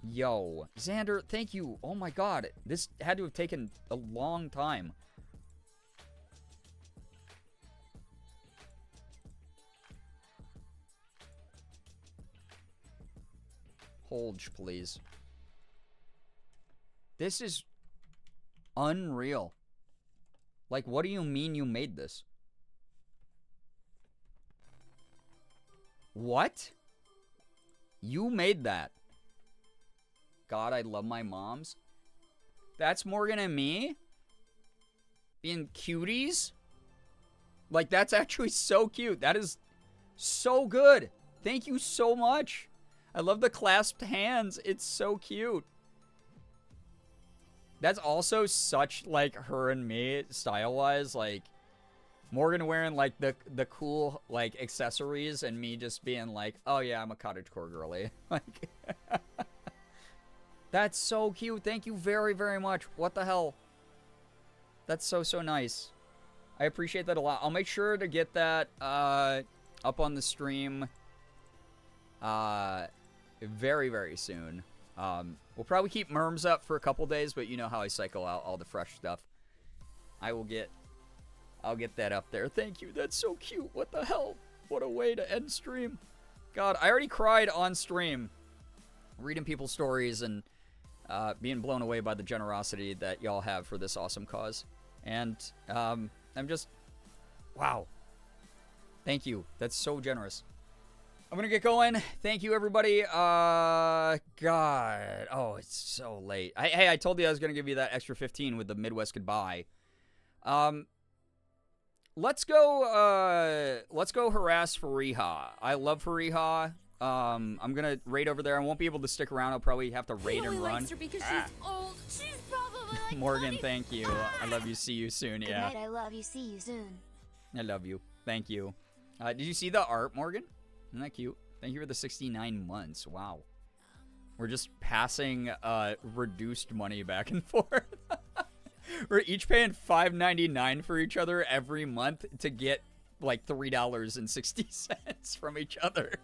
Yo, Xander, thank you. Oh my god, this had to have taken a long time. Hold, please. This is unreal. Like, what do you mean you made this? What? You made that? God, I love my moms. That's Morgan and me? Being cuties? Like, that's actually so cute. That is so good. Thank you so much. I love the clasped hands. It's so cute. That's also such, like, her and me, style-wise. Like, Morgan wearing, like, the cool, like, accessories, and me just being like, oh, yeah, I'm a cottagecore girly. Like, that's so cute. Thank you very, very much. What the hell? That's so, so nice. I appreciate that a lot. I'll make sure to get that up on the stream very, very soon. We'll probably keep Merms up for a couple days, but you know how I cycle out all the fresh stuff. I'll get that up there. Thank you. That's so cute. What the hell? What a way to end stream. God, I already cried on stream reading people's stories and being blown away by the generosity that y'all have for this awesome cause. And I'm just, wow. Thank you. That's so generous. I'm going to get going. Thank you, everybody. God. Oh, it's so late. Hey, I told you I was going to give you that extra 15 with the Midwest goodbye. Let's go harass Fariha. I love Fariha. I'm going to raid over there. I won't be able to stick around. I'll probably have to raid and run. Likes her because she's old. She's probably like Morgan, thank you. I love you. See you soon. Yeah. Good night, I love you, see you soon. I love you. Thank you. Did you see the art, Morgan? Isn't that cute? Thank you for the 69 months. Wow. We're just passing reduced money back and forth. We're each paying $5.99 for each other every month to get like $3.60 from each other.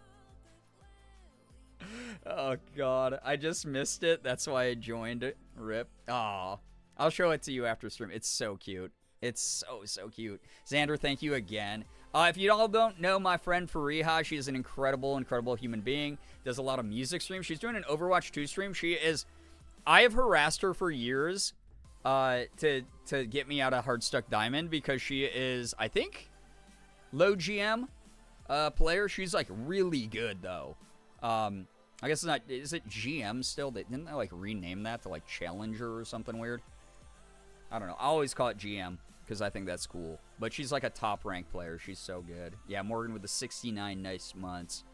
Oh, God. I just missed it. That's why I joined it. Rip. Aw. I'll show it to you after stream. It's so cute. It's so cute. Xander, thank you again. If you all don't know my friend Fariha, she is an incredible human being. Does a lot of music streams. She's doing an Overwatch 2 stream. I have harassed her for years to get me out of Hardstuck Diamond because she is, I think, low GM player. She's like really good though. I guess it's not. Is it GM still? Didn't they like rename that to like Challenger or something weird? I don't know. I always call it GM because I think that's cool. But she's like a top ranked player. She's so good. Yeah, Morgan with the 69 nice months.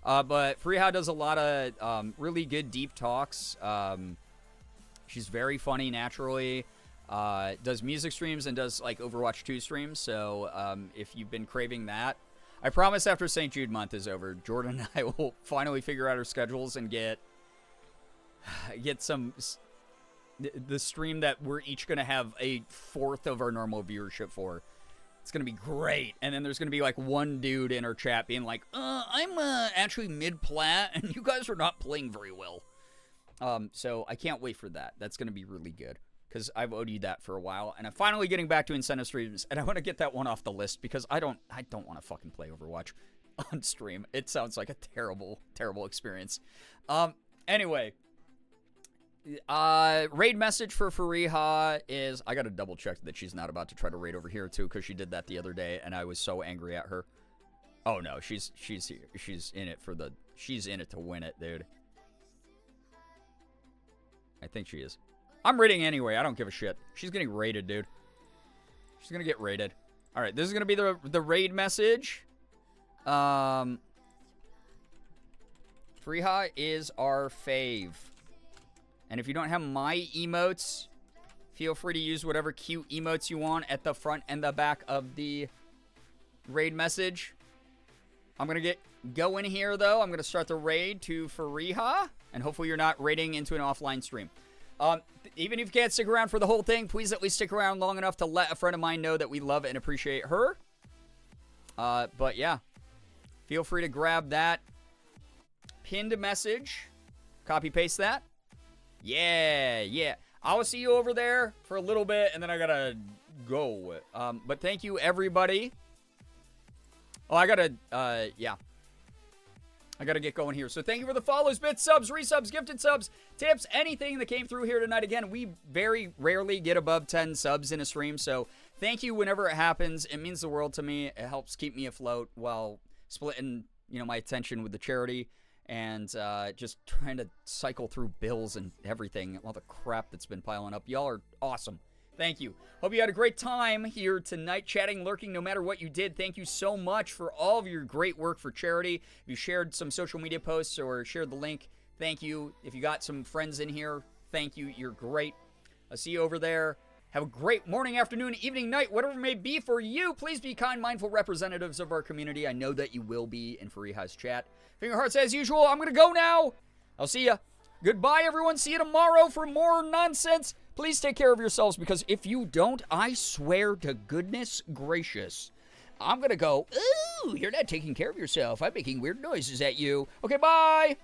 But Freeha does a lot of really good deep talks. She's very funny naturally. Does music streams and does like Overwatch 2 streams. So if you've been craving that, I promise after St. Jude month is over, Jordan and I will finally figure out our schedules and get the stream that we're each going to have a fourth of our normal viewership for. It's going to be great. And then there's going to be like one dude in our chat being like, I'm actually mid-plat and you guys are not playing very well. So I can't wait for that. That's going to be really good because I've owed you that for a while. And I'm finally getting back to incentive streams. And I want to get that one off the list because I don't want to fucking play Overwatch on stream. It sounds like a terrible experience. Anyway. Raid message for Fariha is, I gotta double check that she's not about to try to raid over here too, because she did that the other day and I was so angry at her. Oh no, she's here. She's in it to win it, dude. I think she is. I'm raiding anyway, I don't give a shit. She's getting raided, dude. She's gonna get raided. Alright, this is gonna be the raid message. Fariha is our fave. And if you don't have my emotes, feel free to use whatever cute emotes you want at the front and the back of the raid message. I'm going to go in here, though. I'm going to start the raid to Fariha. And hopefully you're not raiding into an offline stream. Even if you can't stick around for the whole thing, please at least stick around long enough to let a friend of mine know that we love and appreciate her. But yeah, feel free to grab that pinned message. Copy paste that. Yeah. I will see you over there for a little bit, and then I gotta go. But thank you, everybody. Oh, I gotta get going here. So thank you for the follows, bits, subs, resubs, gifted subs, tips, anything that came through here tonight. Again, we very rarely get above 10 subs in a stream, so thank you whenever it happens. It means the world to me. It helps keep me afloat while splitting, my attention with the charity. And just trying to cycle through bills and everything. All the crap that's been piling up. Y'all are awesome. Thank you. Hope you had a great time here tonight, chatting, lurking, no matter what you did. Thank you so much for all of your great work for charity. If you shared some social media posts or shared the link, thank you. If you got some friends in here, thank you. You're great. I'll see you over there. Have a great morning, afternoon, evening, night, whatever it may be for you. Please be kind, mindful representatives of our community. I know that you will be in Fariha's chat. Finger hearts as usual. I'm going to go now. I'll see ya. Goodbye, everyone. See you tomorrow for more nonsense. Please take care of yourselves, because if you don't, I swear to goodness gracious, I'm going to go, ooh, you're not taking care of yourself. I'm making weird noises at you. Okay, bye.